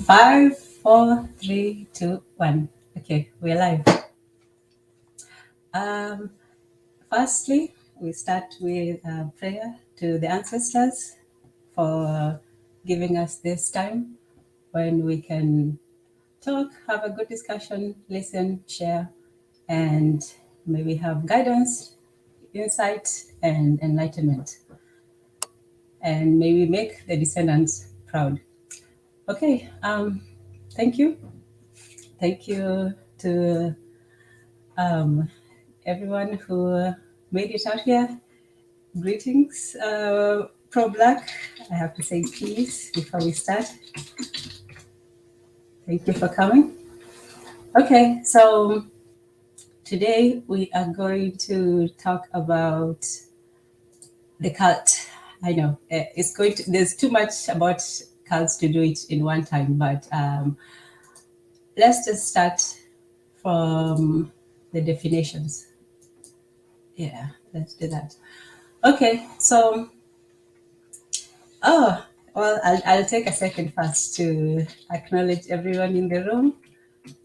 Five, four, three, two, one. Okay, we're live. Um, Firstly, we start with prayer to the ancestors for giving us this time when we can talk, have a good discussion, listen, share, and maybe have guidance, insight, and enlightenment, and maybe make the descendants proud. Okay, thank you. Thank you to um, everyone who made it out here. Greetings, Pro Black. I have to say peace before we start. Thank you for coming. Okay, so today we are going to talk about the cult. I know it's going to, there's too much about cults to do it in one time, but let's just start from the definitions. Yeah, let's do that. Okay, so well, I'll take a second first to acknowledge everyone in the room.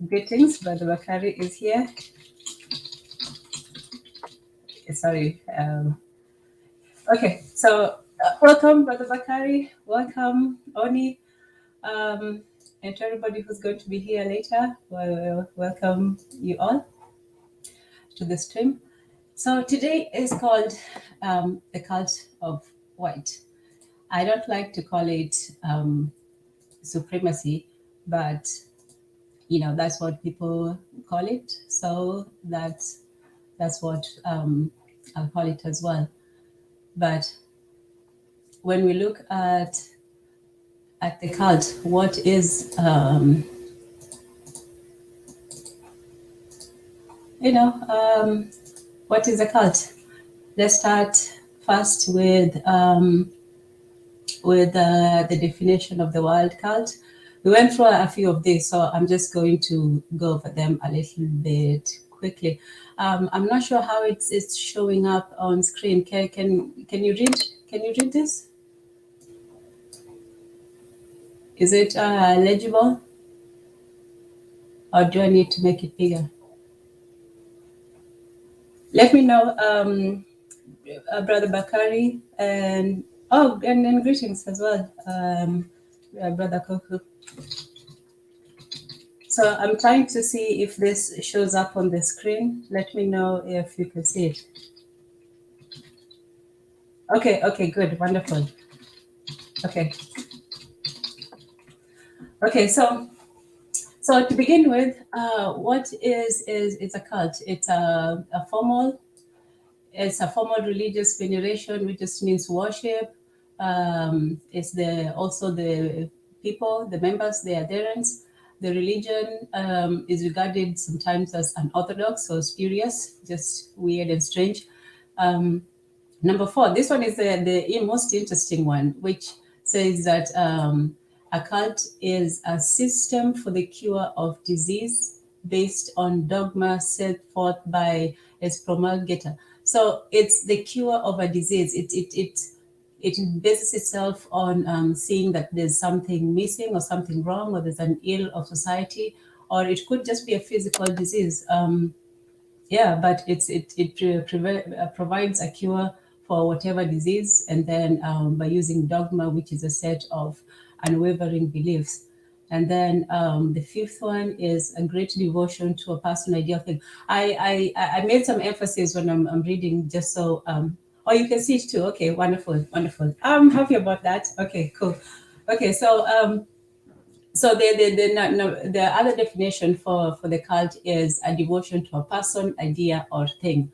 Greetings, Brother Bakari is here. Sorry. Okay, so welcome, Brother Bakari. Welcome, Oni. And to everybody who's going to be here later, welcome you all to the stream. So today is called the cult of white. I don't like to call it supremacy, but that's what people call it. So that's what I'll call it as well. But when we look at the cult, what is what is a cult? Let's start first with the definition of the word cult. We went through a few of these, so I'm just going to go over them a little bit quickly. I'm not sure how it's showing up on screen. Can you read? Can you read this? Is it legible, or do I need to make it bigger? Let me know, Brother Bakari, and greetings as well, Brother Koku. So I'm trying to see if this shows up on the screen. Let me know if you can see it. Okay, good, wonderful. Okay, so to begin with, what is a cult? It's a formal religious veneration, which just means worship. It's also the people, the members, the adherents. The religion is regarded sometimes as unorthodox or spurious, just weird and strange. Number 4, this one is the most interesting one, which says that a cult is a system for the cure of disease based on dogma set forth by its promulgator. So it's the cure of a disease. It bases itself on seeing that there's something missing or something wrong, or there's an ill of society, or it could just be a physical disease. But it provides a cure for whatever disease, and then by using dogma, which is a set of unwavering beliefs. And then the 5th one is a great devotion to a personal ideal thing. I made some emphasis when I'm reading, just so you can see it too. Okay, wonderful. I'm happy about that. Okay, cool. Okay, so the other definition for the cult is a devotion to a person, idea, or thing.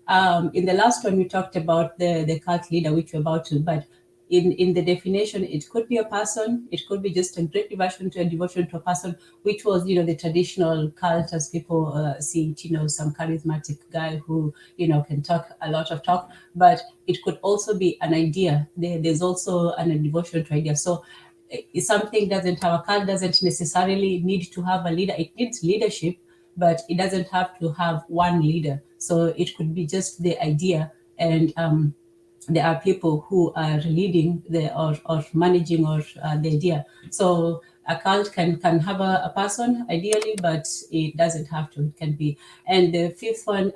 In the last one, we talked about the cult leader, which we're about to, but in the definition, it could be a person, it could be just a great devotion to a person, which was, the traditional cult as people see it, some charismatic guy who, can talk a lot of talk, but it could also be an idea. There's also a devotion to idea. So something our cult doesn't necessarily need to have a leader. It needs leadership, but it doesn't have to have one leader. So it could be just the idea, and there are people who are leading or managing or the idea. So a cult can have a person ideally, but it doesn't have to. It can be. And the fifth one,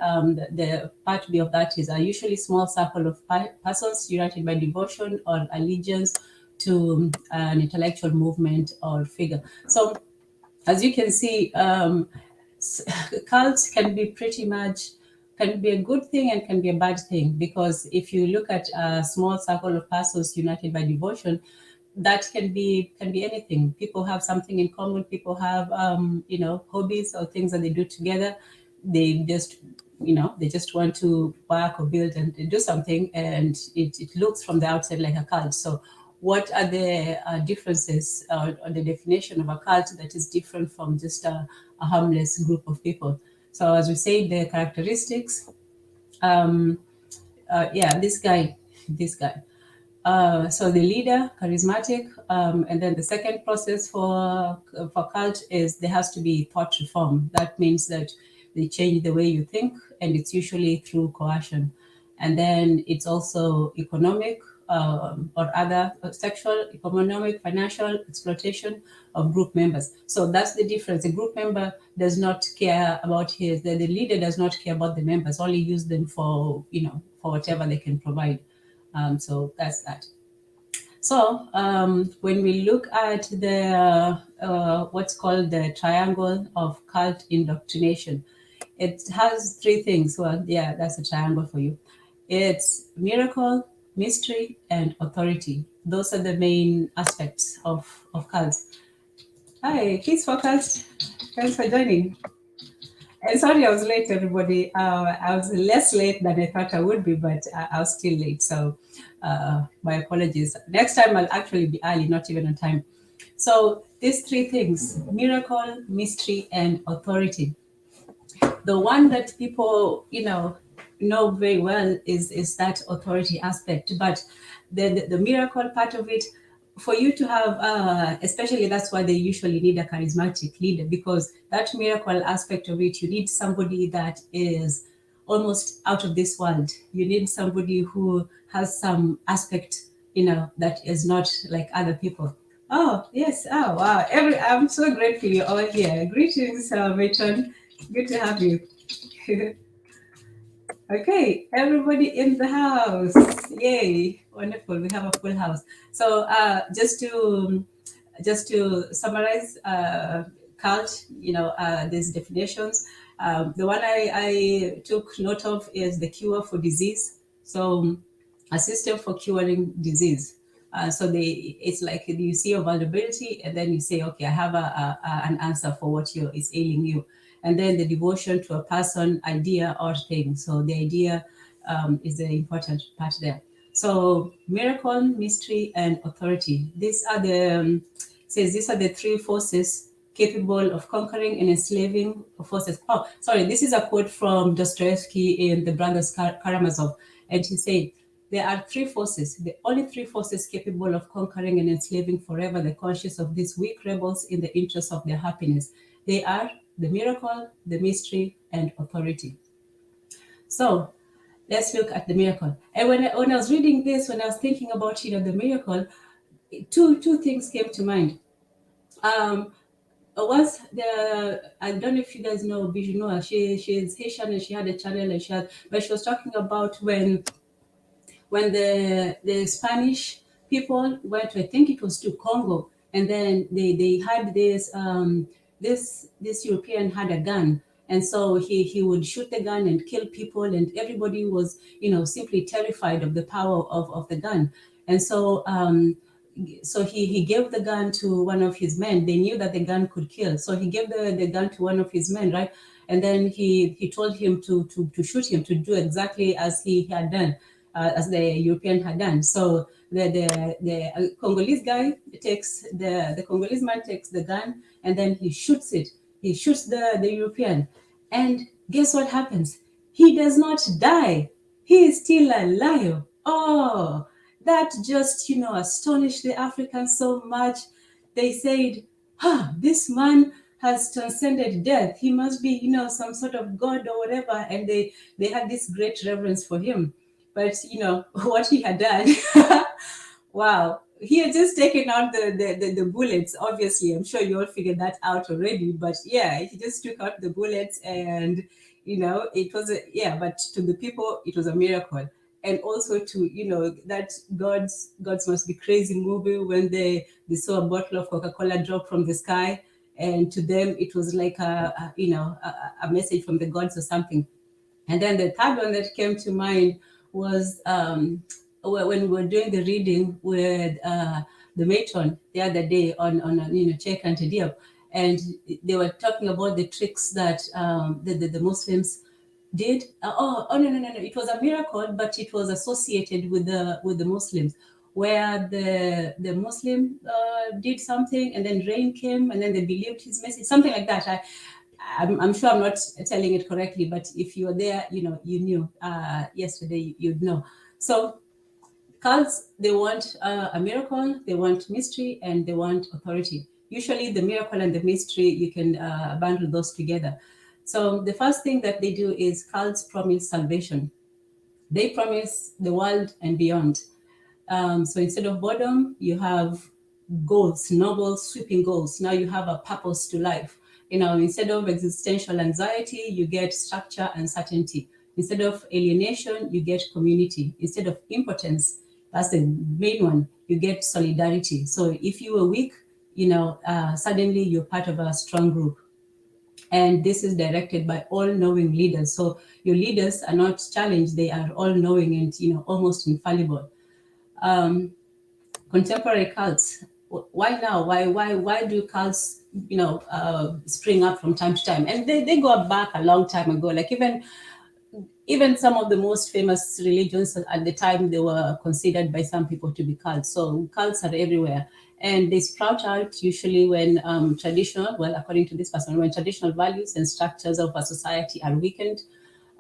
the part B of that is a usually small circle of persons united by devotion or allegiance to an intellectual movement or figure. So as you can see, cults can be pretty much can be a good thing and can be a bad thing, because if you look at a small circle of persons united by devotion, that can be anything. People have something in common. People have hobbies or things that they do together. They just they just want to work or build and do something, and it looks from the outside like a cult. So what are the differences, or the definition of a cult that is different from just a harmless group of people? So as we say, the characteristics, yeah, this guy. So the leader, charismatic, and then the second process for cult is there has to be thought reform. That means that they change the way you think, and it's usually through coercion. And then it's also economic, or other sexual, economic, financial exploitation of group members. So that's the difference. The group member does not care about the leader does not care about the members, only use them for for whatever they can provide. So that's that. So when we look at the what's called the triangle of cult indoctrination, it has three things. Well, yeah, that's a triangle for you. It's miracle, mystery, and authority. Those are the main aspects of cults. Hi, please focus. Thanks for joining. And sorry I was late, everybody. I was less late than I thought I would be, but I was still late. So my apologies. Next time I'll actually be early, not even on time. So these three things: miracle, mystery, and authority. The one that people know very well is that authority aspect. But the miracle part of it, for you to have, especially, that's why they usually need a charismatic leader, because that miracle aspect of it, you need somebody that is almost out of this world. You need somebody who has some aspect, that is not like other people. Oh, yes. Oh, wow. I'm so grateful you're all here. Greetings, Matron. Good to have you. Okay, everybody in the house. Yay. Wonderful. We have a full house. So just to summarize, cult, these definitions. The one I took note of is the cure for disease. So a system for curing disease. So it's like you see a vulnerability, and then you say, okay, I have an answer for what is ailing you. And then the devotion to a person, idea, or thing. So the idea is the important part there. So miracle, mystery, and authority. These are the three forces capable of conquering and enslaving forces. Oh, sorry, this is a quote from Dostoevsky in The Brothers Karamazov. And he said, there are three forces, the only three forces capable of conquering and enslaving forever the conscience of these weak rebels in the interest of their happiness. They are the miracle, the mystery, and authority. So let's look at the miracle. And when I was reading this, when I was thinking about the miracle, two things came to mind. Um, Once I don't know if you guys know Bijou. She's Haitian, and she had a channel, but she was talking about when the Spanish people went to, I think it was to Congo, and then they had this European had a gun, and so he would shoot the gun and kill people, and everybody was simply terrified of the power of the gun, and so he gave the gun to one of his men. They knew that the gun could kill, so he gave the gun to one of his men, right? And then he told him to shoot him, to do exactly as he had done, as the European had done. So the Congolese guy the Congolese man takes the gun, and then he shoots it. He shoots the European, and guess what happens? He does not die. He is still alive. Oh, that just astonished the Africans so much. They said, this man has transcended death. He must be some sort of god or whatever. And they had this great reverence for him. But what he had done, wow, he had just taken out the bullets. Obviously, I'm sure you all figured that out already. But yeah, he just took out the bullets, and it was but to the people, it was a miracle. And also to that God's Must Be Crazy movie, when they saw a bottle of Coca-Cola drop from the sky, and to them it was like a message from the gods or something. And then the third one that came to mind was when we were doing the reading with the matron the other day on Check and Diop, and they were talking about the tricks that the Muslims did. No, it was a miracle, but it was associated with the Muslims, where the Muslim did something, and then rain came, and then they believed his message, something like that. I'm sure I'm not telling it correctly, but if you were there, you knew yesterday, you'd know. So cults, they want a miracle, they want mystery, and they want authority. Usually the miracle and the mystery, you can bundle those together. So the first thing that they do is cults promise salvation. They promise the world and beyond. So instead of boredom, you have goals, noble, sweeping goals. Now you have a purpose to life. Instead of existential anxiety, you get structure and certainty. Instead of alienation, you get community. Instead of impotence, that's the main one, you get solidarity. So if you were weak, suddenly you're part of a strong group. And this is directed by all-knowing leaders. So your leaders are not challenged; they are all-knowing and almost infallible. Contemporary cults. Why now? Why do cults spring up from time to time? And they go back a long time ago. Like even some of the most famous religions at the time, they were considered by some people to be cults. So cults are everywhere. And they sprout out usually when according to this person, when traditional values and structures of a society are weakened.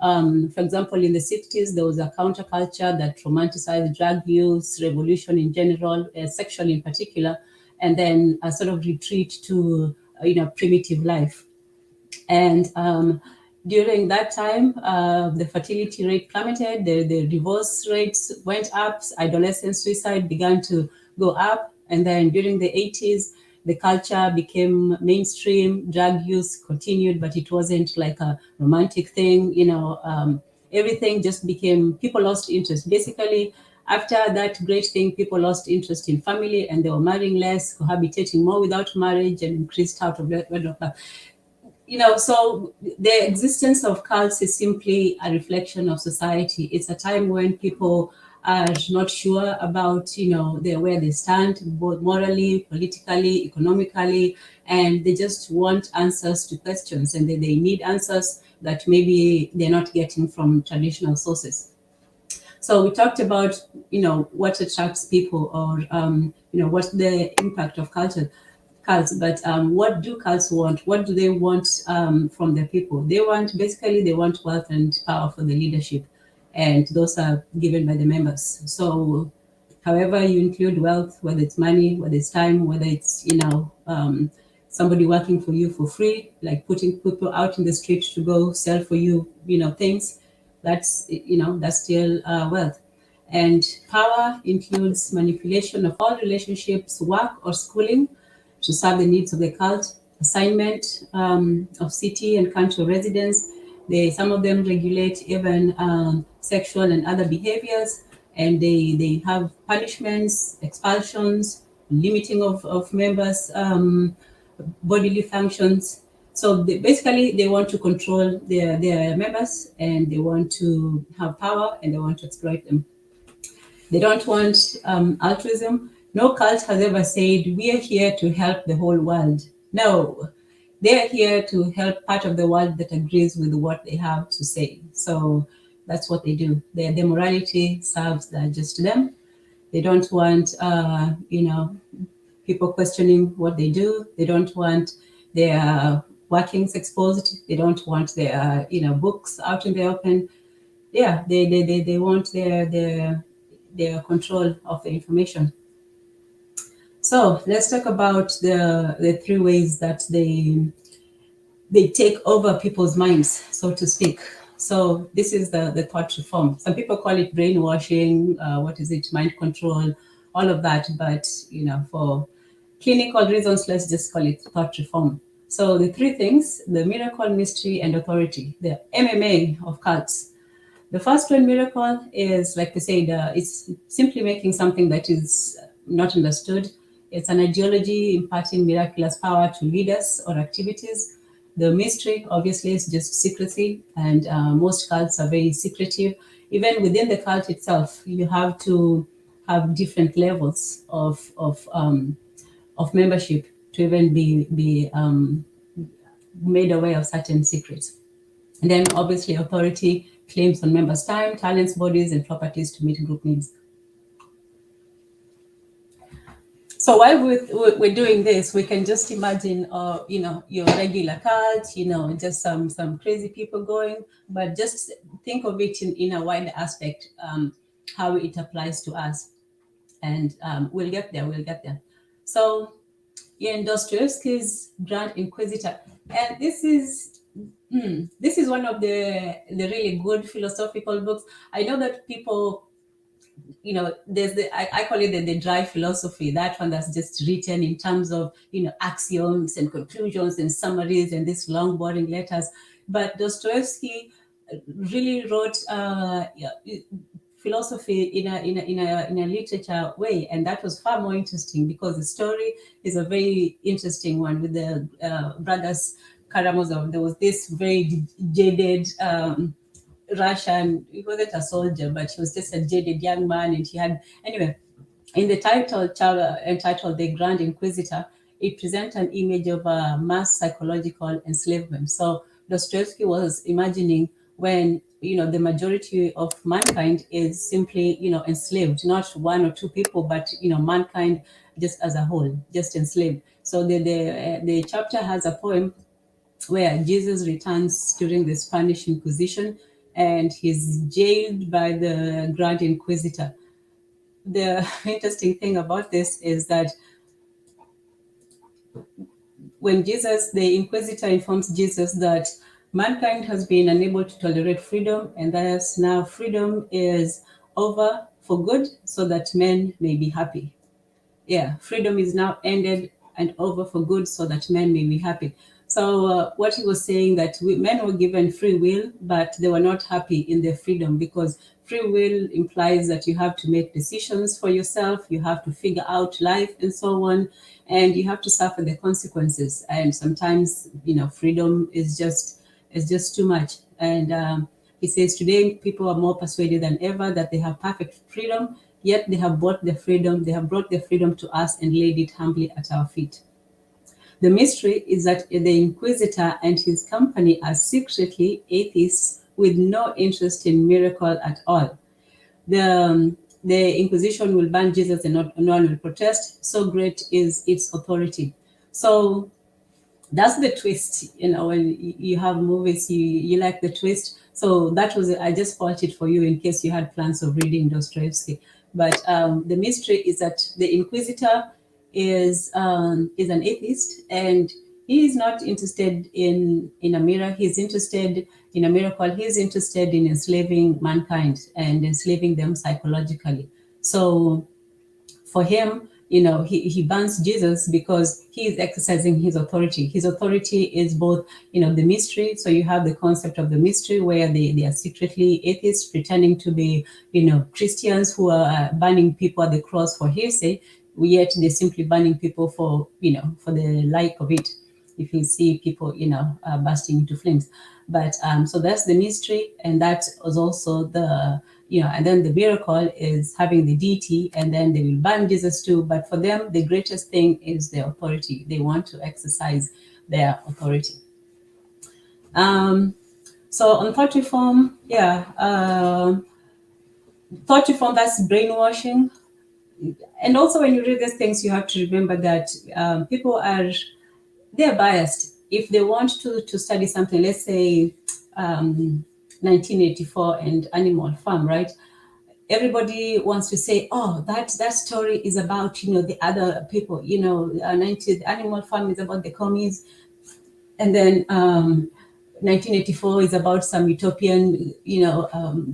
For example, in the 60s, there was a counterculture that romanticized drug use, revolution in general, sexual in particular, and then a sort of retreat to primitive life. And during that time, the fertility rate plummeted, the divorce rates went up, adolescent suicide began to go up. And then during the 80s, the culture became mainstream, drug use continued, but it wasn't like a romantic thing. Everything just became, people lost interest. Basically, after that great thing, people lost interest in family, and they were marrying less, cohabitating more without marriage, and increased out of wedlock. So the existence of cults is simply a reflection of society. It's a time when people are not sure about, where they stand, both morally, politically, economically, and they just want answers to questions, and they need answers that maybe they're not getting from traditional sources. So we talked about, what attracts people, or, what's the impact of cults. But what do cults want? What do they want from their people? They want wealth and power for the leadership, and those are given by the members. So however you include wealth, whether it's money, whether it's time, whether it's somebody working for you for free, like putting people out in the street to go sell for you, things, that's still wealth. And power includes manipulation of all relationships, work or schooling to serve the needs of the cult, assignment of city and country residents. Some of them regulate even sexual and other behaviors, and they have punishments, expulsions, limiting of members' bodily functions. So basically, they want to control their members, and they want to have power, and they want to exploit them. They don't want altruism. No cult has ever said, we are here to help the whole world. No, they are here to help part of the world that agrees with what they have to say. So that's what they do. Their morality serves just them. They don't want, people questioning what they do. They don't want their workings exposed. They don't want their, books out in the open. Yeah, they want their control of the information. So let's talk about the three ways that they take over people's minds, so to speak. So this is the thought reform. Some people call it brainwashing, what is it, mind control, all of that. But, for clinical reasons, let's just call it thought reform. So the three things: the miracle, mystery, and authority, the MMA of cults. The first one, miracle, is like we said, it's simply making something that is not understood. It's an ideology imparting miraculous power to leaders or activities. The mystery, obviously, is just secrecy, and most cults are very secretive. Even within the cult itself, you have to have different levels of membership to even be made aware of certain secrets. And then obviously authority claims on members' time, talents, bodies, and properties to meet group needs. So while we're doing this, we can just imagine, your regular cult, just some crazy people going, but just think of it in a wider aspect, how it applies to us. And we'll get there, So in Dostoevsky's Grand Inquisitor, and this is one of the really good philosophical books. I know that people, there's I call it the dry philosophy, that one that's just written in terms of, axioms and conclusions and summaries and these long boring letters. But Dostoevsky really wrote philosophy in a literature way, and that was far more interesting because the story is a very interesting one with the brothers Karamazov. There was this very jaded Russian. He wasn't a soldier, but he was just a jaded young man, and he had, anyway. In the title, entitled "The Grand Inquisitor," it presents an image of a mass psychological enslavement. So Dostoevsky was imagining when, the majority of mankind is simply, enslaved, not one or two people, but, mankind just as a whole, just enslaved. So the chapter has a poem where Jesus returns during the Spanish Inquisition, and he's jailed by the Grand Inquisitor. The interesting thing about this is that when the Inquisitor informs Jesus that mankind has been unable to tolerate freedom, and thus now freedom is over for good so that men may be happy. Yeah, freedom is now ended and over for good so that men may be happy. So what he was saying, that men were given free will, but they were not happy in their freedom, because free will implies that you have to make decisions for yourself, you have to figure out life and so on, and you have to suffer the consequences. And sometimes, freedom is just too much. And he says today people are more persuaded than ever that they have perfect freedom, yet they have brought their freedom to us and laid it humbly at our feet. The mystery is that the Inquisitor and his company are secretly atheists with no interest in miracle at all. The Inquisition will ban Jesus and no one will protest. So great is its authority. So that's the twist. When you have movies, you like the twist. So that was, I just faulted it for you in case you had plans of reading Dostoevsky. But the mystery is that the Inquisitor is an atheist, and he is not interested in a mirror. He's interested in a miracle. He's interested in enslaving mankind and enslaving them psychologically. So for him, he bans Jesus because he is exercising his authority. His authority is both, the mystery. So you have the concept of the mystery where they are secretly atheists pretending to be, Christians who are burning people at the cross for hearsay, yet they're simply burning people for, for the like of it. If you see people, bursting into flames. But so that's the mystery, and that was also and then the miracle is having the deity, and then they will ban Jesus too. But for them, the greatest thing is their authority. They want to exercise their authority. So on thought reform, thought reform, that's brainwashing. And also when you read these things, you have to remember that people they're biased. If they want to study something, let's say 1984 and Animal Farm, right? Everybody wants to say, oh, that story is about, the other people, the Animal Farm is about the commies. And then 1984 is about some utopian,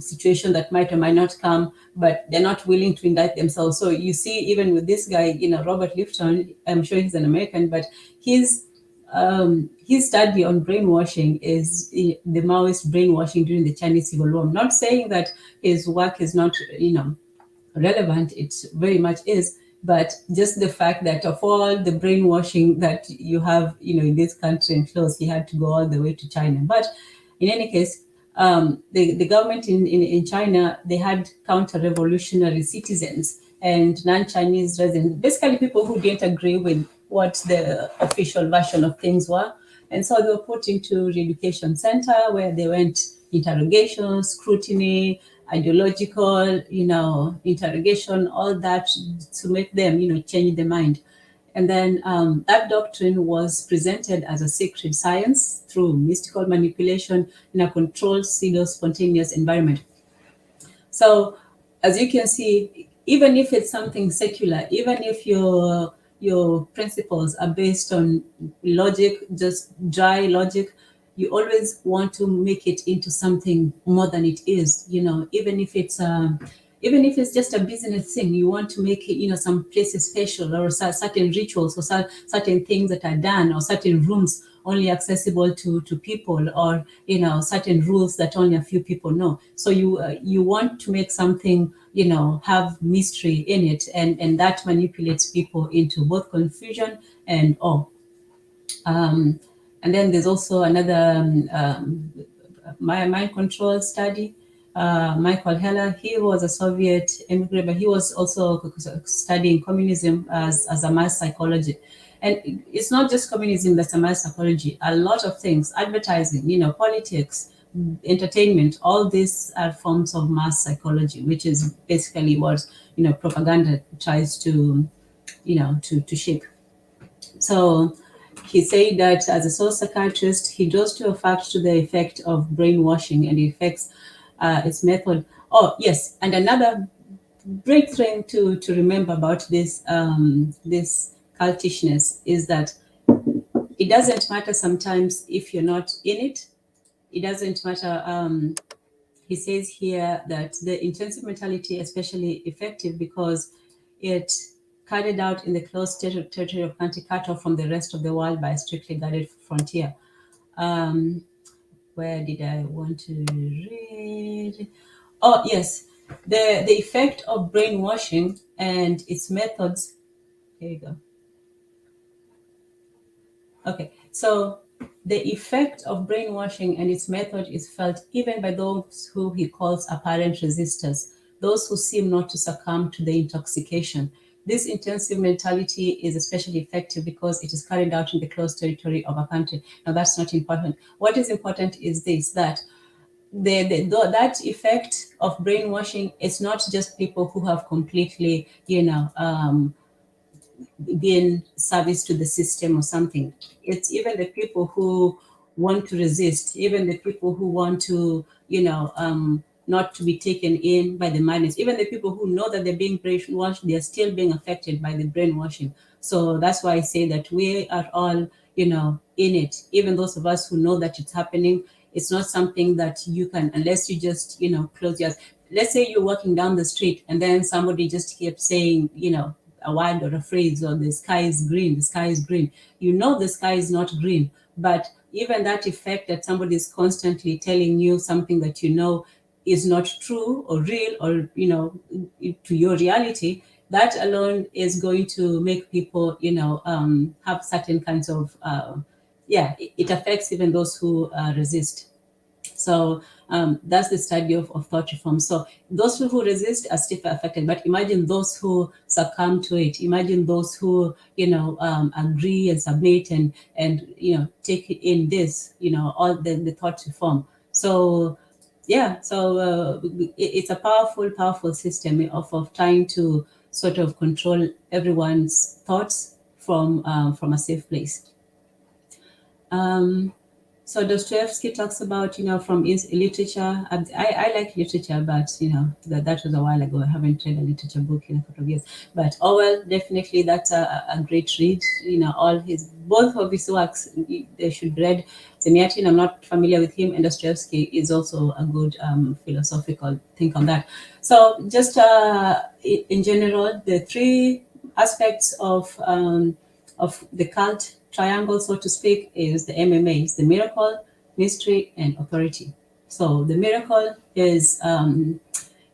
situation that might or might not come, but they're not willing to indict themselves. So you see, even with this guy, Robert Lifton, I'm sure he's an American, but his study on brainwashing is the Maoist brainwashing during the Chinese Civil War. I'm not saying that his work is not, relevant. It very much is, but just the fact that of all the brainwashing that you have, in this country and close, he had to go all the way to China. But in any case, the government in China, they had counter-revolutionary citizens and non-Chinese residents, basically people who didn't agree with what the official version of things were. And so they were put into re-education center where they went interrogation, scrutiny, ideological, interrogation, all that to make them, change their mind. And then that doctrine was presented as a sacred science through mystical manipulation in a controlled, pseudo-spontaneous environment. So, as you can see, even if it's something secular, even if your principles are based on logic, just dry logic, you always want to make it into something more than it is. Even if it's just a business thing, you want to make it, some places special, or certain rituals, or certain things that are done, or certain rooms only accessible to people, or certain rules that only a few people know. So you want to make something, have mystery in it, and that manipulates people into both confusion and awe. And then there's also another mind control study. Michael Heller, he was a Soviet immigrant, but he was also studying communism as a mass psychology. And it's not just communism that's a mass psychology. A lot of things, advertising, politics, entertainment, all these are forms of mass psychology, which is basically what, propaganda tries to, to shape. So he said that as a social psychiatrist, he draws to a fact to the effect of brainwashing and affects its method. Oh, yes, and another great thing to remember about this cultishness is that it doesn't matter sometimes if you're not in it. It doesn't matter. He says here that the intensive mentality is especially effective because it carried out in the closed territory of country cut off from the rest of the world by a strictly guarded frontier. Where did I want to read? Oh, yes. The effect of brainwashing and its methods. Here you go. Okay, so the effect of brainwashing and its method is felt even by those who he calls apparent resistors, those who seem not to succumb to the intoxication. This intensive mentality is especially effective because it is carried out in the closed territory of a country. Now, that's not important. What is important is this, that that effect of brainwashing is not just people who have completely, being service to the system or something. It's even the people who want to resist, even the people who want to, not to be taken in by the madness, even the people who know that they're being brainwashed, they're still being affected by the brainwashing. So that's why I say that we are all, in it. Even those of us who know that it's happening, it's not something that you can, unless you just, close your eyes. Let's say you're walking down the street and then somebody just keeps saying, a word or a phrase, or the sky is green, the sky is green. You know the sky is not green, but even that effect that somebody is constantly telling you something that you know is not true or real, or to your reality, that alone is going to make people have certain kinds of it affects even those who resist. So that's the study of thought reform. So those who resist are still affected, but imagine those who succumb to it. Imagine those who agree and submit and take in this all the thought reform. So it's a powerful system of trying to sort of control everyone's thoughts from a safe place. So Dostoevsky talks about, from his literature. I like literature, but that was a while ago. I haven't read a literature book in a couple of years. But Orwell, definitely, that's a great read. All his both of his works, they should be read. Semyatin, I'm not familiar with him, and Dostoevsky is also a good philosophical think on that. So just in general, the three aspects of the cult triangle, so to speak, is the MMAs: the miracle, mystery, and authority. So the miracle is in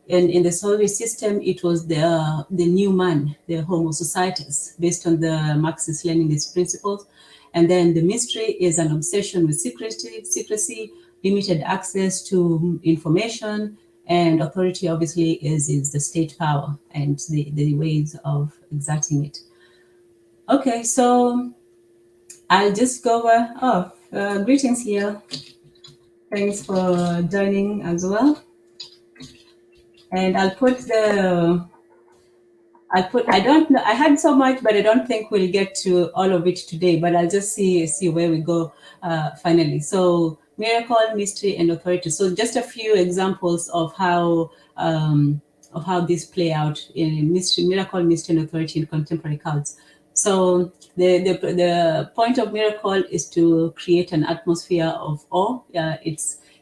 the Soviet system, it was the new man, the Homo societas, based on the Marxist-Leninist principles. And then the mystery is an obsession with secrecy, limited access to information, and authority obviously is the state power and the ways of exerting it. Okay, so I'll just go over. Greetings here. Thanks for joining as well. And I don't know, I had so much, but I don't think we'll get to all of it today, but I'll just see where we go finally. So miracle, mystery, and authority. So just a few examples of how these play out in miracle, mystery, and authority in contemporary cults. So the point of miracle is to create an atmosphere of awe.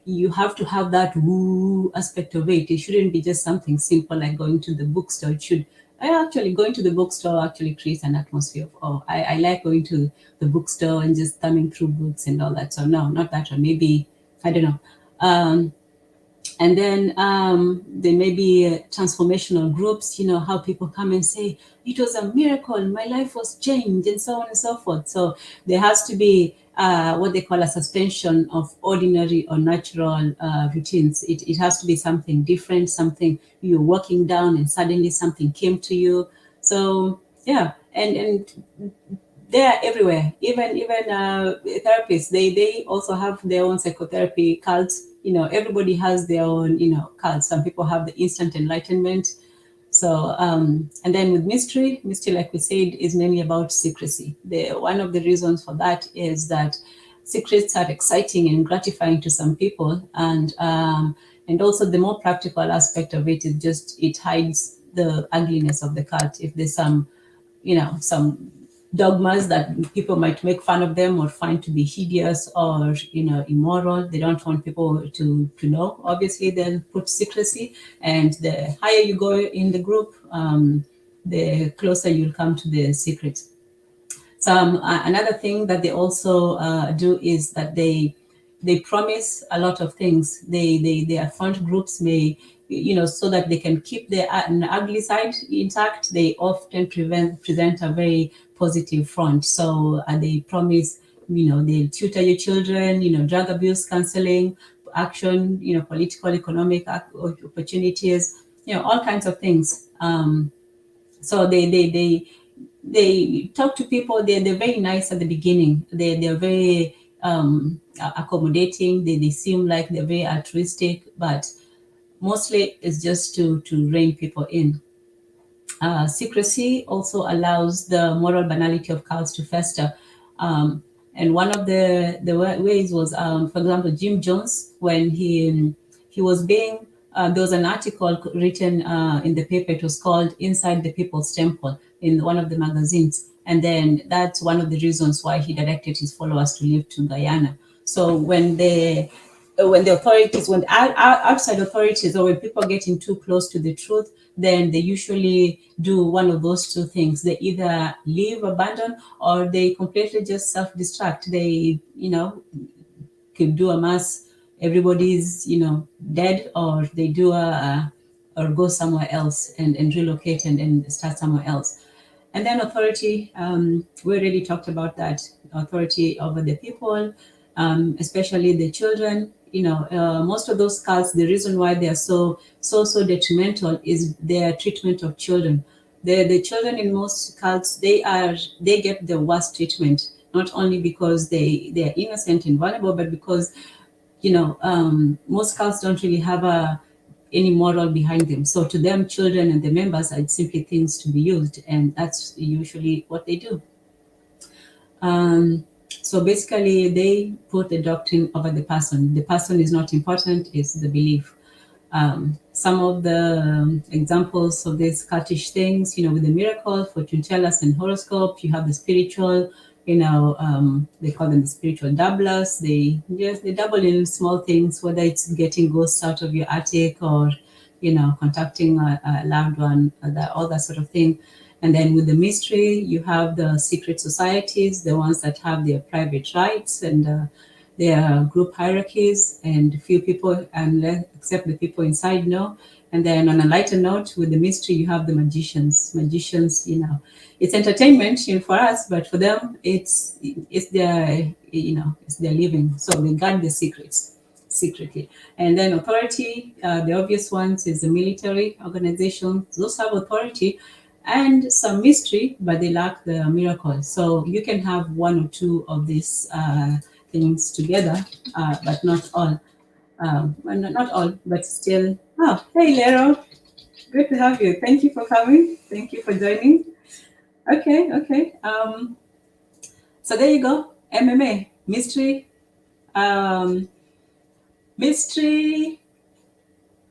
You have to have that woo aspect of it. It shouldn't be just something simple like going to the bookstore. It should actually going to the bookstore actually creates an atmosphere of awe. I like going to the bookstore and just thumbing through books and all that. So no, not that one. Maybe I don't know. And then there may be transformational groups, how people come and say, it was a miracle, my life was changed, and so on and so forth. So there has to be what they call a suspension of ordinary or natural routines. It has to be something different, something you're walking down and suddenly something came to you. So, yeah, and they are everywhere. Even therapists, they also have their own psychotherapy cults. Everybody has their own cults. Some people have the instant enlightenment. So and then with mystery, like we said, is mainly about secrecy. One of the reasons for that is that secrets are exciting and gratifying to some people, and also the more practical aspect of it is just it hides the ugliness of the cult. If there's some dogmas that people might make fun of them or find to be hideous or immoral, they don't want people to know. Obviously, they'll put secrecy, and the higher you go in the group, the closer you'll come to the secret. Another thing that they also do is that they promise a lot of things. Their front groups may, so that they can keep their ugly side intact. They often present a very positive front. So they promise, they tutor your children, drug abuse counseling, action, political, economic opportunities, all kinds of things. So they talk to people. They're very nice at the beginning. They're very accommodating. They seem like they're very altruistic, but mostly it's just to rein people in. Secrecy also allows the moral banality of cults to fester. And one of the ways was, for example, Jim Jones, when he was being, there was an article written in the paper. It was called "Inside the People's Temple" in one of the magazines, and then that's one of the reasons why he directed his followers to leave to Guyana. So when the authorities, when outside authorities, or when people getting too close to the truth, then they usually do one of those two things. They either leave, abandon, or they completely just self-destruct. They, could do a mass, everybody's, dead, or they do or go somewhere else and relocate and start somewhere else. And then authority, we already talked about that. Authority over the people, especially the children. Most of those cults, the reason why they are so detrimental is their treatment of children. The children in most cults, they get the worst treatment, not only because they are innocent and vulnerable, but because most cults don't really have any moral behind them. So to them, children and the members are simply things to be used, and that's usually what they do. So basically, they put the doctrine over the person. The person is not important; it's the belief. Some of the examples of these cultish things, with the miracle, fortune tellers, and horoscope. You have the spiritual, they call them the spiritual dabblers. They dabble in small things, whether it's getting ghosts out of your attic or, contacting a loved one, all that sort of thing. And then with the mystery, you have the secret societies, the ones that have their private rites and their group hierarchies, and few people, and except the people inside know. And then on a lighter note, with the mystery, you have the magicians. Magicians, it's entertainment, for us, but for them, it's their, it's their living. So they guard the secrets secretly. And then authority, the obvious ones is the military organizations. Those have authority and some mystery, but they lack the miracle. So you can have one or two of these things together, but not all. Well, not all, but still. Oh, hey, Lero. Good to have you. Thank you for coming. Thank you for joining. Okay, okay. So there you go. MMA, mystery, um, mystery.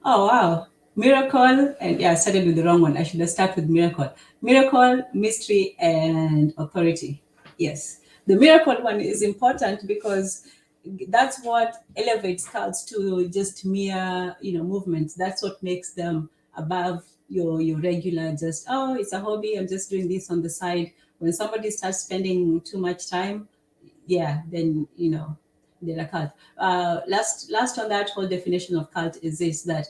Oh, wow. Miracle, and yeah, I started with the wrong one. I should have started with miracle. Miracle, mystery, and authority. Yes. The miracle one is important because that's what elevates cults to just mere, movements. That's what makes them above your regular just, oh, it's a hobby. I'm just doing this on the side. When somebody starts spending too much time, yeah, then they're a cult. Last on that whole definition of cult is this, that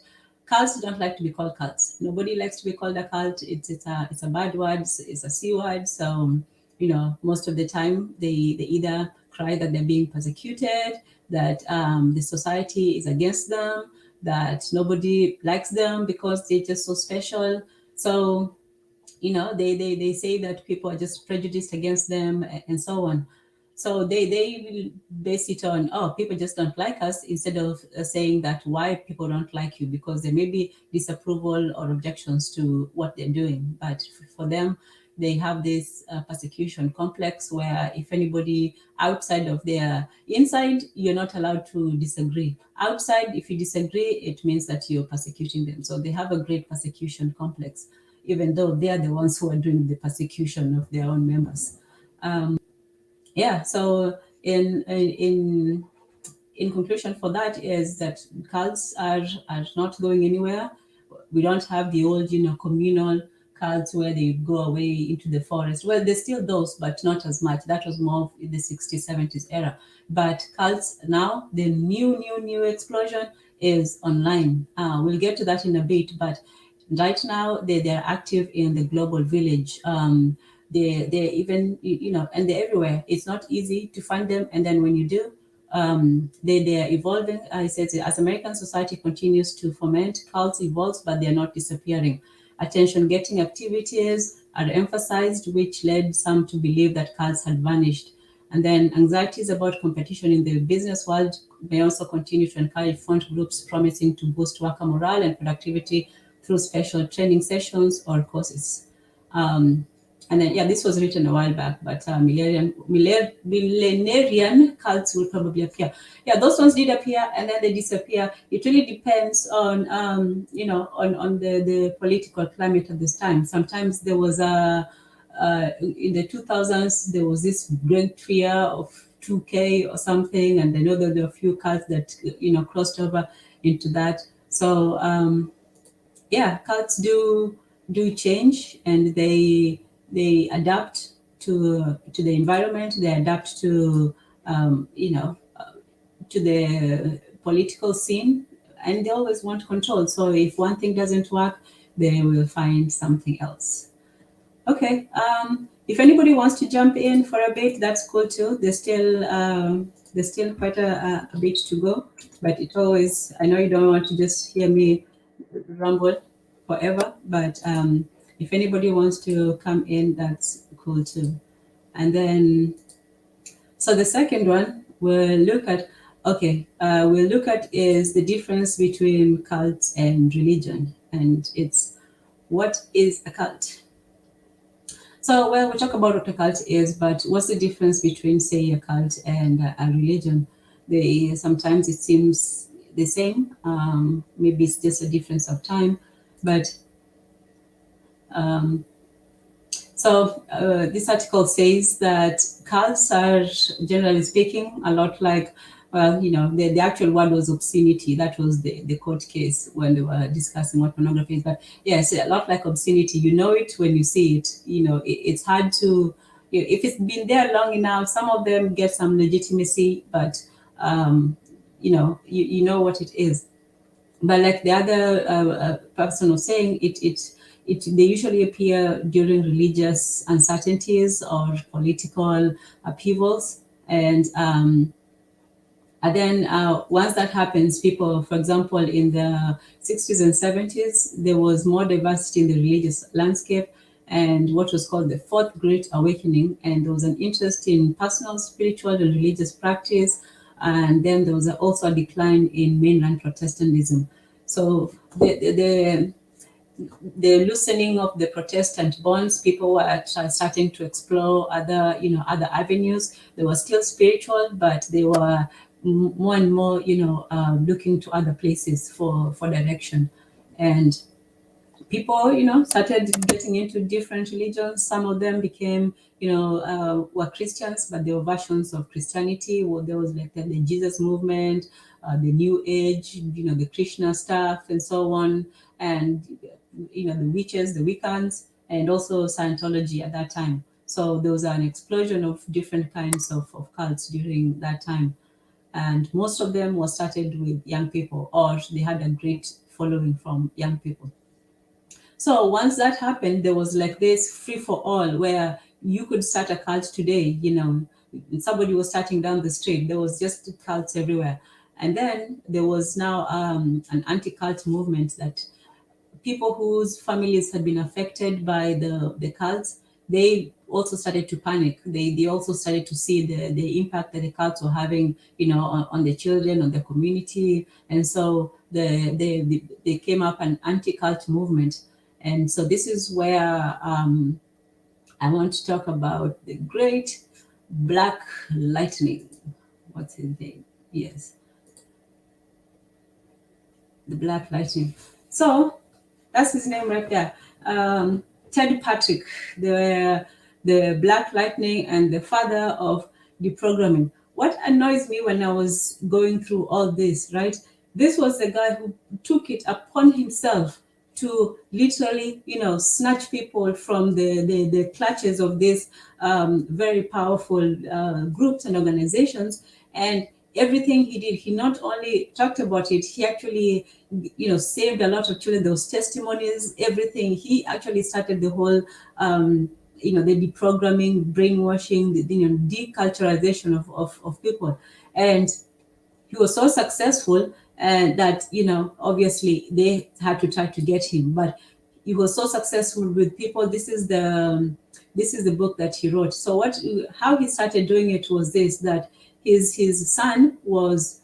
cults don't like to be called cults. Nobody likes to be called a cult. It's a bad word. It's a c word. So most of the time they either cry that they're being persecuted, that the society is against them, that nobody likes them because they're just so special. So they say that people are just prejudiced against them, and so on. So they will base it on, oh, people just don't like us, instead of saying that why people don't like you, because there may be disapproval or objections to what they're doing. But for them, they have this persecution complex, where if anybody outside of their inside, you're not allowed to disagree. Outside, if you disagree, it means that you're persecuting them. So they have a great persecution complex, even though they are the ones who are doing the persecution of their own members. Yeah. So in conclusion for that is that cults are not going anywhere. We don't have the old, communal cults where they go away into the forest. Well, there's still those, but not as much. That was more in the 60s, 70s era. But cults now, the new explosion is online. We'll get to that in a bit, but right now they're active in the global village. They're even, and they're everywhere. It's not easy to find them, and then when you do, they are evolving. I said, as American society continues to foment, cults evolves, but they're not disappearing. Attention-getting activities are emphasized, which led some to believe that cults had vanished. And then anxieties about competition in the business world may also continue to encourage front groups promising to boost worker morale and productivity through special training sessions or courses. And then, yeah, this was written a while back, but millenarian cults will probably appear. Yeah, those ones did appear, and then they disappear. It really depends on, on the political climate at this time. Sometimes there was in the 2000s, there was this great fear of 2K or something, and I know that there were a few cults that, crossed over into that. So, yeah, cults do change, and they adapt to the environment. They adapt to to the political scene, and they always want control. So if one thing doesn't work, they will find something else. Okay. If anybody wants to jump in for a bit, that's cool too. There's still quite a bit to go, but it always. I know you don't want to just hear me rumble forever, but if anybody wants to come in, that's cool too. And then, so the second one we'll look at is the difference between cults and religion, and it's what is a cult. So, well, we talk about what a cult is, but what's the difference between, say, a cult and a religion? They sometimes it seems the same. Maybe it's just a difference of time, but um, so this article says that cults are, generally speaking, a lot like, well, the actual word was obscenity. That was the court case when they were discussing what pornography is. But yes, a lot like obscenity. You know it when you see it. It's hard to, if it's been there long enough, some of them get some legitimacy, but you know what it is. But like the other person was saying, they usually appear during religious uncertainties or political upheavals, and then once that happens, people, for example, in the 60s and 70s, there was more diversity in the religious landscape and what was called the Fourth Great Awakening. And there was an interest in personal, spiritual, and religious practice. And then there was also a decline in mainland Protestantism. So the loosening of the Protestant bonds, people were starting to explore other avenues. They were still spiritual, but they were more and more, looking to other places for direction. And people, started getting into different religions. Some of them became, were Christians, but they were versions of Christianity. Well, there was like the Jesus movement, the New Age, the Krishna stuff, and so on, and the witches, the Wiccans, and also Scientology at that time. So there was an explosion of different kinds of cults during that time, and most of them were started with young people, or they had a great following from young people. So once that happened, there was like this free for all where you could start a cult today. Somebody was starting down the street. There was just cults everywhere. And then there was now an anti-cult movement that people whose families had been affected by the cults, they also started to panic. They also started to see the impact that the cults were having, on the children, on the community. And so they came up an anti-cult movement. And so this is where I want to talk about the great Black Lightning. What's his name? Yes, the Black Lightning. So that's his name right there. Ted Patrick, the Black Lightning and the father of deprogramming. What annoys me when I was going through all this, right? This was the guy who took it upon himself to literally, snatch people from the clutches of these very powerful groups and organizations. And everything he did, he not only talked about it, he actually, saved a lot of children. Those testimonies, everything. He actually started the whole, the deprogramming, brainwashing, the deculturalization of people. And he was so successful and that obviously they had to try to get him, but he was so successful with people. This is the book that he wrote. So how he started doing it was this, that his son was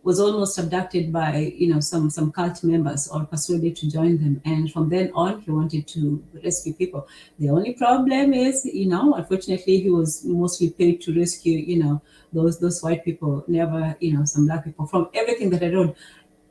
almost abducted by some cult members or persuaded to join them, and from then on he wanted to rescue people. The only problem is, unfortunately, he was mostly paid to rescue those white people, never some black people. From everything that I read,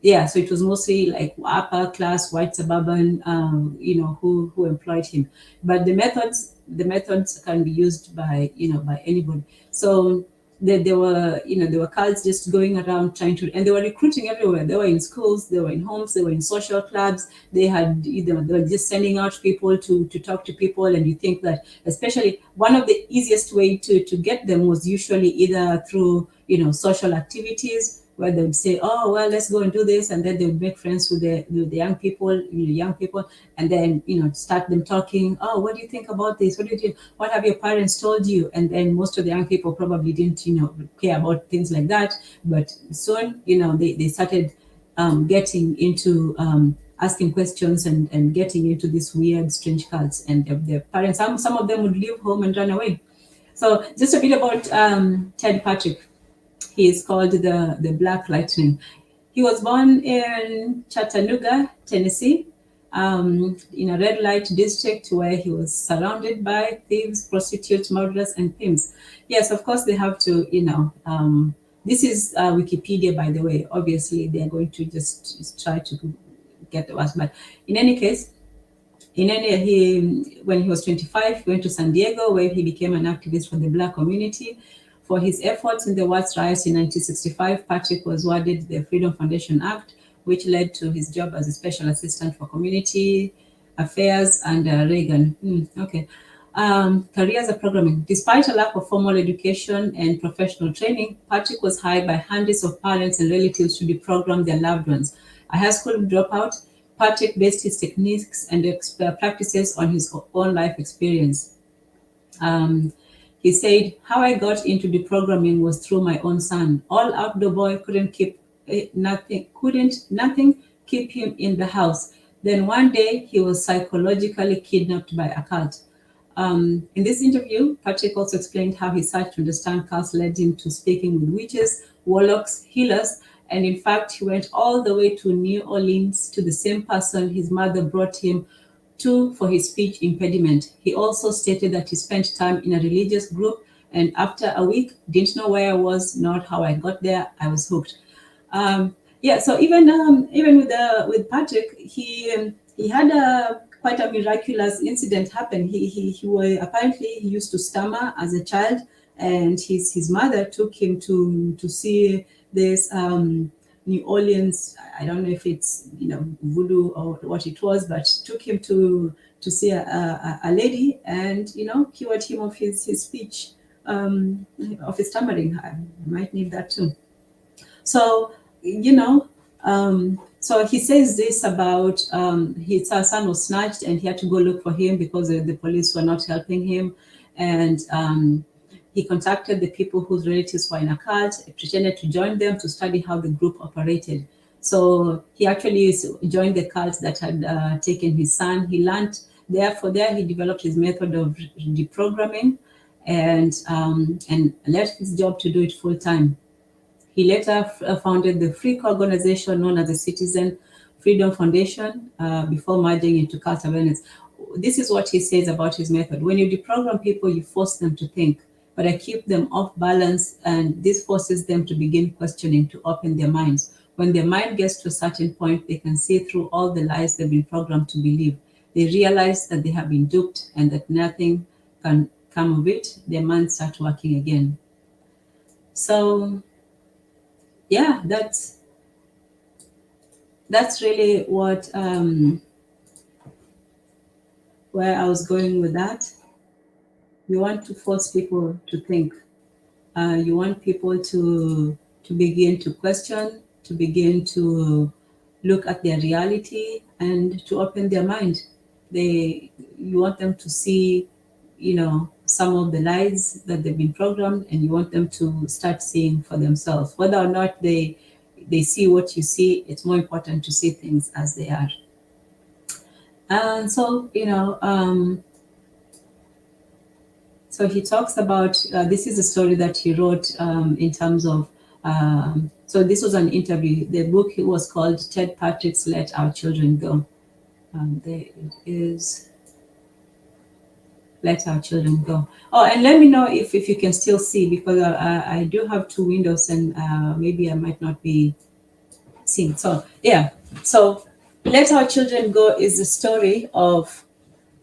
yeah, so it was mostly like upper class white suburban, who employed him. But the methods can be used by anybody. So there were cults just going around trying to, and they were recruiting everywhere. They were in schools, they were in homes, they were in social clubs. They were just sending out people to talk to people. And you think that, especially, one of the easiest way to get them was usually either through social activities, where they would say, "Oh, well, let's go and do this," and then they would make friends with the young people, and then start them talking. "Oh, what do you think about this? What do you think? What have your parents told you?" And then most of the young people probably didn't care about things like that. But soon, they started getting into asking questions and getting into these weird, strange cults. And their parents, some of them would leave home and run away. So just a bit about Ted Patrick. He is called the Black Lightning. He was born in Chattanooga, Tennessee. in a red light district where he was surrounded by thieves, prostitutes, murderers, and pimps. Yes, of course, they have to, this is Wikipedia, by the way. Obviously, they are going to just try to get the worst. But in any case, when he was 25, he went to San Diego, where he became an activist for the Black community. For his efforts in the Watts riots in 1965, Patrick was awarded the Freedom Foundation Act, which led to his job as a special assistant for community affairs under Reagan. Okay. Career as a programming. Despite a lack of formal education and professional training, Patrick was hired by hundreds of parents and relatives to deprogram their loved ones. A high school dropout, Patrick based his techniques and practices on his own life experience. He said, "How I got into deprogramming was through my own son. All outdoor boy nothing keep him in the house. Then one day he was psychologically kidnapped by a cult." In this interview, Patrick also explained how his search to understand cults led him to speaking with witches, warlocks, healers, and in fact, he went all the way to New Orleans to the same person his mother brought him to for his speech impediment. He also stated that he spent time in a religious group and after a week didn't know where I was, not how I got there. I was hooked. Yeah, so even with Patrick, he had quite a miraculous incident happen. Apparently he used to stammer as a child, and his mother took him to see this New Orleans. I don't know if it's voodoo or what it was, but took him to see a lady, and cured him of his speech, of his stammering. I might need that too. So so he says this about his son was snatched and he had to go look for him because the police were not helping him, and he contacted the people whose relatives were in a cult, pretended to join them to study how the group operated. So he actually joined the cult that had taken his son. He learned there he developed his method of deprogramming, and left his job to do it full time. He later founded the Freak organization known as the Citizen Freedom Foundation before merging into cult awareness. This is what he says about his method. When you deprogram people, you force them to think, but I keep them off balance, and this forces them to begin questioning, to open their minds. When their mind gets to a certain point, they can see through all the lies they've been programmed to believe. They realize that they have been duped and that nothing can come of it. Their minds start working again. So yeah, that's really what where I was going with that. You want to force people to think. You want people to begin to question, to begin to look at their reality, and to open their mind. You want them to see, some of the lies that they've been programmed, and you want them to start seeing for themselves. Whether or not they see what you see, it's more important to see things as they are. And so, so he talks about, this is a story that he wrote in terms of, so this was an interview. The book was called Ted Patrick's Let Our Children Go. There it is. Let Our Children Go. Oh, and let me know if you can still see, because I do have two windows and maybe I might not be seeing. So yeah, so Let Our Children Go is the story of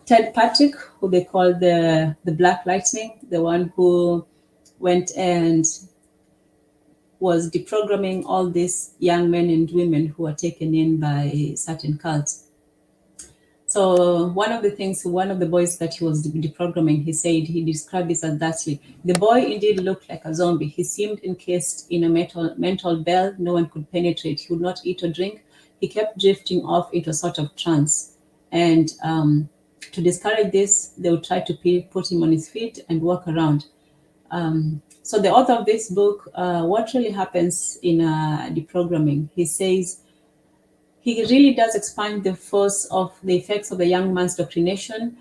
Ted Patrick, who they call the Black Lightning, the one who went and was deprogramming all these young men and women who were taken in by certain cults. So one of the boys that he was deprogramming, he said, he described this as thusly: the boy indeed looked like a zombie. He seemed encased in a mental bell no one could penetrate. He would not eat or drink. He kept drifting off into a sort of trance. And to discourage this, they would try to put him on his feet and walk around. So the author of this book, what really happens in deprogramming, he says, he really does expand the effects of the young man's doctrination.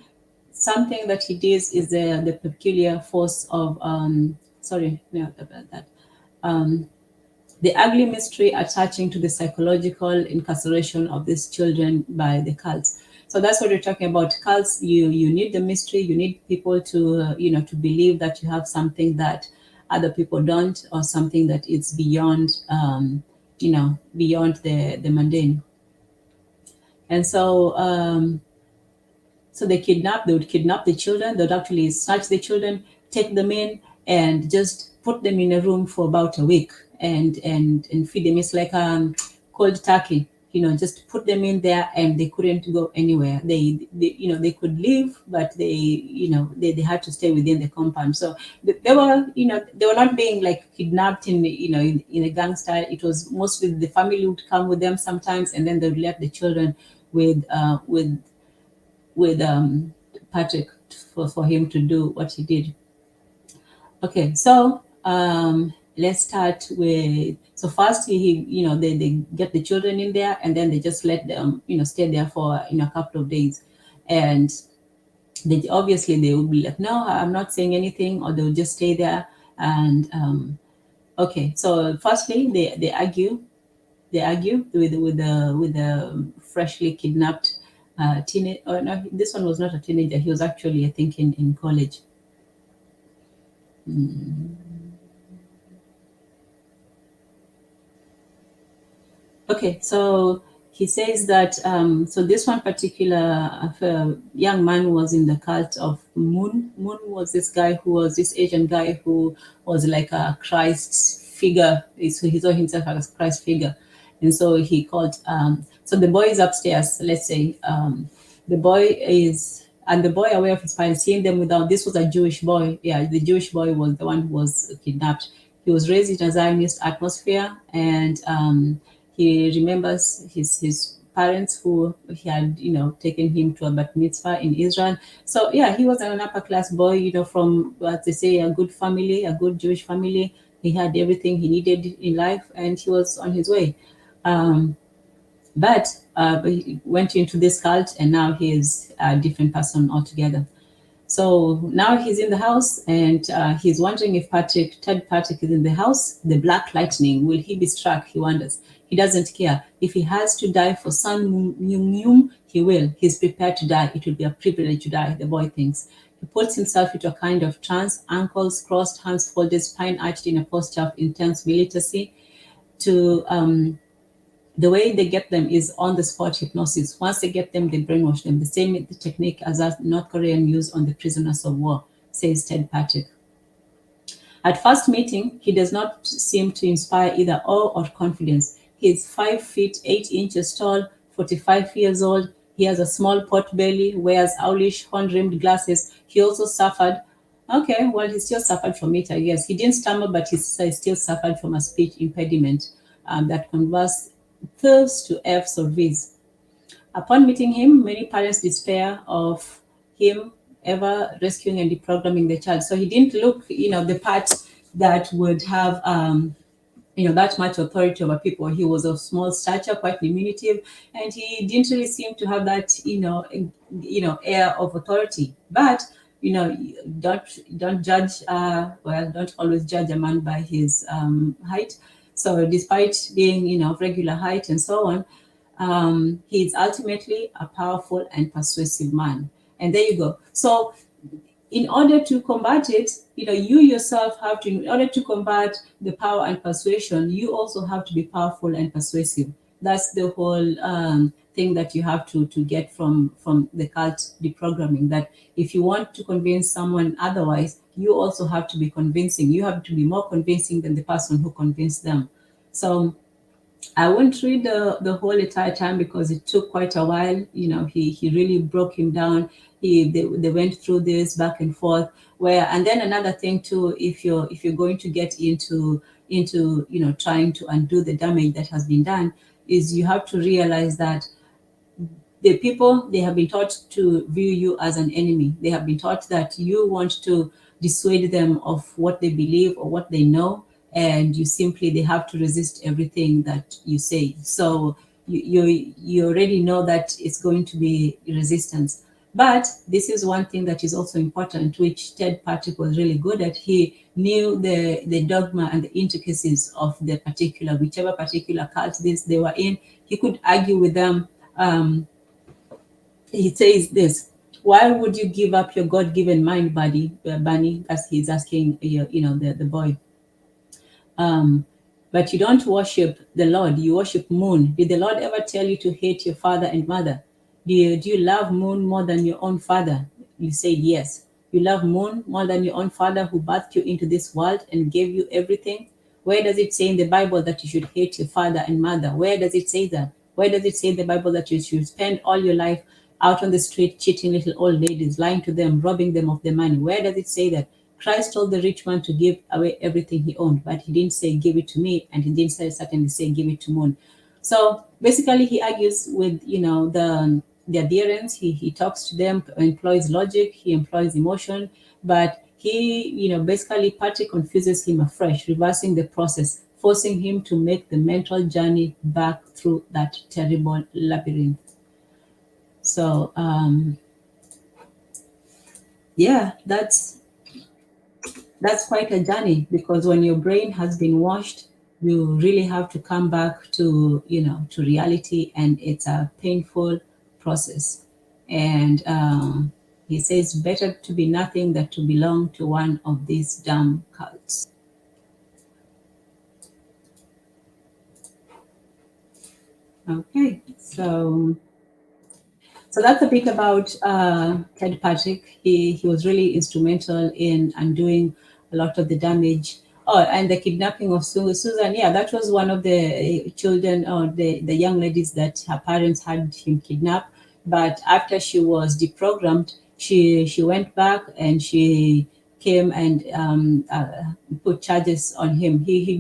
Something that he does is the peculiar force of, the ugly mystery attaching to the psychological incarceration of these children by the cults. So that's what we're talking about. Cults, you need the mystery, you need people to to believe that you have something that other people don't, or something that is beyond beyond the mundane. And so they would kidnap the children. They would actually snatch the children, take them in, and just put them in a room for about a week, and feed them. It's like cold turkey. Just put them in there, and they couldn't go anywhere. They could leave, but they had to stay within the compound. So they were, they were not being like kidnapped in a gang style. It was mostly the family would come with them sometimes, and then they would let the children with Patrick for him to do what he did. Okay, so let's start with, so first they get the children in there, and then they just let them stay there for a couple of days, and they obviously they will be like, no, I'm not saying anything, or they'll just stay there. And okay, so firstly they argue with the freshly kidnapped teenage. Oh no, this one was not a teenager. He was actually, I think, in college. Okay, so he says that so this one particular young man was in the cult of Moon. Moon was this guy who was this Asian guy who was like a Christ figure. So he saw himself as a Christ figure, and so he called. So the boy is upstairs. Let's say the boy is. And the boy, aware of his parents, seeing them without. This was a Jewish boy. Yeah, the Jewish boy was the one who was kidnapped. He was raised in a Zionist atmosphere, and he remembers his parents who he had taken him to a bat mitzvah in Israel. So yeah, he was an upper class boy, from what they say, a good family, a good Jewish family. He had everything he needed in life, and he was on his way. But he went into this cult, and now he is a different person altogether. So now he's in the house, and he's wondering if Ted Patrick is in the house. The black lightning, will he be struck? He wonders. He doesn't care. If he has to die for Sun Myung, he will. He's prepared to die. It will be a privilege to die, the boy thinks. He puts himself into a kind of trance, ankles crossed, hands folded, spine arched in a posture of intense militancy. The way they get them is on the spot hypnosis. Once they get them, they brainwash them. The same technique as North Korean use on the prisoners of war, says Ted Patrick. At first meeting, he does not seem to inspire either awe or confidence. He is 5 feet 8 inches tall, 45 years old. He has a small pot belly, wears owlish horn-rimmed glasses. He also suffered. Okay, well, he still suffered from it, I guess. He didn't stammer, but he still suffered from a speech impediment that converts thirst to F's or V's. Upon meeting him, many parents despair of him ever rescuing and deprogramming the child. So he didn't look, the part that would have, that much authority over people. He was of small stature, quite diminutive, and he didn't really seem to have that, air of authority. But don't judge. Don't always judge a man by his height. So despite being, of regular height and so on, he is ultimately a powerful and persuasive man. And there you go. So in order to combat it, you yourself have to, in order to combat the power and persuasion, you also have to be powerful and persuasive. That's the whole thing that you have to get from the cult deprogramming, that if you want to convince someone otherwise, you also have to be convincing. You have to be more convincing than the person who convinced them. So I won't read the whole entire time because it took quite a while. He really broke him down. They went through this back and forth. And then another thing too, if you're going to get into trying to undo the damage that has been done, is you have to realize that the people, they have been taught to view you as an enemy. They have been taught that you want to dissuade them of what they believe or what they know, and they have to resist everything that you say. So you already know that it's going to be resistance. But this is one thing that is also important, which Ted Patrick was really good at. He knew the dogma and the intricacies of the particular, whichever particular cult they were in. He could argue with them. He says this: why would you give up your God-given mind, Bunny? As he's asking, the boy. But you don't worship the Lord, you worship Moon. Did the Lord ever tell you to hate your father and mother? Do you love Moon more than your own father? You said yes. You love Moon more than your own father who birthed you into this world and gave you everything? Where does it say in the Bible that you should hate your father and mother? Where does it say that? Where does it say in the Bible that you should spend all your life out on the street cheating little old ladies, lying to them, robbing them of their money? Where does it say that? Christ told the rich man to give away everything he owned, but he didn't say, give it to me, and he didn't certainly say, give it to Moon. So basically, he argues with, the adherents. He talks to them, employs logic, he employs emotion, but basically, Patrick confuses him afresh, reversing the process, forcing him to make the mental journey back through that terrible labyrinth. So, yeah, that's quite a journey, because when your brain has been washed, you really have to come back to reality, and it's a painful process. And he says, better to be nothing than to belong to one of these damn cults. Okay, so that's a bit about Ted Patrick. He was really instrumental in undoing a lot of the damage. Oh, and the kidnapping of Susan. Yeah, that was one of the children, or the young ladies that her parents had him kidnapped. But after she was deprogrammed, she went back and she came and put charges on him. He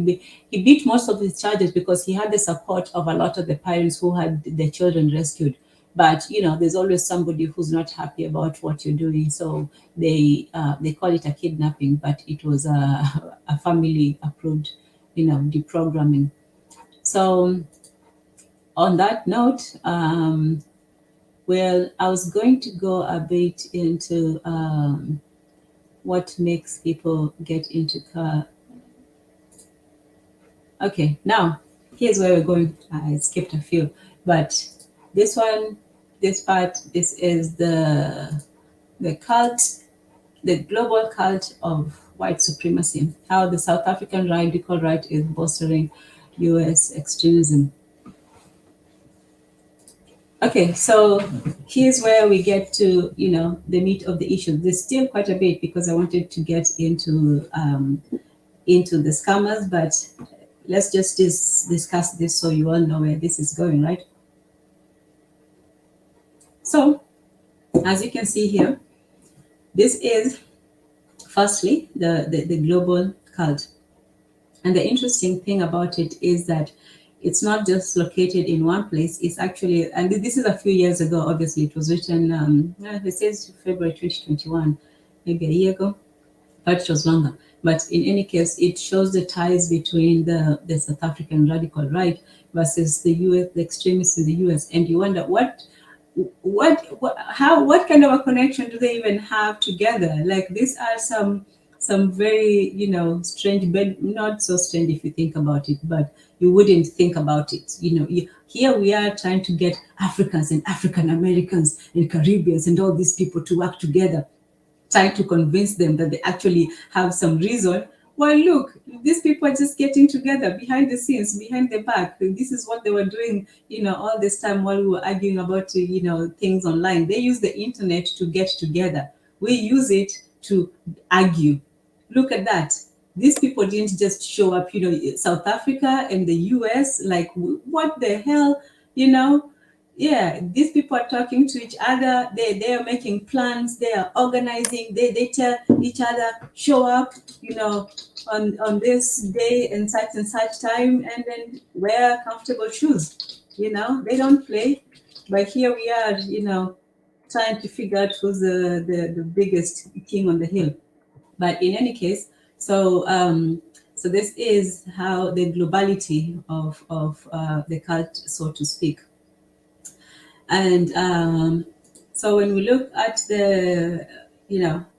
beat most of his charges because he had the support of a lot of the parents who had the children rescued. But there's always somebody who's not happy about what you're doing, so they call it a kidnapping, but it was a family approved deprogramming. So on that note, well, I was going to go a bit into what makes people get into car. Okay, now here's where we're going. I skipped a few, but this one, this part, this is the cult, the global cult of white supremacy, how the South African radical right is bolstering US extremism. Okay, so here's where we get to, the meat of the issue. There's still quite a bit because I wanted to get into the scammers, but let's just discuss this so you all know where this is going, right? So, as you can see here, this is firstly the global cult. And the interesting thing about it is that it's not just located in one place. It's actually, and this is a few years ago, obviously, it was written, it says February 2021, maybe a year ago, but it was longer. But in any case, it shows the ties between the South African radical right versus the US, the extremists in the US. And you wonder what kind of a connection do they even have together? Like, these are some very strange, but not so strange if you think about it, but you wouldn't think about it. Here we are trying to get Africans and African Americans and Caribbeans and all these people to work together, trying to convince them that they actually have some reason. Well, look, these people are just getting together behind the scenes, behind the back. This is what they were doing, all this time while we were arguing about, things online. They use the internet to get together. We use it to argue. Look at that. These people didn't just show up, South Africa and the US, like, what the hell, yeah, these people are talking to each other. They are making plans. They are organizing. They tell each other, show up, on this day and such time, and then wear comfortable shoes. They don't play. But here we are, trying to figure out who's the biggest king on the hill. But in any case, so this is how the globality of the cult, so to speak. And So when we look at the,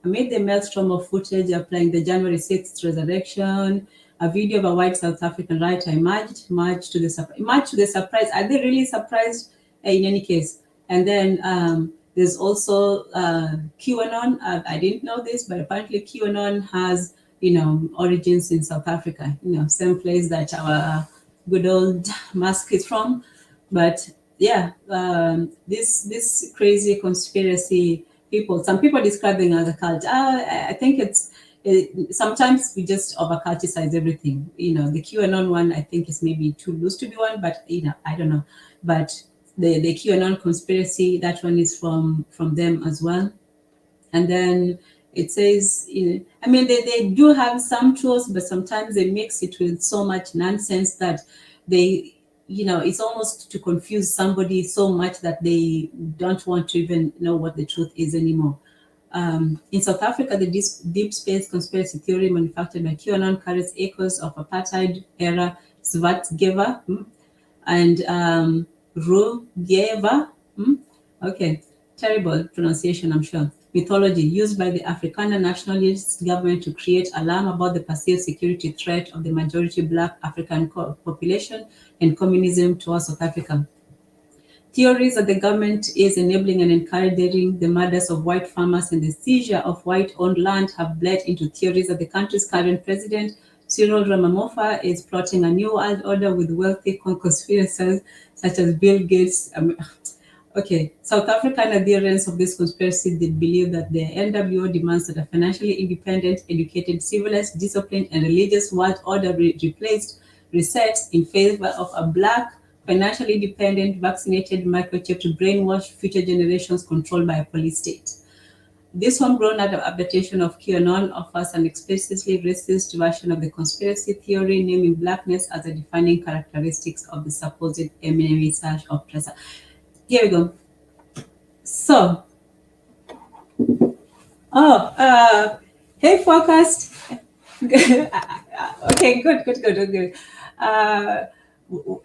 amid the maelstrom of footage applying the January 6th resurrection, a video of a white South African writer emerged, much to the surprise. Are they really surprised? In any case? And then there's also QAnon. I didn't know this, but apparently QAnon has, origins in South Africa. Same place that our good old Musk is from. But yeah, this crazy conspiracy people. Some people describe them as a cult. I think sometimes we just over culticize everything. The QAnon one I think is maybe too loose to be one, but I don't know. But the QAnon conspiracy, that one is from them as well. And then it says, they do have some truths, but sometimes they mix it with so much nonsense that they, it's almost to confuse somebody so much that they don't want to even know what the truth is anymore. In South Africa, the deep space conspiracy theory manufactured by QAnon carries echoes of apartheid era Zwartgever and Rugeva. Okay, terrible pronunciation, I'm sure. Mythology used by the Afrikaner nationalist government to create alarm about the perceived security threat of the majority Black African population and communism towards South Africa. Theories that the government is enabling and encouraging the murders of white farmers and the seizure of white-owned land have bled into theories that the country's current president, Cyril Ramaphosa, is plotting a new world order with wealthy conspirators such as Bill Gates. Okay, South African adherents of this conspiracy did believe that the NWO demands that a financially independent, educated, civilized, disciplined, and religious world order replaced reset in favor of a Black, financially dependent, vaccinated, microchipped, brainwashed future generations controlled by a police state. This homegrown adaptation of QAnon offers an explicitly racist version of the conspiracy theory, naming Blackness as a defining characteristic of the supposed enemy/oppressor. Here we go. So, hey, forecast. Okay, good. Uh,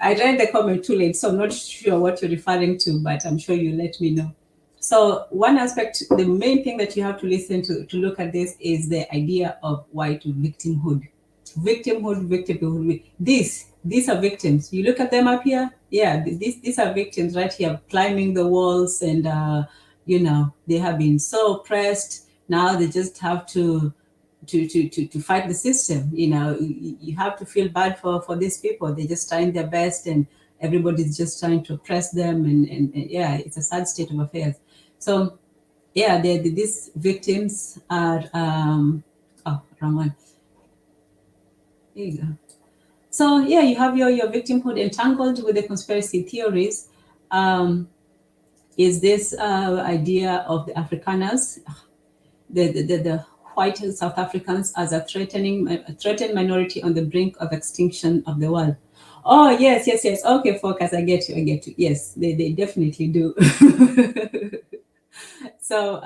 I read the comment too late, so I'm not sure what you're referring to, but I'm sure you let me know. So, one aspect, the main thing that you have to listen to look at this is the idea of white victimhood. Victimhood. These are victims. You look at them up here. Yeah, these are victims right here, climbing the walls, and they have been so oppressed. Now they just have to fight the system. You have to feel bad for these people. They're just trying their best, and everybody's just trying to oppress them. And yeah, it's a sad state of affairs. So yeah, these victims are wrong one. There you go. So yeah, you have your victimhood entangled with the conspiracy theories. Is this idea of the Afrikaners, the white South Africans, as a threatened minority on the brink of extinction of the world? Oh yes. Okay, focus. I get you. Yes, they definitely do. So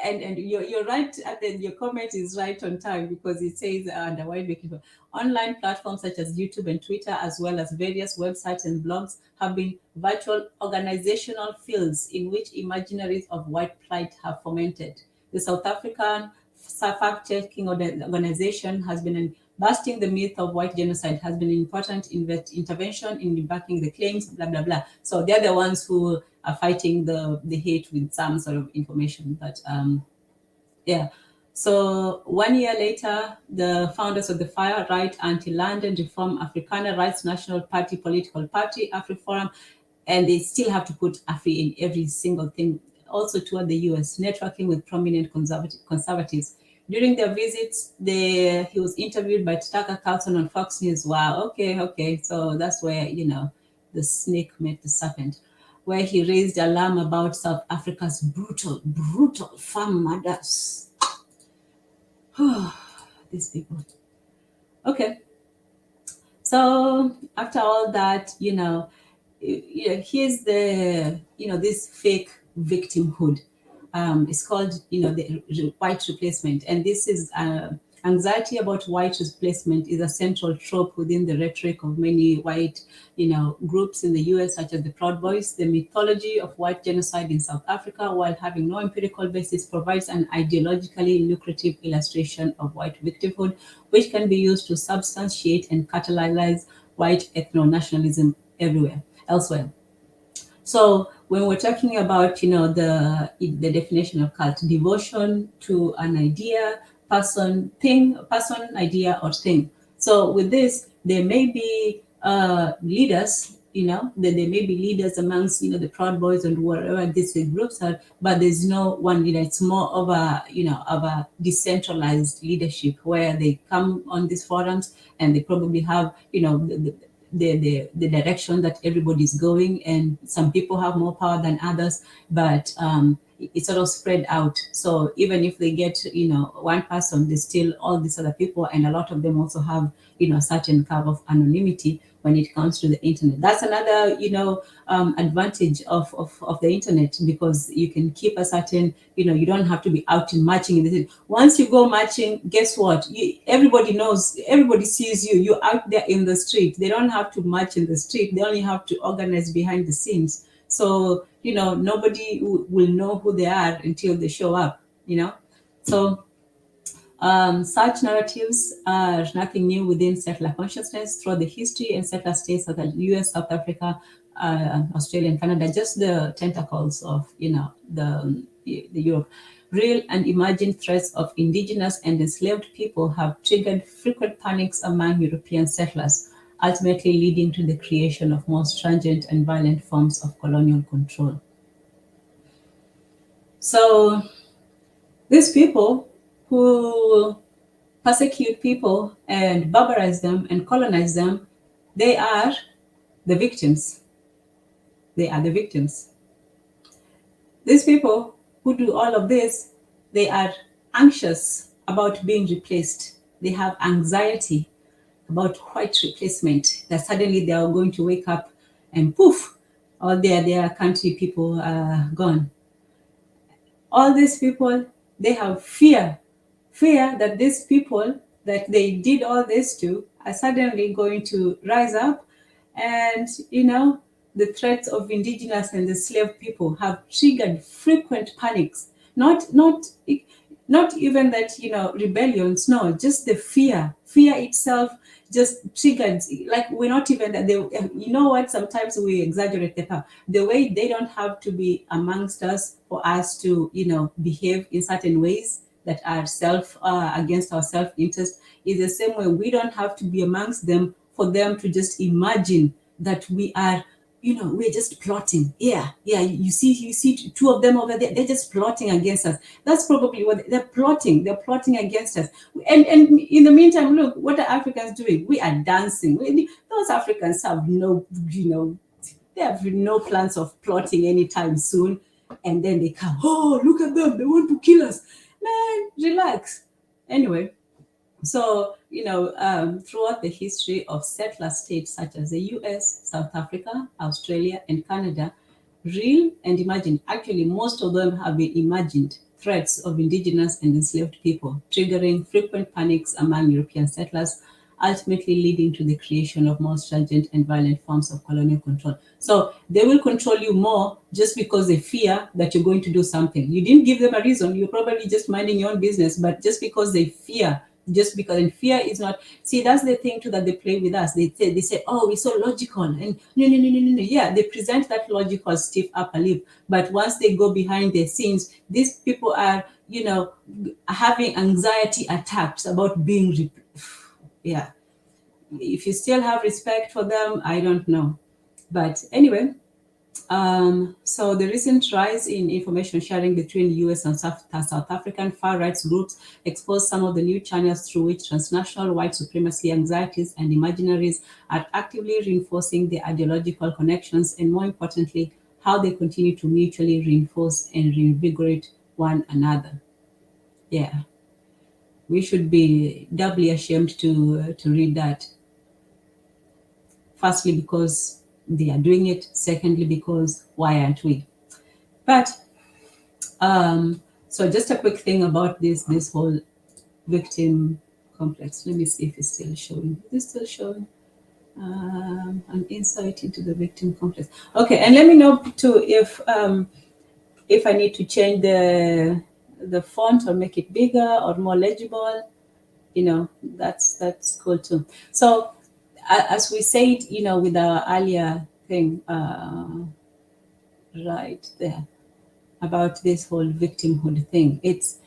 and you're right. Your comment is right on time, because it says under white people, online platforms such as YouTube and Twitter, as well as various websites and blogs, have been virtual organizational fields in which imaginaries of white plight have fomented. The South African fact-checking organization has been busting the myth of white genocide, has been an important intervention in debunking the claims, blah, blah, blah. So they're the ones who are fighting the hate with some sort of information. But yeah. So 1 year later, the founders of the far right anti-land and reform Afrikaner Rights National Party political party, AfriForum, and they still have to put Afri in every single thing. Also toward the US, networking with prominent conservatives. During their visits, he was interviewed by Tucker Carlson on Fox News. Wow, okay. So that's where, the snake met the serpent, where he raised alarm about South Africa's brutal farm murders. These people. Okay. So after all that, here's the, this fake victimhood. It's called, the white replacement. And this is Anxiety about white replacement is a central trope within the rhetoric of many white, groups in the US, such as the Proud Boys. The mythology of white genocide in South Africa, while having no empirical basis, provides an ideologically lucrative illustration of white victimhood, which can be used to substantiate and catalyze white ethno-nationalism elsewhere. So when we're talking about, the definition of cult, devotion to an idea, person, idea, or thing. So with this, there may be leaders, that there may be leaders amongst, the Proud Boys and wherever these groups are, but there's no one leader. It's more of a decentralized leadership where they come on these forums and they probably have, the direction that everybody's going, and some people have more power than others, but it's sort of spread out. So even if they get, one person, there's still all these other people, and a lot of them also have, a certain curve of anonymity when it comes to the internet. That's another, advantage of the internet, because you can keep a certain, you don't have to be out in marching in the city. Once you go marching, guess what? Everybody knows, everybody sees you. You're out there in the street. They don't have to march in the street. They only have to organize behind the scenes. So, nobody will know who they are until they show up, So such narratives are nothing new within settler consciousness throughout the history, and settler states such as US, South Africa, Australia, and Canada, just the tentacles of, the Europe. Real and imagined threats of indigenous and enslaved people have triggered frequent panics among European settlers, ultimately leading to the creation of more stringent and violent forms of colonial control. So these people who persecute people and barbarize them and colonize them, they are the victims. They are the victims. These people who do all of this, they are anxious about being replaced. They have anxiety about white replacement, that suddenly they are going to wake up and poof, all their country people are gone. All these people, they have fear that these people that they did all this to are suddenly going to rise up, and the threats of indigenous and the slave people have triggered frequent panics. Not even that, rebellions, no, just the fear itself just triggered. Like, we're not even that they, what, sometimes we exaggerate the power, the way they don't have to be amongst us for us to, behave in certain ways that are against our self-interest, is the same way we don't have to be amongst them for them to just imagine that we are, we're just plotting. Yeah. You see two of them over there, they're just plotting against us. That's probably what they're plotting. They're plotting against us. And in the meantime, look, what are Africans doing? We are dancing. Those Africans have no, they have no plans of plotting anytime soon. And then they come, oh, look at them, they want to kill us. Man, relax. Anyway, so, throughout the history of settler states such as the US, South Africa, Australia, and Canada, real and imagined, actually, most of them have been imagined threats of indigenous and enslaved people, triggering frequent panics among European settlers, ultimately leading to the creation of more stringent and violent forms of colonial control. So they will control you more just because they fear that you're going to do something. You didn't give them a reason. You're probably just minding your own business, but just because they fear, and fear is not, see, that's the thing too that they play with us. They say, oh, we're so logical, and no. Yeah, they present that logical stiff upper lip, but once they go behind the scenes, these people are, having anxiety attacks about being yeah. If you still have respect for them, I don't know. But anyway, so the recent rise in information sharing between US and South African far right groups exposed some of the new channels through which transnational white supremacy anxieties and imaginaries are actively reinforcing their ideological connections, and more importantly, how they continue to mutually reinforce and reinvigorate one another. Yeah. We should be doubly ashamed to read that. Firstly, because they are doing it. Secondly, because why aren't we? But so just a quick thing about this whole victim complex. Let me see if it's still showing. Is it still showing? An insight into the victim complex. Okay, and let me know too if I need to change the font or make it bigger or more legible. That's cool too. So as we said, with our earlier thing, right there, about this whole victimhood thing, it's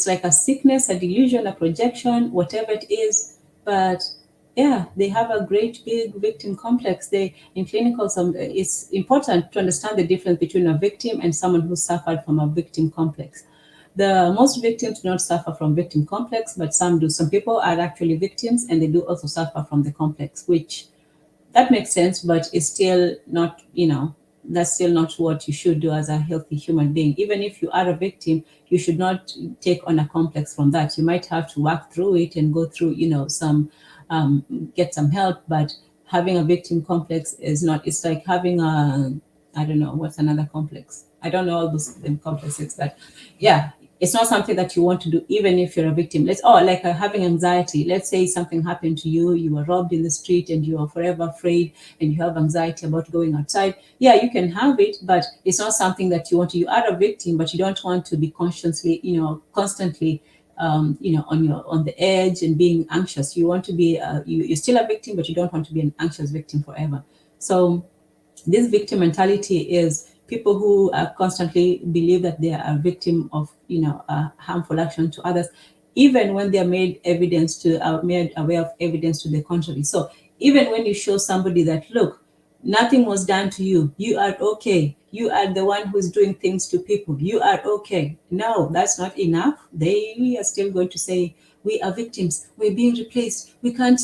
like a sickness, a delusion, a projection, whatever it is. But yeah, they have a great big victim complex. They in clinical, it's important to understand the difference between a victim and someone who suffered from a victim complex. The most victims do not suffer from victim complex, but some do. Some people are actually victims and they do also suffer from the complex, which that makes sense, but it's still not, that's still not what you should do as a healthy human being. Even if you are a victim, you should not take on a complex from that. You might have to work through it and go through, get some help, but having a victim complex is not, it's like having I don't know, what's another complex? I don't know all those complexes, but yeah, it's not something that you want to do, even if you're a victim. Like having anxiety. Let's say something happened to you, you were robbed in the street, and you are forever afraid, and you have anxiety about going outside. Yeah, you can have it, but it's not something that you want to. You are a victim, but you don't want to be consciously, constantly, on the edge and being anxious. You want to be, you're still a victim, but you don't want to be an anxious victim forever. So this victim mentality is people who constantly believe that they are a victim of harmful action to others, even when they are made aware of evidence to the contrary. So even when you show somebody that, look, nothing was done to you, you are okay, you are the one who's doing things to people, you are okay, no, that's not enough. They are still going to say, we are victims, we're being replaced, we can't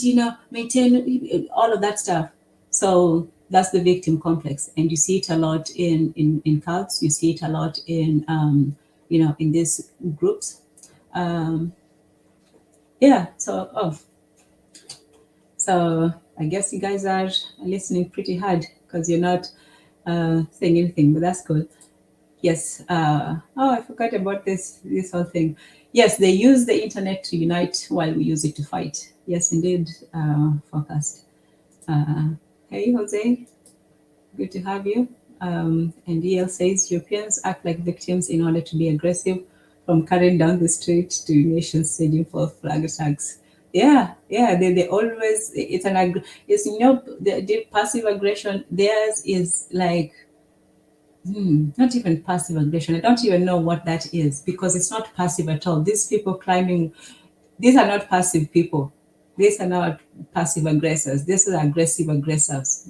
maintain all of that stuff. So that's the victim complex, and you see it a lot in cults. You see it a lot in these groups. Yeah. So I guess you guys are listening pretty hard because you're not saying anything, but that's cool. Yes. I forgot about this whole thing. Yes, they use the internet to unite while we use it to fight. Yes, indeed. Forecast. Hey, Jose. Good to have you. And EL says Europeans act like victims in order to be aggressive, from carrying down the street to nations staging for flag attacks. Yeah, they always, it's, the passive aggression, theirs is like, not even passive aggression. I don't even know what that is because it's not passive at all. These people climbing, these are not passive people. These are not passive aggressors. These are aggressive aggressors.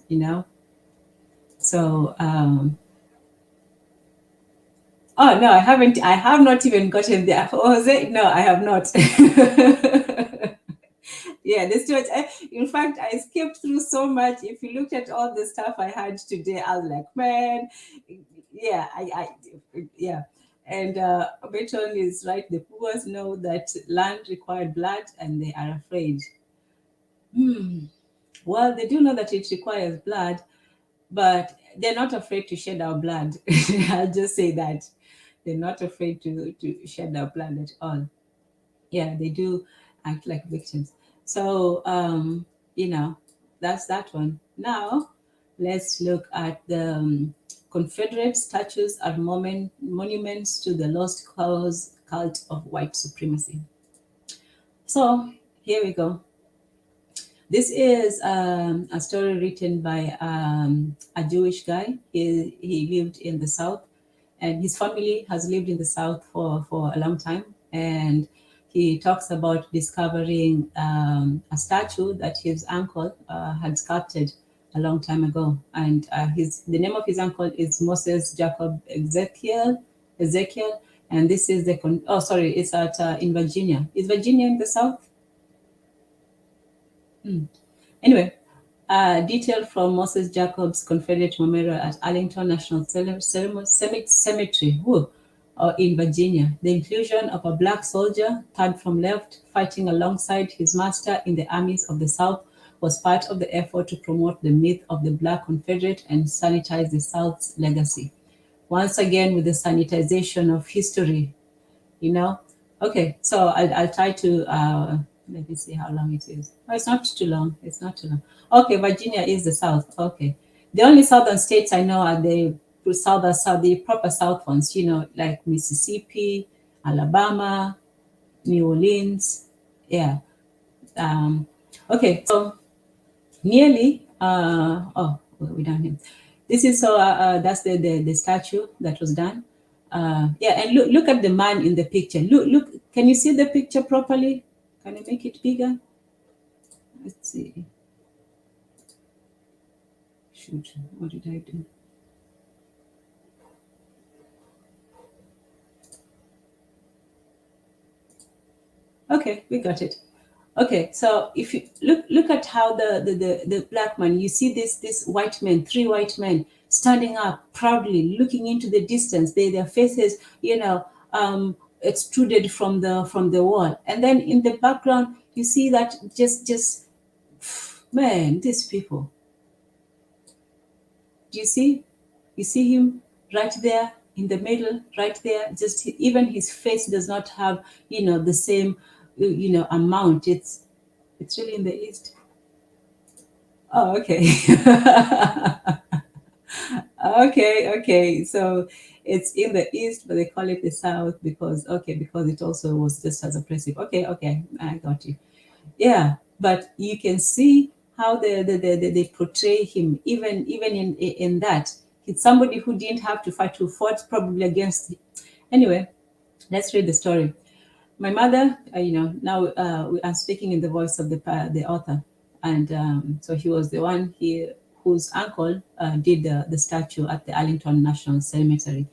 So, oh no, I haven't. I have not even gotten there. Oh, Jose, no, I have not. Yeah, this too much. In fact, I skipped through so much. If you looked at all the stuff I had today, I was like, man, yeah, yeah. And Beton is right. The poor know that land required blood, and they are afraid. Well, they do know that it requires blood, but they're not afraid to shed our blood. I'll just say that they're not afraid to shed our blood at all. Yeah, they do act like victims. So, that's that one. Now, let's look at the Confederate statues are monuments to the lost cause cult of white supremacy. So, here we go. This is a story written by a Jewish guy. He lived in the South, and his family has lived in the South for a long time. And he talks about discovering a statue that his uncle had sculpted a long time ago. And the name of his uncle is Moses Jacob Ezekiel. And this is it's at in Virginia. Is Virginia in the South? Anyway, detail from Moses Jacobs Confederate Memorial at Arlington National Cemetery in Virginia. The inclusion of a black soldier, third from left, fighting alongside his master in the armies of the South was part of the effort to promote the myth of the Black Confederate and sanitize the South's legacy. Once again, with the sanitization of history, you know, Okay, so I'll try to let me see how long it is. Oh, it's not too long. It's not too long. Okay, Virginia is the South. Okay, the only southern states I know are the south, the proper South ones. You know, like Mississippi, Alabama, New Orleans. Yeah. Um, okay, so nearly. We're done here. This is so. That's the statue that was done. Yeah, and look at the man in the picture. Look. Can you see the picture properly? Can I make it bigger? Let's see. Shoot, what did I do? Okay, we got it. Okay, so if you look at how the black man, you see this white men, three white men standing up proudly, looking into the distance. Their faces, extruded from the wall, and then in the background you see that just man, these people. Do you see? You see him right there in the middle, right there. Just even his face does not have, the same, amount. It's really in the east. Oh, okay. Okay. So it's in the east, but they call it the south because it also was just as oppressive. Okay, I got you. Yeah, but you can see how they portray him, even in that. It's somebody who didn't have to fight, who fought probably against. Anyway, let's read the story. My mother, now I'm speaking in the voice of the author, and so he was the one whose uncle did the statue at the Arlington National Cemetery.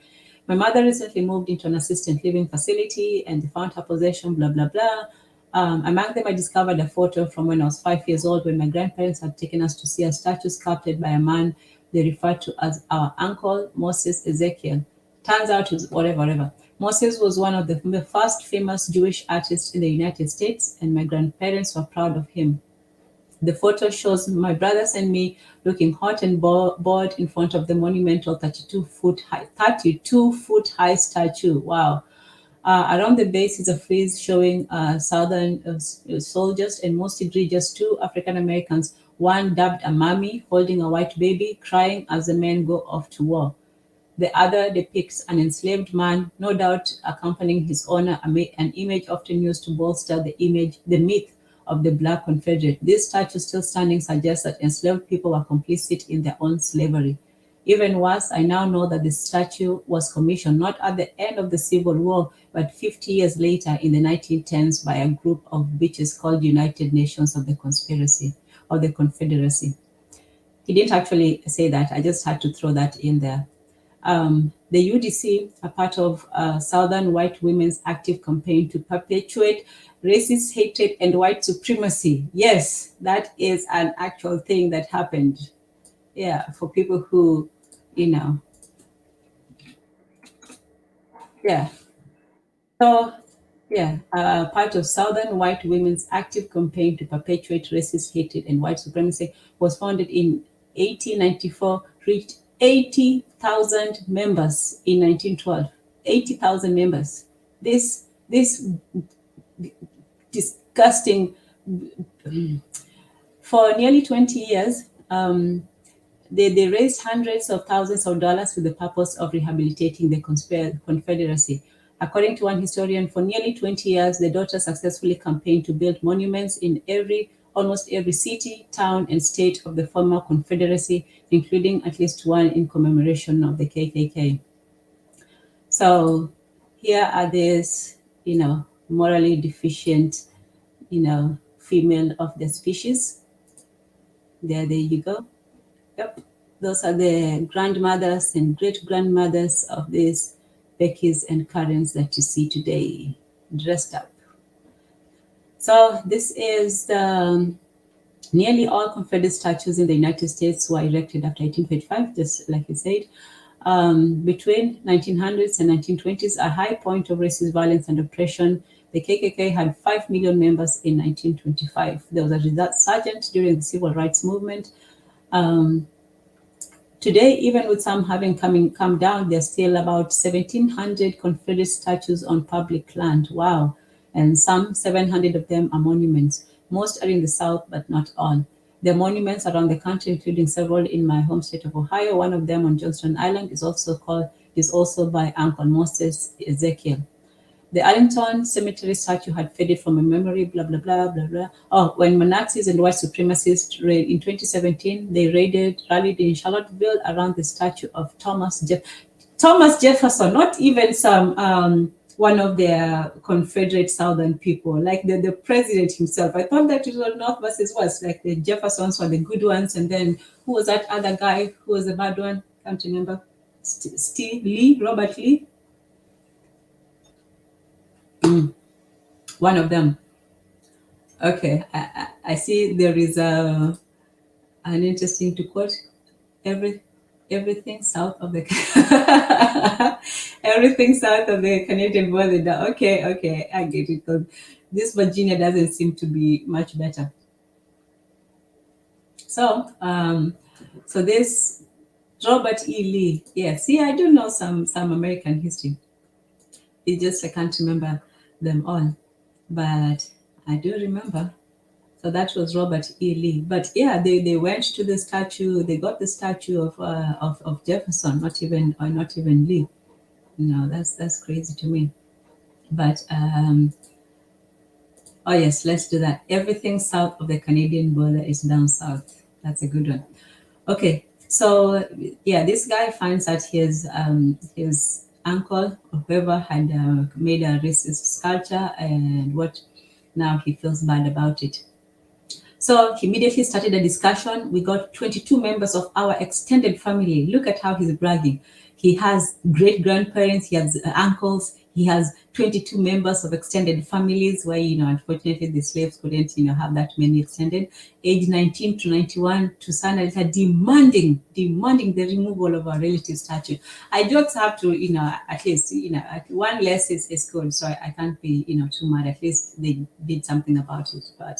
My mother recently moved into an assisted living facility, and they found her possession. Blah blah blah. Among them, I discovered a photo from when I was 5 years old, when my grandparents had taken us to see a statue sculpted by a man they referred to as our uncle Moses Ezekiel. Turns out he's whatever. Moses was one of the first famous Jewish artists in the United States, and my grandparents were proud of him. The photo shows my brothers and me looking hot and bored in front of the monumental 32-foot high statue. Wow. Around the base is a frieze showing Southern soldiers, and most egregious two African Americans, one dubbed a mommy holding a white baby, crying as the men go off to war. The other depicts an enslaved man, no doubt accompanying his owner, an image often used to bolster the myth of the Black Confederate. This statue still standing suggests that enslaved people were complicit in their own slavery. Even worse, I now know that the statue was commissioned not at the end of the Civil War, but 50 years later in the 1910s by a group of bitches called United Nations of the Conspiracy or the Confederacy. He didn't actually say that. I just had to throw that in there. The UDC, a part of Southern white women's active campaign to perpetuate racist hatred and white supremacy. Yes, that is an actual thing that happened. Yeah, for people who, you know, yeah. So, yeah, part of Southern white women's active campaign to perpetuate racist hatred and white supremacy was founded in 1894, reached 80,000 members in 1912. 80,000 members. This disgusting, for nearly 20 years, they raised hundreds of thousands of dollars with the purpose of rehabilitating the Confederacy. According to one historian, for nearly 20 years, the daughter successfully campaigned to build monuments in almost every city, town, and state of the former Confederacy, including at least one in commemoration of the KKK. So here are these, morally deficient, female of the species. There you go. Yep. Those are the grandmothers and great grandmothers of these Beckys and Karens that you see today, dressed up. So this is nearly all Confederate statues in the United States were erected after 1855, just like you said. Between 1900s and 1920s, a high point of racist violence and oppression, the KKK had 5 million members in 1925. There was a resurgence during the civil rights movement. Um, Today, even with some having come down, there's still about 1,700 Confederate statues on public land. Wow. And some 700 of them are monuments. Most are in the South, but not all. There are monuments around the country, including several in my home state of Ohio. One of them on Johnston Island is also by Uncle Moses Ezekiel. The Arlington Cemetery statue had faded from my memory, blah, blah, blah, blah, blah. Oh, when Nazis and white supremacists in 2017, they rallied in Charlottesville around the statue of Thomas Jefferson, not even some one of their Confederate Southern people, like the president himself. I thought that it was North versus West, like the Jeffersons were the good ones, and then who was that other guy who was the bad one? Can't remember. Robert Lee. One of them. Okay, I see there is an interesting to quote. Everything south of the everything south of the Canadian border. Okay, I get it. Because this Virginia doesn't seem to be much better. So, so this Robert E. Lee. Yeah, see, I do know some American history. It's just I can't remember them all, but I do remember. So that was Robert E. Lee. But yeah, they went to the statue. They got the statue of Jefferson, not even Lee. No, that's crazy to me. But oh yes, let's do that. Everything south of the Canadian border is down south. That's a good one. Okay, so yeah, this guy finds that his uncle or whoever had made a racist sculpture, and now he feels bad about it. So he immediately started a discussion. We got 22 members of our extended family. Look at how he's bragging. He has great grandparents, he has uncles, he has 22 members of extended families where, unfortunately the slaves couldn't, have that many extended. Age 19 to 91 to sign a letter demanding the removal of our relative statue. I just have to, at least, one less is good. So I can't be, too mad. At least they did something about it. But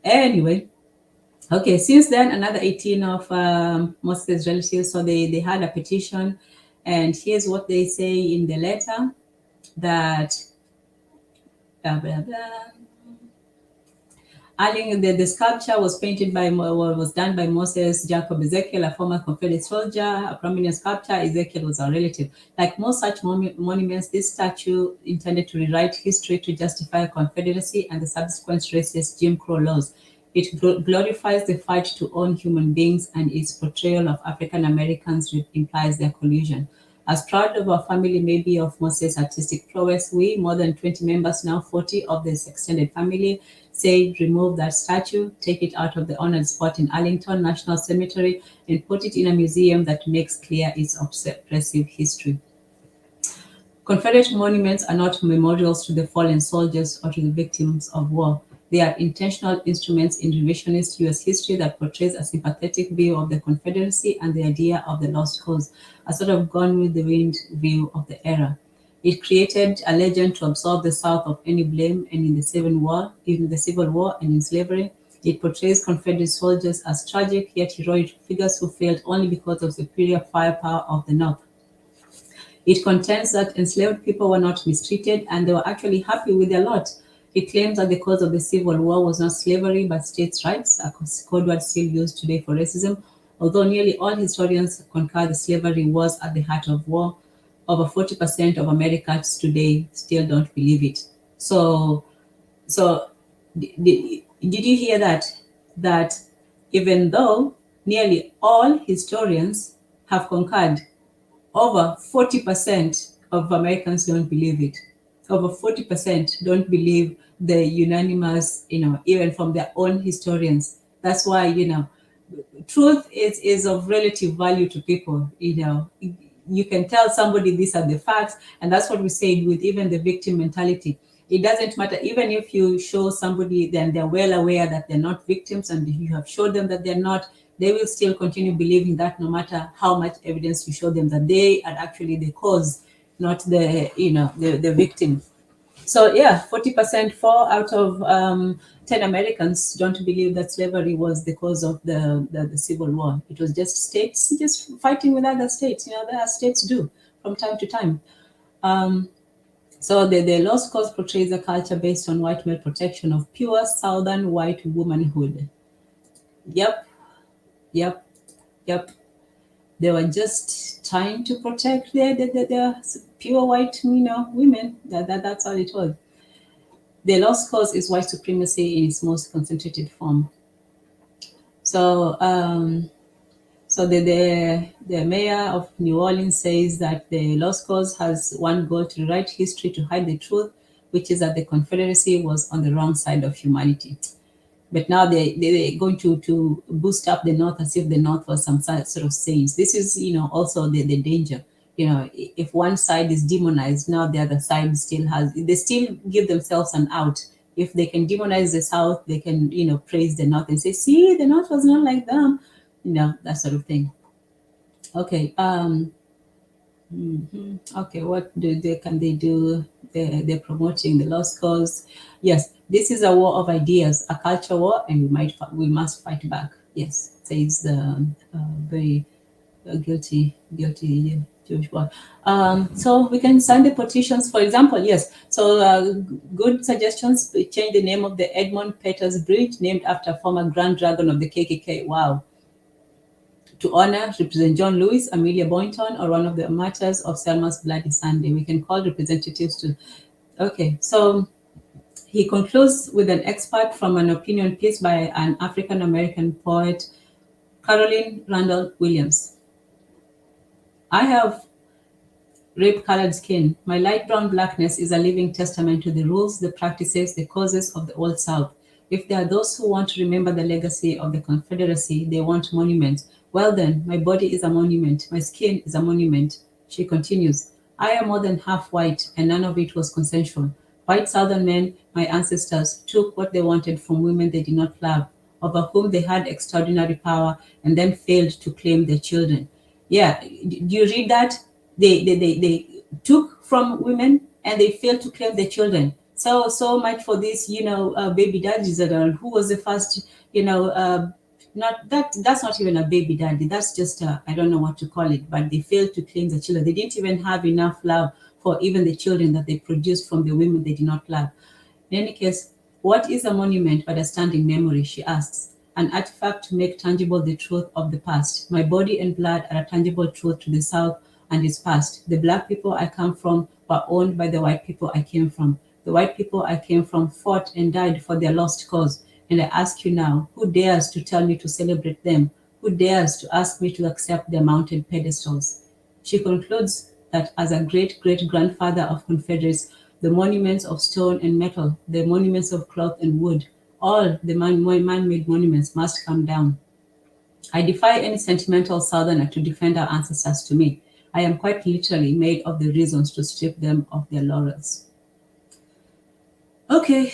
anyway, okay, since then, another 18 of Moses' relatives, so they had a petition, and here's what they say in the letter, that blah, blah, blah. Adding the sculpture was done by Moses Jacob Ezekiel, a former Confederate soldier, a prominent sculptor. Ezekiel was a relative. Like most such monuments, this statue intended to rewrite history to justify Confederacy and the subsequent racist Jim Crow laws. It glorifies the fight to own human beings, and its portrayal of African Americans implies their collusion. As proud of our family may be of Moses' artistic prowess, we, more than 20 members, now 40 of this extended family, say remove that statue, take it out of the honored spot in Arlington National Cemetery, and put it in a museum that makes clear its oppressive history. Confederate monuments are not memorials to the fallen soldiers or to the victims of war. They are intentional instruments in revisionist U.S. history that portrays a sympathetic view of the Confederacy and the idea of the lost cause, a sort of gone-with-the-wind view of the era. It created a legend to absolve the South of any blame, and in the Civil War and in slavery, it portrays Confederate soldiers as tragic yet heroic figures who failed only because of superior firepower of the North. It contends that enslaved people were not mistreated and they were actually happy with their lot. It claims that the cause of the Civil War was not slavery but states' rights, a code word still used today for racism. Although nearly all historians concur that slavery was at the heart of war, over 40% of Americans today still don't believe it. So did you hear that? That even though nearly all historians have concurred, over 40% of Americans don't believe it. Over 40% don't believe the unanimous, even from their own historians. That's why, truth is of relative value to people. You can tell somebody these are the facts, and that's what we said with even the victim mentality. It doesn't matter, even if you show somebody, then they're well aware that they're not victims, and you have showed them that they're not, they will still continue believing that no matter how much evidence you show them that they are actually the cause, not the victim. So yeah, 40%, 4 out of 10 Americans don't believe that slavery was the cause of the Civil War. It was just states just fighting with other states. There are states do from time to time. So the Lost Cause portrays a culture based on white male protection of pure Southern white womanhood. Yep, yep, yep. They were just trying to protect their pure white, women. That's all it was. The lost cause is white supremacy in its most concentrated form. So, the mayor of New Orleans says that the lost cause has one goal: to rewrite history, to hide the truth, which is that the Confederacy was on the wrong side of humanity. But now they're going to boost up the North as if the North was some sort of saints. This is, also the danger. If one side is demonized, now the other side they still give themselves an out. If they can demonize the South, they can, praise the North and say, see, the North was not like them, that sort of thing. Okay. Okay, what can they do? They're promoting the lost cause. Yes, this is a war of ideas, a culture war, and we must fight back. Yes, says the very guilty Jewish boy. So we can sign the petitions, for example. Yes, so good suggestions. We change the name of the Edmund Peters Bridge, named after former Grand Dragon of the KKK. Wow. To honor Representative John Lewis, Amelia Boynton, or one of the martyrs of Selma's Bloody Sunday. We can call representatives to. Okay, so he concludes with an excerpt from an opinion piece by an African American poet, Caroline Randall Williams. I have rape-colored skin. My light brown blackness is a living testament to the rules, the practices, the causes of the Old South. If there are those who want to remember the legacy of the Confederacy, they want monuments. Well then, my body is a monument. My skin is a monument. She continues, I am more than half white, and none of it was consensual. White Southern men, my ancestors, took what they wanted from women they did not love, over whom they had extraordinary power, and then failed to claim their children. Yeah, do you read that? They took from women and they failed to claim their children. So much for this, baby daddies that are. Who was the first, not that's not even a baby daddy. That's just I don't know what to call it, but they failed to claim the children. They didn't even have enough love for even the children that they produced from the women they did not love. In any case, what is a monument but a standing memory, she asks, an artifact to make tangible the truth of the past. My body and blood are a tangible truth to the South and its past. The black people I come from were owned by the white people I came from. The white people I came from fought and died for their lost cause. And I ask you now, who dares to tell me to celebrate them? Who dares to ask me to accept their mounted pedestals? She concludes that as a great-great-grandfather of Confederates, the monuments of stone and metal, the monuments of cloth and wood, all the man-made monuments must come down. I defy any sentimental Southerner to defend our ancestors to me. I am quite literally made of the reasons to strip them of their laurels. Okay,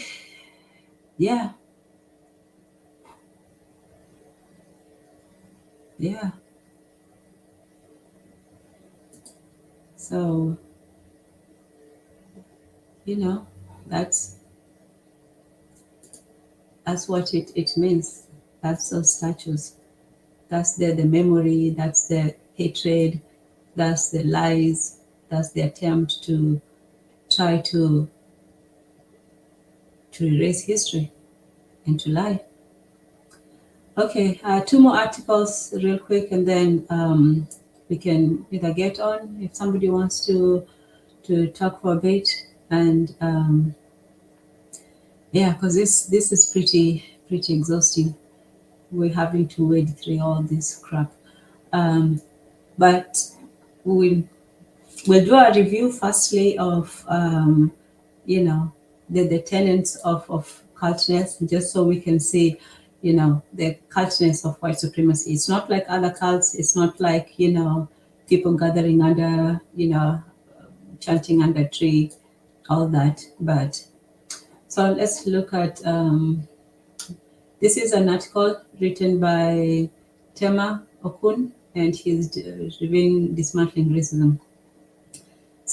yeah. Yeah. So, that's what it means. That's those statues. That's the memory, that's the hatred, that's the lies, that's the attempt to try to erase history and to lie. Okay, two more articles real quick, and then we can either get on if somebody wants to talk for a bit, and yeah, because this is pretty exhausting. We're having to wade through all this crap, but we'll do a review firstly of the tenets of cultness, just so we can see the cultness of white supremacy. It's not like other cults. It's not like people gathering under chanting under a tree, all that. But so let's look at this is an article written by Tema Okun, and he's reviewing dismantling racism.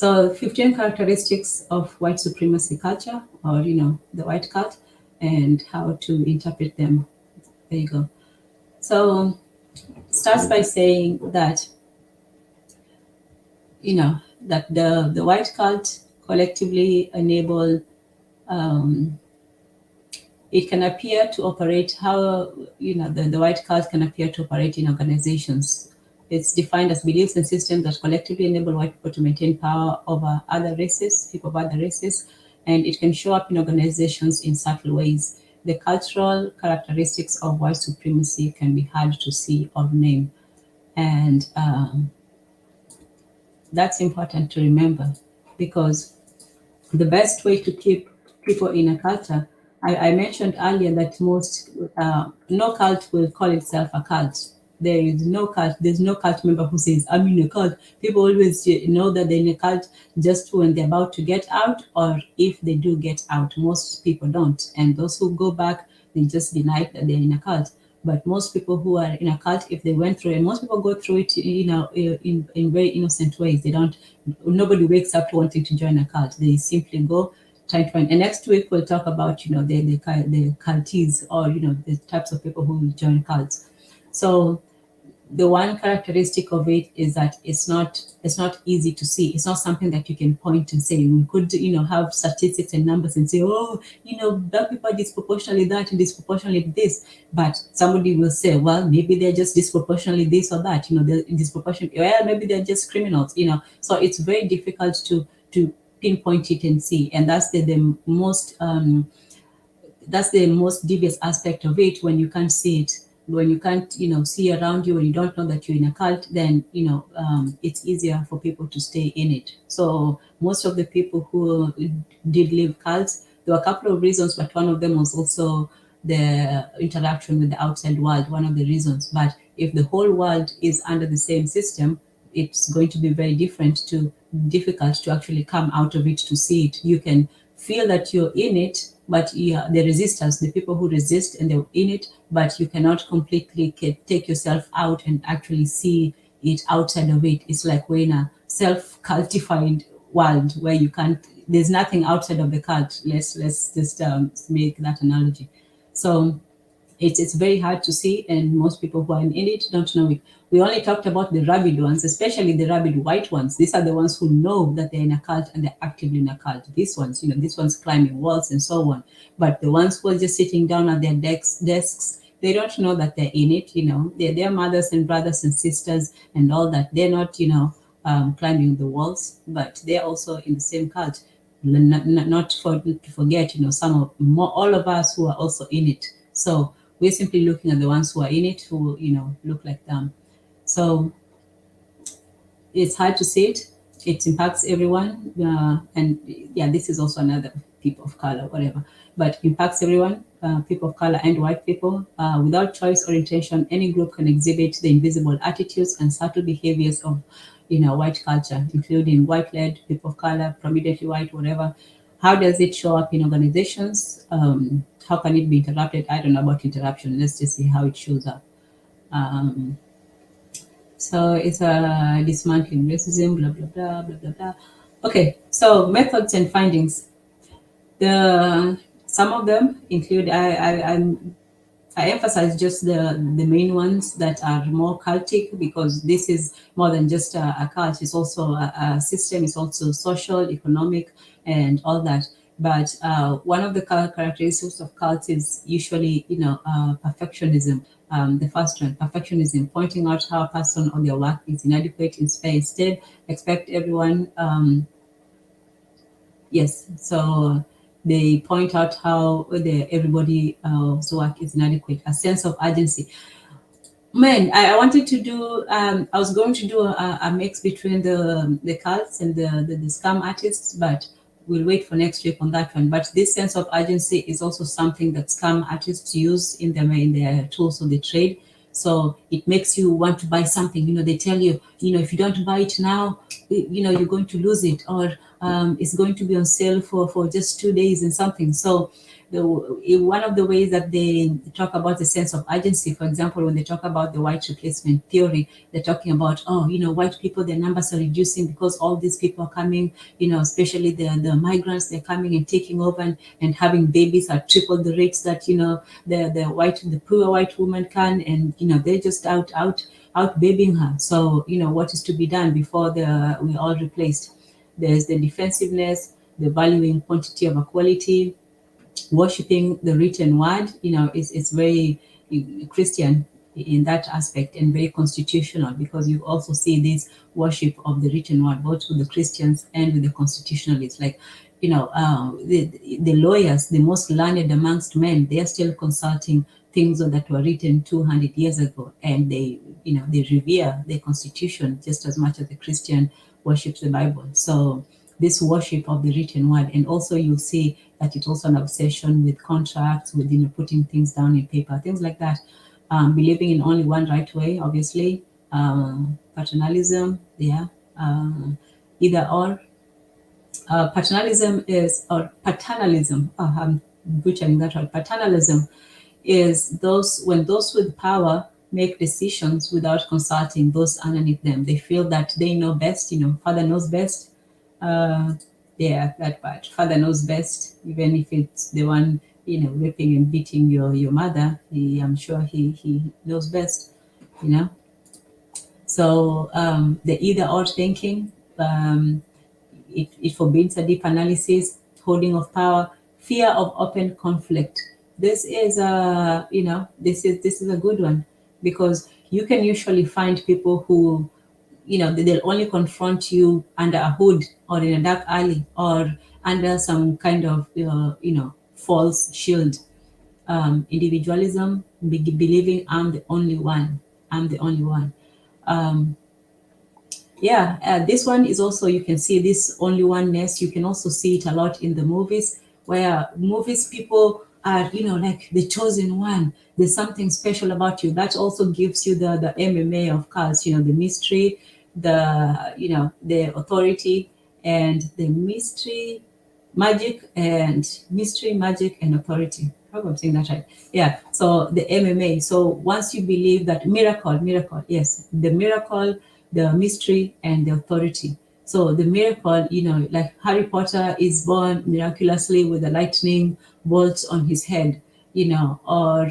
So 15 characteristics of white supremacy culture, or the white cult, and how to interpret them. There you go. So starts by saying that that the white cult collectively enable, it can appear to operate how the white cult can appear to operate in organizations. It's defined as beliefs and systems that collectively enable white people to maintain power over other races, people of other races, and it can show up in organizations in subtle ways. The cultural characteristics of white supremacy can be hard to see or name, and that's important to remember, because the best way to keep people in a culture, I mentioned earlier that no cult will call itself a cult. There's no cult member who says, I'm in a cult. People always know that they're in a cult just when they're about to get out, or if they do get out. Most people don't. And those who go back, they just deny that they're in a cult. But most people who are in a cult, if they went through it, most people go through it, in very innocent ways. Nobody wakes up wanting to join a cult. They simply go trying to find. And next week we'll talk about, the cultees, or the types of people who join cults. So the one characteristic of it is that it's not easy to see. It's not something that you can point and say. We could have statistics and numbers and say, oh, black people are disproportionately that and disproportionately this, but somebody will say, well, maybe they're just disproportionately this or that, they're disproportionately, well, maybe they're just criminals, so it's very difficult to pinpoint it and see. And that's the most devious aspect of it. When you can't see it, when you can't see around you, when you don't know that you're in a cult, then it's easier for people to stay in it. So most of the people who did leave cults, there were a couple of reasons, but one of them was also the interaction with the outside world, one of the reasons. But if the whole world is under the same system, it's going to be very difficult to actually come out of it to see it. You can feel that you're in it, but the resistance, the people who resist and they're in it, but you cannot completely take yourself out and actually see it outside of it. It's like we're in a self-cultified world where there's nothing outside of the cult. Let's just make that analogy. So it's very hard to see, and most people who are in it don't know it. We only talked about the rabid ones, especially the rabid white ones. These are the ones who know that they're in a cult and they're actively in a cult. These ones, these ones climbing walls and so on. But the ones who are just sitting down at their desks, they don't know that they're in it. They're their mothers and brothers and sisters and all that. They're not, climbing the walls, but they're also in the same cult. Not to forget, all of us who are also in it. So we're simply looking at the ones who are in it, who look like them. So it's hard to see it. It impacts everyone, and yeah, this is also another people of color, whatever, but impacts everyone, people of color and white people. Without choice or intention, any group can exhibit the invisible attitudes and subtle behaviors of white culture, including white-led, people of color, prominently white, whatever. How does it show up in organizations? How can it be interrupted? I don't know about interruption. Let's just see how it shows up. So it's a dismantling racism, blah, blah, blah, blah, blah, blah. Okay, so methods and findings. Some of them include, I emphasize just the main ones that are more cultic, because this is more than just a cult. It's also a system. It's also social, economic, and all that. But one of the characteristics of cults is usually, perfectionism. The first one, perfectionism, pointing out how a person or their work is inadequate. Instead, expect everyone. Yes, so they point out how everybody's work is inadequate. A sense of urgency. Man, I wanted to do. I was going to do a mix between the cults and the scam artists, but we'll wait for next week on that one. But this sense of urgency is also something that scam artists use in their tools of the trade. So it makes you want to buy something. They tell you, if you don't buy it now, you're going to lose it, or it's going to be on sale for just 2 days and something. So one of the ways that they talk about the sense of urgency, for example, when they talk about the white replacement theory, they're talking about, oh, white people, their numbers are reducing because all these people are coming, especially the migrants, they're coming and taking over and having babies at triple the rates that, the poor white woman can, and, they're just out babying her. So, what is to be done before we're all replaced? There's the defensiveness, the valuing quantity over quality, worshipping the written word. It's very Christian in that aspect, and very constitutional, because you also see this worship of the written word both with the Christians and with the constitutionalists. Like, the lawyers, the most learned amongst men, they are still consulting things that were written 200 years ago, and they revere the constitution just as much as the Christian worships the Bible. So this worship of the written word, and also you'll see that it's also an obsession with contracts, with putting things down in paper, things like that. Believing in only one right way, obviously. Paternalism, yeah, either or. Paternalism. I'm butchering that word. Paternalism is when those with power make decisions without consulting those underneath them. They feel that they know best. Father knows best. Uh, yeah, that part. Father knows best, even if it's the one whipping and beating your mother. I'm sure he knows best. You know. So the either or thinking. It forbids a deep analysis, holding of power, fear of open conflict. This is this is a good one, because you can usually find people who, they'll only confront you under a hood, or in a dark alley, or under some kind of false shield. Individualism, believing I'm the only one. I'm the only one. Yeah, this one is also, you can see this only oneness. You can also see it a lot in the movies, where movies people are, like the chosen one. There's something special about you. That also gives you the MMA of cults, the mystery, the authority, and the mystery, magic, and authority. I hope I'm saying that right. Yeah. So the MMA. So once you believe that miracle, yes, the miracle, the mystery, and the authority. So the miracle, like Harry Potter is born miraculously with a lightning bolt on his head, or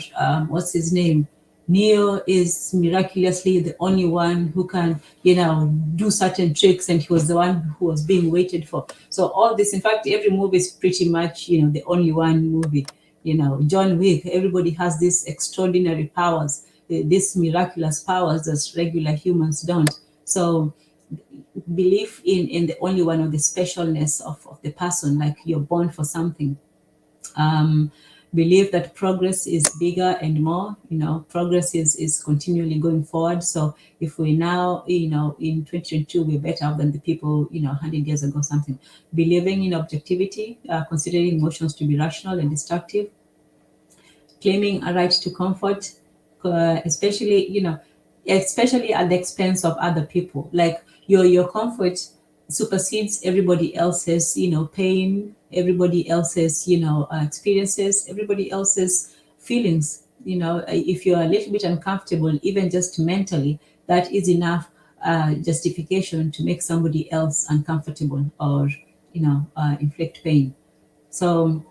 what's his name? Neo is miraculously the only one who can, do certain tricks, and he was the one who was being waited for. So all this, in fact, every movie is pretty much, the only one movie. John Wick, everybody has these extraordinary powers, these miraculous powers that regular humans don't. So belief in the only one, of the specialness of the person, like you're born for something. Believe that progress is bigger and more. Progress is continually going forward. So if we now, in 2022, we're better off than the people, 100 years ago, something. Believing in objectivity, considering emotions to be rational and destructive, claiming a right to comfort, especially especially at the expense of other people. Like your comfort supersedes everybody else's pain, everybody else's experiences, everybody else's feelings. If you're a little bit uncomfortable, even just mentally, that is enough justification to make somebody else uncomfortable, or inflict pain. So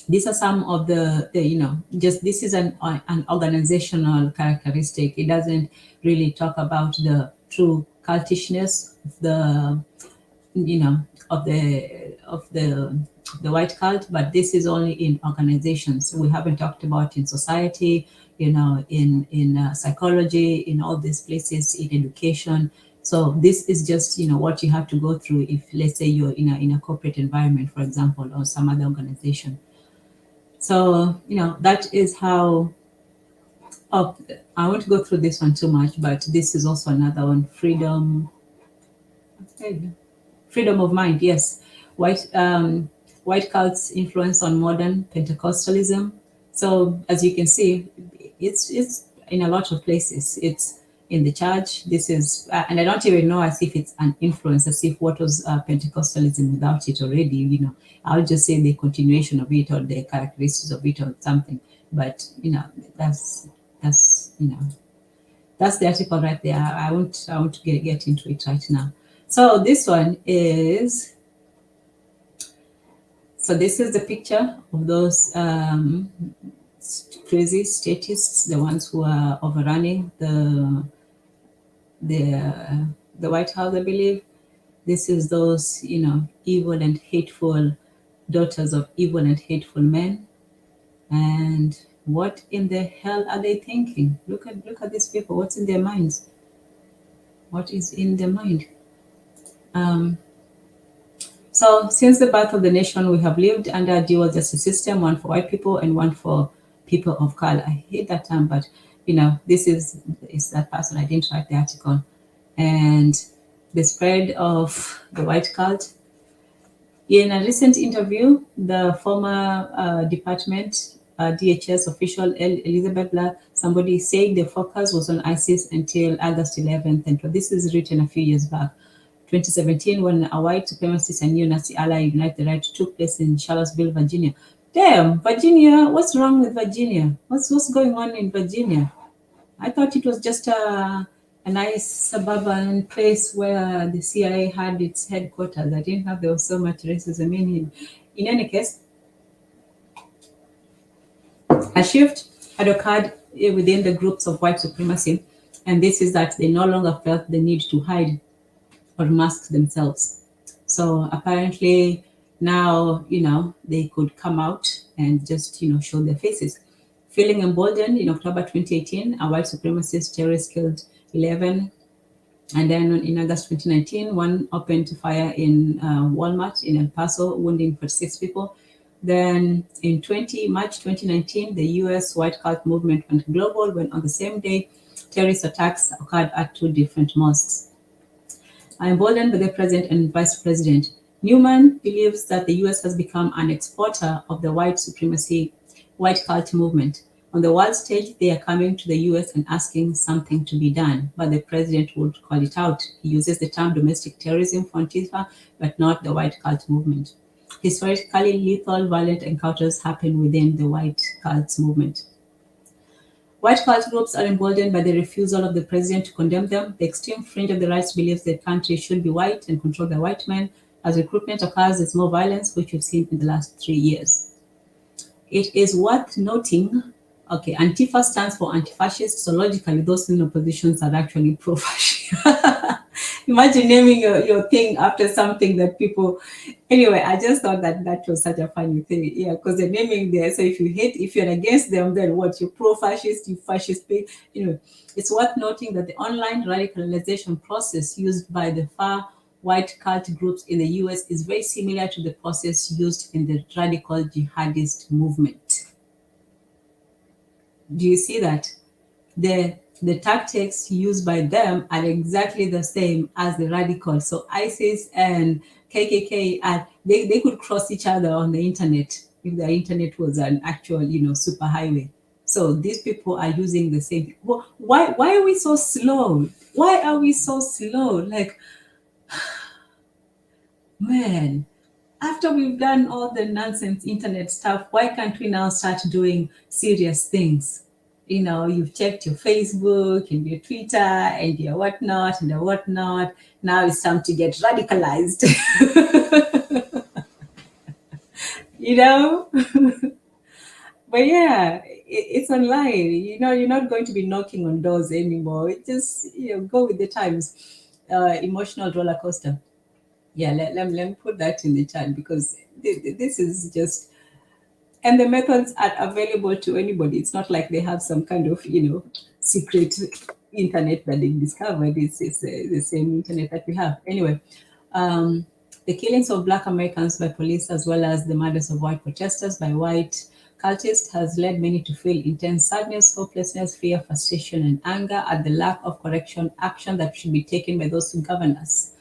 these are some of just this is an organizational characteristic. It doesn't really talk about the true cultishness of the of the white cult, but this is only in organizations. We haven't talked about in society, in psychology, in all these places, in education. So this is just what you have to go through if, let's say, you're in a corporate environment, for example, or some other organization. So, that is how, oh, I won't go through this one too much, but this is also another one. Freedom of mind, yes. White cult's influence on modern Pentecostalism. So as you can see, it's in a lot of places. in the church. This is, and I don't even know as if it's an influence, as if what was Pentecostalism without it already, I'll just say the continuation of it or the characteristics of it or something. But, that's, that's the article right there. I won't get into it right now. So this one is, so this is the picture of those crazy statists, the ones who are overrunning the White House, I believe. This is those, evil and hateful daughters of evil and hateful men. And what in the hell are they thinking? Look at these people. What's in their minds? What is in their mind? So since the birth of the nation, we have lived under a dual justice system, one for white people and one for people of color. I hate that term, but this is that person. I didn't write the article. And the spread of the white cult. In a recent interview, the former department DHS official Elizabeth Black, somebody saying the focus was on ISIS until August 11th. And this is written a few years back. 2017, when a white supremacist and neo-Nazi ally Unite the Right took place in Charlottesville, Virginia. Damn, Virginia, what's wrong with Virginia? What's going on in Virginia? I thought it was just a nice suburban place where the CIA had its headquarters. I didn't know there was so much racism in any case. A shift had occurred within the groups of white supremacy, and this is that they no longer felt the need to hide or mask themselves. So apparently now, they could come out and just, show their faces. Feeling emboldened, in October 2018, a white supremacist terrorist killed 11. And then in August 2019, one opened fire in Walmart in El Paso, wounding 46 people. Then in March 2019, the US white cult movement went global when on the same day, terrorist attacks occurred at 2 different mosques. Emboldened by the president and vice president, Newman believes that the US has become an exporter of the white supremacy, white cult movement. On the world stage, they are coming to the US and asking something to be done, but the president would call it out. He uses the term domestic terrorism for Antifa, but not the white cult movement. Historically, lethal, violent encounters happen within the white cult movement. White cult groups are emboldened by the refusal of the president to condemn them. The extreme fringe of the right believes the country should be white and controlled by white men. As recruitment occurs, there's more violence, which we've seen in the last 3 years. It is worth noting, Antifa stands for anti-fascist, so logically those in oppositions are actually pro-fascist. Imagine naming your thing after something that people... Anyway, I just thought that was such a funny thing. Yeah, because they're naming there. So if you're against them, then what? You're pro-fascist, you fascist. It's worth noting that the online radicalization process used by the far white cult groups in the US is very similar to the process used in the radical jihadist movement. Do you see that? The tactics used by them are exactly the same as the radicals. So ISIS and KKK, they could cross each other on the internet if the internet was an actual, super highway. So these people are using the same. Why are we so slow? Why are we so slow? Like, man, after we've done all the nonsense internet stuff, why can't we now start doing serious things? You've checked your Facebook and your Twitter and your whatnot and your whatnot. Now it's time to get radicalized. But yeah, it's online. You're not going to be knocking on doors anymore. It just, go with the times. Emotional roller coaster. Yeah, let me put that in the chat because this is just... And the methods are available to anybody. It's not like they have some kind of, secret internet that they discovered. It's the same internet that we have. Anyway, the killings of Black Americans by police, as well as the murders of white protesters by white cultists, has led many to feel intense sadness, hopelessness, fear, frustration, and anger at the lack of correction action that should be taken by those who govern us.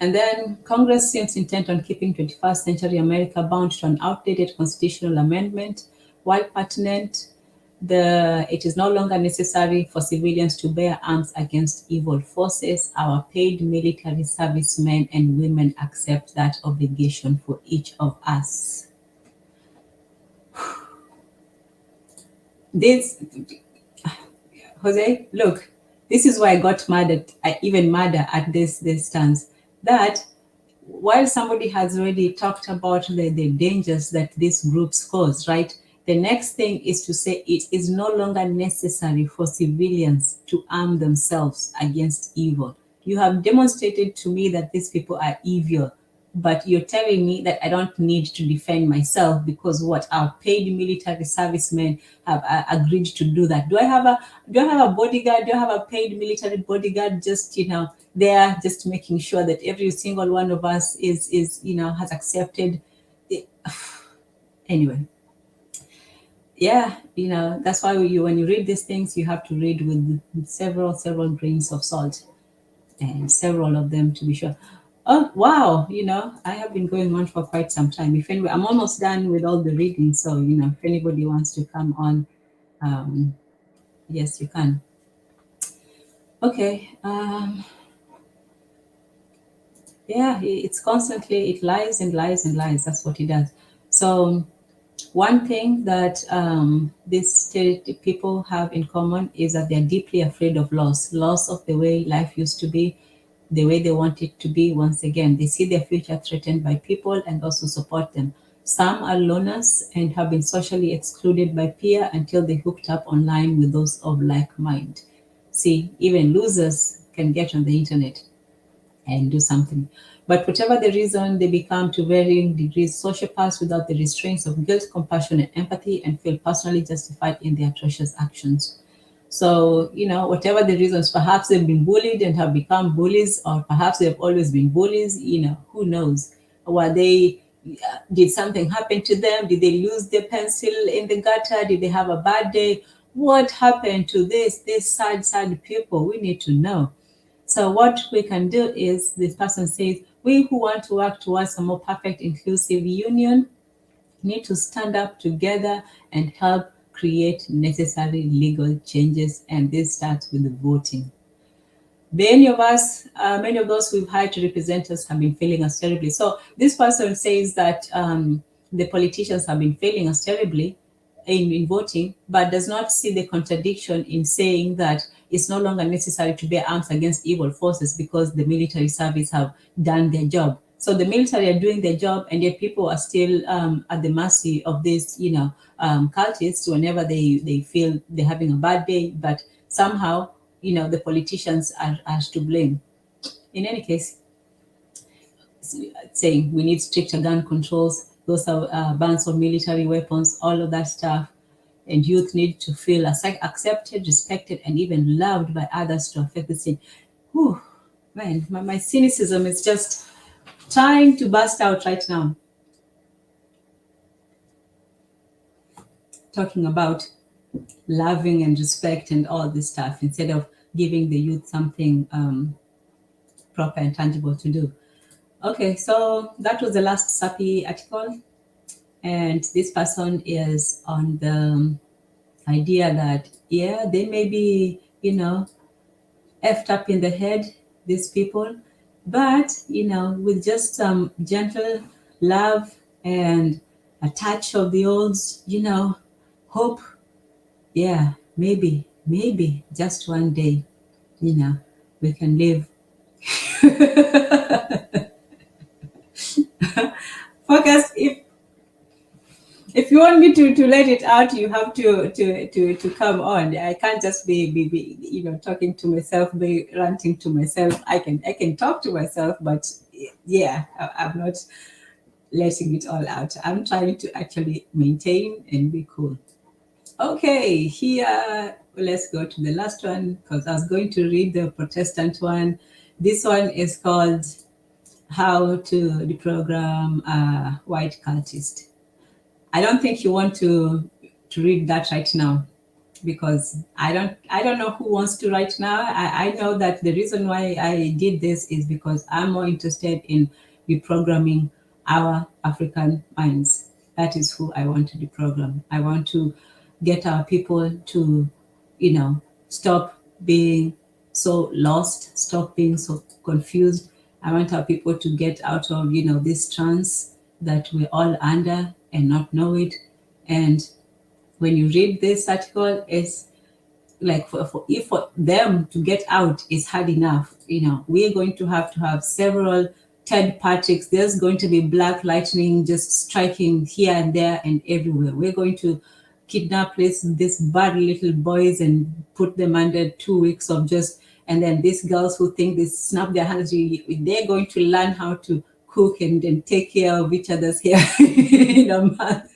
And then Congress seems intent on keeping 21st century America bound to an outdated constitutional amendment, while pertinent It is no longer necessary for civilians to bear arms against evil forces. Our paid military servicemen and women accept that obligation for each of us. This, Jose, look, this is why I got mad at, I even madder at this stance. That while somebody has already talked about the dangers that these groups cause, right? The next thing is to say it is no longer necessary for civilians to arm themselves against evil. You have demonstrated to me that these people are evil, but you're telling me that I don't need to defend myself because what our paid military servicemen have agreed to do that. Do I have a bodyguard? Do I have a paid military bodyguard? Just there, just making sure that every single one of us is has accepted. It. Anyway, yeah, that's why when you read these things, you have to read with several grains of salt, and several of them to be sure. Oh wow, I have been going on for quite some time. If anybody, I'm almost done with all the reading, so if anybody wants to come on, yes, you can. Okay. Yeah, it's constantly, it lies and lies and lies. That's what it does. So one thing that these people have in common is that they're deeply afraid of loss of the way life used to be, the way they want it to be. Once again, they see their future threatened by people and also support them. Some are loners and have been socially excluded by peer until they hooked up online with those of like mind. See, even losers can get on the internet and do something. But whatever the reason, they become to varying degrees sociopaths without the restraints of guilt, compassion, and empathy, and feel personally justified in their atrocious actions. So, whatever the reasons, perhaps they've been bullied and have become bullies, or perhaps they've always been bullies, who knows? Were they, did something happen to them? Did they lose their pencil in the gutter? Did they have a bad day? What happened to these sad people? We need to know. So what we can do is, this person says, we who want to work towards a more perfect, inclusive union need to stand up together and help create necessary legal changes. And this starts with the voting. Many of those we've hired to represent us have been failing us terribly. So this person says that the politicians have been failing us terribly in voting, but does not see the contradiction in saying that it's no longer necessary to bear arms against evil forces because the military service have done their job. So the military are doing their job, and yet people are still at the mercy of these, cultists whenever they feel they're having a bad day. But somehow, the politicians are to blame. In any case, saying we need stricter gun controls, those are bans on military weapons, all of that stuff. And youth need to feel accepted, respected, and even loved by others to affect the change. Whew, man, my cynicism is just trying to burst out right now. Talking about loving and respect and all this stuff instead of giving the youth something proper and tangible to do. Okay, so that was the last SAPI article. And this person is on the idea that, yeah, they may be, effed up in the head, these people, but, with just some gentle love and a touch of the old, hope, yeah, maybe, just one day, we can live. Focus, if you want me to let it out, you have to come on. I can't just be talking to myself, be ranting to myself. I can talk to myself, but yeah, I'm not letting it all out. I'm trying to actually maintain and be cool. Okay, here let's go to the last one because I was going to read the Protestant one. This one is called How to Deprogram a White Cultist. I don't think you want to read that right now because I don't know who wants to right now. I know that the reason why I did this is because I'm more interested in reprogramming our African minds. That is who I want to deprogram. I want to get our people to, stop being so lost, stop being so confused. I want our people to get out of, this trance that we're all under and not know it. And when you read this article, it's like if for them to get out is hard enough, we're going to have several Ted Patricks. There's going to be black lightning just striking here and there and everywhere. We're going to kidnap these bad little boys and put them under 2 weeks of just, and then these girls who think they snap their hands, they're going to learn how to cook and take care of each other's hair in a month.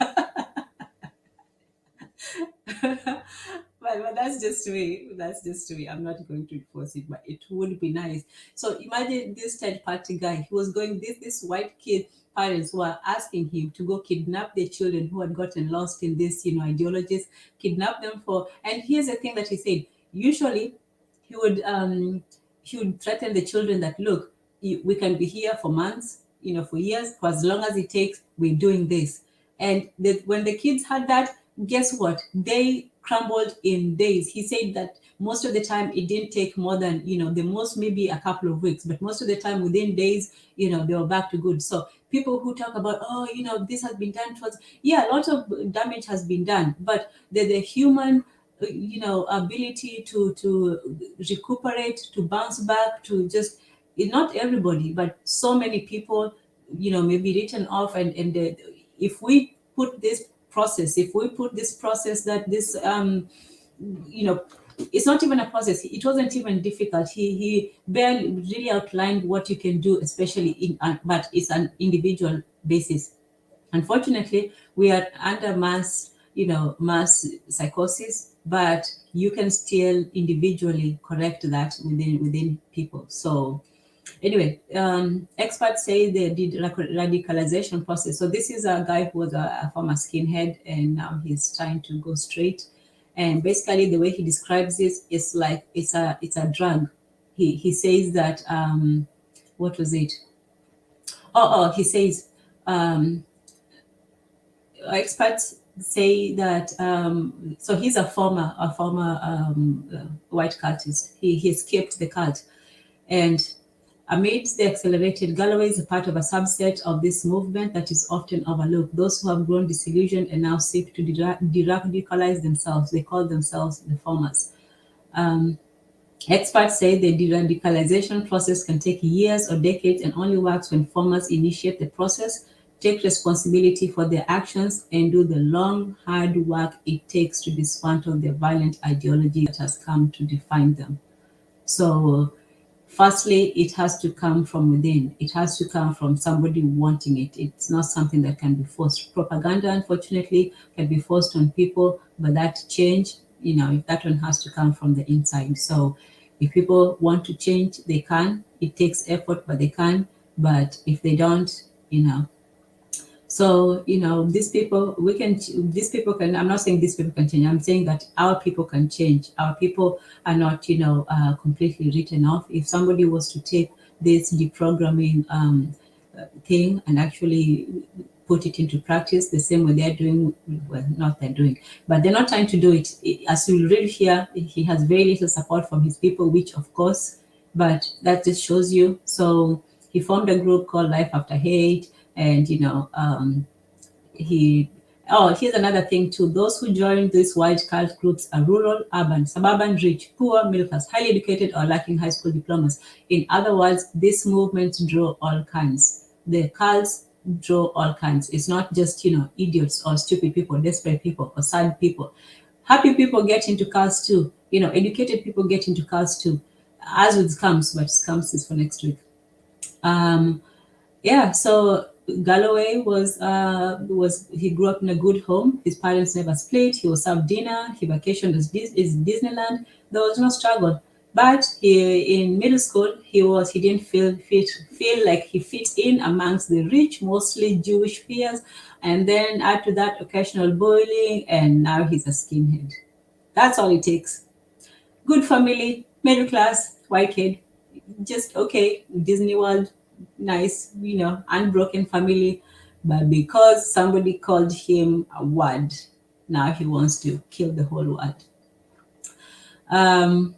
But that's just me. That's just me. I'm not going to enforce it, but it would be nice. So imagine this third party guy. He was going, this white kid parents were asking him to go kidnap their children who had gotten lost in this, ideologies, kidnap them for. And here's the thing that he said. Usually, he would um he would threaten the children that, look, we can be here for months, for years, for as long as it takes. We're doing this. And when the kids had that, guess what? They crumbled in days. He said that most of the time it didn't take more than, the most maybe a couple of weeks, but most of the time within days, they were back to good. So people who talk about, oh, this has been done towards, yeah, a lot of damage has been done, but the human, ability to recuperate, to bounce back, to just, not everybody, but so many people, may be written off. And if we put this process, that this, it's not even a process. It wasn't even difficult. He barely really outlined what you can do, especially but it's an individual basis. Unfortunately, we are under mass psychosis, but you can still individually correct that within people. So anyway, experts say they did radicalization process. So this is a guy who was a former skinhead, and now he's trying to go straight. And basically, the way he describes this is like it's a drug. He says that, what was it? He says, um, experts say that, so he's a former white cultist. He escaped the cult, and amidst the accelerated, Galloway is a part of a subset of this movement that is often overlooked. Those who have grown disillusioned and now seek to de-radicalize themselves, they call themselves reformers. Experts say the de-radicalization process can take years or decades and only works when formers initiate the process, take responsibility for their actions, and do the long, hard work it takes to dismantle the violent ideology that has come to define them. So, firstly, it has to come from within. It has to come from somebody wanting it. It's not something that can be forced. Propaganda, unfortunately, can be forced on people, but that change, that one has to come from the inside. So if people want to change, they can. It takes effort, but they can. But if they don't, so, these people, these people can, I'm not saying these people can change. I'm saying that our people can change. Our people are not, completely written off. If somebody was to take this deprogramming thing and actually put it into practice the same way they're doing, well, not they're doing, but they're not trying to do it. As you read here, he has very little support from his people, which of course, but that just shows you. So he formed a group called Life After Hate, and he here's another thing too. Those who join these white cult groups are rural, urban, suburban, rich, poor, middle class, highly educated, or lacking high school diplomas. In other words, these movements draw all kinds. The cults draw all kinds. It's not just idiots or stupid people, desperate people, or sad people. Happy people get into cults too. Educated people get into cults too. As with scams, but scams is for next week. Yeah, so Galloway was he grew up in a good home. His parents never split. He was served dinner. He vacationed is Disneyland. There was no struggle. But in middle school, he didn't feel like he fit in amongst the rich, mostly Jewish peers. And then add to that occasional bullying, and now he's a skinhead. That's all it takes. Good family, middle class, white kid, just okay, Disney World, nice, unbroken family. But because somebody called him a word, Now he wants to kill the whole world. Um,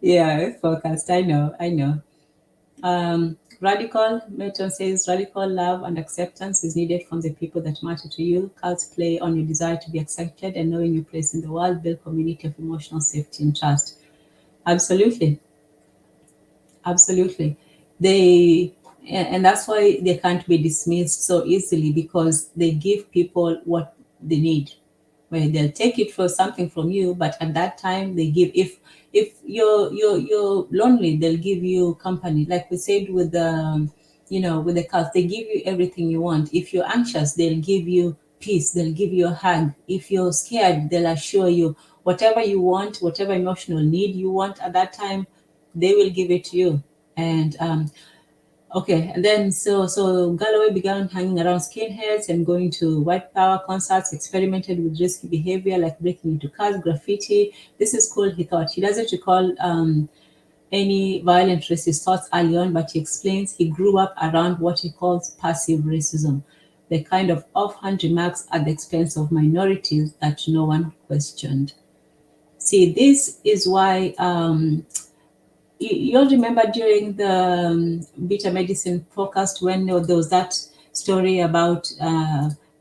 yeah, focused. I know. Radical, Milton says, radical love and acceptance is needed from the people that matter to you. Cults play on your desire to be accepted and knowing your place in the world, build community of emotional safety and trust. Absolutely. Absolutely. They, and that's why they can't be dismissed so easily because they give people what they need. Where they'll take it for something from you, but at that time they give, if you're lonely, they'll give you company. Like we said with the, with the cats, they give you everything you want. If you're anxious, they'll give you peace, they'll give you a hug. If you're scared, they'll assure you whatever you want, whatever emotional need you want at that time, they will give it to you. And okay, and then so Galloway began hanging around skinheads and going to white power concerts, experimented with risky behavior like breaking into cars, graffiti. This is cool, he thought. He doesn't recall any violent racist thoughts early on, but he explains he grew up around what he calls passive racism, the kind of offhand remarks at the expense of minorities that no one questioned. See, this is why you'll remember during the Bitter Medicine podcast when there was that story about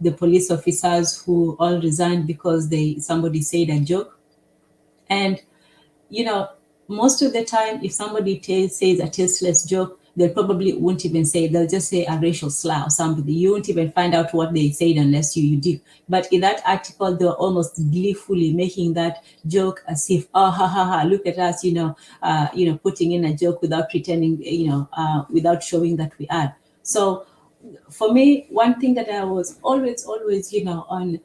the police officers who all resigned because somebody said a joke. And you know, most of the time, if somebody says a tasteless joke, they probably won't even say it. They'll just say a racial slur or something. You won't even find out what they said unless you dig. But in that article, they were almost gleefully making that joke as if, oh, ha, ha, ha, look at us, putting in a joke without pretending, without showing that we are. So for me, one thing that I was always, on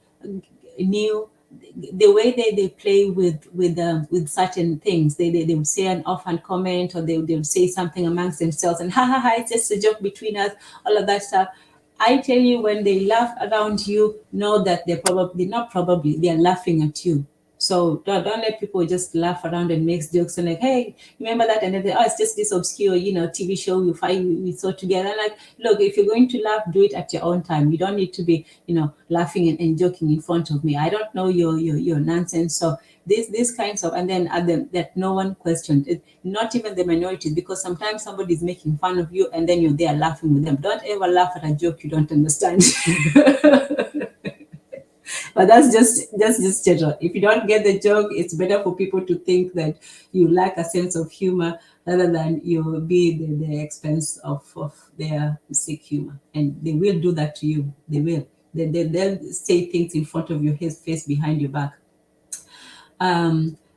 knew the way they play with certain things. They would say an offhand comment, or they would say something amongst themselves, and ha ha ha, it's just a joke between us, all of that stuff. I tell you, when they laugh around you, know that they're probably not probably they're laughing at you. So don't let people just laugh around and make jokes and like, hey, remember that? And then oh, it's just this obscure, TV show we saw together. Like, look, if you're going to laugh, do it at your own time. You don't need to be, laughing and joking in front of me. I don't know your nonsense. So these kinds of, and then at them that no one questioned it, not even the minorities, because sometimes somebody is making fun of you and then you're there laughing with them. Don't ever laugh at a joke you don't understand. But that's just general. If you don't get the joke, it's better for people to think that you lack a sense of humor rather than you be the expense of their sick humor. And they will do that to you. They will. They'll say things in front of your face behind your back.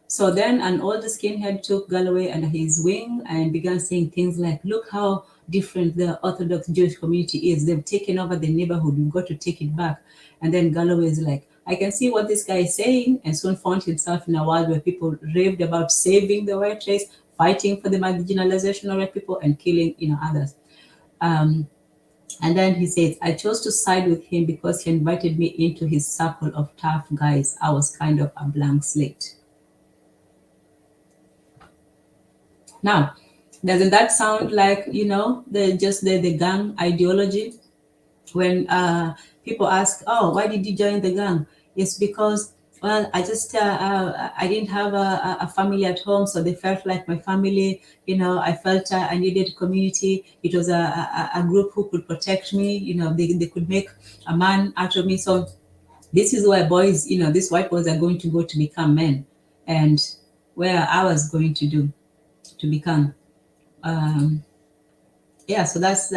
So then an older skinhead took Galloway under his wing and began saying things like, look how different the Orthodox Jewish community is. They've taken over the neighborhood. We've got to take it back. And then Galloway is like, I can see what this guy is saying, and soon found himself in a world where people raved about saving the white race, fighting for the marginalization of white people, and killing, others. And then he says, I chose to side with him because he invited me into his circle of tough guys. I was kind of a blank slate. Now, doesn't that sound like, the gang ideology? When people ask, oh, why did you join the gang? It's because, well, I didn't have a family at home, so they felt like my family. I felt I needed community. It was a group who could protect me. They could make a man out of me. So this is where boys, these white boys are going to go to become men, and where I was going to become. Yeah, so that's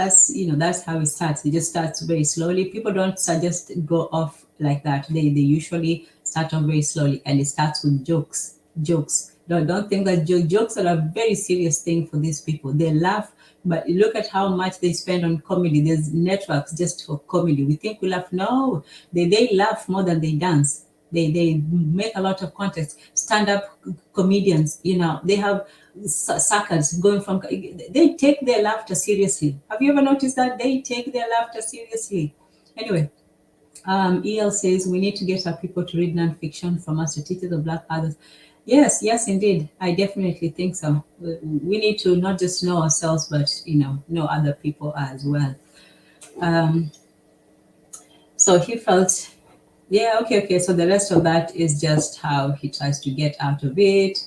how it starts. It just starts very slowly. People don't just go off like that. They usually start off very slowly, and it starts with jokes. Don't think that jokes are a very serious thing for these people. They laugh, but look at how much they spend on comedy. There's networks just for comedy. We think we laugh. No, they laugh more than they dance. They make a lot of content. Stand-up comedians, they have suckers going from, they take their laughter seriously. Have you ever noticed that? They take their laughter seriously. Anyway, EL says we need to get our people to read nonfiction from us to teach the Black others. Yes, indeed. I definitely think so. We need to not just know ourselves, but know other people as well. So he felt, yeah, okay. So the rest of that is just how he tries to get out of it.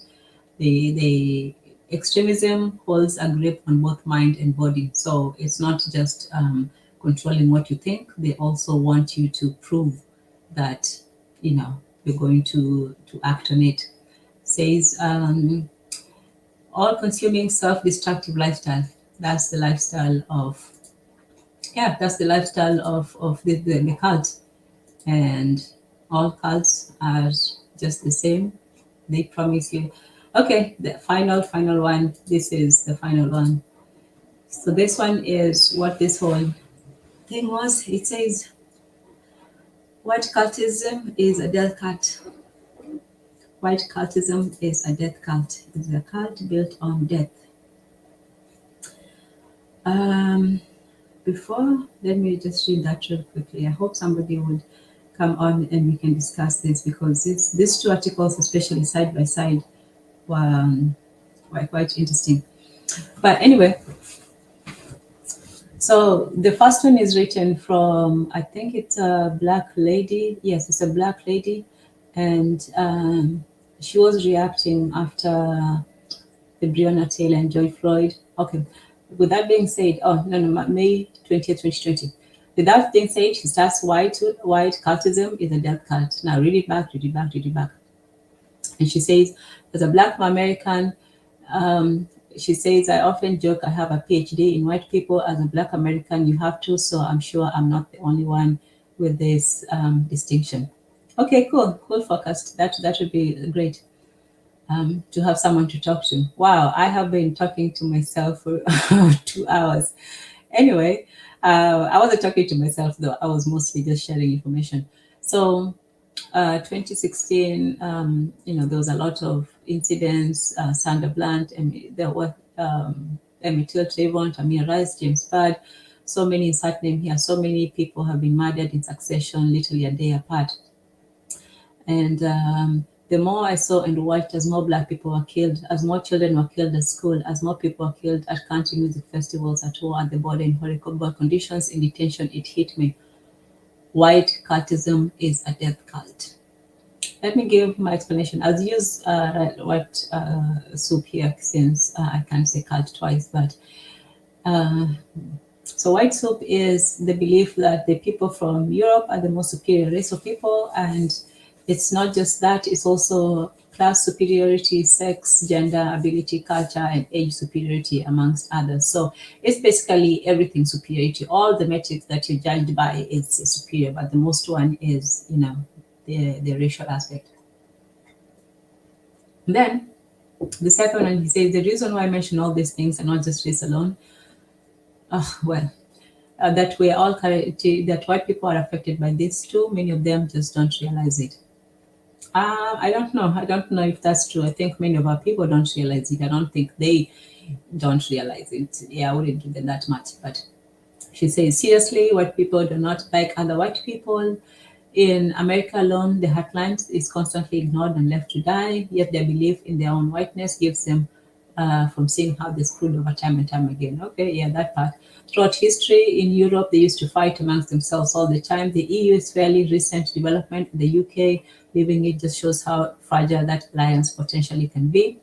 The extremism holds a grip on both mind and body. So it's not just controlling what you think. They also want you to prove that you're going to act on it. Says all-consuming, self-destructive lifestyle. That's the lifestyle of that's the lifestyle of the cult. And all cults are just the same. They promise you. Okay, the final one. This is the final one. So this one is what this whole thing was. It says white cultism is a death cult. White cultism is a death cult. It's a cult built on death. Um, Before, let me just read that real quickly. I hope somebody would come on and we can discuss this, because these two articles, especially side by side, were quite interesting. But anyway, so the first one is written from, I think it's a black lady. Yes, it's a black lady. And she was reacting after the Breonna Taylor and George Floyd. Okay. With that being said, May 20th, 2020. With that being said, she starts white cultism is a death cult. Now read it back, read it back, read it back. And she says, as a black American, she says, I often joke I have a PhD in white people. As a black American, you have to, so I'm sure I'm not the only one with this distinction. Okay, cool focused. That would be great. To have someone to talk to. Wow, I have been talking to myself for 2 hours. Anyway, I wasn't talking to myself though. I was mostly just sharing information. So, 2016, there was a lot of incidents. Sandra Blunt, and there were Emmett Till, Trayvon, Tamir Rice, James Byrd. So many insert name here. So many people have been murdered in succession, literally a day apart. And the more I saw and watched, as more black people were killed, as more children were killed at school, as more people were killed at country music festivals, at war, at the border, in horrible conditions, in detention, it hit me. White cultism is a death cult. Let me give my explanation. I'll use white soup here, since I can't say cult twice, but so white soup is the belief that the people from Europe are the most superior race of people, and it's not just that, it's also class superiority, sex, gender, ability, culture, and age superiority, amongst others. So it's basically everything superiority. All the metrics that you're judged by is superior, but the most one is, the racial aspect. And then the second one, he says, the reason why I mention all these things and not just race alone, that we're all that white people are affected by this too. Many of them just don't realize it. I don't know. I don't know if that's true. I think many of our people don't realize it. I don't think they don't realize it. Yeah, I wouldn't give them that much. But she says, seriously, white people do not like other white people. In America alone, the heartland is constantly ignored and left to die, yet their belief in their own whiteness gives them from seeing how they screwed over time and time again. Okay, yeah, that part. Throughout history, in Europe, they used to fight amongst themselves all the time. The EU is fairly recent development. The UK, leaving it just shows how fragile that alliance potentially can be.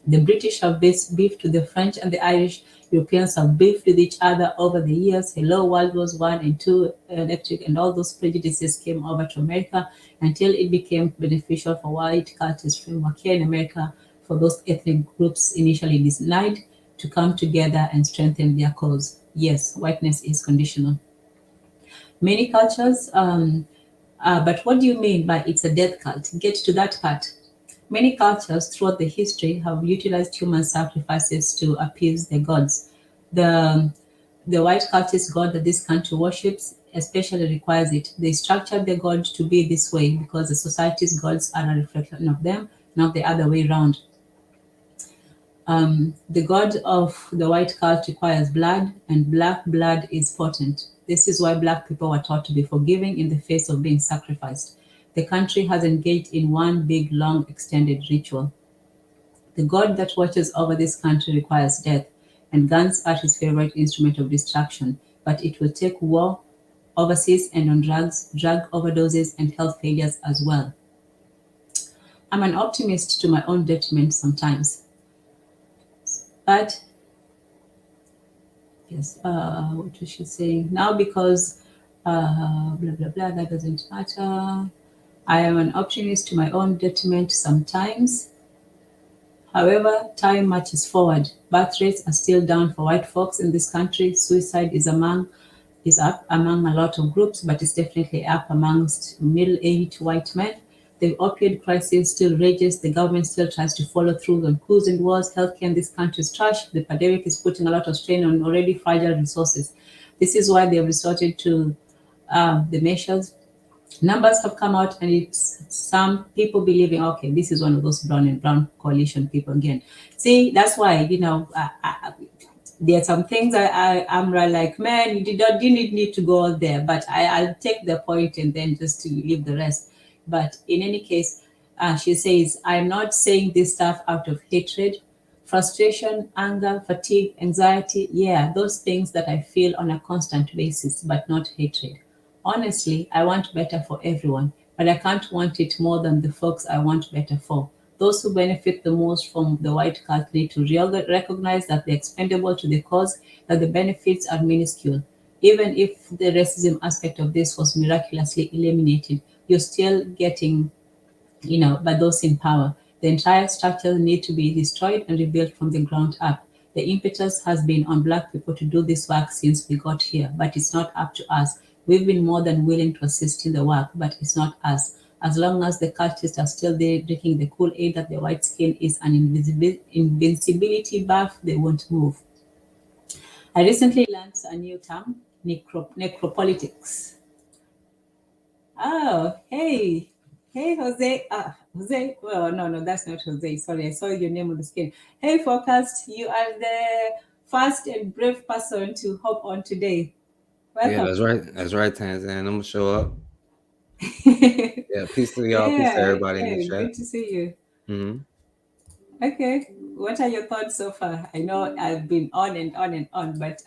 The British have beefed with the French and the Irish. Europeans have beefed with each other over the years. Hello, World Wars One and Two, electric, and all those prejudices came over to America until it became beneficial for white cultist framework here in America for those ethnic groups initially denied to come together and strengthen their cause. Yes, whiteness is conditional. Many cultures, but what do you mean by it's a death cult? Get to that part. Many cultures throughout the history have utilized human sacrifices to appease their gods. The the white cultist god that this country worships especially requires it. They structured their god to be this way because the society's gods are a reflection of them, not the other way around. The god of the white cult requires blood, and black blood is potent. This is why black people were taught to be forgiving in the face of being sacrificed. The country has engaged in one big, long, extended ritual. The god that watches over this country requires death, and guns are his favorite instrument of destruction. But it will take war overseas and on drugs, drug overdoses, and health failures as well. I'm an optimist to my own detriment sometimes. But yes, what was she saying? Now because blah blah blah, that doesn't matter. I am an optimist to my own detriment sometimes. However, time marches forward. Birth rates are still down for white folks in this country. Suicide is up among a lot of groups, but it's definitely up amongst middle-aged white men. The opioid crisis still rages. The government still tries to follow through on coups and wars. Healthcare in this country is trash. The pandemic is putting a lot of strain on already fragile resources. This is why they have resorted to the measures. Numbers have come out, and it's some people believing, okay, this is one of those brown and brown coalition people again. See, that's why, there are some things I'm like, man, you didn't need to go out there, but I'll take the point and then just to leave the rest. But in any case, she says, I'm not saying this stuff out of hatred, frustration, anger, fatigue, anxiety. Yeah, those things that I feel on a constant basis, but not hatred. Honestly, I want better for everyone, but I can't want it more than the folks I want better for. Those who benefit the most from the white cult need to recognize that they're expendable to the cause, that the benefits are minuscule. Even if the racism aspect of this was miraculously eliminated, you're still getting, by those in power. The entire structure need to be destroyed and rebuilt from the ground up. The impetus has been on Black people to do this work since we got here, but it's not up to us. We've been more than willing to assist in the work, but it's not us. As long as the cultists are still there drinking the Kool-Aid that the white skin is an invincibility buff, they won't move. I recently learned a new term, necropolitics. Oh, hey. Hey, Jose. Jose. Well, no, that's not Jose. Sorry, I saw your name on the screen. Hey, Focused. You are the first and brave person to hop on today. Yeah, Welcome. that's right. That's right, Tanzan. I'm gonna show up. Yeah, peace to y'all. Peace to Yeah, everybody in the yeah, chat. good to see you. Hmm. Okay, what are your thoughts so far? I know I've been on and on and on, but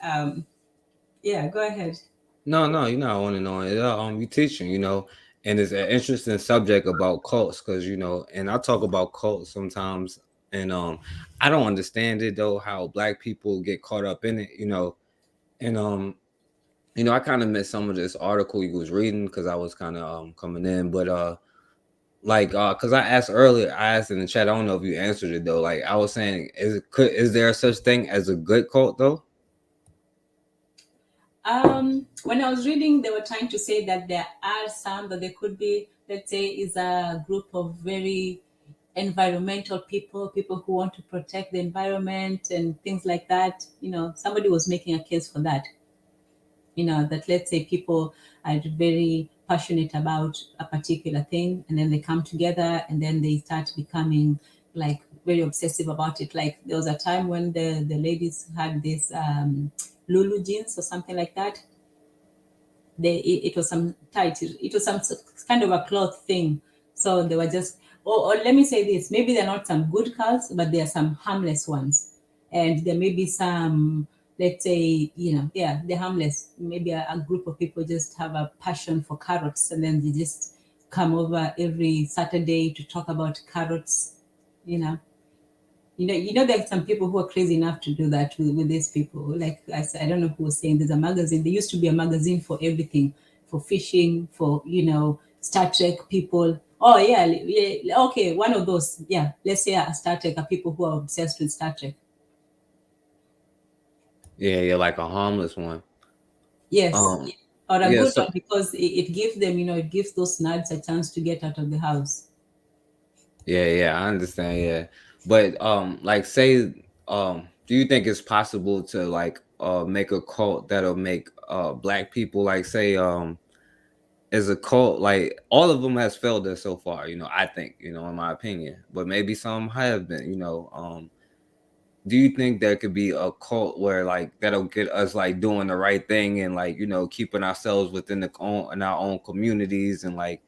yeah, go ahead. No, no, you're not on and on. You teaching, and it's an interesting subject about cults because and I talk about cults sometimes, and I don't understand it though how Black people get caught up in it, and I kind of missed some of this article you was reading because I was kind of coming in, but like because I asked earlier, I asked in the chat. I don't know if you answered it though. Like I was saying, is there such thing as a good cult though? When I was reading, they were trying to say that there are some that there could be, let's say, is a group of very environmental people, people who want to protect the environment and things like that. Somebody was making a case for that. That let's say people are very passionate about a particular thing, and then they come together and then they start becoming like very obsessive about it. Like there was a time when the ladies had this Lulu jeans or something like that. It was some tight, it was some kind of a cloth thing. So they were just, or let me say this, maybe they're not some good cults, but there are some harmless ones. And there may be some, let's say, yeah, they're harmless. Maybe a group of people just have a passion for carrots, and then they just come over every Saturday to talk about carrots, you know. There are some people who are crazy enough to do that with these people. Like I don't know who was saying, there's a magazine. There used to be a magazine for everything, for fishing, for Star Trek people. Oh yeah, yeah, okay, one of those. Yeah, let's say a Star Trek are people who are obsessed with Star Trek. Yeah, yeah, like a harmless one. Yes, Um, or a yeah, good so one because it gives them, it gives those nerds a chance to get out of the house. yeah, yeah, I understand. Yeah, but like say, do you think it's possible to like make a cult that'll make Black people like say as a cult, like all of them has failed us so far, I think, in my opinion, but maybe some have been, do you think there could be a cult where like that'll get us like doing the right thing and like keeping ourselves within in our own communities and like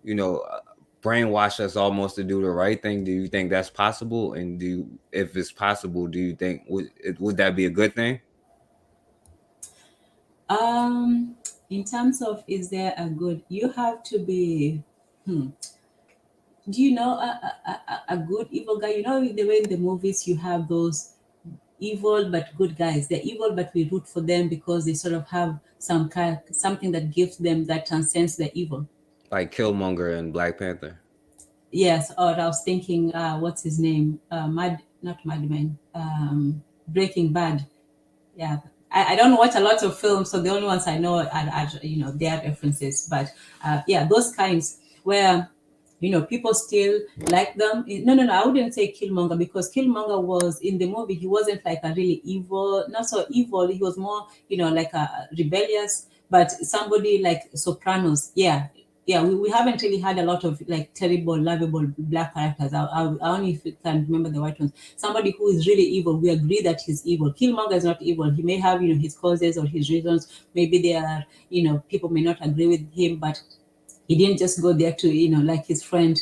you know uh, brainwash us almost to do the right thing? Do you think that's possible? And if it's possible, do you think would that be a good thing? Um, In terms of is there a good, you have to be. Hmm, do you know a good evil guy? You know the way in the movies you have those evil but good guys. They're evil, but we root for them because they sort of have some kind something that gives them that transcends the evil. Like Killmonger and Black Panther. Yes, or I was thinking, what's his name? Not Madman. Breaking Bad. Yeah, I don't watch a lot of films, so the only ones I know are their references. But yeah, those kinds where people still like them. No, no, no. I wouldn't say Killmonger because Killmonger was in the movie. He wasn't like a really evil, not so evil. He was more, like a rebellious. But somebody like Sopranos, yeah, yeah. We haven't really had a lot of like terrible, lovable black characters. I only if you can remember the white ones. Somebody who is really evil. We agree that he's evil. Killmonger is not evil. He may have his causes or his reasons. Maybe they are people may not agree with him, but he didn't just go there to like his friend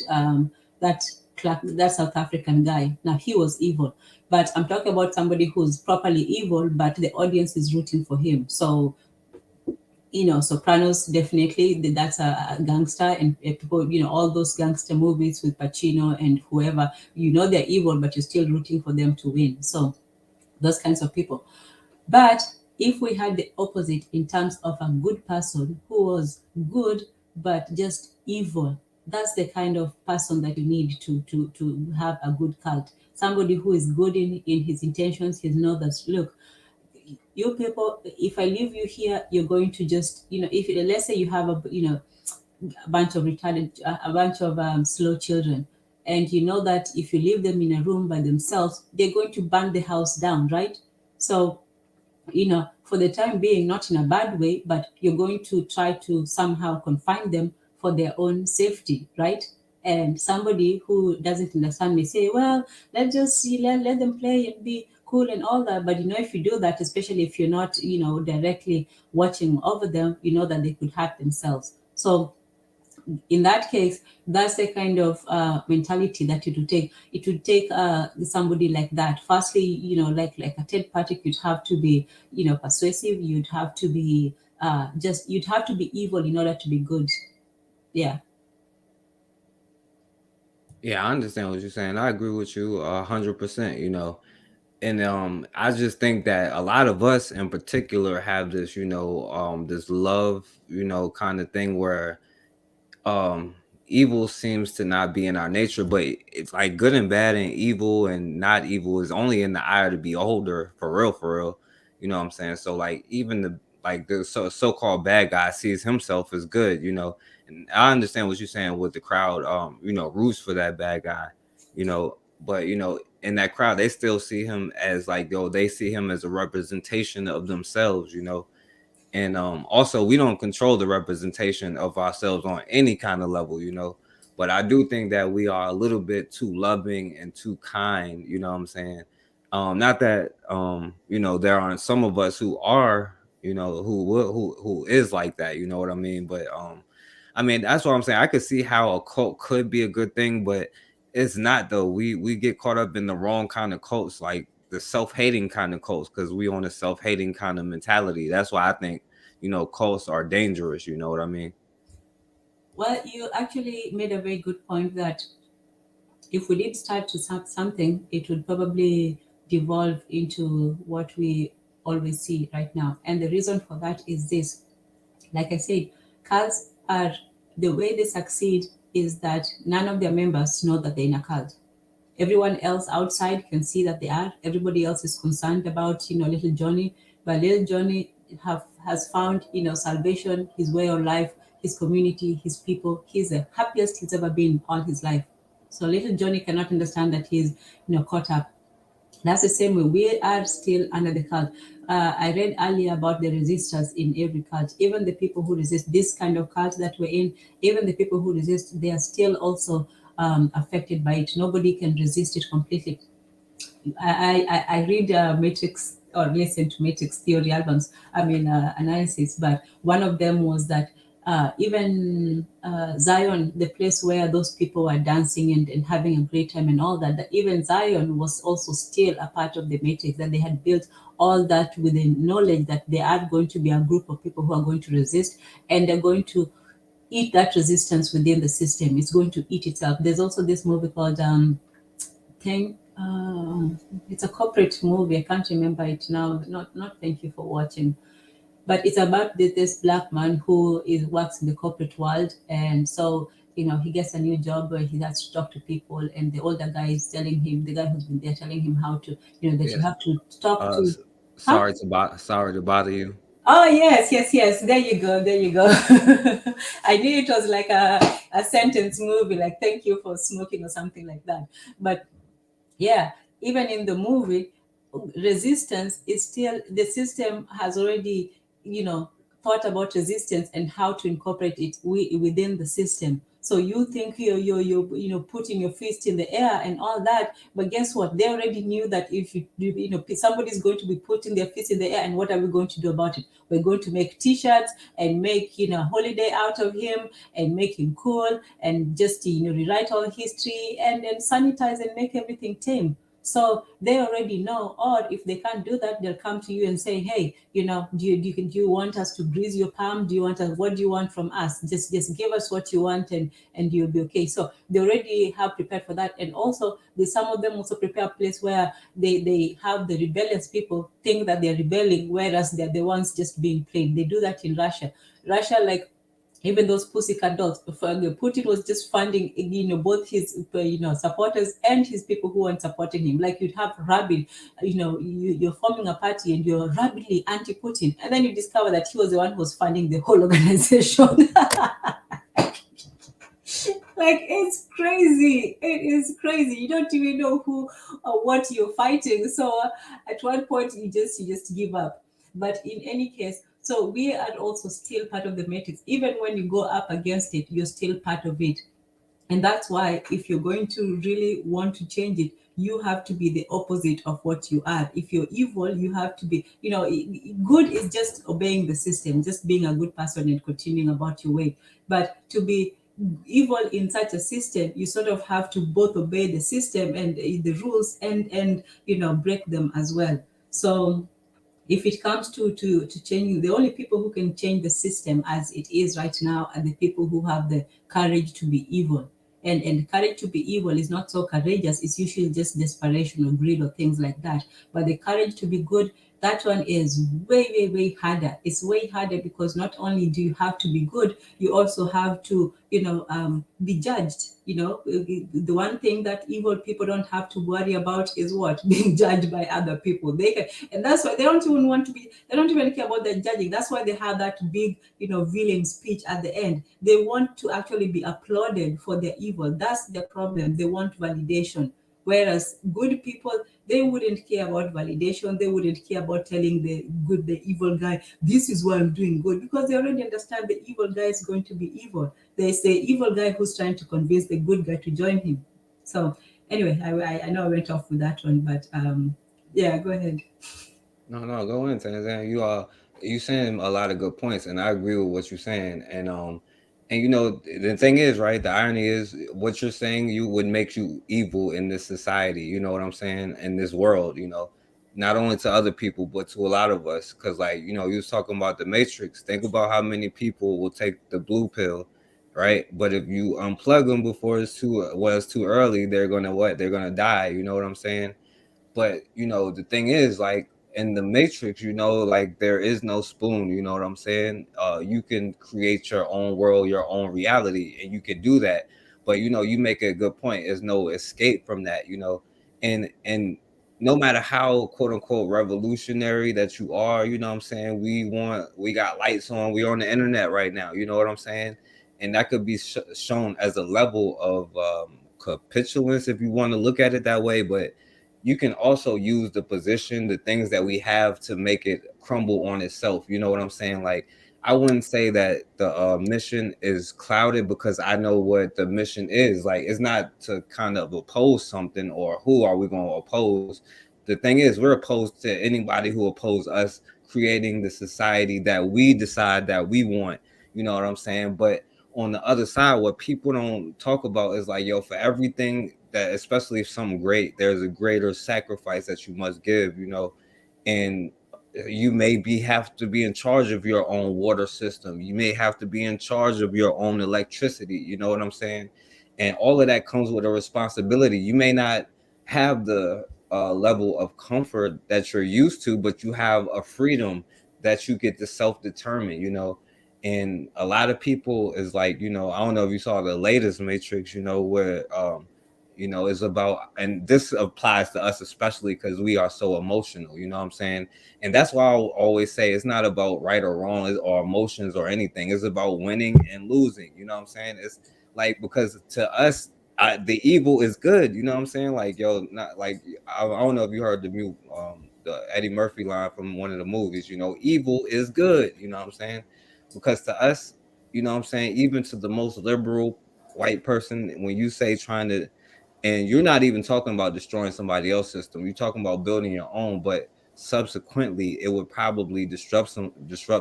that that South African guy. Now he was evil, but I'm talking about somebody who's properly evil, but the audience is rooting for him. So Sopranos definitely that's a gangster, and people all those gangster movies with Pacino and whoever they're evil, but you're still rooting for them to win. So those kinds of people. But if we had the opposite in terms of a good person who was good but just evil, that's the kind of person that you need to have a good cult. Somebody who is good in his intentions, he knows that look, you people, if I leave you here, you're going to just, if let's say you have a bunch of retarded, a bunch of slow children, and you know that if you leave them in a room by themselves, they're going to burn the house down, right? So for the time being, not in a bad way, but you're going to try to somehow confine them for their own safety, right? And somebody who doesn't understand may say, well, let's just see, let them play and be cool and all that. But if you do that, especially if you're not, directly watching over them, you know that they could hurt themselves. So in that case, that's the kind of mentality that it would take. It would take somebody like that. Firstly, like a third party, you'd have to be, persuasive. You'd have to be you'd have to be evil in order to be good. Yeah. Yeah, I understand what you're saying. I agree with you 100%. And I just think that a lot of us in particular have this, this love, kind of thing where um evil seems to not be in our nature, but it's like good and bad and evil and not evil is only in the eye of the beholder, for real. You know what I'm saying? So like even the so-called bad guy sees himself as good, and I understand what you're saying with the crowd, roots for that bad guy, but in that crowd they still see him as like, they see him as a representation of themselves, and also we don't control the representation of ourselves on any kind of level, but I do think that we are a little bit too loving and too kind, you know what I'm saying? Not that there aren't some of us who are, who is like that, you know what I mean? But I mean, that's what I'm saying. I could see how a cult could be a good thing, but it's not though. We get caught up in the wrong kind of cults, like the self-hating kind of cults, because we on a self-hating kind of mentality. That's why I think cults are dangerous. You know what I mean? Well, you actually made a very good point that if we did start to something, it would probably devolve into what we always see right now. And the reason for that is this. Like I said, cults are, the way they succeed is that none of their members know that they're in a cult. Everyone else outside can see that they are. Everybody else is concerned about, little Johnny. But little Johnny has found, salvation, his way of life, his community, his people. He's the happiest he's ever been all his life. So little Johnny cannot understand that he's, caught up. That's the same way we are still under the cult. I read earlier about the resistors in every cult. Even the people who resist this kind of cult that we're in, even the people who resist, they are still also affected by it. Nobody can resist it completely. I read Matrix or listen to Matrix theory albums, analysis, but one of them was that Even Zion, the place where those people were dancing and having a great time and all that, that even Zion was also still a part of the matrix, that they had built all that with the knowledge that there are going to be a group of people who are going to resist, and they're going to eat that resistance within the system. It's going to eat itself. There's also this movie called Thank. It's a corporate movie. I can't remember it now. Not Thank You for Watching, but it's about this black man who is works in the corporate world, and so he gets a new job where he has to talk to people, and the older guy is telling him, the guy who's been there telling him how to, that you Yes. have to talk Uh, to. s- Huh? sorry to bother you. Oh yes, yes, yes. There you go. There you go. I knew it was like a sentence movie, like "Thank you for smoking" or something like that. But yeah, even in the movie, resistance is still, the system has already, you know thought about resistance and how to incorporate it within the system. So you think you're putting your fist in the air and all that, but guess what, they already knew that if somebody's going to be putting their fist in the air, and what are we going to do about it? We're going to make t-shirts and make a holiday out of him, and make him cool, and just rewrite all history, and sanitize and make everything tame. So they already know, or if they can't do that, they'll come to you and say, "Hey, do you want us to grease your palm? Do you want us? What do you want from us? Just give us what you want, and you'll be okay." So they already have prepared for that, and also some of them also prepare a place where they have the rebellious people think that they're rebelling, whereas they're the ones just being played. They do that in Russia. Russia, like, even those pussycat dolls, Putin was just funding, both his, supporters and his people who weren't supporting him. Like, you'd have rabid, you're forming a party and you're rabidly anti-Putin, and then you discover that he was the one who was funding the whole organization. Like, it's crazy. It is crazy. You don't even know who or what you're fighting. So at one point, you just give up. But in any case, so we are also still part of the matrix. Even when you go up against it, you're still part of it. And that's why, if you're going to really want to change it, you have to be the opposite of what you are. If you're evil, you have to be, good is just obeying the system, just being a good person and continuing about your way. But to be evil in such a system, you sort of have to both obey the system and the rules, and break them as well. So if it comes to changing, the only people who can change the system as it is right now are the people who have the courage to be evil. And courage to be evil is not so courageous. It's usually just desperation or greed or things like that. But the courage to be good, that one is way, way, way harder. It's way harder because not only do you have to be good, you also have to, be judged. The one thing that evil people don't have to worry about is what? Being judged by other people. They can, and that's why they don't even want to be, they don't even care about the judging. That's why they have that big, villain speech at the end. They want to actually be applauded for their evil. That's the problem. They want validation. Whereas good people, they wouldn't care about validation. They wouldn't care about telling the evil guy, "This is why I'm doing good," because they already understand the evil guy is going to be evil. There's the evil guy who's trying to convince the good guy to join him. So anyway, I know I went off with that one, but yeah, go ahead. No, no, go in, Tanzania. You saying a lot of good points, and I agree with what you're saying. And the thing is, right? The irony is, what you're saying you would make you evil in this society. You know what I'm saying? In this world, not only to other people, but to a lot of us. Because, like, you was talking about the Matrix. Think about how many people will take the blue pill, right? But if you unplug them before it's too early, they're gonna what? They're gonna die. You know what I'm saying? But the thing is, like, in the Matrix, like, there is no spoon. You know what I'm saying? You can create your own world, your own reality, and you can do that. But you make a good point. There's no escape from that. And no matter how quote unquote revolutionary that you are, you know what I'm saying, we got lights on, we're on the internet right now, you know what I'm saying, and that could be shown as a level of capitulance if you want to look at it that way. But you can also use the position, the things that we have, to make it crumble on itself. You know what I'm saying? Like, I wouldn't say that the mission is clouded, because I know what the mission is. Like, it's not to kind of oppose something, or who are we going to oppose. The thing is, we're opposed to anybody who oppose us creating the society that we decide that we want. You know what I'm saying? But on the other side, what people don't talk about is like, yo, for everything that, especially if something great, there's a greater sacrifice that you must give, you know. And you may be have to be in charge of your own water system. You may have to be in charge of your own electricity. You know what I'm saying? And all of that comes with a responsibility. You may not have the level of comfort that you're used to, but you have a freedom that you get to self determine. You know, and a lot of people is like, you know, I don't know if you saw the latest Matrix. You know, where you know, is about, and this applies to us especially because we are so emotional. You know what I'm saying? And that's why I always say it's not about right or wrong or emotions or anything. It's about winning and losing. You know what I'm saying? It's like, because to us, the evil is good. You know what I'm saying? Like, yo, not like, I don't know if you heard the Eddie Murphy line from one of the movies. You know, evil is good. You know what I'm saying? Because to us, you know what I'm saying, even to the most liberal white person, when you say trying to, and you're not even talking about destroying somebody else's system, you're talking about building your own, but subsequently it would probably disrupt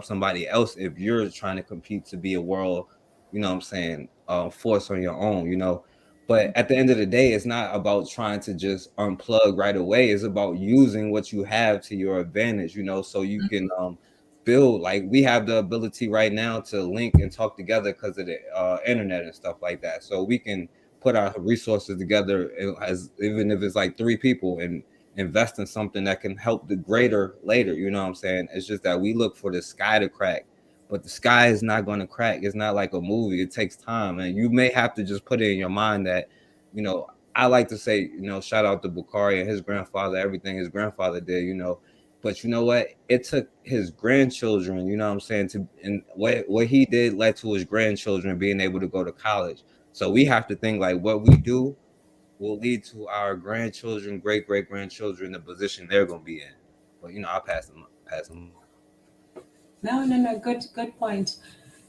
somebody else if you're trying to compete to be a world, you know what I'm saying, force on your own, you know. But at the end of the day, it's not about trying to just unplug right away. It's about using what you have to your advantage, you know, so you can build. Like, we have the ability right now to link and talk together because of the internet and stuff like that, so we can put our resources together as, even if it's like three people, and invest in something that can help the greater later. You know what I'm saying? It's just that we look for the sky to crack, but the sky is not going to crack. It's not like a movie. It takes time, and you may have to just put it in your mind that, you know, I like to say, you know, shout out to Bukhari and his grandfather, everything his grandfather did, you know. But you know what? It took his grandchildren, you know what I'm saying, to, and what he did led to his grandchildren being able to go to college. So we have to think like what we do will lead to our grandchildren, great great grandchildren, the position they're gonna be in. But you know, I'll pass them on. No, no, no. Good point.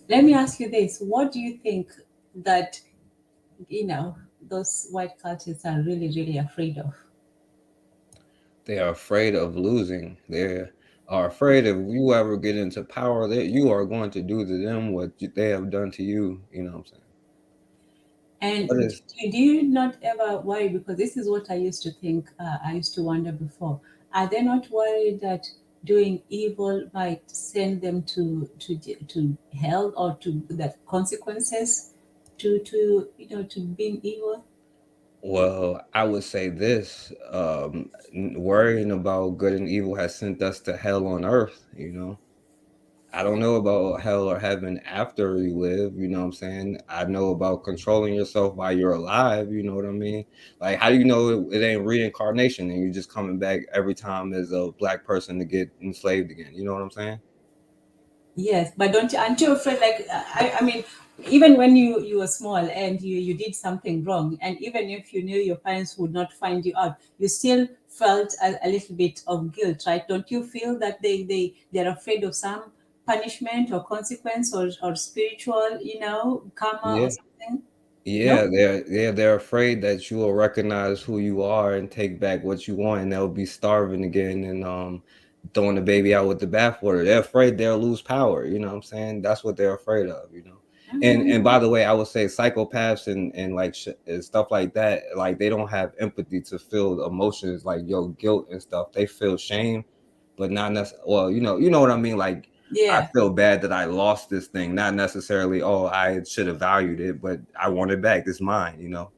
Let me ask you this: what do you think that those white cultures are really, really afraid of? They are afraid of losing. They are afraid if you ever get into power, that you are going to do to them what they have done to you. You know what I'm saying? What And is do you not ever worry? Because this is what I used to think. I used to wonder before. Are they not worried that doing evil might send them to hell, or to that consequences to being evil? Well, I would say this: worrying about good and evil has sent us to hell on earth. You know, I don't know about hell or heaven after we live, you know what I'm saying? I know about controlling yourself while you're alive, you know what I mean? Like, how do you know it ain't reincarnation and you're just coming back every time as a black person to get enslaved again? You know what I'm saying? Yes, but don't you, aren't you afraid? Like, I mean, even when you were small and you did something wrong, and even if you knew your parents would not find you out, you still felt a little bit of guilt, right? Don't you feel that they're afraid of some punishment or consequence, or spiritual, karma or Yeah. something? No? They're afraid that you will recognize who you are and take back what you want, and they'll be starving again and throwing the baby out with the bathwater. They're afraid they'll lose power. You know what I'm saying? That's what they're afraid of. You know. And by the way, I would say psychopaths and like and stuff like that, like they don't have empathy to feel emotions like yo guilt and stuff. They feel shame, but not necessarily. Well, you know what I mean. Like, I Yeah, feel bad that I lost this thing, not necessarily, oh, I should have valued it, but I want it back. It's mine, you know.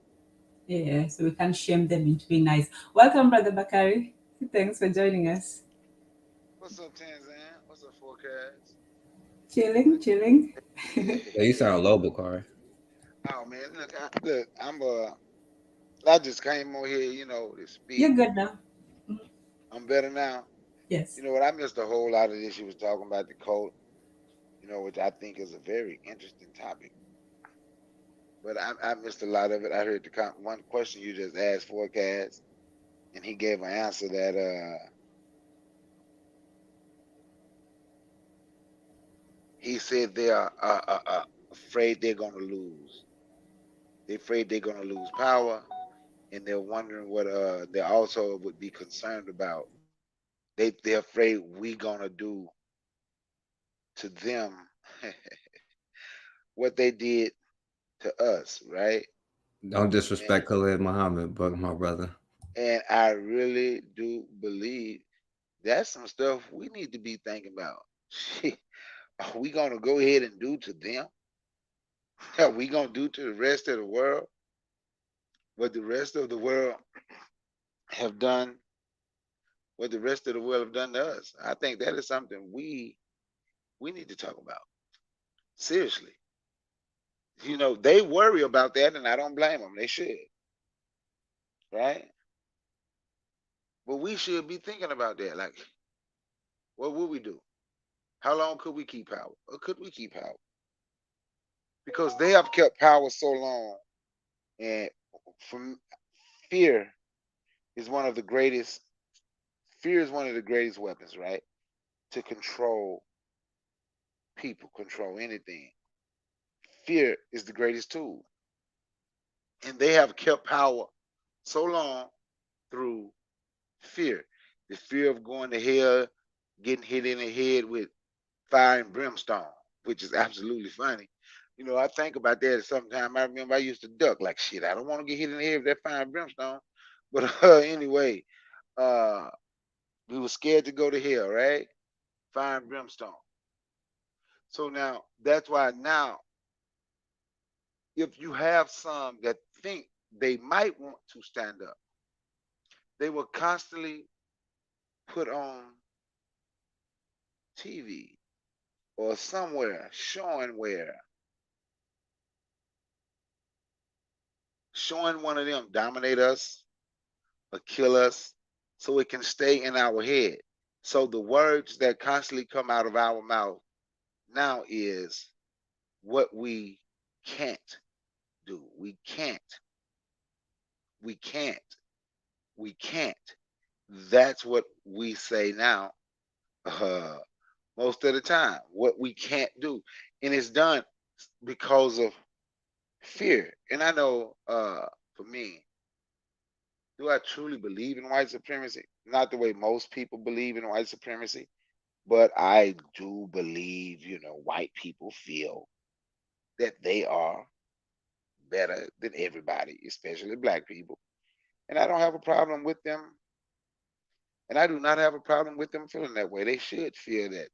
yeah. So we can't shame them into being nice. Welcome, Brother Bakari. Thanks for joining us. What's up, Tanzan? What's up, Forecast? Chilling, chilling. Yeah, you sound low, Bakari. Oh man, look, I just came on here, to You're speak. good now. Mhm. I'm better now. Yes. You know what? I missed a whole lot of this. She was talking about the cult, which I think is a very interesting topic. But I missed a lot of it. I heard one question you just asked Forecast, and he gave an answer that he said they are afraid they're gonna lose. They're afraid they're gonna lose power, and they're wondering what they also would be concerned about. They're afraid we gonna do to them what they did to us, right? Don't And disrespect Khalid Muhammad, but my brother. I really do believe that's some stuff we need to be thinking about. Shit, are we gonna go ahead and do to them? Are we gonna do to the rest of the world what the rest of the world have done? What the rest of the world have done to us? I think that is something we need to talk about seriously. They worry about that, and I don't blame them. They should, right? But we should be thinking about that. Like, what would we do? How long could we keep power? Or could we keep power? Because they have kept power so long, and from fear is one of the greatest. Fear is one of the greatest weapons, right? To control people, control anything. Fear is the greatest tool, and they have kept power so long through fear. The fear of going to hell, getting hit in the head with fire and brimstone, which is absolutely funny. I think about that sometimes. I remember I used to duck like shit. I don't want to get hit in the head with that fire and brimstone. But anyway, uh, we were scared to go to hell, right? Fire and brimstone. So now that's why now, if you have some that think they might want to stand up, they will constantly put on TV or somewhere showing one of them dominate us or kill us so it can stay in our head. So the words that constantly come out of our mouth now is what we can't do. We can't, we can't. That's what we say now, uh, most of the time, what we can't do. And it's done because of fear. And I know, for me, do I truly believe in white supremacy? Not the way most people believe in white supremacy, but I do believe, white people feel that they are better than everybody, especially black people. And I don't have a problem with them. And I do not have a problem with them feeling that way. They should feel that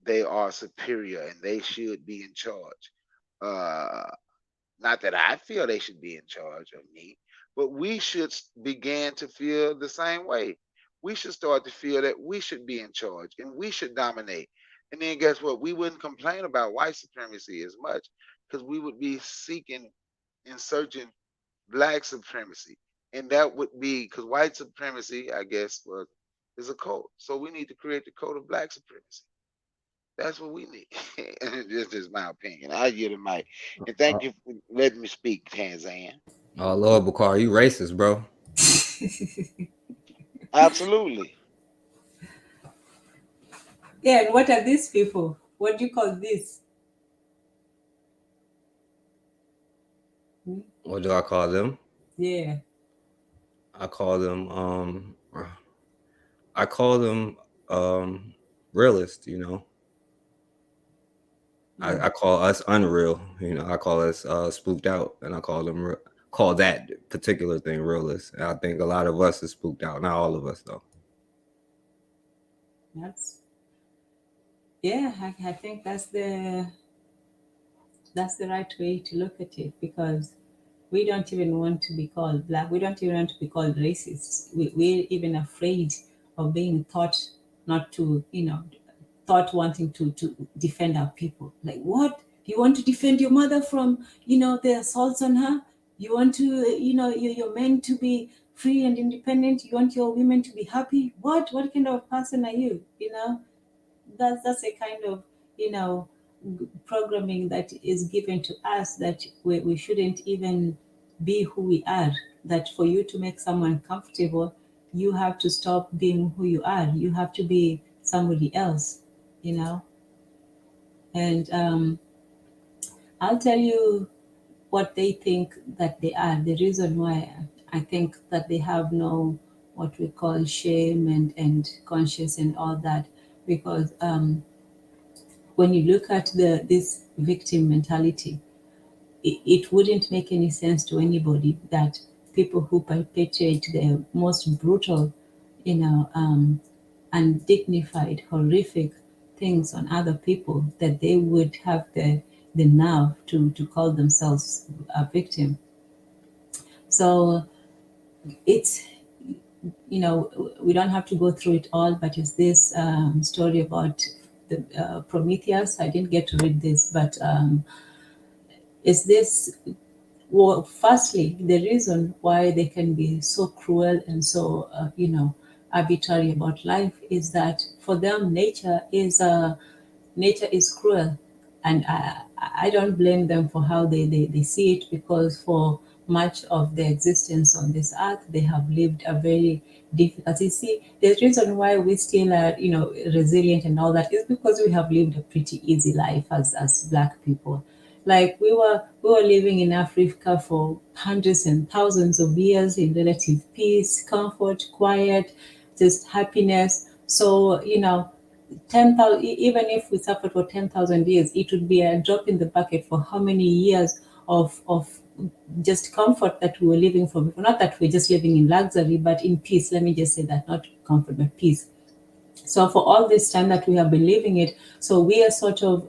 they are superior and they should be in charge. Uh, Not that I feel they should be in charge of me, but we should begin to feel the same way. We should start to feel that we should be in charge and we should dominate. And then guess what? We wouldn't complain about white supremacy as much because we would be seeking and searching black supremacy. And that would be because white supremacy, I guess, is a cult. So we need to create the code of black supremacy. That's what we need. This is my opinion. I yield the mic. And Uh, thank you for letting me speak, Tanzan. oh Lord, Bakar, you racist, bro. Absolutely. Yeah, and what are these people? What do you call this? Hmm? What do I call them? Yeah. I call them I call them realist, Mm. I call us unreal, I call us spooked out, and I call that particular thing realist. And I think a lot of us is spooked out, not all of us though. That's yeah. I think that's the right way to look at it because we don't even want to be called black. We don't even want to be called racists. We're even afraid of being taught not to, thought wanting to defend our people. Like, what? You want to defend your mother from, the assaults on her? You want to, your men to be free and independent? You want your women to be happy? What kind of person are you? That's a kind of programming that is given to us that we shouldn't even be who we are, that for you to make someone comfortable you have to stop being who you are, you have to be somebody else, you know and I'll tell you what they think that they are, the reason why I think that they have no what we call shame and conscience and all that, because when you look at victim mentality. It wouldn't make any sense to anybody that people who perpetuate the most brutal, undignified, horrific things on other people, that they would have the nerve to call themselves a victim. So it's, we don't have to go through it all, but it's this story about the Prometheus. I didn't get to read this, but is this, well, firstly, the reason why they can be so cruel and so, arbitrary about life is that for them, nature is cruel, and I don't blame them for how they see it, because for much of their existence on this earth, they have lived a very difficult. You see, the reason why we still are, resilient and all that is because we have lived a pretty easy life as Black people. Like we were living in Africa for hundreds and thousands of years in relative peace, comfort, quiet, just happiness. So, 10,000, even if we suffered for 10,000 years, it would be a drop in the bucket for how many years of just comfort that we were living for before. Not that we're just living in luxury, but in peace. Let me just say that, not comfort, but peace. So for all this time that we have been living it, so we are sort of,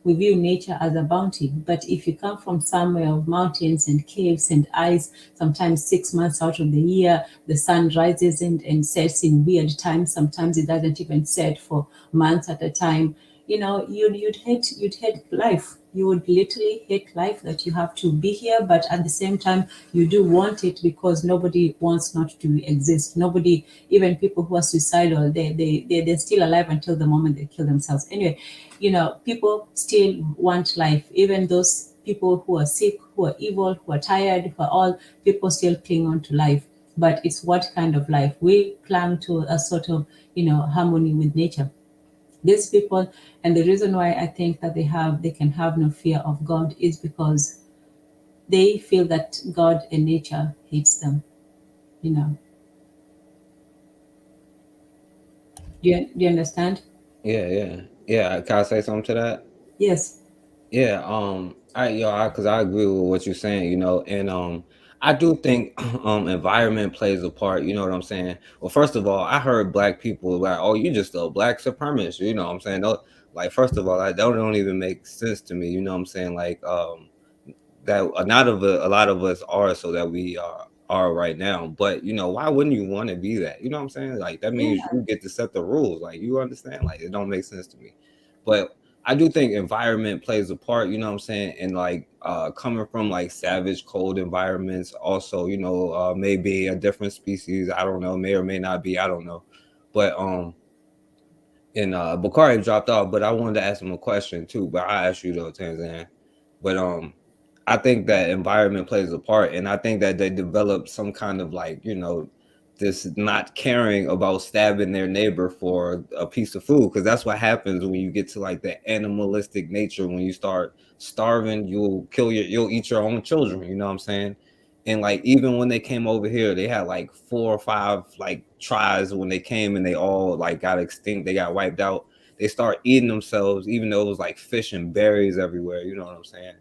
we view nature as a bounty. But if you come from somewhere of mountains and caves and ice, sometimes 6 months out of the year, the sun rises and sets in weird times. Sometimes it doesn't even set for months at a time. You'd hate life. You would literally hate life that you have to be here, but at the same time, you do want it, because nobody wants not to exist. Nobody, even people who are suicidal, they're still alive until the moment they kill themselves. Anyway, people still want life. Even those people who are sick, who are evil, who are tired, who are all, people still cling on to life. But it's what kind of life? We cling to a sort of, harmony with nature. These people, and the reason why I think that they can have no fear of God is because they feel that God and nature hates them. You know, do you understand? Yeah, yeah, yeah. Can I say something to that? Yes. Yeah, because I agree with what you're saying, and I do think environment plays a part. You know what I'm saying? Well, first of all, I heard Black people like, "Oh, you just a Black supremacist." You know what I'm saying? No, like, first of all, that don't even make sense to me. You know what I'm saying? Like, that a lot of us are, so that we are right now. But why wouldn't you want to be that? You know what I'm saying? Like, that means Yeah. you get to set the rules. Like, you understand? Like, it don't make sense to me. But I do think environment plays a part, you know what I'm saying? And like coming from like savage cold environments, also, maybe a different species, I don't know, may or may not be, I don't know. But and Bakari dropped off, but I wanted to ask him a question too. But I asked you though, Tanzan. But I think that environment plays a part, and I think that they develop some kind of like this not caring about stabbing their neighbor for a piece of food, because that's what happens when you get to like the animalistic nature. When you start starving, you'll eat your own children. You know what I'm saying? And like even when they came over here, they had like 4 or 5 like tribes when they came, and they all like got extinct. They got wiped out. They start eating themselves, even though it was like fish and berries everywhere. You know what I'm saying?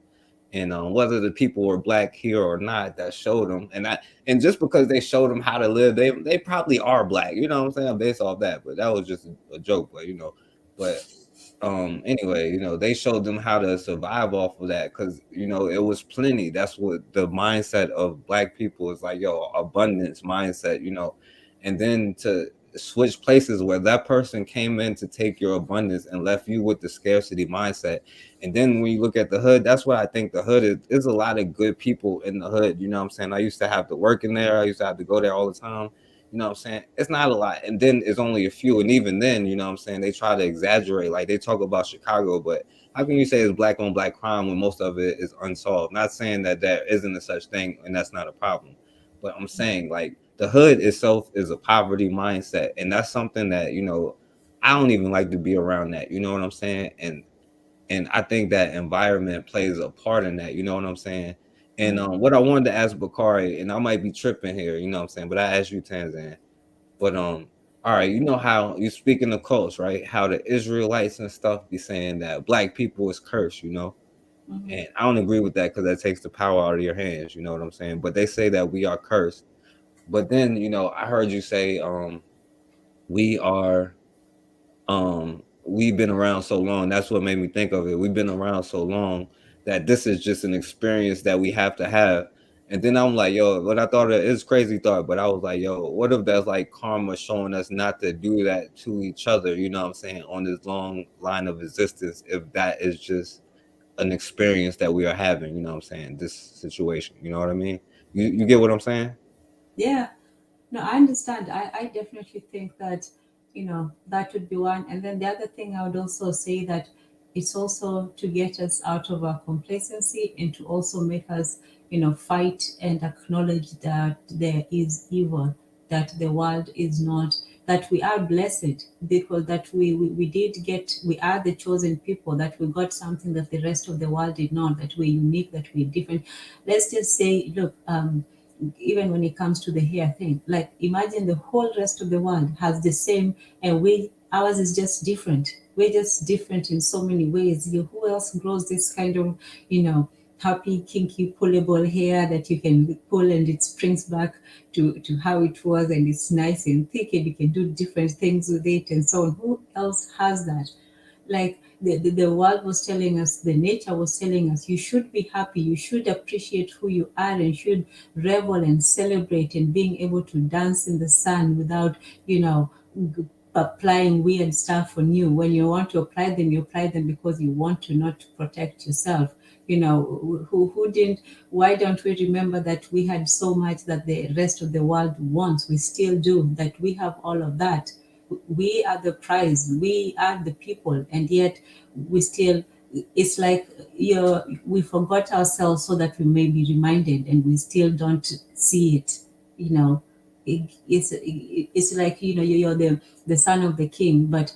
And whether the people were Black here or not, that showed them. And just because they showed them how to live, they probably are Black. You know what I'm saying? Based off that, but that was just a joke. But anyway, they showed them how to survive off of that, because it was plenty. That's what the mindset of Black people is, like, yo, abundance mindset. And then to switch places where that person came in to take your abundance and left you with the scarcity mindset. And then when you look at the hood, that's what I think the hood is. There's a lot of good people in the hood. You know what I'm saying? I used to have to work in there. I used to have to go there all the time. You know what I'm saying? It's not a lot. And then it's only a few. And even then, you know what I'm saying? They try to exaggerate. Like, they talk about Chicago, but how can you say it's Black on Black crime when most of it is unsolved? Not saying that there isn't a such thing and that's not a problem. But I'm saying, like, the hood itself is a poverty mindset. And that's something that, I don't even like to be around that. You know what I'm saying? And I think that environment plays a part in that. You know what I'm saying? And what I wanted to ask Bakari, and I might be tripping here, you know what I'm saying, but I asked you, Tanzan. But all right, you know how you speaking of cults, right? How the Israelites and stuff be saying that Black people is cursed, Mhm. And I don't agree with that because that takes the power out of your hands. You know what I'm saying? But they say that we are cursed. But then, I heard you say, we are, we've been around so long. That's what made me think of it. We've been around so long that this is just an experience that we have to have. And then I'm like, yo, what I thought of is crazy thought, but I was like, yo, what if that's like karma showing us not to do that to each other? You know what I'm saying? On this long line of existence, if that is just an experience that we are having, you know what I'm saying? This situation, you know what I mean? You get what I'm saying? Yeah. No, I understand. I definitely think that, that would be one. And then the other thing I would also say that it's also to get us out of our complacency and to also make us, fight and acknowledge that there is evil, that the world is not, that we are blessed because that we did get, we are the chosen people, that we got something that the rest of the world did not, that we're unique, that we're different. Let's just say, look, even when it comes to the hair thing, like imagine the whole rest of the world has the same, and we, ours is just different. We're just different in so many ways. Who else grows this kind of, happy kinky pullable hair that you can pull and it springs back to how it was, and it's nice and thick and you can do different things with it and so on? Who else has that? Like the world was telling us, the nature was telling us, you should be happy, you should appreciate who you are, and should revel and celebrate and being able to dance in the sun without, you know, applying weird stuff on you. When you want to apply them, you apply them because you want to, not to protect yourself. Who didn't? Why don't we remember that we had so much that the rest of the world wants? We still do, that we have all of that. We are the prize, we are the people, and yet we still, it's like, we forgot ourselves so that we may be reminded, and we still don't see it. you know it's like, you're the son of the king, but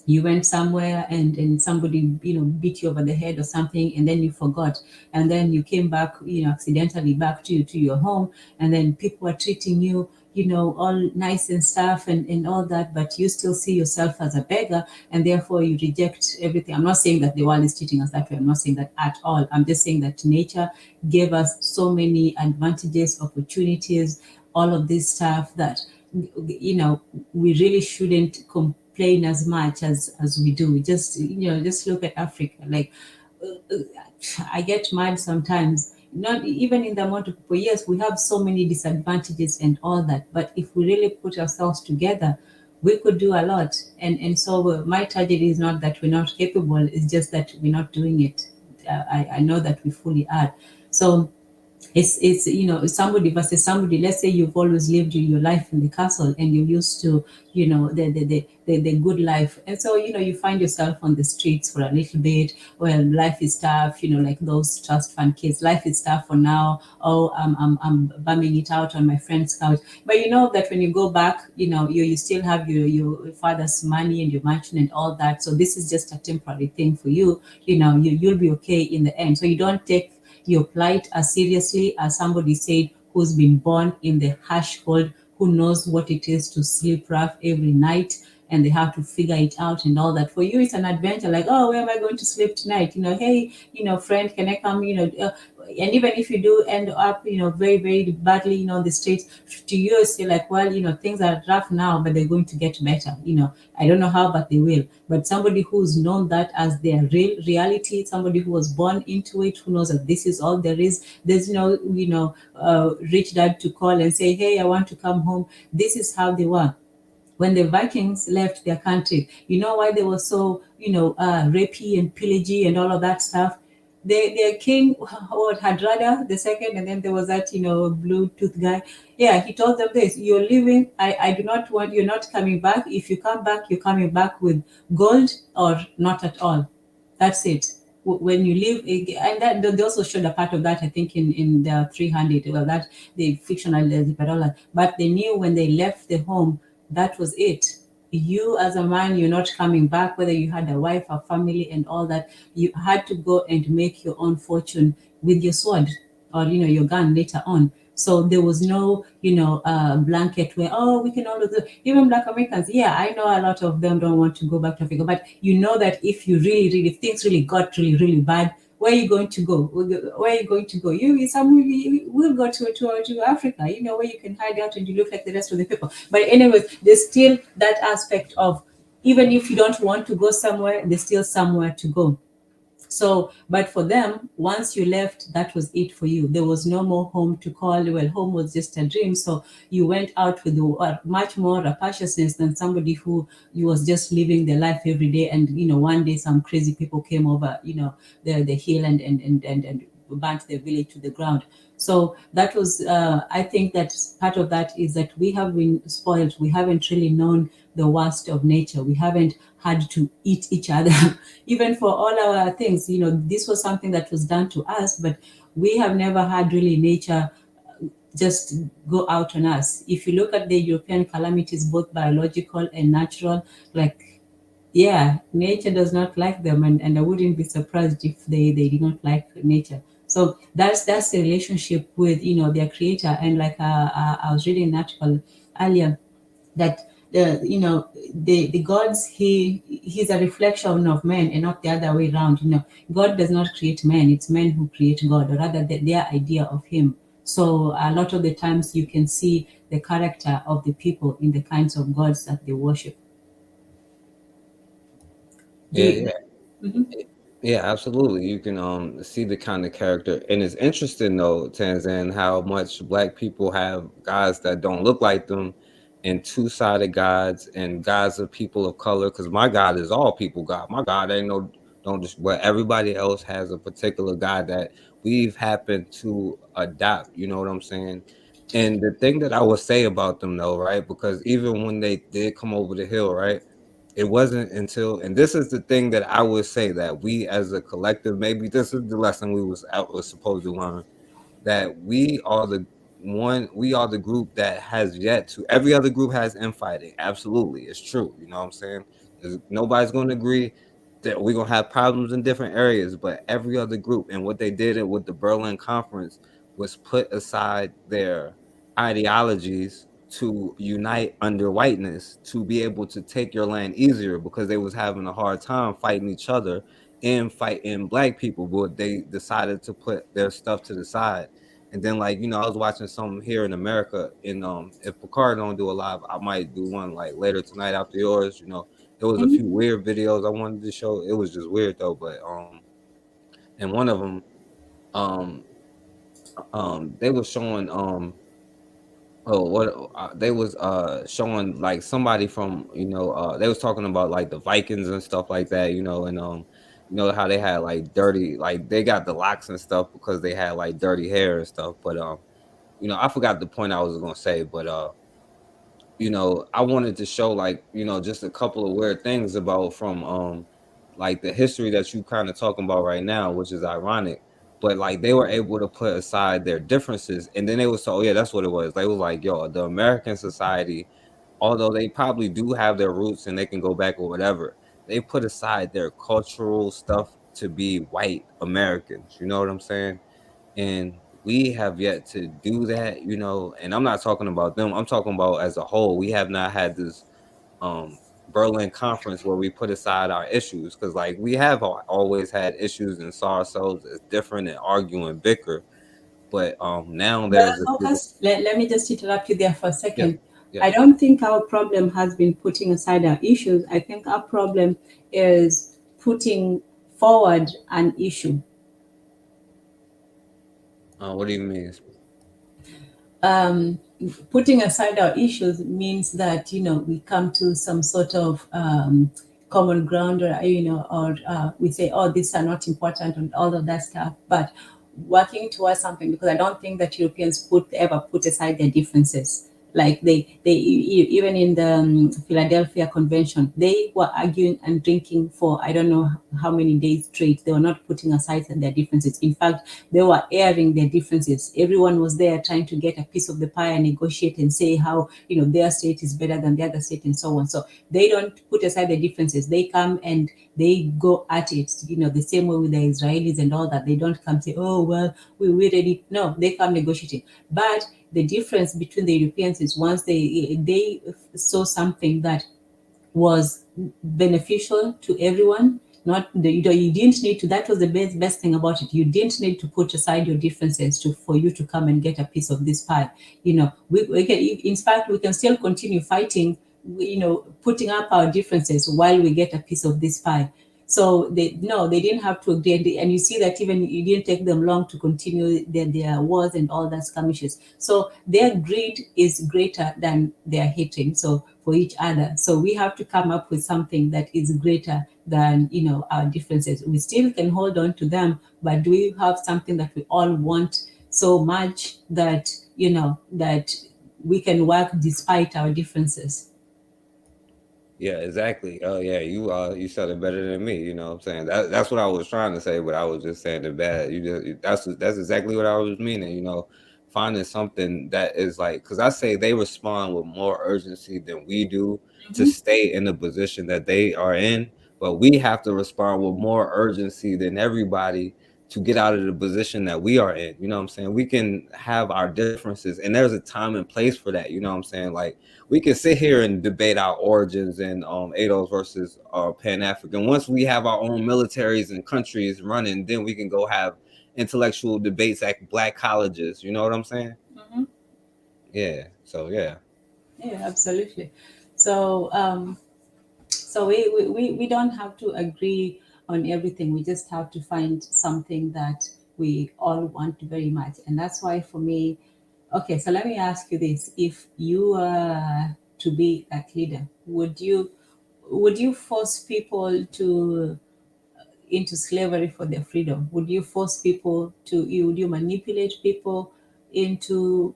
you went somewhere, and somebody, beat you over the head or something, and then you forgot, and then you came back, accidentally back to your home, and then people are treating you, all nice and stuff, and all that, but you still see yourself as a beggar, and therefore you reject everything. I'm not saying that the world is treating us that way. I'm not saying that at all. I'm just saying that nature gave us so many advantages, opportunities, all of this stuff, that you know we really shouldn't complain as much as we do. Just look at Africa. Like, I get mad sometimes, not even in the amount of people. Yes, we have so many disadvantages and all that, but if we really put ourselves together, we could do a lot. And so my target is not that we're not capable, it's just that we're not doing it. I know that we fully are. So it's somebody versus somebody. Let's say you've always lived your life in the castle, and you're used to, the good life, and so you find yourself on the streets for a little bit. Well, life is tough, like those trust fund kids. Life is tough for now. Oh, I'm bumming it out on my friend's couch. But you know that when you go back, you still have your father's money and your mansion and all that. So this is just a temporary thing for you. You'll be okay in the end. So you don't take your plight as seriously as somebody said, who's been born in the household, who knows what it is to sleep rough every night, and they have to figure it out and all that. For you, it's an adventure, like, oh, where am I going to sleep tonight? Hey, friend, can I come? And even if you do end up, very, very badly, on the streets, to you, it's still like, well, things are rough now, but they're going to get better. I don't know how, but they will. But somebody who's known that as their real reality, somebody who was born into it, who knows that this is all there is. There's rich dad to call and say, hey, I want to come home. This is how they were when the Vikings left their country. You know why they were so, rapey and pillagey and all of that stuff? Their king, what, Hadrada the second, and then there was that, blue tooth guy. Yeah, he told them this: you're leaving. I do not want, you're not coming back. If you come back, you're coming back with gold or not at all. That's it. When you leave, and that they also showed a part of that, I think, in the 300. Well, that the fictional Parola, but they knew when they left the home, that was it. You, as a man, you're not coming back, whether you had a wife, a family, and all that. You had to go and make your own fortune with your sword, or your gun later on. So there was no, blanket where, oh, we can all do. Even Black Americans, yeah, I know a lot of them don't want to go back to Africa, but you know that if you really, really, if things really got really, really bad, where are you going to go? Where are you going to go? We'll go to Africa, where you can hide out and you look like the rest of the people. But anyways, there's still that aspect of, even if you don't want to go somewhere, there's still somewhere to go. So, but for them, once you left, that was it for you. There was no more home to call. Well, home was just a dream. So you went out with much more rapaciousness than somebody who you was just living their life every day. And, one day some crazy people came over, the hill and burnt the village to the ground. So that was, I think that part of that is that we have been spoiled. We haven't really known the worst of nature. We haven't had to eat each other. Even for all our things, this was something that was done to us, but we have never had really nature just go out on us. If you look at the European calamities, both biological and natural, like, yeah, nature does not like them, and I wouldn't be surprised if they did not like nature. So that's the relationship with their creator. And like I was reading an article earlier that the gods, he's a reflection of men and not the other way around. God does not create men, it's men who create God, or rather their idea of him. So a lot of the times you can see the character of the people in the kinds of gods that they worship. Do Yeah, you, yeah. Mhm. Yeah, absolutely. You can see the kind of character, and it's interesting though, Tanzan, how much black people have gods that don't look like them, and two-sided gods and gods of people of color. Because my God is all people God. My God ain't no don't just, but everybody else has a particular God that we've happened to adopt. You know what I'm saying? And the thing that I would say about them though, right? Because even when they did come over the hill, right? It wasn't until, and this is the thing that I would say, that we as a collective, maybe this is the lesson was supposed to learn, that we are the group that has yet to, every other group has infighting, absolutely, it's true, you know what I'm saying? Nobody's going to agree that we're going to have problems in different areas, but every other group, and what they did with the Berlin Conference was put aside their ideologies to unite under whiteness, to be able to take your land easier, because they was having a hard time fighting each other and fighting black people, but they decided to put their stuff to the side. And then, like, I was watching some here in America, and if Picard don't do a live, I might do one like later tonight after yours. It was a Mhm. few weird videos I wanted to show. It was just weird though, but and one of them, um, they was showing oh, what they was showing like somebody from, they was talking about like the Vikings and stuff like that, and how they had like dirty, like they got the locks and stuff because they had like dirty hair and stuff. But I forgot the point I was gonna say, but I wanted to show, like, just a couple of weird things about from like the history that you kind of talking about right now, which is ironic. But like they were able to put aside their differences, and then they was so, oh yeah, that's what it was. They was like, yo, the American society, although they probably do have their roots and they can go back or whatever, they put aside their cultural stuff to be white Americans. You know what I'm saying? And we have yet to do that, and I'm not talking about them, I'm talking about as a whole. We have not had this um Berlin conference where we put aside our issues, because like we have always had issues and saw ourselves as different and argue and bicker, but now Brother there's a Lucas, let me just interrupt you there for a yeah, second. yeah. I don't think our problem has been putting aside our issues. I think our problem is putting forward an issue. What do you mean? um, Putting aside our issues means that we come to some sort of common ground, or we say, oh, these are not important and all of that stuff, but working towards something, because I don't think that Europeans ever put aside their differences. Like even in the Philadelphia Convention, they were arguing and drinking for I don't know how many days straight. They were not putting aside their differences. In fact, they were airing their differences. Everyone was there trying to get a piece of the pie and negotiate and say how their state is better than the other state and so on. So they don't put aside the differences. They come and they go at it, the same way with the Israelis and all that. They don't come say, oh well, we ready. No, they come negotiating. But the difference between the Europeans is once they saw something that was beneficial to everyone, Not the, you didn't need to. That was the best thing about it. You didn't need to put aside your differences to for you to come and get a piece of this pie. We can, in fact, we can still continue fighting, putting up our differences while we get a piece of this pie. So they, no, they didn't have to agree, and you see that even it didn't take them long to continue their wars and all that skirmishes. So their greed is greater than their hating, so for each other. So we have to come up with something that is greater than our differences. We still can hold on to them, but do we have something that we all want so much that that we can work despite our differences? Yeah, exactly. Oh yeah, you said it better than me. You know what I'm saying? That's what I was trying to say, but I was just saying it bad. That's exactly what I was meaning. Finding something that is like, because I say they respond with more urgency than we do to Mhm. stay in the position that they are in, but we have to respond with more urgency than everybody to get out of the position that we are in. You know what I'm saying? We can have our differences, and there's a time and place for that. You know what I'm saying? Like, we can sit here and debate our origins and ADOS versus Pan African. Once we have our own militaries and countries running, then we can go have intellectual debates at black colleges. You know what I'm saying? Mhm. Yeah. So yeah. Yeah, absolutely. So we don't have to agree on everything. We just have to find something that we all want very much. And that's why for me, okay, so let me ask you this. If you were to be that leader, would you force people to into slavery for their freedom? Would you force people to would you manipulate people into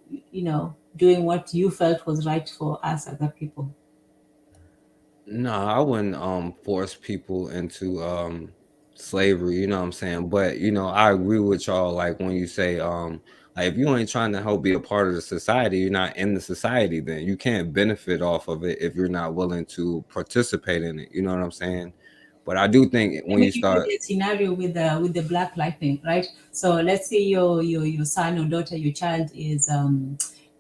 doing what you felt was right for us other people? No, I wouldn't force people into slavery, you know what I'm saying? But I agree with y'all, like when you say like if you ain't trying to help be a part of the society, you're not in the society, then you can't benefit off of it if you're not willing to participate in it. You know what I'm saying? But I do think Let when me you give you start the scenario with the black lightning, right? So let's say your son or daughter, your child is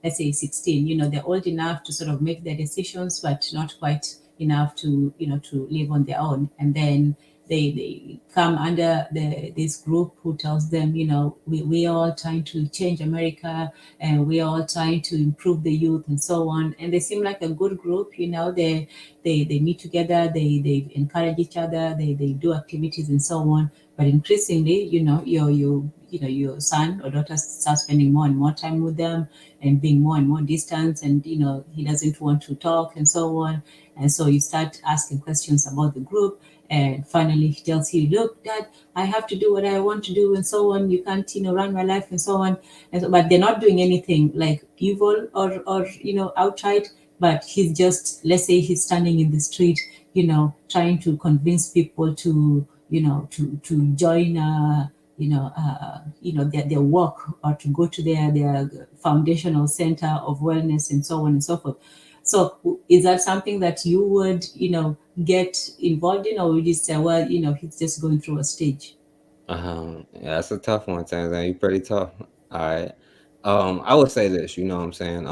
let's say 16. They're old enough to sort of make their decisions, but not quite enough to to live on their own. And then they come under this group who tells them, we are all trying to change America, and we are all trying to improve the youth and so on. And they seem like a good group. They meet together, they encourage each other, they do activities and so on. But increasingly, your son or daughter starts spending more and more time with them and being more and more distant, and he doesn't want to talk and so on. And so you start asking questions about the group, and finally he tells you, look, dad, I have to do what I want to do and so on. You can't run my life and so on. And so, but they're not doing anything like evil or outright, but he's just, let's say he's standing in the street, trying to convince people to to join their work, or to go to their foundational center of wellness and so on and so forth. So is that something that you would get involved in, or would you say, well, he's just going through a stage? yeah, that's a tough one, Tanzania. You pretty tough. All right. I would say this, you know what I'm saying?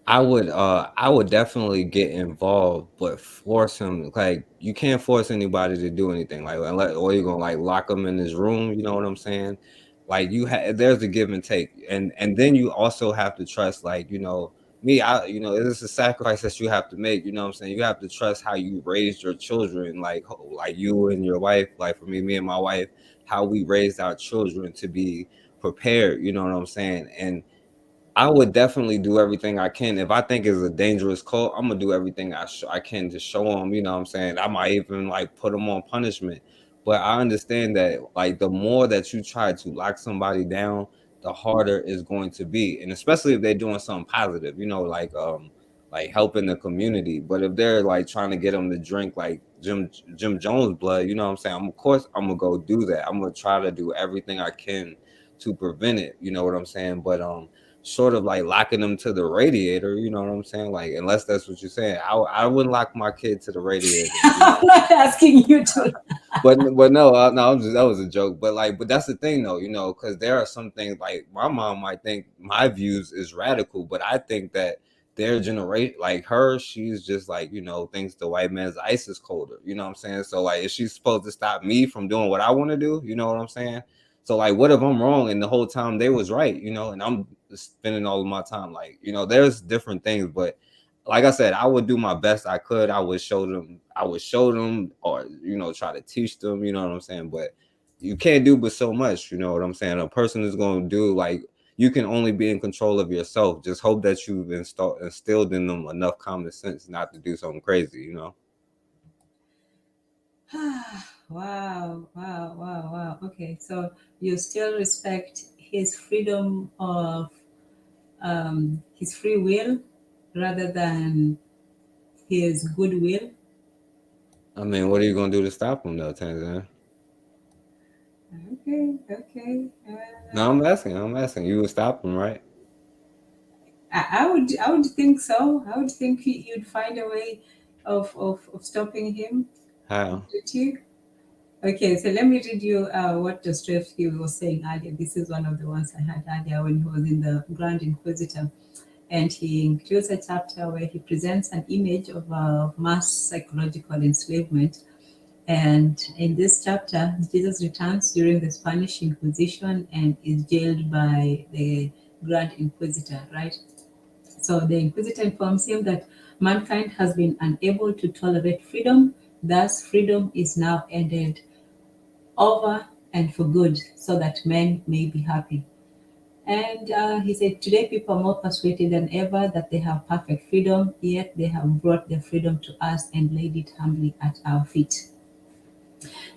I would definitely get involved, but force him, like, you can't force anybody to do anything, like, unless, or you're gonna like lock them in this room, you know what I'm saying? Like, there's a give and take, and then you also have to trust, like, me, it's a sacrifice that you have to make, you know what I'm saying? You have to trust how you raised your children, like you and your wife, like for me and my wife, how we raised our children to be prepared, you know what I'm saying? And I would definitely do everything I can. If I think it's a dangerous cult, I'm gonna do everything I can to show them. You know what I'm saying? I might even like put them on punishment. But I understand that like the more that you try to lock somebody down, the harder it's going to be, and especially if they're doing something positive. Like helping the community. But if they're like trying to get them to drink like Jim Jones blood, you know what I'm saying? Of course I'm gonna go do that. I'm gonna try to do everything I can to prevent it. You know what I'm saying? But sort of like locking them to the radiator, you know what I'm saying? Like, unless that's what you're saying, I wouldn't lock my kid to the radiator, you know. I'm not asking you to. But no, no, that was a joke. But that's the thing though, because there are some things like my mom might think my views is radical, but I think that their generation, like her, she's just like, thinks the white man's ice is colder. You know what I'm saying? So like, is she supposed to stop me from doing what I want to do? You know what I'm saying? So like, what if I'm wrong and the whole time they was right? And I'm spending all of my time like, there's different things, but like I said, I would do my best I could. I would show them, or try to teach them. You know what I'm saying? But you can't do but so much. You know what I'm saying? A person is going to do like, you can only be in control of yourself. Just hope that you've instilled in them enough common sense not to do something crazy. Wow, wow, wow, wow. Okay, so you still respect his freedom of his free will rather than his goodwill. I mean, what are you gonna do to stop them though, Tanzania? Okay, okay. No, I'm asking. You would stop them, right? I would think so. I would think you'd find a way of stopping him. How? Did you? Okay, so let me read you what Dostoevsky was saying earlier. This is one of the ones I had earlier when he was in the Grand Inquisitor. And he includes a chapter where he presents an image of mass psychological enslavement. And in this chapter, Jesus returns during the Spanish Inquisition and is jailed by the Grand Inquisitor, right? So the Inquisitor informs him that mankind has been unable to tolerate freedom, thus, freedom is now ended over and for good, so that men may be happy. And he said, today people are more persuaded than ever that they have perfect freedom, yet they have brought their freedom to us and laid it humbly at our feet.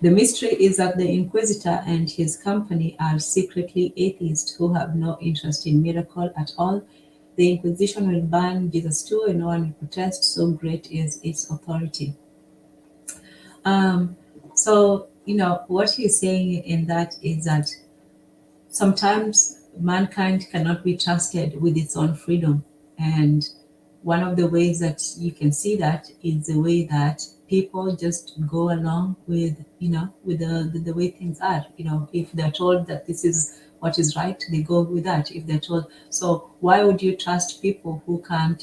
The mystery is that the Inquisitor and his company are secretly atheists who have no interest in miracle at all. The Inquisition will burn Jesus too, and no one will protest, so great is its authority. Um, so, what he's saying in that is that sometimes mankind cannot be trusted with its own freedom. And one of the ways that you can see that is the way that people just go along with the way things are. If they're told that this is what is right, they go with that. If they're told, so why would you trust people who can't,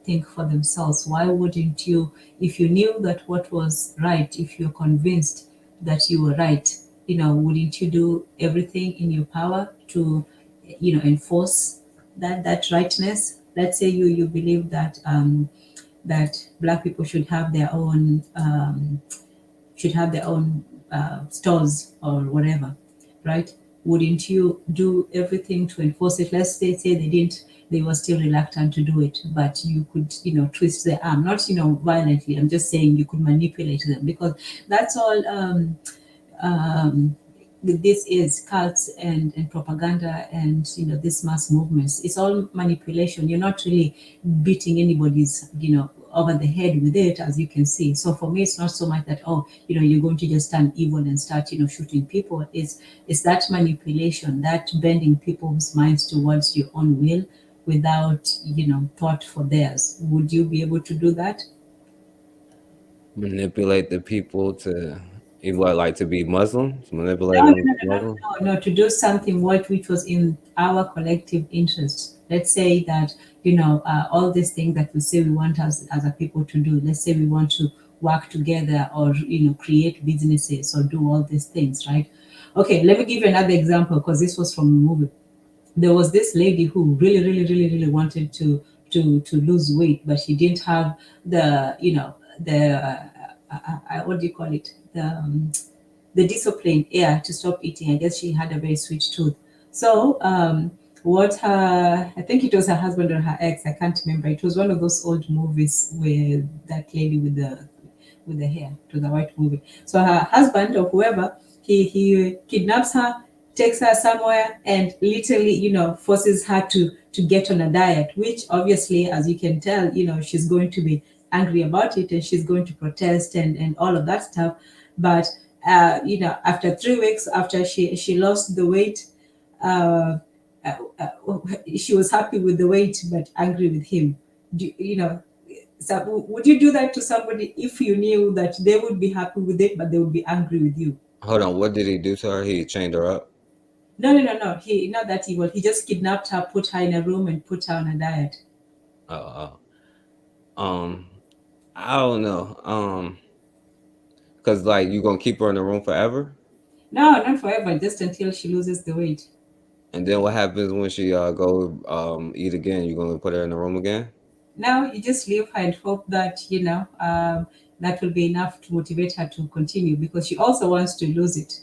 think for themselves? Why wouldn't you, if you knew that what was right, if you're convinced that you were right, wouldn't you do everything in your power to, enforce that rightness? Let's say you believe that black people should have their own stores or whatever, right? Wouldn't you do everything to enforce it? Let's say they didn't, they were still reluctant to do it, but you could, twist their arm, not, violently. I'm just saying you could manipulate them, because that's all. Um, this is cults and propaganda, and these mass movements. It's all manipulation. You're not really beating anybody's over the head with it, as you can see. So for me, it's not so much that, oh, you're going to just turn evil and start shooting people. It's that manipulation, that bending people's minds towards your own will without thought for theirs. Would you be able to do that? Manipulate the people to, what, like to be Muslims? No, Manipulate no, them to no, be no, Muslim? no, no, to do something which was in our collective interest. Let's say that, all these things that we say we want as a people to do. Let's say we want to work together, or, create businesses, or do all these things, right? Okay, let me give you another example, because this was from a movie. There was this lady who really, really, really, really wanted to lose weight, but she didn't have the what do you call it, the discipline, yeah, to stop eating. I guess she had a very sweet tooth. So I think it was her husband or her ex, I can't remember. It was one of those old movies with that lady with the hair. It was a white movie. So her husband or whoever, he kidnaps her, takes her somewhere, and literally, forces her to get on a diet, which obviously, as you can tell, she's going to be angry about it, and she's going to protest and all of that stuff. But after 3 weeks, after she lost the weight, uh, she was happy with the weight but angry with him. So would you do that to somebody if you knew that they would be happy with it but they would be angry with you? Hold on, what did he do to her? He chained her up. No, no, no, no. He not that evil. He just kidnapped her, put her in a room, and put her on a diet. Uh, um, I don't know. Cause like you gonna keep her in the room forever, No, not forever, just until she loses the weight. and then what happens when she go eat again? You gonna put her in the room again? Now you just leave her and hope that, that will be enough to motivate her to continue because she also wants to lose it.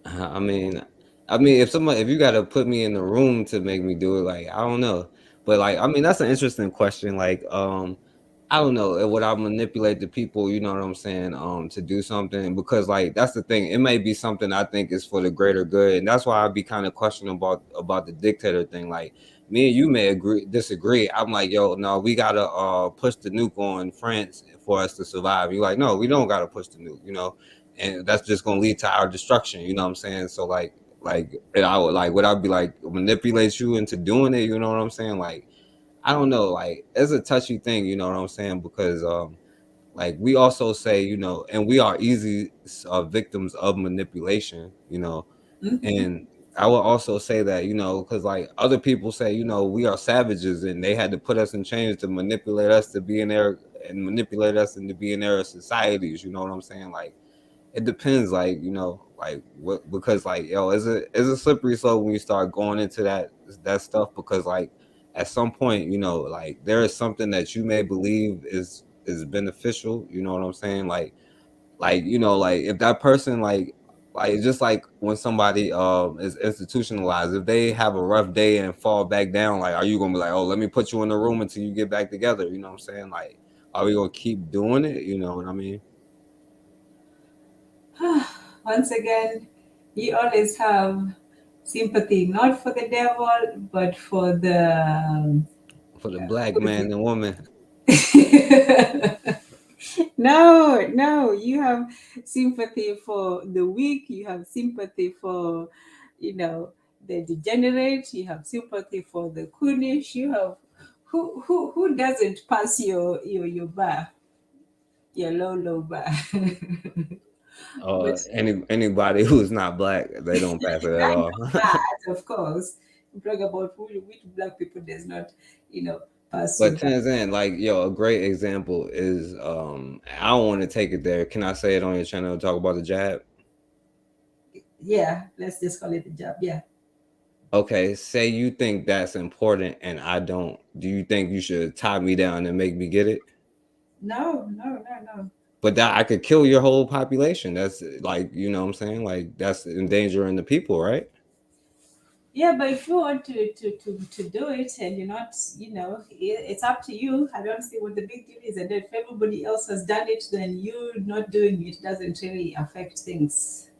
I mean, if you gotta put me in the room to make me do it, like I don't know, but like I mean that's an interesting question. Like I don't know. Would I manipulate the people? You know what I'm saying? To do something because like that's the thing. It may be something I think is for the greater good, and that's why I'd be kind of questioning about the dictator thing. Like me and you may disagree. I'm like, yo, no, we gotta push the nuke on France for us to survive. You like, no, we don't gotta push the nuke. You know, and that's just gonna lead to our destruction. You know what I'm saying? So like, and I would I be like manipulate you into doing it? You know what I'm saying? Like I don't know, like it's a touchy thing, you know what I'm saying? Because like we also say, you know, and we are easy victims of manipulation, you know, Mhm. and I will also say that, you know, because like other people say, you know, we are savages and they had to put us in chains to manipulate us to be in their and manipulate us into being their societies, you know what I'm saying? Like it depends, like you know, like what because like yo, it's a slippery slope when you start going into that stuff because like at some point, you know, like there is something that you may believe is beneficial. You know what I'm saying? Like you know, like if that person like just like when somebody is institutionalized, if they have a rough day and fall back down, like are you gonna be like, oh, let me put you in the room until you get back together? You know what I'm saying? Like, are we gonna keep doing it? You know what I mean? Once again, you always have sympathy not for the devil, but for the. For the black man and woman. No, no, you have sympathy for the weak, you have sympathy for, you know, the degenerate, you have sympathy for the coonish, you have who doesn't pass your bar, your low bar. But Anybody who's not black, they don't pass it at not all. that, of course. We talk about which black people does not, pass But your bar. Tanzan, like yo, a great example is I don't want to take it there. Can I say it on your channel and talk about the jab? Yeah, let's just call it a job. Yeah. Okay, say you think that's important and I don't. Do you think you should tie me down and make me get it? No, no, no, no. But that I could kill your whole population. That's like, you know what I'm saying? Like that's endangering the people, right? Yeah, but if you want to do it and you're not, it's up to you. I don't see what the big deal is. And if everybody else has done it, then you not doing it doesn't really affect things.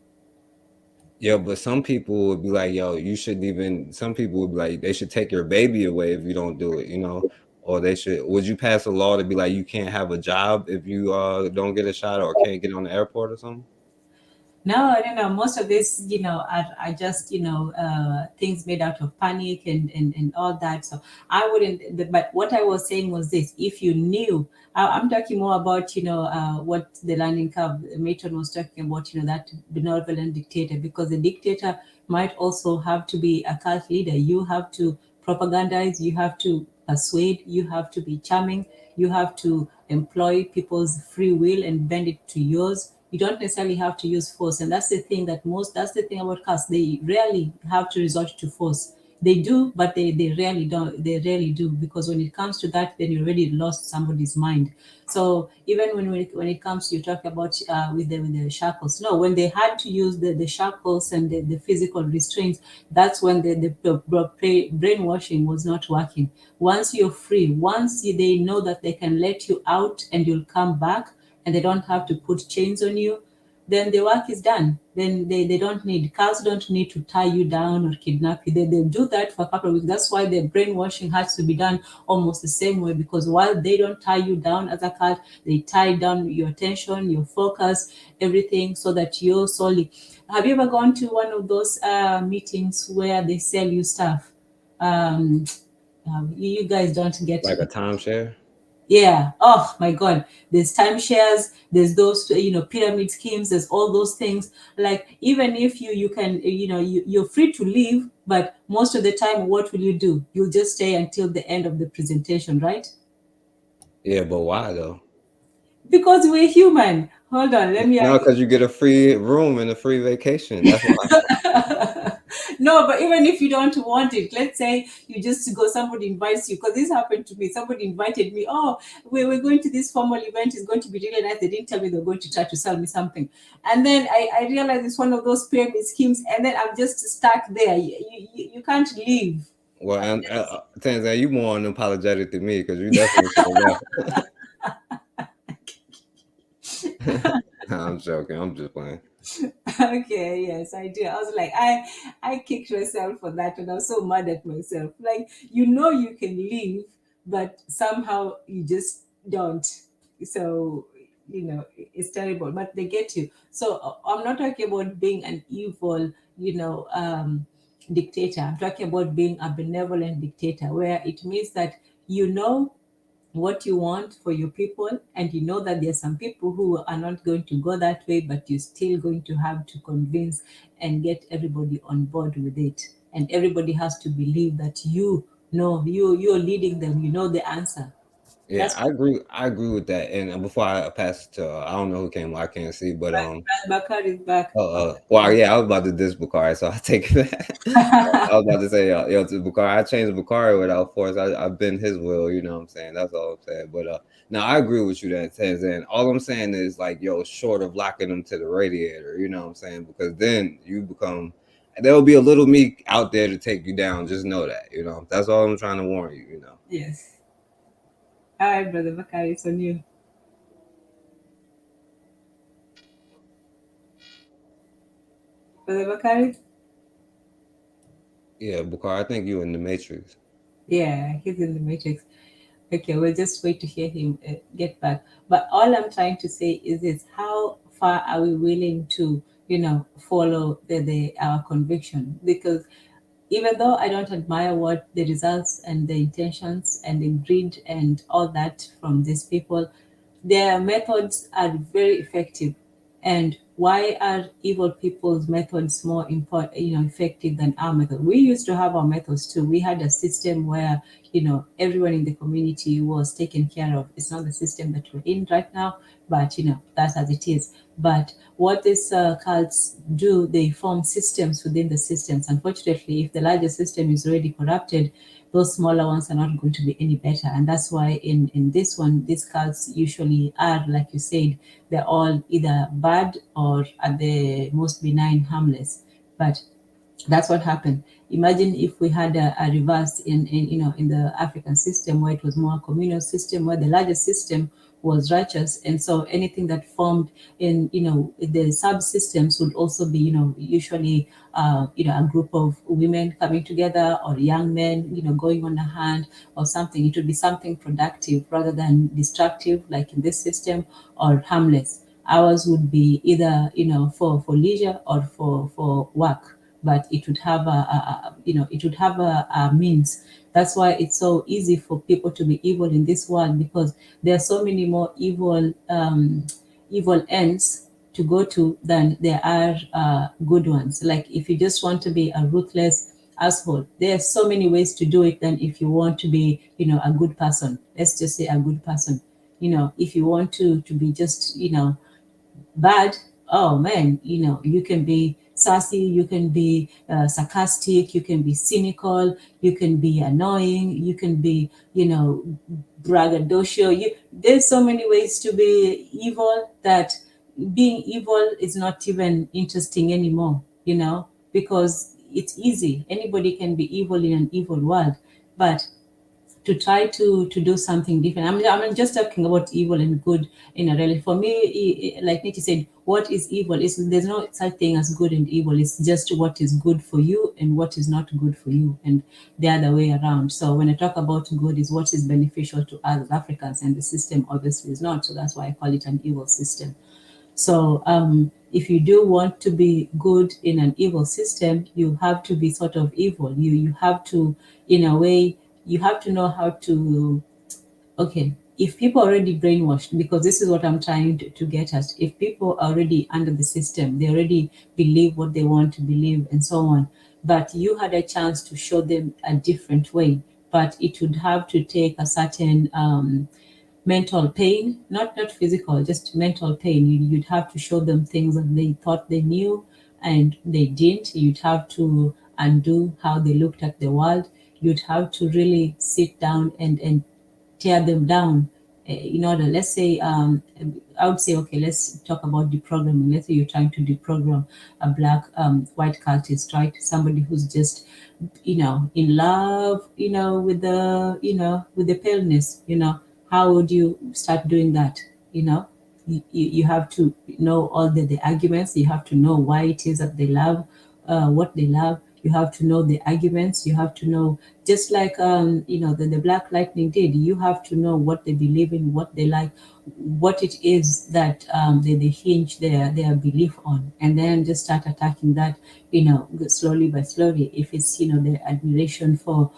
Yeah, but some people would be like, yo, you shouldn't even, some people would be like, they should take your baby away if you don't do it, you know? Or they should, would you pass a law to be like, you can't have a job if you don't get a shot or can't get on the airport or something? No, I don't know. Most of this, are just, things made out of panic and all that. So I wouldn't, but what I was saying was this, if you knew, I'm talking more about, what the learning curve, Mayton was talking about, that benevolent dictator, because the dictator might also have to be a cult leader. You have to propagandize, you have to persuade, you have to be charming, you have to employ people's free will and bend it to yours. You don't necessarily have to use force, and that's the thing about cars. They rarely have to resort to force. They do, but they rarely don't. They rarely do, because when it comes to that, then you already lost somebody's mind. So even when it comes to, you talk about with the shackles. No, when they had to use the shackles and the physical restraints, that's when the brainwashing was not working. Once you're free, they know that they can let you out and you'll come back, and they don't have to put chains on you, then the work is done. Then they don't need, cars don't need to tie you down or kidnap you. They do that for a couple of weeks. That's why the brainwashing has to be done almost the same way, because while they don't tie you down as a cult, they tie down your attention, your focus, everything, so that you're solely. Have you ever gone to one of those meetings where they sell you stuff? You guys don't get Like a it. timeshare? Yeah. Oh my God. There's timeshares. There's those pyramid schemes. There's all those things. Like even if you can you're free to leave, but most of the time, what will you do? You'll just stay until the end of the presentation, right? Yeah, but why though? Because we're human. Hold on. Let me. No, because you get a free room and a free vacation. That's why. No, but even if you don't want it, let's say you just go, somebody invites you, because this happened to me. Somebody invited me, oh, we're going to this formal event, it's going to be really nice. They didn't tell me they were going to try to sell me something. And then I realized it's one of those pyramid schemes, and then I'm just stuck there. You can't leave. Well, and Tanzania, you more unapologetic than me because you definitely should have left. I'm joking. I'm just playing. Okay, yes, I do. I was like, I kicked myself for that, and I was so mad at myself. Like, you can leave, but somehow you just don't. So, it's terrible, but they get you. So I'm not talking about being an evil, dictator. I'm talking about being a benevolent dictator, where it means that you know what you want for your people, and you know that there's some people who are not going to go that way, but you're still going to have to convince and get everybody on board with it, and everybody has to believe that you're leading them, the answer. Yeah, That's I agree. I agree with that. And before I pass it to, I don't know who came. I can't see, but Brad Bakar is back. well, yeah, I was about to diss Bakari, so I take it back. I was about to say, to Bakari, I changed Bakari without force. I've been his will, you know what I'm saying? That's all I'm saying. But now I agree with you that says, and all I'm saying is like, short of locking them to the radiator, you know what I'm saying? Because then you become, there'll be a little me out there to take you down. Just know that, that's all I'm trying to warn you. Yes. All right, Brother Bakar, it's on you. Brother Bakari. Yeah, Bakari, I think you in the Matrix. Yeah, he's in the matrix. Okay, we'll just wait to hear him get back. But all I'm trying to say is this: how far are we willing to, follow the our conviction? Because even though I don't admire what the results and the intentions and the greed and all that from these people, their methods are very effective. And why are evil people's methods more effective than our method? We used to have our methods too. We had a system where everyone in the community was taken care of. It's not the system that we're in right now, but that's as it is. But what these cults do, they form systems within the systems. Unfortunately, if the larger system is already corrupted, those smaller ones are not going to be any better. And that's why in this one, these cults usually are, like you said, they're all either bad or at the most benign, harmless. But that's what happened. Imagine if we had a reverse in the African system, where it was more a communal system, where the larger system was righteous, and so anything that formed in the subsystems would also be usually a group of women coming together, or young men going on a hunt or something. It would be something productive rather than destructive, like in this system, or harmless. Ours would be either for leisure or for work, but it would have a means. That's why it's so easy for people to be evil in this world, because there are so many more evil ends to go to than there are good ones. Like if you just want to be a ruthless asshole, there are so many ways to do it than if you want to be a good person. Let's just say a good person. If you want to be just bad, oh man, you can be sassy, you can be sarcastic, you can be cynical, you can be annoying, you can be braggadocio. There's so many ways to be evil that being evil is not even interesting anymore, because it's easy. Anybody can be evil in an evil world. But to try to do something different. I'm just talking about evil and good in a relative. For me, like Nikki said, what is evil? Is There's no such thing as good and evil. It's just what is good for you and what is not good for you, and the other way around. So when I talk about good, is what is beneficial to us as Africans, and the system obviously is not. So that's why I call it an evil system. So if you do want to be good in an evil system, you have to be sort of evil. You have to, in a way, you have to know how to. Okay, if people are already brainwashed, because this is what I'm trying to get at, if people are already under the system, they already believe what they want to believe and so on, but you had a chance to show them a different way, but it would have to take a certain mental pain, not physical, just mental pain. You'd have to show them things that they thought they knew and they didn't. You'd have to undo how they looked at the world. You'd have to really sit down and tear them down in order, let's say, I would say, okay, let's talk about deprogramming. Let's say you're trying to deprogram a black white cultist, right? Somebody who's just, in love, with the, with the paleness, how would you start doing that? You know, you have to know all the arguments. You have to know why it is that they love what they love. You have to know the arguments. You have to know, just like the Black Lightning did. You have to know what they believe in, what they like, what it is that they hinge their belief on, and then just start attacking that, slowly by slowly. If it's their admiration for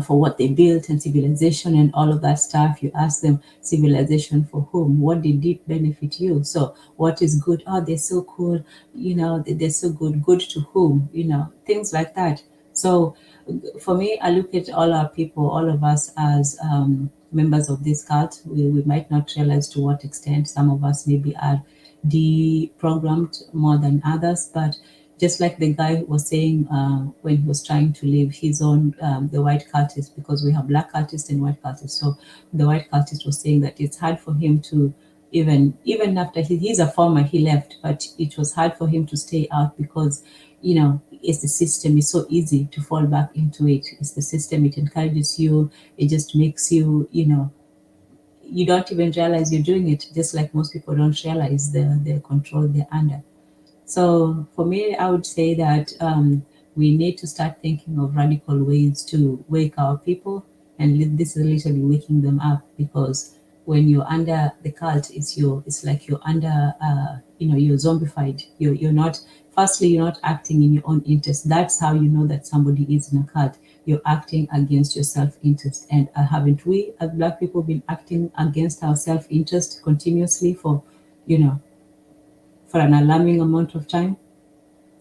for what they built and civilization and all of that stuff. You ask them, civilization for whom? What did it benefit you? So what is good? Oh, they're so cool. They're so good. Good to whom? Things like that. So for me, I look at all our people, all of us as members of this cult. We might not realize to what extent some of us maybe are deprogrammed more than others, but just like the guy was saying when he was trying to leave his own the white cultist, because we have black cultists and white cultists. So the white cultist was saying that it's hard for him to even after he's a former, he left, but it was hard for him to stay out because it's the system. It's so easy to fall back into it. It's the system. It encourages you. It just makes you, you don't even realize you're doing it, just like most people don't realize the control they're under. So for me, I would say that we need to start thinking of radical ways to wake our people, and this is literally waking them up, because when you're under the cult, it's like you're under you're zombified. You're not. Firstly, you're not acting in your own interest. That's how you know that somebody is in a cult. You're acting against your self-interest, and haven't we, as Black people, been acting against our self-interest continuously for you know for an alarming amount of time?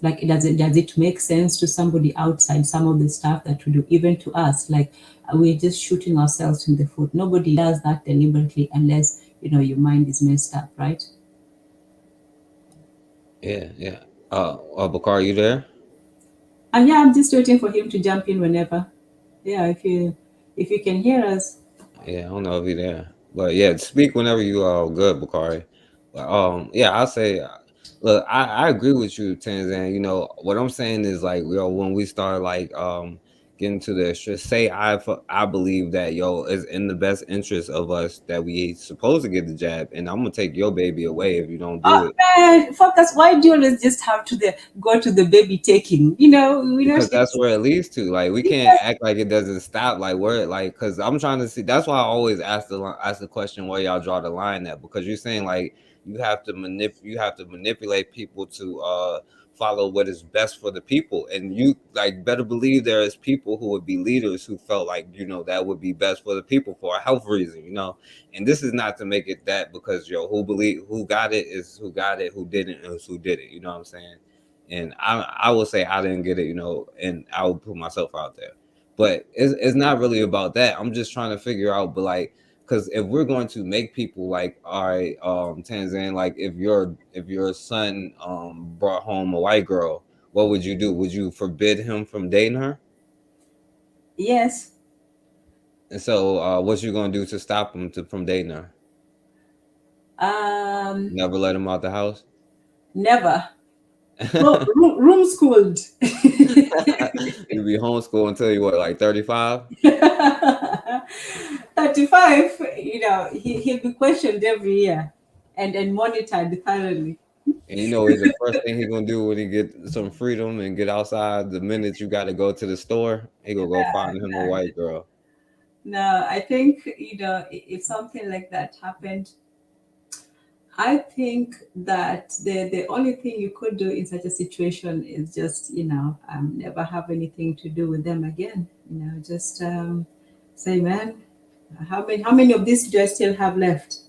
Like, does it make sense to somebody outside some of the stuff that we do, even to us? Like, we're just shooting ourselves in the foot. Nobody does that deliberately unless your mind is messed up, right? Yeah, yeah. Bakar, you there? And yeah, I'm just waiting for him to jump in whenever. Yeah, if you can hear us. Yeah, I don't know if he there, but yeah, speak whenever you are good, Bakari. But yeah, I'll say, look, I agree with you, Tanzan. You know what I'm saying is like, when we start like getting to the extra, say I believe that it's in the best interest of us that we supposed to get the jab, and I'm gonna take your baby away if you don't do Oh it. man, focus. Why do you always just have to go to the baby taking? Because that's where it leads to. Like we can't act like it doesn't stop. Like where, like, because I'm trying to see. That's why I always ask the question where y'all draw the line at. Because you're saying like you have to manipulate people to follow what is best for the people, and you like better believe there is people who would be leaders who felt like that would be best for the people for a health reason. And this is not to make it that because who got it is who got it, who didn't is who did it. You know what I'm saying? And I will say I didn't get it, and I will put myself out there. But it's not really about that. I'm just trying to figure out, but like, because if we're going to make people like, all right, Tanzan, like if your son brought home a white girl, what would you do? Would you forbid him from dating her? Yes. And so, what you gonna do to stop him from dating her? Um. Never let him out the house. Never. Room schooled. You be homeschooled until you what, like 35? 35, he'll be questioned every year and monitored thoroughly. And the first thing he gonna do when he get some freedom and get outside, the minute you got to go to the store, he gonna go find him a white girl. No, I think, if something like that happened, I think that the only thing you could do in such a situation is just, never have anything to do with them again. Just say, man, How many of these do I still have left?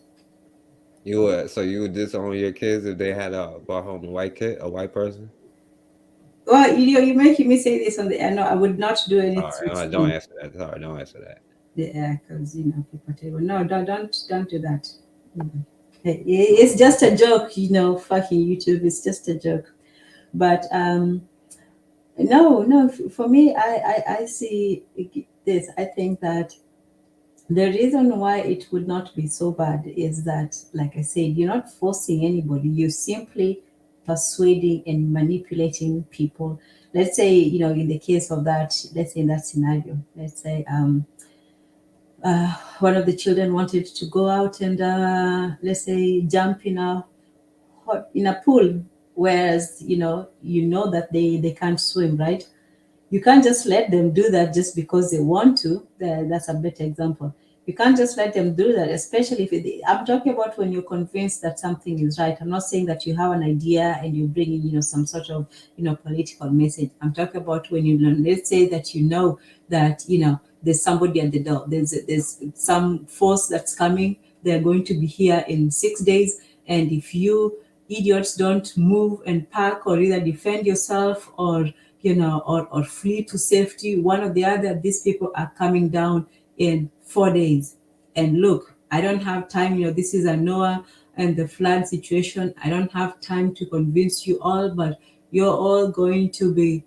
You would, so you would disown your kids if they had brought home a white kid, a white person? Well, you're making me say this on the air. No, I would not do Sorry, anything don't to answer that. Sorry, don't answer that. the air because people tell you, no, don't do that. It's just a joke, fucking YouTube. It's just a joke. But no, no. For me, I see this. I think that the reason why it would not be so bad is that, like I said, you're not forcing anybody. You're simply persuading and manipulating people. Let's say, in the case of that, let's say in that scenario, let's say one of the children wanted to go out and let's say jump in a pool, whereas you know that they can't swim, right? You can't just let them do that just because they want to. That's a better example. You can't just let them do that, especially if I'm talking about when you're convinced that something is right. I'm not saying that you have an idea and you bring in, some sort of, political message. I'm talking about when you learn. Let's say that that there's somebody at the door. There's some force that's coming. They're going to be here in 6 days, and if you idiots don't move and park or either defend yourself or flee to safety, one or the other, these people are coming down in 4 days. And look, I don't have time, this is a Noah and the flood situation. I don't have time to convince you all, but you're all going to be,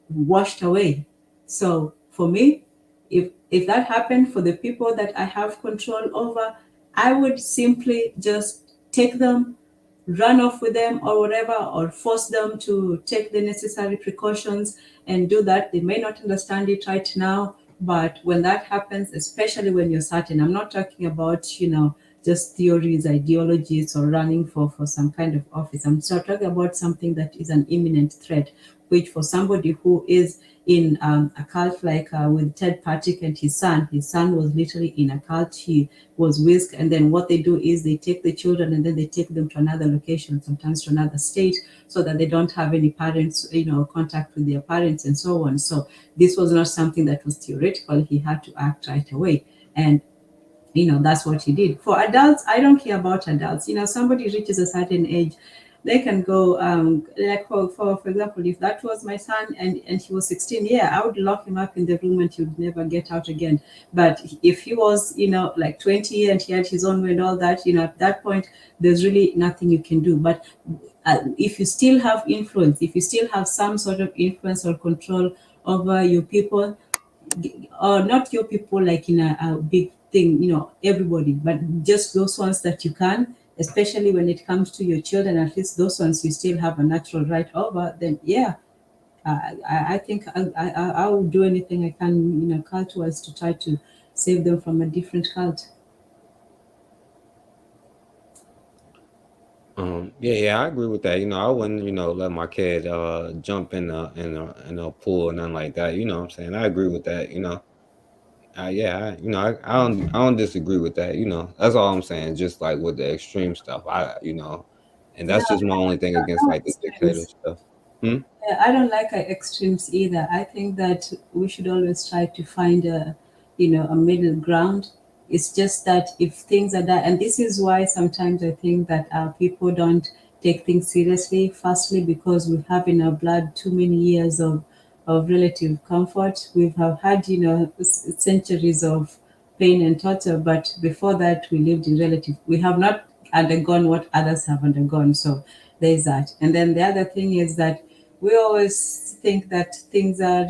washed away. So for me, if that happened for the people that I have control over, I would simply just take them, run off with them or whatever, or force them to take the necessary precautions and do that. They may not understand it right now, but when that happens, especially when you're certain, I'm not talking about, just theories, ideologies, or running for some kind of office. I'm still talking about something that is an imminent threat, which for somebody who is in a cult like with Ted Patrick and his son was literally in a cult. He was whisked, and then what they do is they take the children and then they take them to another location, sometimes to another state, so that they don't have any parents, contact with their parents and so on. So this was not something that was theoretical. He had to act right away. And that's what he did. For adults, I don't care about adults. Somebody reaches a certain age, they can go, like for example, if that was my son and he was 16, yeah, I would lock him up in the room and he would never get out again. But if he was, like 20 and he had his own way and all that, at that point, there's really nothing you can do. But if you still have influence, if you still have some sort of influence or control over your people, or not your people like in a big thing, everybody, but just those ones that you can, especially when it comes to your children, at least those ones you still have a natural right over, then yeah, I think I will do anything I can, cult-wise, to try to save them from a different cult. Yeah, yeah, I agree with that. I wouldn't, let my kid jump in a pool or nothing like that. You know what I'm saying? I agree with that. Yeah, I don't disagree with that. That's all I'm saying. Just like with the extreme stuff, and No, that's just my only thing against no like the dictator extremes. stuff. Hmm? I don't like extremes either. I think that we should always try to find a middle ground. It's just that if things are that, and this is why sometimes I think that people don't take things seriously. Firstly, because we have in our blood too many years of relative comfort. We have had, centuries of pain and torture, but before that, we lived in relative. We have not undergone what others have undergone. So there's that. And then the other thing is that we always think that things are,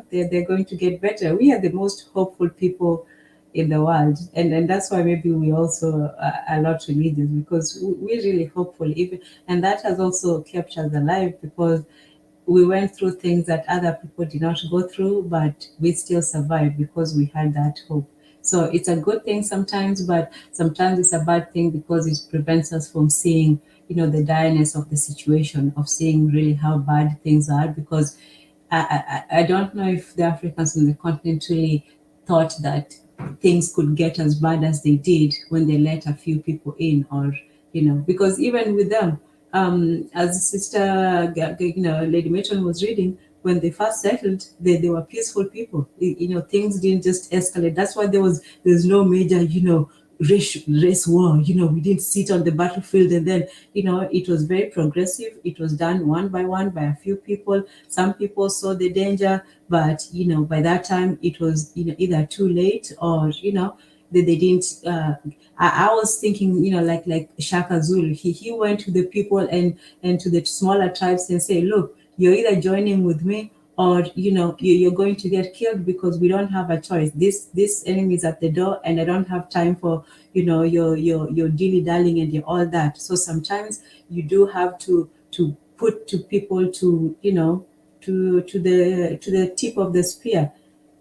they're going to get better. We are the most hopeful people in the world. And that's why maybe we also are not religious, because we're really hopeful. Even, and that has also kept us alive, because we went through things that other people did not go through, but we still survived because we had that hope. So it's a good thing sometimes, but sometimes it's a bad thing because it prevents us from seeing, the direness of the situation, of seeing really how bad things are. Because I don't know if the Africans on the continent really thought that things could get as bad as they did when they let a few people in, or because even with them, as Sister Lady Matron was reading, when they first settled, they were peaceful people. Things didn't just escalate. That's why there's no major, race war. We didn't sit on the battlefield, and then, it was very progressive. It was done one by one by a few people. Some people saw the danger, but by that time it was, either too late, or they didn't. I was thinking, like Shaka Zulu. He went to the people and to the smaller tribes and say, look, you're either joining with me, or you're going to get killed, because we don't have a choice. This enemy is at the door, and I don't have time for your dilly dallying and your all that. So sometimes you do have to put to people to to the tip of the spear,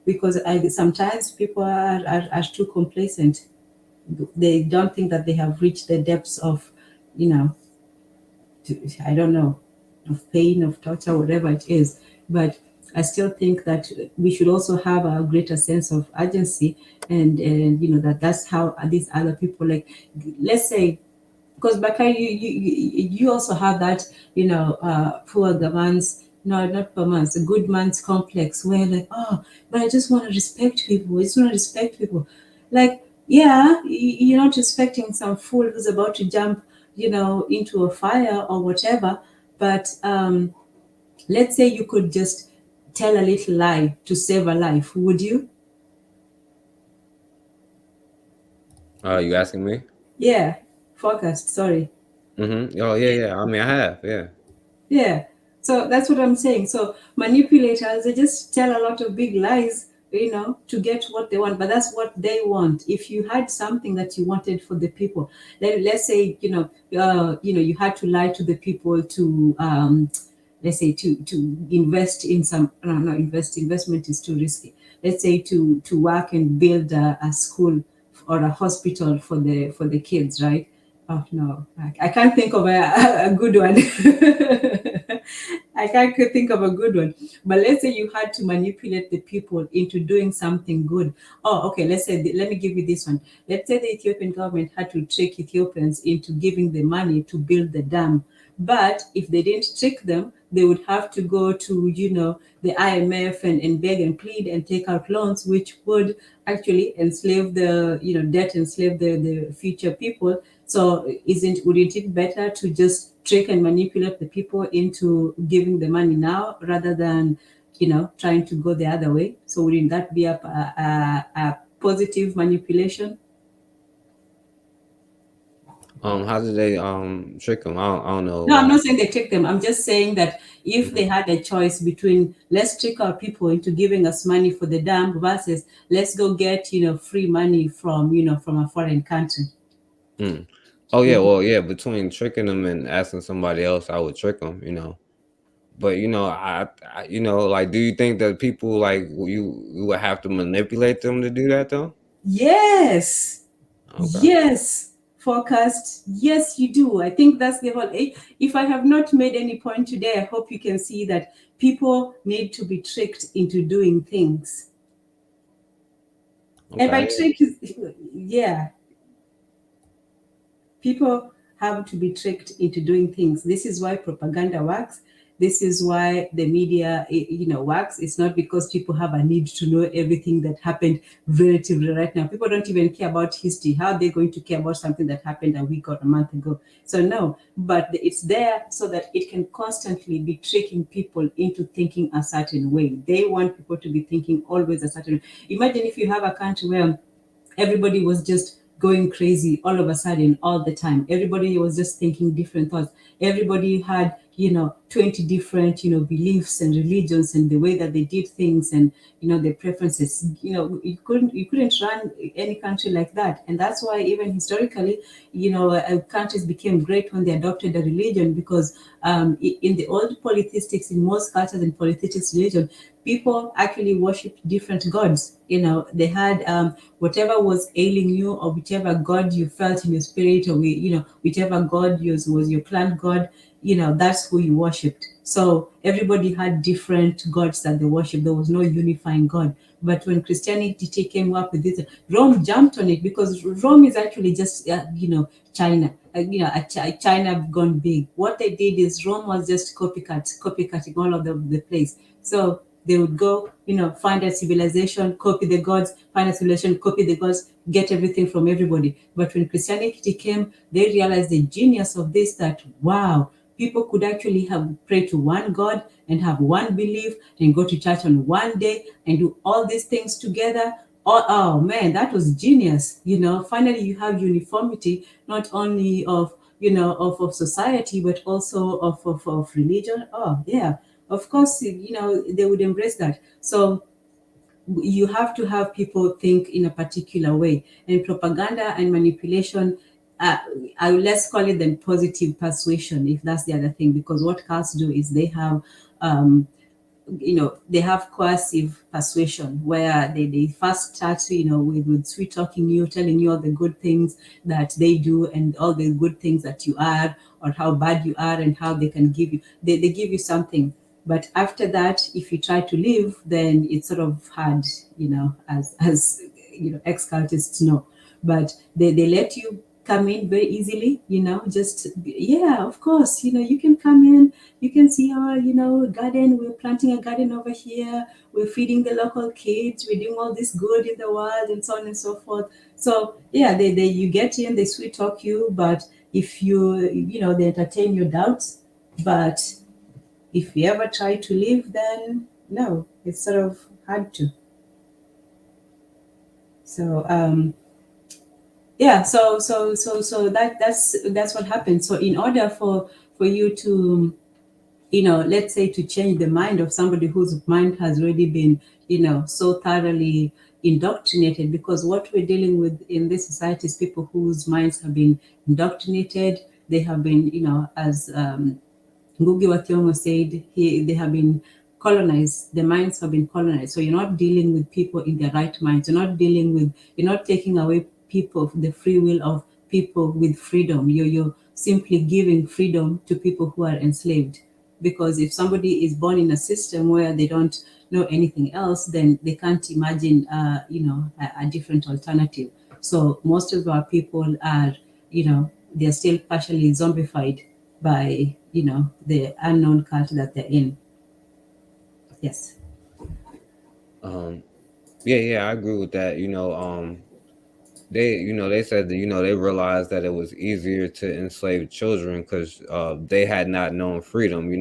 because sometimes people are too complacent. They don't think that they have reached the depths of, you know I don't know, of pain, of torture, whatever it is. But I still think that we should also have a greater sense of urgency, and that's how these other people, like, let's say, because Baka, you also have that, poor man's, no, not poor man's, a good man's complex, where, like, oh, but I just want to respect people. I just want to respect people. Like, yeah, you're not respecting some fool who's about to jump, into a fire or whatever. But let's say you could just tell a little lie to save a life. Would you? You asking me? Yeah, focused. Sorry. Mm-hmm. Oh yeah, yeah. I mean, I have, yeah. Yeah. So that's what I'm saying. So manipulators, they just tell a lot of big lies, to get what they want. But that's what they want. If you had something that you wanted for the people, let's say, you had to lie to the people to, let's say, to invest in some, no, investment is too risky. Let's say to work and build a school or a hospital for the kids, right? Oh no, I can't think of a good one. I can't think of a good one. But let's say you had to manipulate the people into doing something good. Oh, okay. Let me give you this one. Let's say the Ethiopian government had to trick Ethiopians into giving the money to build the dam. But if they didn't trick them, they would have to go to, the IMF, and beg and plead and take out loans, which would actually enslave debt enslave the future people. So wouldn't it better to just trick and manipulate the people into giving the money now, rather than, trying to go the other way? So wouldn't that be a positive manipulation? How did they trick them? I don't know. No, I'm not saying they trick them. I'm just saying that if they had a choice between, let's trick our people into giving us money for the dam, versus let's go get, free money from a foreign country. Mm. Oh yeah, well yeah. Between tricking them and asking somebody else, I would trick them. But like, do you think that people, like, you would have to manipulate them to do that though? Yes. Okay. Yes. Forecast. Yes, you do. I think that's the whole. If I have not made any point today, I hope you can see that people need to be tricked into doing things. And by Okay. trick, yeah, people have to be tricked into doing things. This is why propaganda works. This is why the media, works. It's not because people have a need to know everything that happened relatively right now. People don't even care about history. How are they going to care about something that happened a week or a month ago? So no, but it's there so that it can constantly be tricking people into thinking a certain way. They want people to be thinking always a certain way. Imagine if you have a country where everybody was just going crazy all of a sudden, all the time. Everybody was just thinking different thoughts. Everybody had, 20 different, beliefs and religions, and the way that they did things, and, their preferences. You couldn't run any country like that. And that's why, even historically, countries became great when they adopted a religion, because in the old politistics, in most cultures and politics religion, people actually worshipped different gods. They had, whatever was ailing you, or whichever god you felt in your spirit, or whichever god was your plant god, that's who you worshipped. So everybody had different gods that they worshipped. There was no unifying god. But when Christianity came up with this, Rome jumped on it, because Rome is actually just, China. China gone big. What they did is Rome was just copycatting all of the place. So they would go, find a civilization, copy the gods, find a civilization, copy the gods, get everything from everybody. But when Christianity came, they realized the genius of this, that wow, people could actually have pray to one God and have one belief and go to church on one day and do all these things together. Oh man, that was genius. Finally you have uniformity, not only of of society, but also of religion. Oh yeah, of course, they would embrace that. So you have to have people think in a particular way, and propaganda and manipulation, uh, let's call it then positive persuasion, if that's the other thing, because what cults do is they have um, they have coercive persuasion, where they first start with sweet talking you, telling you all the good things that they do and all the good things that you are, or how bad you are, and how they can give you, they give you something. But after that, if you try to leave, then it's sort of hard, as ex-cultists know. But they let you come in very easily, just yeah, of course, you can come in, you can see our garden, we're planting a garden over here, we're feeding the local kids, we're doing all this good in the world, and so on and so forth. So yeah, they you get in, they sweet talk you, but if they entertain your doubts. But if you ever try to leave, then no, it's sort of hard to. So yeah, so that's what happens. So in order for you to, let's say, to change the mind of somebody whose mind has already been, so thoroughly indoctrinated, because what we're dealing with in this society is people whose minds have been indoctrinated. They have been, as Ngugi wa Thiong'o said, they have been colonized. The minds have been colonized. So you're not dealing with people in their right minds. You're not taking away people, the free will of people with freedom. You're simply giving freedom to people who are enslaved. Because if somebody is born in a system where they don't know anything else, then they can't imagine, a different alternative. So most of our people are, they're still partially zombified by the unknown cult that they're in. Yes. Um, yeah, I agree with that. They said that they realized that it was easier to enslave children because they had not known freedom.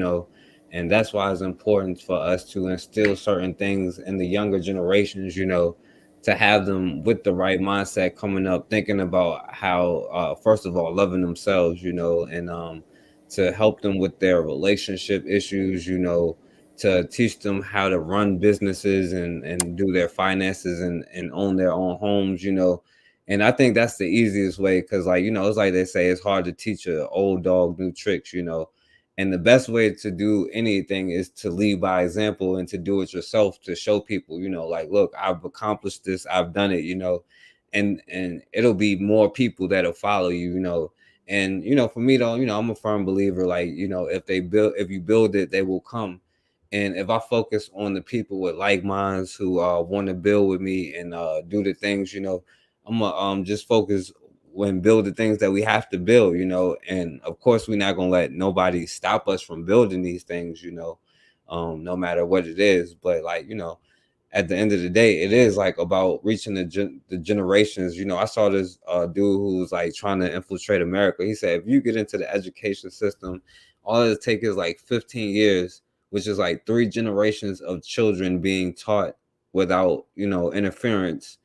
And that's why it's important for us to instill certain things in the younger generations. To have them with the right mindset coming up, thinking about how first of all loving themselves. And to help them with their relationship issues. To teach them how to run businesses and do their finances and own their own homes. And I think that's the easiest way because, like, it's like they say, it's hard to teach an old dog new tricks. And the best way to do anything is to lead by example and to do it yourself to show people, like, look, I've accomplished this, I've done it. And it'll be more people that'll follow you. And, for me, though, I'm a firm believer, like, if you build it, they will come. And if I focus on the people with like minds who want to build with me and do the things, I'm gonna just focus when build the things that we have to build. And of course we're not gonna let nobody stop us from building these things. No matter what it is. But like, at the end of the day, it is like about reaching the generations. I saw this dude who was like trying to infiltrate America. He said if you get into the education system, all it takes is like 15 years, which is like 3 generations of children being taught without interference,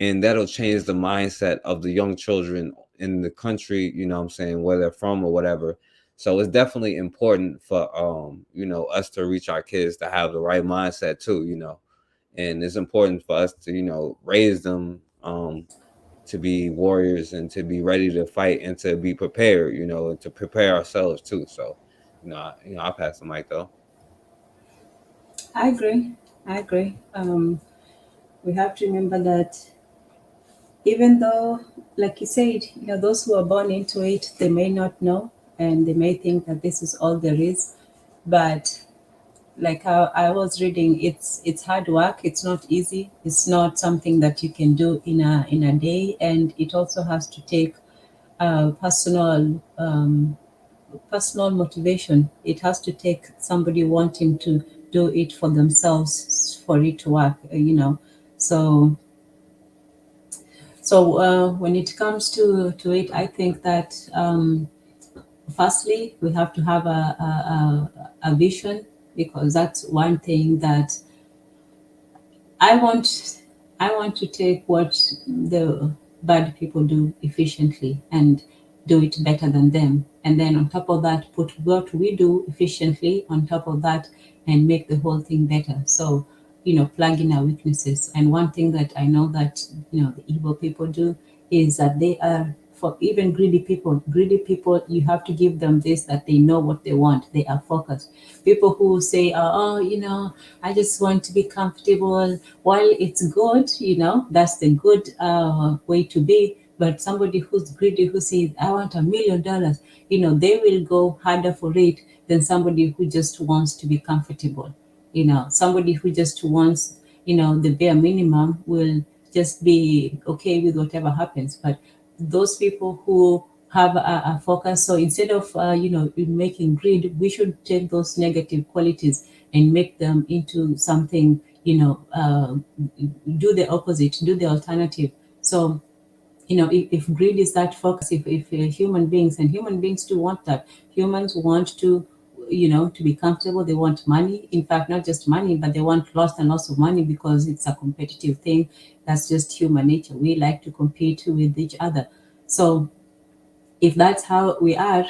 and that'll change the mindset of the young children in the country, what I'm saying, where they're from or whatever. So it's definitely important for us to reach our kids to have the right mindset too. And it's important for us to raise them to be warriors and to be ready to fight and to be prepared, and to prepare ourselves too. So I'll pass the mic though. I agree. We have to remember that, even though, like you said, those who are born into it, they may not know, and they may think that this is all there is. But like how I was reading, it's hard work. It's not easy. It's not something that you can do in a day, and it also has to take personal motivation. It has to take somebody wanting to do it for themselves for it to work. So when it comes to it, I think that firstly we have to have a vision, because that's one thing that I want I want to take what the bad people do efficiently and do it better than them. And then on top of that, put what we do efficiently on top of that and make the whole thing better. So, plug in our weaknesses. And one thing that I know that, the evil people do is that they are, for even greedy people, you have to give them this, that they know what they want. They are focused. People who say, oh, I just want to be comfortable. While it's good, that's the good way to be. But somebody who's greedy, who says, I want $1 million, they will go harder for it than somebody who just wants to be comfortable. Somebody who just wants, the bare minimum will just be okay with whatever happens. But those people who have a focus, so instead of, making greed, we should take those negative qualities and make them into something, do the opposite, do the alternative. So, if greed is that focus, if human beings do want that. Humans want to, to be comfortable. They want money. In fact, not just money, but they want lots and lots of money, because it's a competitive thing. That's just human nature. We like to compete with each other. So if that's how we are,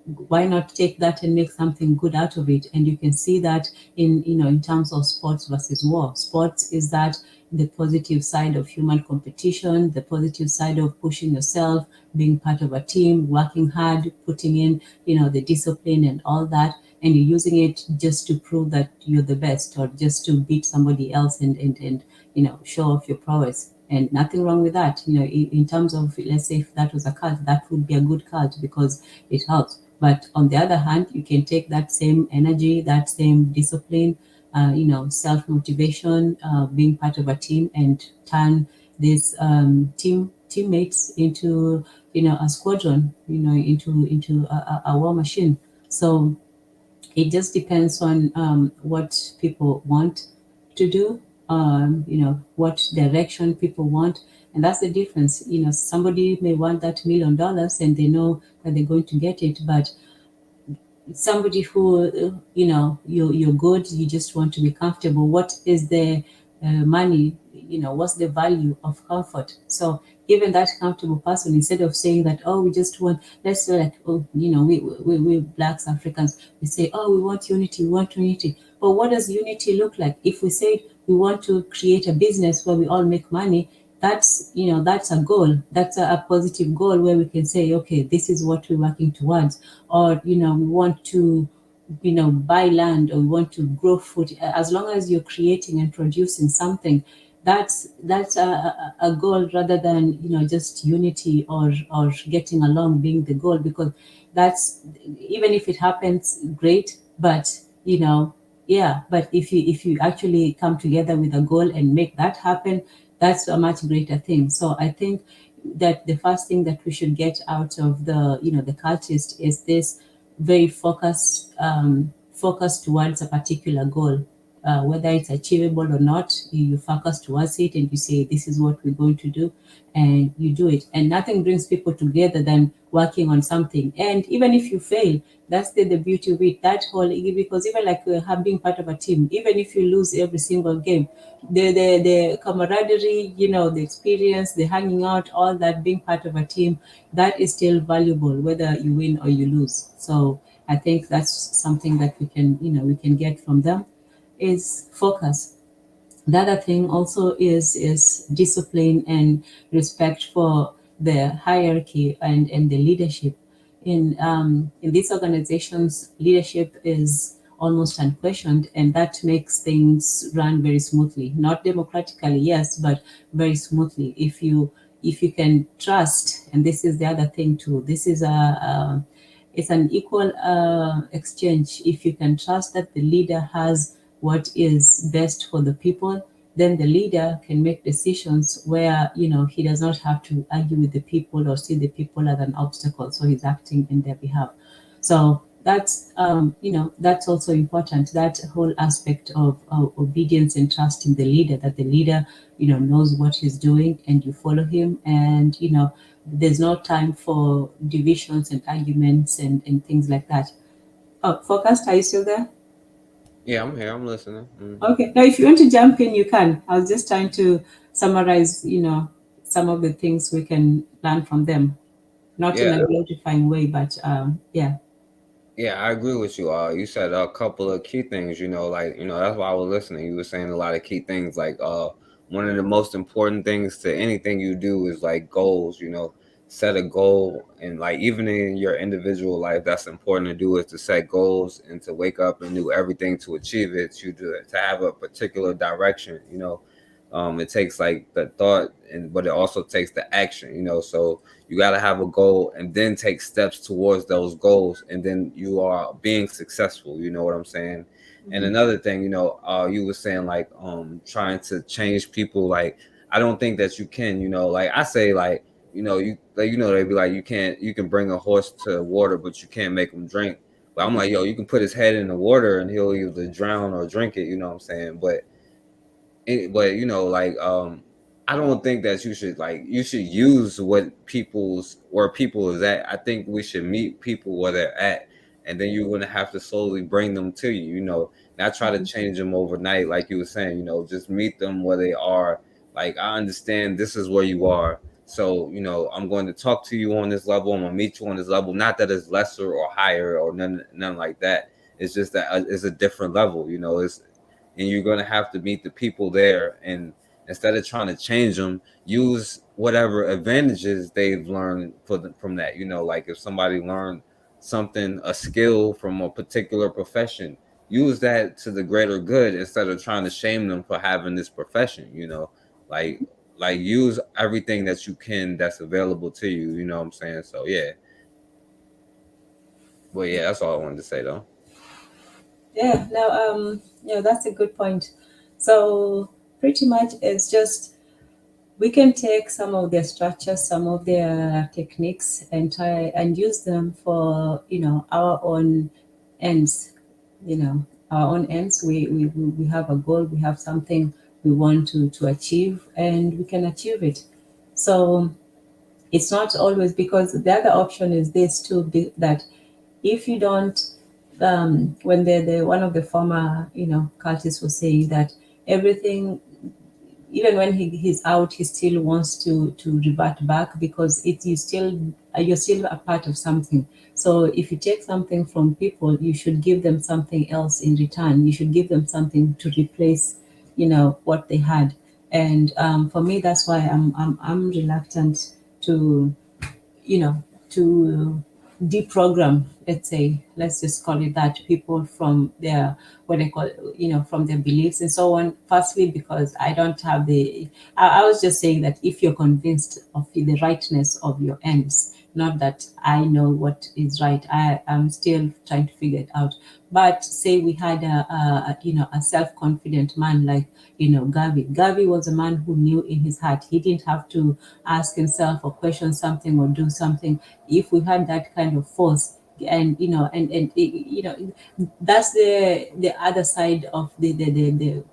why not take that and make something good out of it? And you can see that in terms of sports versus war. Sports is that the positive side of human competition, the positive side of pushing yourself, being part of a team, working hard, putting in, the discipline and all that, and you're using it just to prove that you're the best, or just to beat somebody else and show off your prowess. And nothing wrong with that. In terms of, let's say if that was a cult, that would be a good cult because it helps. But on the other hand, you can take that same energy, that same discipline, self-motivation, being part of a team, and turn this teammates into, a squadron, into a war machine. So it just depends on what people want to do, what direction people want. And that's the difference. Somebody may want that $1 million and they know that they're going to get it, but somebody who, you're good, you just want to be comfortable. What is the money? What's the value of comfort? So even that comfortable person, instead of saying that, oh, we just want, let's say like, oh, we blacks, Africans, we say, oh, we want unity, we want unity. But what does unity look like? If we say we want to create a business where we all make money, that's a goal. That's a positive goal where we can say, okay, this is what we're working towards. Or we want to, buy land, or we want to grow food. As long as you're creating and producing something, that's a goal, rather than, just unity or getting along being the goal. Because that's, even if it happens, great. But yeah, but if you actually come together with a goal and make that happen, that's a much greater thing. So I think that the first thing that we should get out of the cultist is this very focus towards a particular goal. Whether it's achievable or not, you focus towards it and you say, this is what we're going to do, and you do it. And nothing brings people together than working on something. And even if you fail, that's the beauty of it. That whole, because even like being part of a team, even if you lose every single game, the camaraderie, the experience, the hanging out, all that, being part of a team, that is still valuable whether you win or you lose. So I think that's something that we can get from them, is focus. The other thing also is discipline and respect for the hierarchy and the leadership. In these organizations, leadership is almost unquestioned, and that makes things run very smoothly. Not democratically, yes, but very smoothly. If you can trust, and this is the other thing too. This is it's an equal exchange. If you can trust that the leader has what is best for the people, then the leader can make decisions where, he does not have to argue with the people or see the people as an obstacle, so he's acting in their behalf. So that's also important, that whole aspect of obedience and trust in the leader, that the leader knows what he's doing and you follow him, and there's no time for divisions and arguments and things like that. Oh, Forecast, are you still there? Yeah, I'm here. I'm listening. Okay. Now, if you want to jump in, you can. I was just trying to summarize, some of the things we can learn from them, not in Yeah, a glorifying way, but yeah. yeah, I agree with you. You said a couple of key things. Like that's why I was listening. You were saying a lot of key things. Like one of the most important things to anything you do is like goals. Set a goal, and like even in your individual life, that's important to do, is to set goals and to wake up and do everything to achieve it. To have a particular direction. It takes like the thought, but it also takes the action. So you got to have a goal and then take steps towards those goals, and then you are being successful. You know what I'm saying? And Mhm. another thing, you were saying like trying to change people. Like I don't think that you can. Like I say, like they'd be like, you can bring a horse to water, but you can't make him drink. But I'm like, yo, you can put his head in the water and he'll either drown or drink it. You know what I'm saying? But like I don't think that you should use where people is at. I think we should meet people where they're at, and then you're gonna have to slowly bring them to you. Not try to Mhm. change them overnight, like you were saying. Just meet them where they are. Like I understand this is where you are, so I'm going to talk to you on this level. I'm gonna meet you on this level. Not that it's lesser or higher or none like that. It's just that it's a different level. And you're going to have to meet the people there, and instead of trying to change them, use whatever advantages they've learned from that. Like if somebody learned something, a skill from a particular profession, use that to the greater good instead of trying to shame them for having this profession. like like use everything that you can that's available to you. You know what I'm saying? So yeah. But yeah, that's all I wanted to say though. Yeah. Now, that's a good point. So pretty much it's just we can take some of their structures, some of their techniques, and try and use them for our own ends. Our own ends. We have a goal. We have something we want to achieve, and we can achieve it. So it's not always, because the other option is this too, that if you don't, when the one of the former cultists was saying that everything, even when he's out, he still wants to revert back, because it is still, you're still a part of something. So if you take something from people, you should give them something else in return. You should give them something to replace what they had. And for me, that's why I'm reluctant to you know, to deprogram, let's just call it that, people from their, what they call, from their beliefs and so on. Firstly, because I don't have I was just saying that if you're convinced of the rightness of your ends, not that I know what is right, I am still trying to figure it out. But say we had a self-confident man like Gavi was a man who knew in his heart. He didn't have to ask himself or question something or do something. If we had that kind of force, and that's the other side of the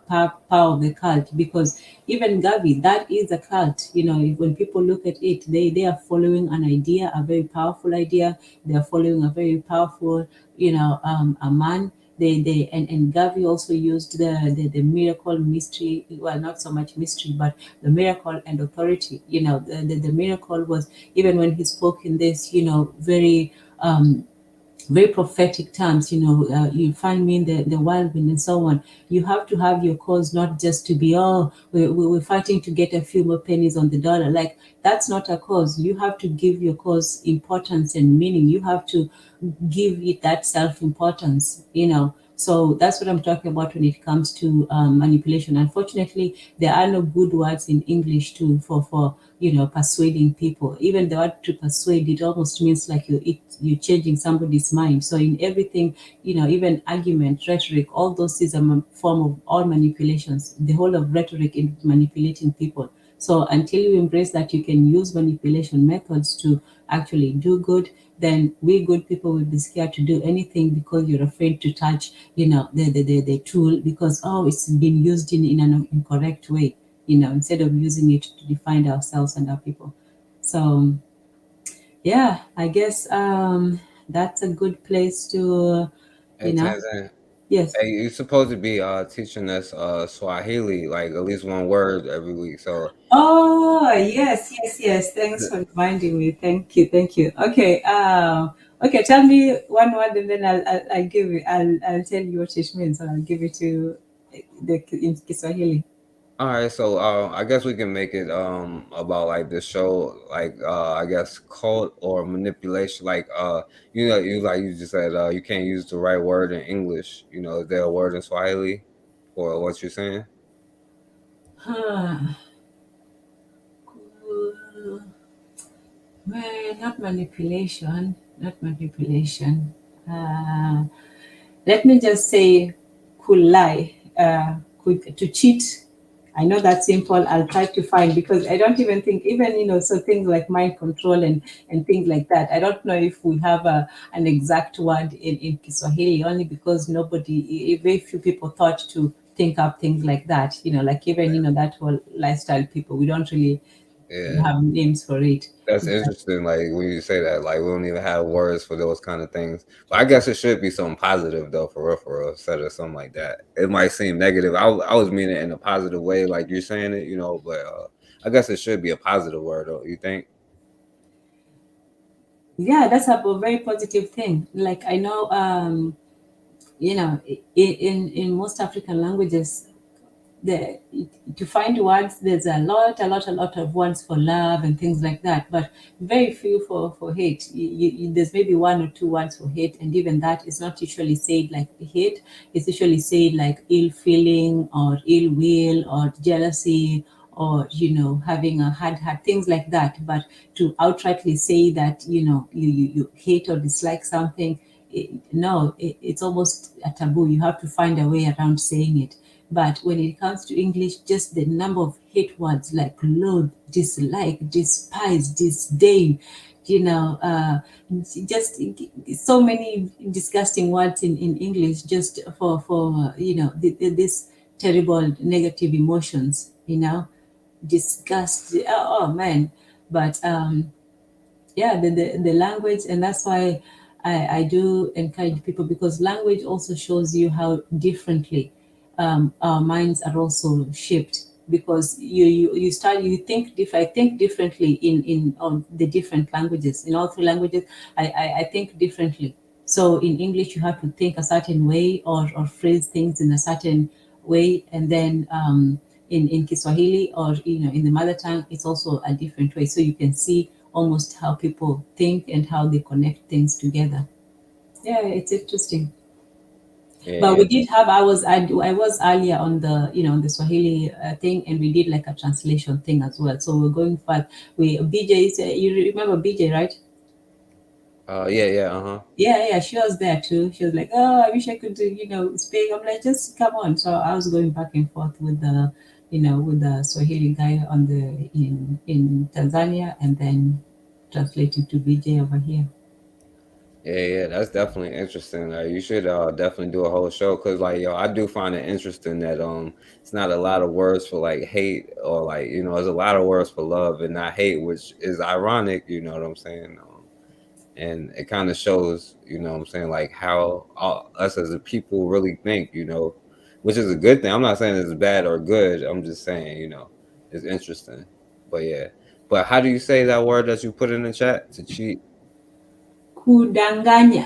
power of the cult, because even Gavi, that is a cult. When people look at it, they are following an idea, a very powerful idea. They are following a very powerful, a man. And Gavi also used the miracle mystery, well, not so much mystery, but the miracle and authority. The miracle was, even when he spoke in this, very very prophetic terms. You find me in the whirlwind and so on. You have to have your cause, not just to be, oh, we're fighting to get a few more pennies on the dollar. Like, that's not a cause. You have to give your cause importance and meaning. You have to give it that self-importance. So that's what I'm talking about when it comes to manipulation. Unfortunately, there are no good words in English too for persuading people. Even the word to persuade, it almost means like you're changing somebody's mind. So in everything, even argument, rhetoric, all those is a form of all manipulations. The whole of rhetoric in manipulating people. So until you embrace that you can use manipulation methods to actually do good, then we good people will be scared to do anything because you're afraid to touch, the tool, because it's been used in an incorrect way, instead of using it to define ourselves and our people. So yeah, I guess that's a good place to, Hey you know, Tanzania. yes. Hey, you supposed to be teaching us Swahili, like at least one word every week. So Oh, yes, yes, yes. Thanks for reminding me. Thank you, thank you. Okay, okay. Tell me one word, and then I'll give you. I'll tell you what it means, and I'll give it to the in Kiswahili. all right, so I guess we can make it about like the show, like I guess cult or manipulation. Like you just said you can't use the right word in English. Is there a word in Swahili for what you're saying? Huh. Well, not manipulation, not manipulation. Uh, Let me just say, could lie, to cheat. I know that's simple. I'll try to find, because I don't even think, even so things like mind control and things like that. I don't know if we have an exact word in Kiswahili, only because very few people thought to think up things like that. Like even that whole lifestyle people, we don't really Yeah. have names for it. That's interesting. Like when you say that, like we don't even have words for those kind of things. But I guess it should be something positive though, for real, instead of something like that. It might seem negative. I was meaning it in a positive way, like you're saying it, But I guess it should be a positive word, though. You think? Yeah, that's a very positive thing. Like I know, in most African languages, the to find words, there's a lot of words for love and things like that, but very few for hate. There's maybe one or two words for hate, and even that is not usually said like hate. It's usually said like ill feeling or ill will or jealousy, or having a hard heart, things like that. But to outrightly say that you hate or dislike something, no, it's almost a taboo. You have to find a way around saying it. But when it comes to English, just the number of hate words like loathe, dislike, despise, disdain, you know, uh, just so many disgusting words in English, just for this terrible negative emotions, disgust. Oh man. But yeah, the language, and that's why I do encourage people, because language also shows you how differently our minds are also shaped, because you think differently in on the different languages. In all three languages, I think differently. So in English you have to think a certain way, or phrase things in a certain way, and then in Kiswahili, or in the mother tongue, it's also a different way. So you can see almost how people think and how they connect things together. Yeah, it's interesting. Yeah, But yeah, we did have I was earlier on the on the Swahili thing, and we did like a translation thing as well. So we're going fast. We BJ is you remember BJ, right? yeah, yeah. Uh-huh. Yeah, yeah, she was there too. She was like, "Oh, I wish I could, speak." I'm like, "Just come on." So I was going back and forth with the Swahili guy in Tanzania, and then translating to BJ over here. Yeah, yeah, that's definitely interesting. You should definitely do a whole show because, like, yo, I do find it interesting that it's not a lot of words for like hate or like there's a lot of words for love and not hate, which is ironic. You know what I'm saying? And it kind of shows, what I'm saying, like how us as a people really think, which is a good thing. I'm not saying it's bad or good. I'm just saying, it's interesting. But yeah, but how do you say that word that you put in the chat to cheat? Kudanganya.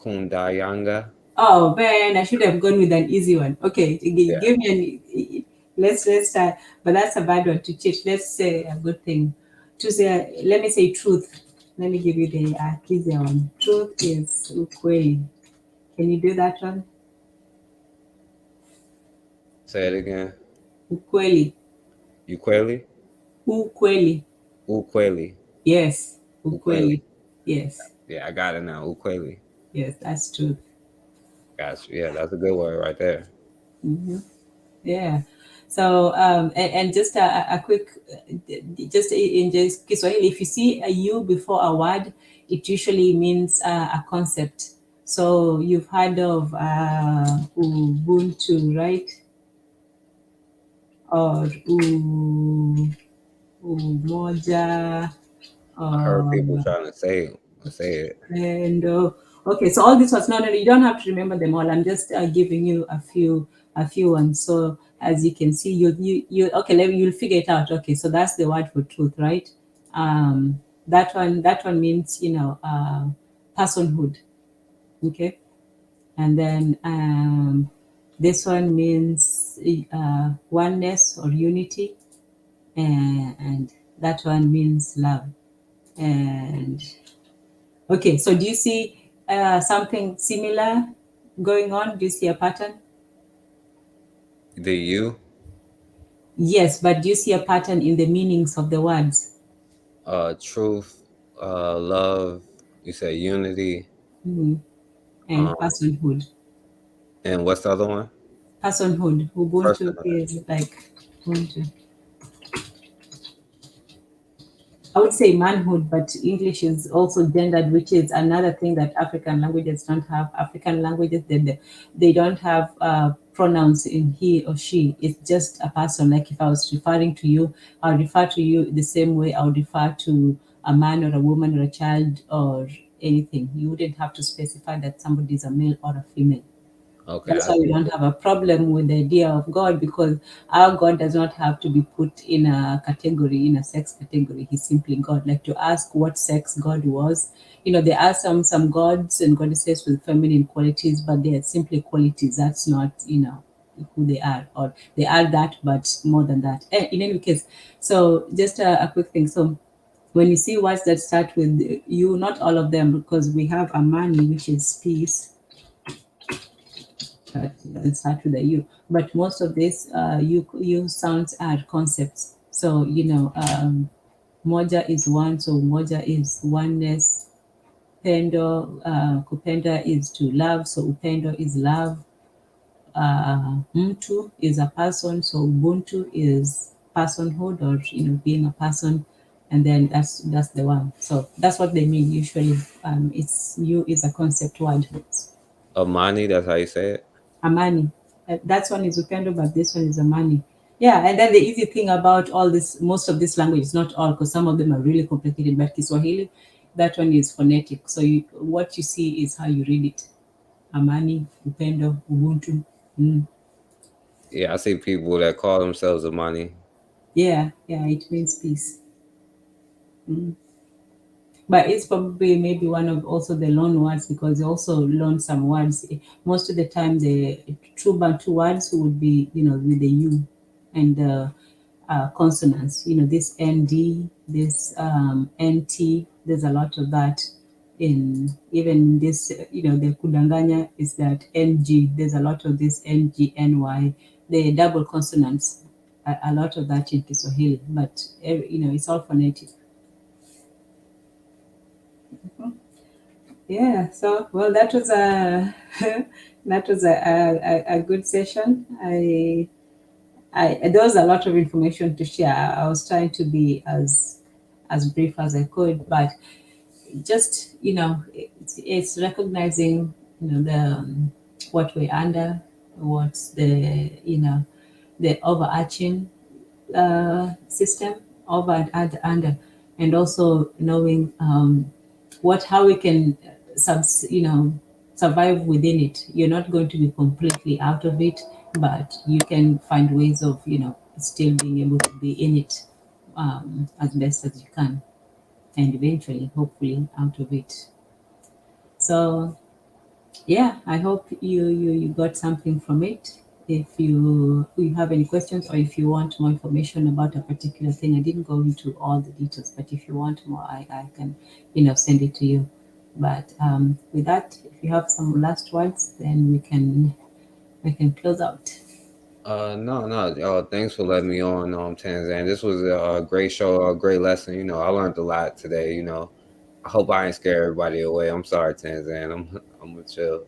Kundayanga. Oh man, I should have gone with an easy one. Okay, Yeah. give me an. Let's start. But that's a bad one to cheat. Let's say a good thing. To say, let me say truth. Let me give you the easier one. Truth is ukweli. Can you do that one? Say it again. Ukweli. Ukweli? Ukweli. Ukweli. Yes. Ukweli. Ukweli. Yes. Yeah, I got it now. Ukweli. Yes, that's true. Gotcha. Yeah, that's a good word right there. Hmm. Yeah. So, and just a quick, just in just Kiswahili, if you see a U before a word, it usually means a concept. So you've heard of Ubuntu, right? Or Umoja, I heard or people trying to say it. and okay, so all this was no, you don't have to remember them all. I'm just giving you a few ones. So as you can see, you okay, you'll figure it out. Okay, so that's the word for truth, right? That one means personhood. Okay, and then this one means oneness or unity, and that one means love. And okay, so do you see something similar going on? Do you see a pattern? The you, Yes, but do you see a pattern in the meanings of the words? truth, love. You said unity. Mhm. And Um, personhood. and what's the other one? Personhood. Ubuntu Personhood. is like Ubuntu. I would say manhood, but English is also gendered, which is another thing that African languages don't have. African languages, they don't have pronouns in he or she. It's just a person. Like if I was referring to you, I would refer to you the same way I would refer to a man or a woman or a child or anything. You wouldn't have to specify that somebody is a male or a female. Okay, That's I why we see. don't have a problem with the idea of God, because our God does not have to be put in a category, in a sex category. He's simply God. Like to ask what sex God was, there are some gods and goddesses with feminine qualities, but they are simply qualities. That's not who they are, or they are that, but more than that. In any case, so just a quick thing. So when you see words that start with you, not all of them, because we have amani, which is peace, but it starts with a U. But most of these U sounds are concepts. So moja is one, so moja is oneness. Pendo, kupenda is to love, so upendo is love. Mtu is a person, so ubuntu is personhood, or being a person, and then that's the one. So that's what they mean usually. It's you is a concept word. Amani, that's how you say it. Amani. That one is Upendo, but this one is Amani. Yeah, and then the easy thing about all this, most of this language, not all, because some of them are really complicated, but Kiswahili, that one is phonetic. So what you see is how you read it. Amani, Upendo, Ubuntu. Mm. Yeah, I see people that call themselves Amani. Yeah, it means peace. Mm. But it's probably maybe one of also the loan words, because they also loan some words. Most of the time, the true Bantu words would be, with the U and the consonants. This ND, this NT. There's a lot of that in even this. The kudanganya is that NG. There's a lot of this NG, NY. The double consonants. A lot of that in Kiswahili, but it's all phonetic. Yeah, so well, that was a that was a good session. There was a lot of information to share. I was trying to be as brief as I could, but just it's recognizing the what we're under, what's the overarching system, over and under, and also knowing how we can survive within it. You're not going to be completely out of it, but you can find ways of still being able to be in it as best as you can, and eventually, hopefully, out of it. So yeah, I hope you got something from it. If you have any questions, or if you want more information about a particular thing, I didn't go into all the details, but if you want more, I can send it to you. But with that, if you have some last words, then we can close out. No, no. Thanks for letting me on, Tanzan. This was a great show, a great lesson. I learned a lot today. I hope I ain't scare everybody away. I'm sorry, Tanzan. I'm gonna chill.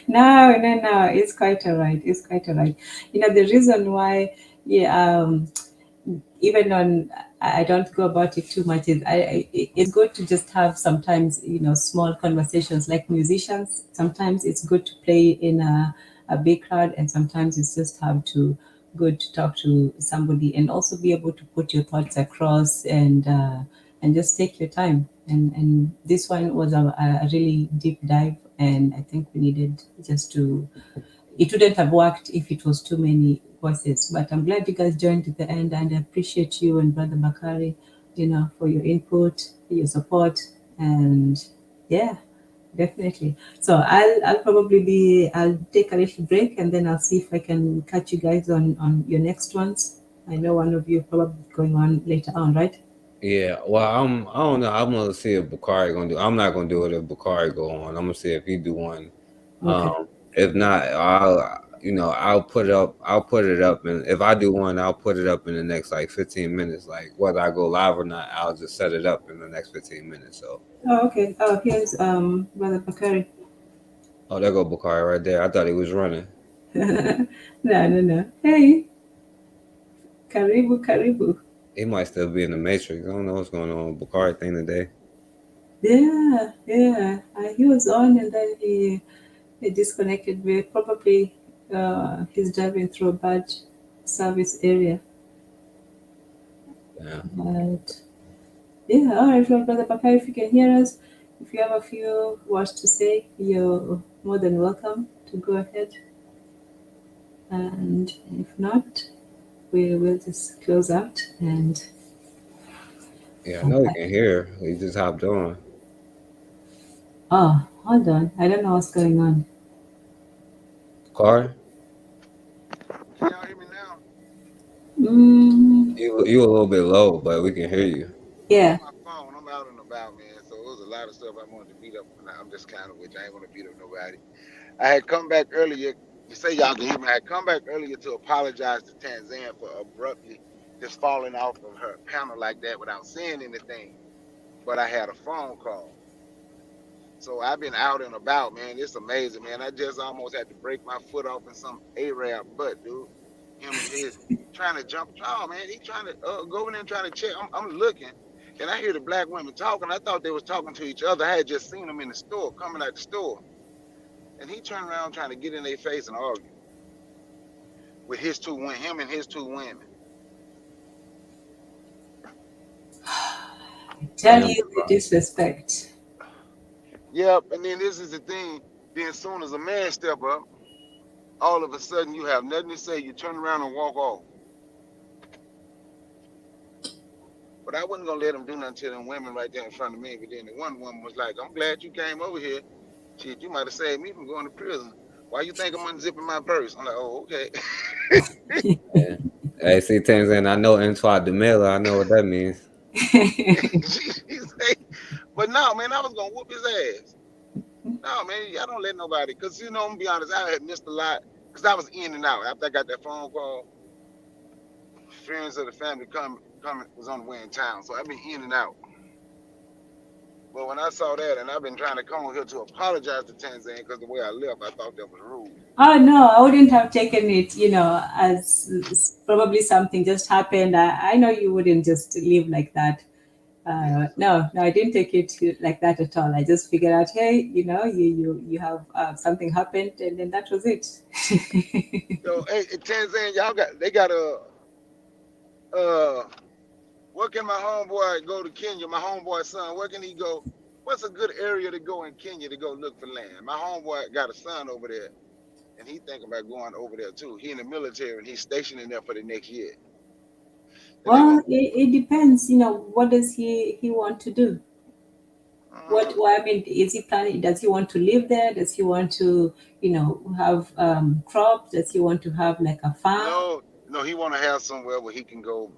No, no, no. It's quite all right. It's quite all right. The reason why, yeah, even on I don't go about it too much. It's good to just have sometimes small conversations like musicians. Sometimes it's good to play in a big crowd, and sometimes it's just have to good to talk to somebody and also be able to put your thoughts across and just take your time. And this one was a really deep dive, and I think we needed just to it wouldn't have worked if it was too many voices. But I'm glad you guys joined at the end, and I appreciate you and Brother Bakari, for your input, your support, and yeah, definitely. So I'll take a little break, and then I'll see if I can catch you guys on your next ones. I know one of you probably going on later on, right? Yeah, well, I don't know. I'm gonna see if Bakari gonna do. I'm not gonna do it if Bakari go on. I'm gonna see if he do one. Okay. If not, I'll put it up. I'll put it up, and if I do one, I'll put it up in the next like 15 minutes. Like whether I go live or not, I'll just set it up in the next 15 minutes. So, Oh, okay. Oh, here's Brother Bakari. oh, there go Bakari right there. I thought he was running. No, no, no. Hey, karibu, karibu. He might still be in the matrix. I don't know what's going on with Bakari thing today. Yeah, yeah. He was on and then he disconnected. Probably he's driving through a bad service area. Yeah, But yeah, all right, well, Brother Papa, if you can hear us, if you have a few words to say, you're more than welcome to go ahead. And if not, we will just close out and yeah. I come know he back. can hear. He just hopped on. Oh, hold on. I don't know what's going on. Bakari, Can y'all hear me now? Mm, you a little bit low, but we can hear you. I'm yeah. on my phone. I'm out and about, man. So it was a lot of stuff I wanted to beat up. Nah, I'm just kind of with you. I ain't want to beat up nobody. I had come back earlier. You say y'all can hear me. I had come back earlier to apologize to Tanzan for abruptly just falling off of her panel like that without saying anything. But I had a phone call. So I've been out and about, man. It's amazing, man. I just almost had to break my foot off in some Arab butt, dude. Him and his trying to jump. Oh man, he trying to go in there and trying to check. I'm looking, and I hear the black women talking. I thought they was talking to each other. I had just seen them in the store, coming out the store, and he turned around trying to get in their face and argue with him and his two women. Tell Damn, you the disrespect. Yep. And then this is the thing. Then as soon as a man step up, all of a sudden you have nothing to say. You turn around and walk off. But I wasn't gonna let him do nothing to them women right there in front of me. But then the one woman was like, "I'm glad you came over here. Shit, you might have saved me from going to prison. Why you think I'm unzipping my purse?" I'm like, "Oh, okay." yeah. Hey, see, Tanzan, I know Antoine Demela. I know what that means. She's like, but no, man, I was gonna whoop his ass. No, man, I don't let nobody. Cause I'm gonna be honest, I had missed a lot. Cause I was in and out after I got that phone call. Friends of the family coming was on the way in town, so I've been in and out. But when I saw that, and I've been trying to come over here to apologize to Tanzania because the way I left, I thought that was rude. Oh no, I wouldn't have taken it, as probably something just happened. I know you wouldn't just leave like that. Yeah. No, no, I didn't take it like that at all. I just figured out, hey, you have something happened, and then that was it. So, hey, Tanzania, they got a uh, where can my homeboy go to Kenya? My homeboy son, where can he go? What's a good area to go in Kenya to go look for land? My homeboy got a son over there, and he thinking about going over there too. He in the military, and he's stationing there for the next year. And they Well, gonna, it depends. What does he want to do? uh, I mean, is he planning? Does he want to live there? Does he want to, have crops? Does he want to have like a farm? no, no, he want to have somewhere where he can go,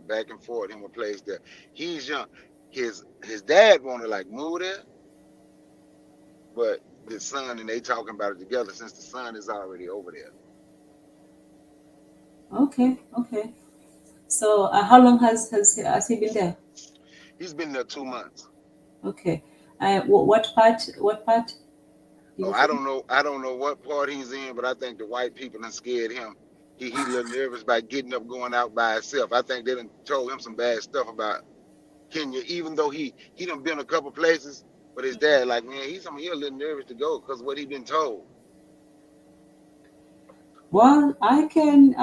back and forth. Him a place that he's young. His dad want to like move there, but the son and they talking about it together since the son is already over there. Okay, okay. So how long has he been there? He's been there 2 months. Okay. What part? What part did Oh, you say? I don't know what part he's in, but I think the white people done scared him. He a little nervous by getting up, going out by himself. I think they done told him some bad stuff about Kenya, even though he done been a couple places. But his dad, like, man, he a little nervous to go because what he been told. Well, I can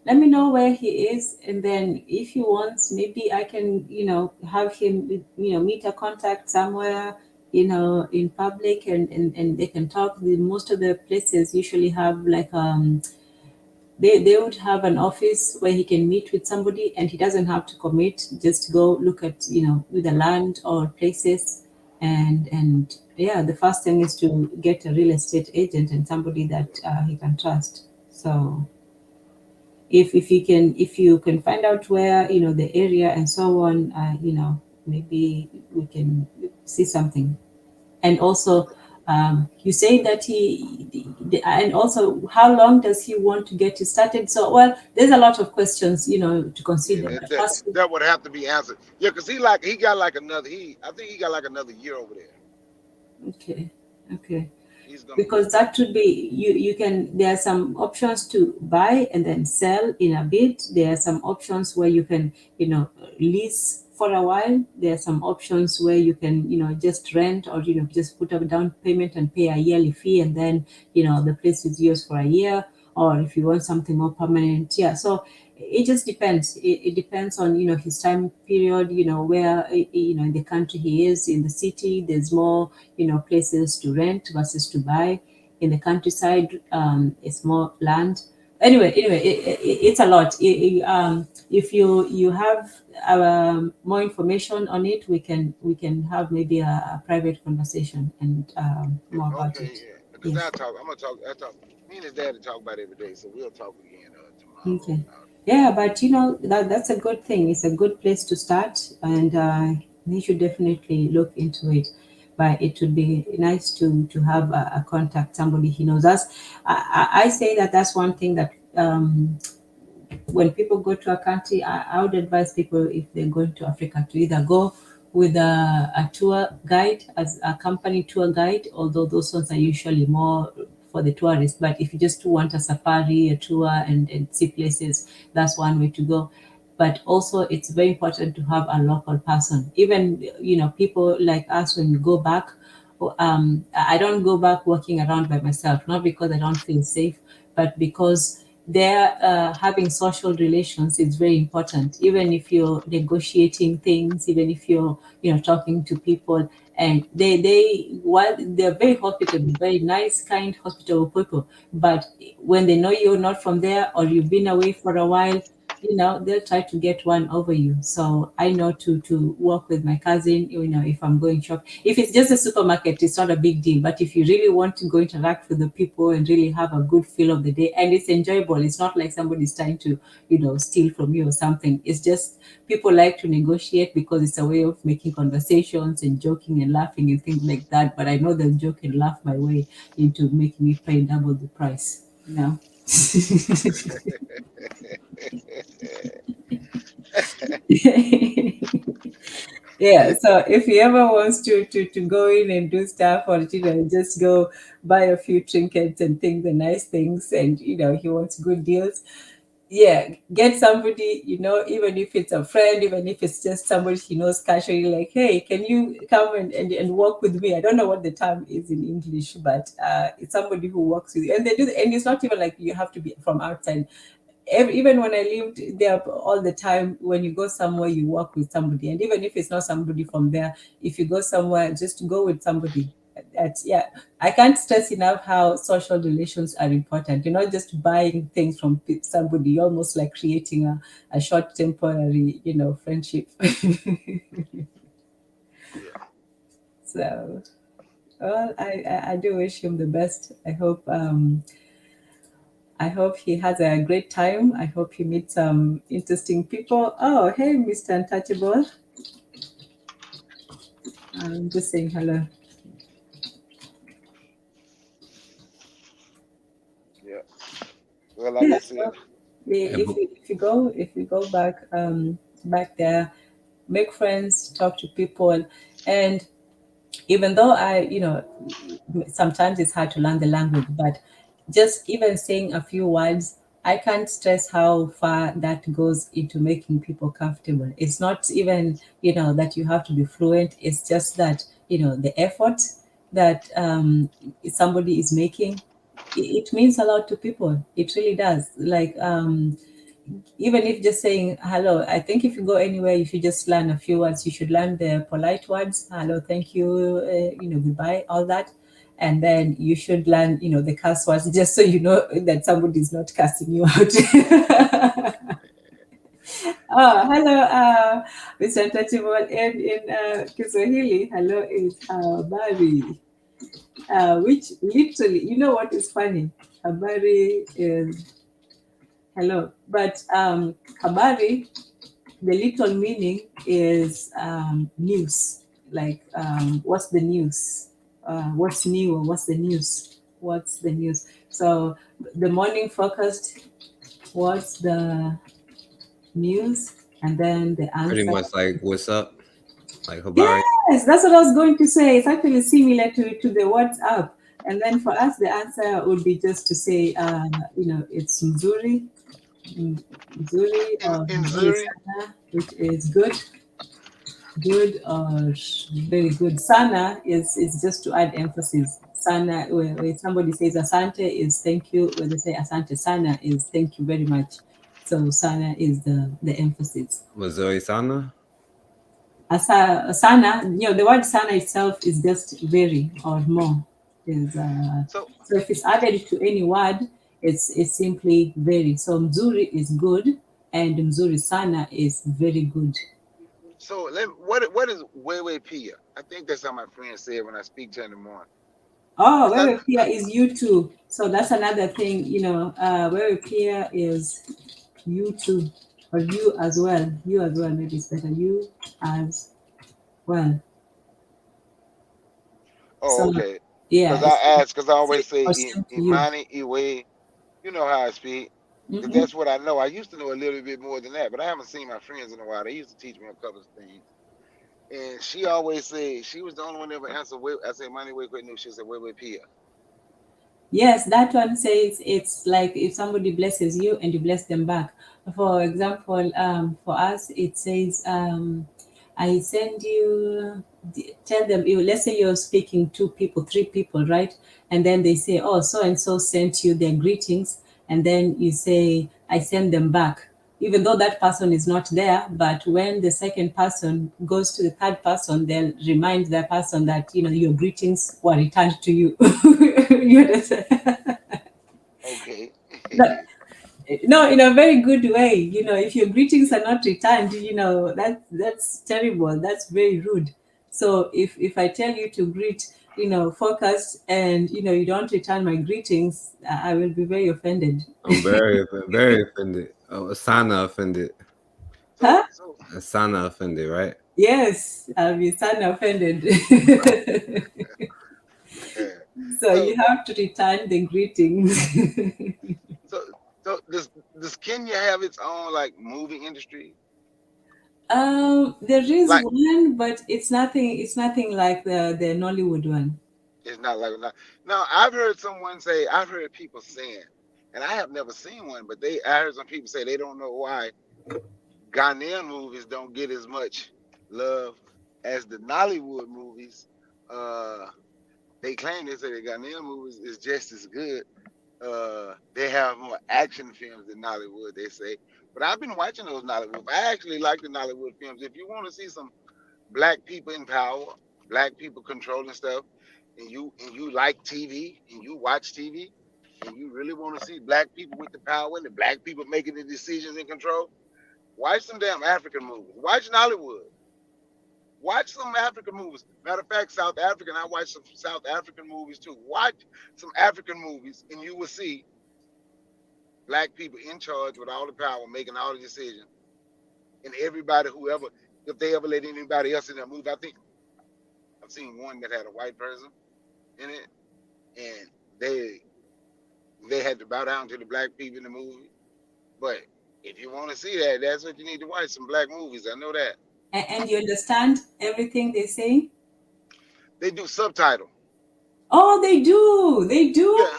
let me know where he is, and then if he wants, maybe I can, have him, meet a contact somewhere, in public, and they can talk. Most of the places usually have like they would have an office where he can meet with somebody, and he doesn't have to commit, just go look at, with the land or places. And yeah, the first thing is to get a real estate agent and somebody that he can trust. So if you can find out where, the area and so on, maybe we can see something. And also, you say that and also, how long does he want to get you started? So, well, there's a lot of questions, to Yeah, consider. that But that, first, that would have to be answered. Yeah, because he got like another I think he got like another year over there. okay, okay. He's gonna be Because that would be, you can, there are some options to buy and then sell in a bit. There are some options where you can, lease for a while. There are some options where you can, just rent, or just put a down payment and pay a yearly fee, and then, the place is yours for a year. Or if you want something more permanent, yeah. So it just depends. It depends on, his time period, where, in the country he is. In the city, there's more, places to rent versus to buy. In the countryside, it's more land. Anyway, it's a lot. If you have more information on it, we can have maybe a private conversation and more about okay. it. Yeah, because Yes. I'm gonna talk. I talk. Me and his dad talk about it every day, so we'll talk again tomorrow Okay. about Yeah, but that's a good thing. It's a good place to start, and you should definitely look into it. But it would be nice to have a contact, somebody he knows. I say that that's one thing that when people go to a country, I would advise people, if they're going to Africa, to either go with a tour guide, as a company tour guide, although those ones are usually more for the tourists. But if you just want a safari, a tour, and see places, that's one way to go. But also, it's very important to have a local person. Even, people like us, when we go back, I don't go back walking around by myself, not because I don't feel safe, but because there, having social relations is very important. Even if you're negotiating things, even if you're, talking to people, and while they're very hospitable, very nice, kind, hospitable people, but when they know you're not from there, or you've been away for a while, they'll try to get one over you. So I know to work with my cousin, if I'm going shop. If it's just a supermarket, it's not a big deal. But if you really want to go interact with the people and really have a good feel of the day, and it's enjoyable, it's not like somebody's trying to, steal from you or something. It's just, people like to negotiate because it's a way of making conversations and joking and laughing and things like that. But I know they'll joke and laugh my way into making me pay double the price. Yeah, so if he ever wants to go in and do stuff, or just go buy a few trinkets and things, the nice things, and he wants good deals, yeah, get somebody, even if it's a friend, even if it's just somebody he knows casually, like, hey, can you come and walk with me? I don't know what the term is in English, but it's somebody who walks with you, and they do, and it's not even like you have to be from outside. Even when I lived there all the time, when you go somewhere, you walk with somebody, and even if it's not somebody from there, if you go somewhere, just go with somebody. That's, yeah. I can't stress enough how social relations are important. You're not just buying things from somebody. You're almost like creating a short temporary, friendship. yeah. So, well, I do wish him the best. I hope he has a great time. I hope he meets some interesting people. Oh, hey, Mr. Untouchable. I'm just saying hello. Yeah. Well, like Yeah. I said, And If you go back there, make friends, talk to people, and even though sometimes it's hard to learn the language, but just even saying a few words, I can't stress how far that goes into making people comfortable. It's not even, that you have to be fluent. It's just that, the effort that somebody is making, it means a lot to people. It really does. Like, even if just saying hello, I think if you go anywhere, you should just learn a few words. You should learn the polite words: hello, thank you, goodbye, all that. And then you should learn, the curse words, just so you know that somebody is not cussing you out. Oh, hello, Mr. Untouchable. And in Kiswahili, hello is habari, which literally, you know what is funny? Habari is hello, but habari, the little meaning is news. Like, what's the news? What's new? Or what's the news? What's the news? So the morning focused, what's the news? And then the pretty answer. much like what's up, like Habari. Yes, that's what I was going to say. It's actually similar to the WhatsApp. And then for us, the answer would be just to say, it's Mzuri, Mzuri, or In Mzuri Zuri, Sana, which is good. Good or very good. Sana is just to add emphasis. Sana, when somebody says asante, is thank you. When they say asante sana, is thank you very much. So sana is the emphasis. Missouri Sana. Sana, the word sana itself is just very or more. Is so So if it's added to any word, it's simply very. So mzuri is good, and mzuri sana is very good. what is Wewe Pia? I think that's how my friend said when I speak to her in the morning. Oh, Is that where peer is you too. So that's another thing, where peer is you too, or you as well. You as well, maybe it's better. You as well. oh So okay? yeah, Because I asked, because I same always say or same to you. Imani Iwe. You know how I speak. Because Hmm. that's what I know. I used to know a little bit more than that, but I haven't seen my friends in a while. They used to teach me a couple of things. And she always said she was the only one that ever answered. I said, "Money, wait, quick news." She said, "Wait, Pia." Yes, that one says it's like if somebody blesses you and you bless them back. For example, for us, it says, I send you, tell them, let's say you're speaking to people, three people, right? And then they say, oh, so and so sent you their greetings. And then you say, I send them back. Even though that person is not there, but when the second person goes to the third person, they'll remind that person that, your greetings were returned to you. You understand? Okay. No, no, in a very good way. If your greetings are not returned, that's terrible. That's very rude. So if I tell you to greet, focus, and you don't return my greetings, I will be very offended. I'm very offended. Oh, Sana offended. so Huh? so Sana offended, right? Yes, I'll be sad and offended. yeah. So So you have to return the greetings. so does Kenya have its own like movie industry? There is Like one, but it's nothing. It's nothing like the Nollywood one. it's not like not. Now I've heard someone say I've heard people saying, and I have never seen one, but I heard some people say they don't know why Ghanaian movies don't get as much love as the Nollywood movies. Uh, they claim they say the Ghanaian movies is just as good. They have more action films than Nollywood, they say. But I've been watching those Nollywood. I actually like the Nollywood films. If you want to see some black people in power, black people controlling stuff, and you like TV and you watch TV, and you really want to see black people with the power and the black people making the decisions and control, watch some damn African movies. Watch Nollywood. Watch some African movies. Matter of fact, South African, I watch some South African movies too. Watch some African movies, and you will see black people in charge with all the power, making all the decisions. And everybody, whoever, if they ever let anybody else in that movie, I think I've seen one that had a white person in it, and they had to bow down to the black people in the movie. But if you want to see that, that's what you need to watch some black movies. I know that And you understand everything they're saying? they do subtitle. Oh, they do. They do. Yeah,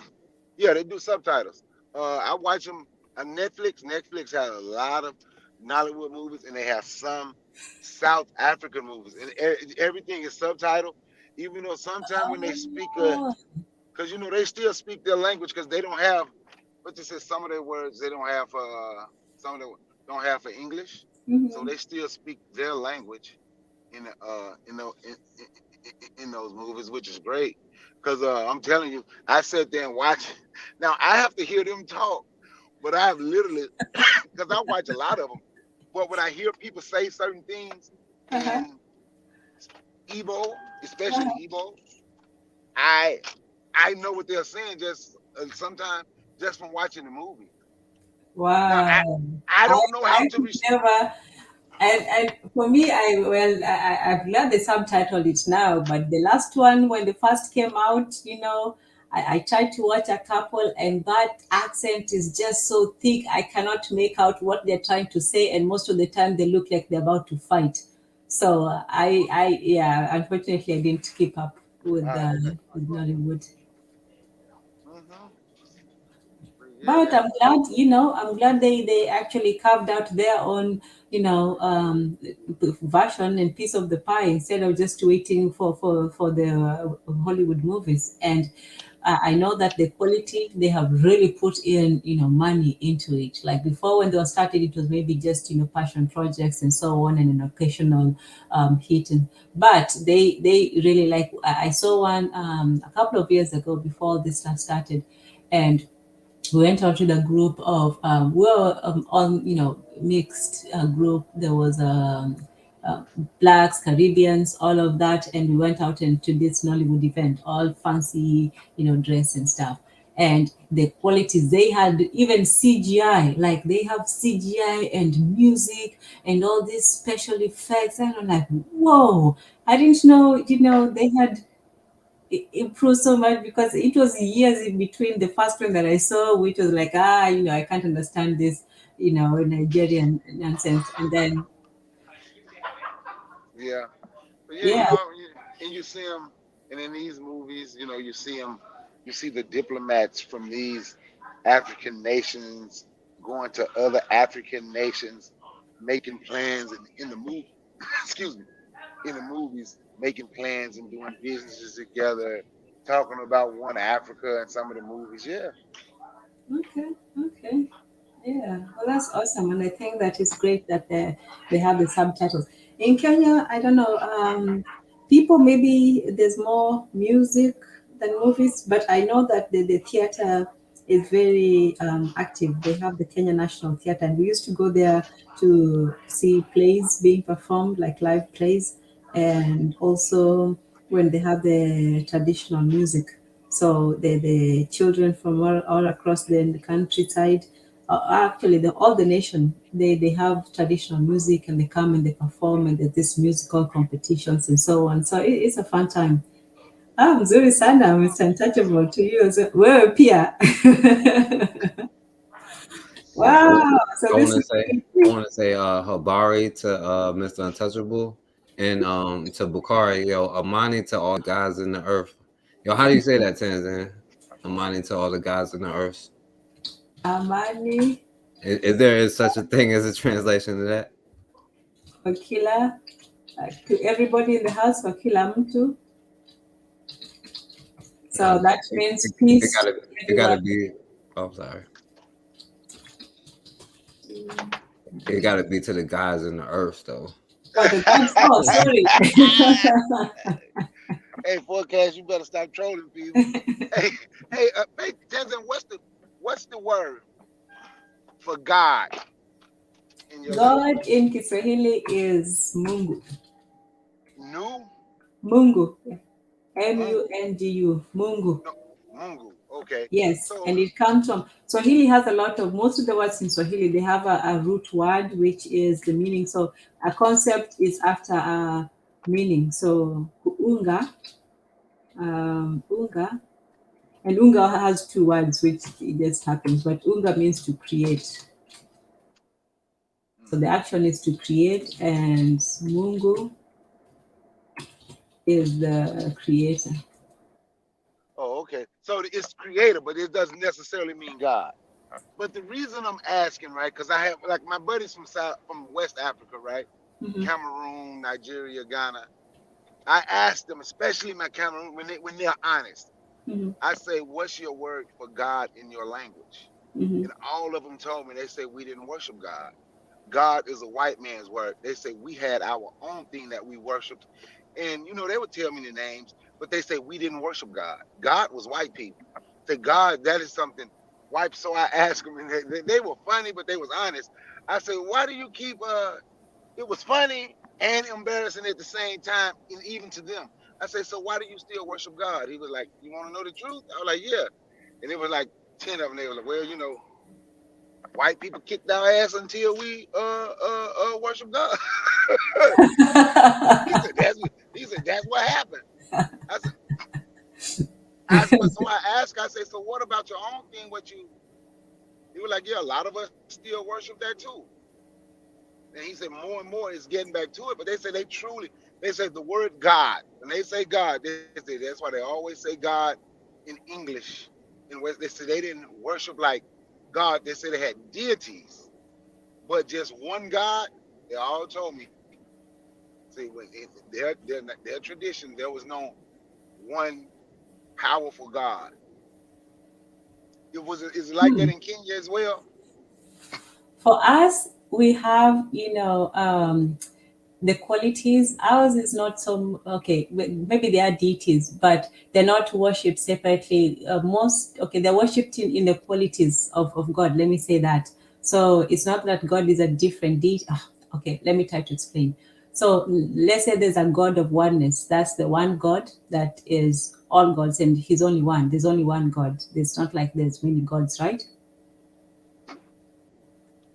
yeah, they do subtitles. I watch them on Netflix. Netflix has a lot of Nollywood movies, and they have some South African movies, and everything is subtitled. Even though sometimes when they speak, Oh. because they still speak their language because they don't have what they say. Some of their words they don't have. Some of them don't have for English, so Mhm. they still speak their language in those movies, which is great. Because I'm telling you, I sat there and watch. Now I have to hear them talk, but I have literally because I watch a lot of them. But when I hear people say certain things Uh-huh. in Igbo, especially Uh-huh. Igbo, I I know what they're saying just sometimes just from watching the movie. Now Wow. I I don't know how I to. could never. And for me, I've learned the subtitle it now, but the last one when they first came out, I tried to watch a couple, and that accent is just so thick. I cannot make out what they're trying to say, and most of the time they look like they're about to fight. So yeah, unfortunately, I didn't keep up with All right, okay. with Nollywood. Mm-hmm. But yeah, But that. I'm glad they actually carved out their own, version and piece of the pie instead of just waiting for the Hollywood movies. And I know that the quality they have really put in, money into it. Like before, when they were started, it was maybe just passion projects and so on, and an occasional hit. But they really like. I saw one a couple of years ago before this stuff started, and we went out with a group of we were on mixed group. There was uh, blacks, Caribbeans, all of that, and we went out into this Nollywood event, all fancy dress and stuff. And the qualities they had, even CGI, like they have CGI and music and all these special effects, and I'm like, whoa! I didn't know, they had improved so much, because it was years in between the first one that I saw, which was like, I can't understand this, Nigerian nonsense. And then, Yeah. But yeah, yeah, and you see them, and in these movies, you see them, you see the diplomats from these African nations going to other African nations, making plans in the movie. Excuse me, in the movies, making plans and doing businesses together, talking about one Africa and some of the movies. Yeah, okay, okay. Yeah, well, that's awesome, and I think that is great that they have the subtitles. In Kenya, I don't know, people, maybe there's more music than movies, but I know that the theater is very active. They have the Kenya National Theater, and we used to go there to see plays being performed, like live plays, and also when they have the traditional music. So the children from all across the countryside, actually all the nation, they have traditional music, and they come and they perform, and there's this musical competitions and so on. So it's a fun time. Mzuri sana, Mr. Untouchable, to you as well. Wewe pia. I, Wow. So I this want to is say, Habari to Mr. Untouchable, and to Bukari, yo, Amani to all the guys in the earth. Yo, how do you say that, Tanzan? Amani to all the guys in the earth. Amani Is there such a thing as a translation to that? kwa kila, to everybody in the house, kwa kila mtu. No, So that it, means it, it peace to gotta it everyone. gotta be. Oh, I'm sorry. It gotta be to the guys in the earth, though. Oh, the gods. Oh, sorry. hey, forecast, you better stop trolling people. Hey, hey, Tenzin, what's the word for God in your language? God in Kiswahili is Mungu. New Mungu. Mungu. Mungu. Mungu. No, Mungu. Okay. Yes, So and it comes from Swahili has a lot of most of the words in Swahili. They have a root word which is the meaning. So a concept is after a meaning. So unga, unga, and unga has two words which it just happens. But unga means to create. So the action is to create, and Mungu is the creator. Oh, okay. So it's creator, but it doesn't necessarily mean God. But the reason I'm asking, right? Because I have like my buddies from from West Africa, right? Mm-hmm. Cameroon, Nigeria, Ghana. I asked them, especially my Cameroon, when they're honest. Mm-hmm. I say, "What's your word for God in your language?" Mm-hmm. And all of them told me they say we didn't worship God. God is a white man's word. They say we had our own thing that we worshiped. And they would tell me the names, but they say we didn't worship God. God was white people. Say God, that is something white. So I asked them, and they were funny, but they was honest. I said, why do you keep it was funny and embarrassing at the same time, and even to them. I said, so why do you still worship God? He was like, you want to know the truth? I was like, yeah. And it was like 10 of them. They were like, well, white people kicked our ass until we worship God. he said that's what happened. I said but so I asked, I said, so what about your own thing? He was like, yeah, a lot of us still worship that too. And he said more and more is getting back to it, but they say the word God. When they say God, they say that's why they always say God in English. In West, they say they didn't worship like God. They say they had deities, but just one God. They all told me. See, when their tradition, there was no one powerful God. Is it like that Hmm. in Kenya as well? For us, we have, the qualities. Ours is not so okay. Maybe they are deities, but they're not worshipped separately. Most okay, they're worshipped in the qualities of God. Let me say that. So it's not that God is a different deity. Okay, let me try to explain. So let's say there's a God of oneness. That's the one God that is all gods, and He's only one. There's only one God. There's not like there's many gods, right?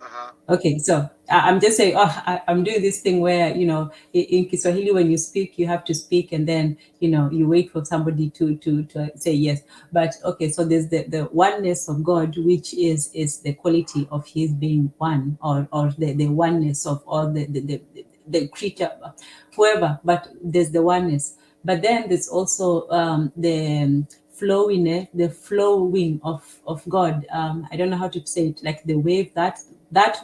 Uh-huh. Okay, so I'm just saying, I'm doing this thing where, in Kiswahili, when you speak, you have to speak, and then, you wait for somebody to say yes. But okay, so there's the oneness of God, which is the quality of His being one, or the oneness of all the creature, whoever, but there's the oneness. But then there's also the flowing of God. I don't know how to say it, like the wave that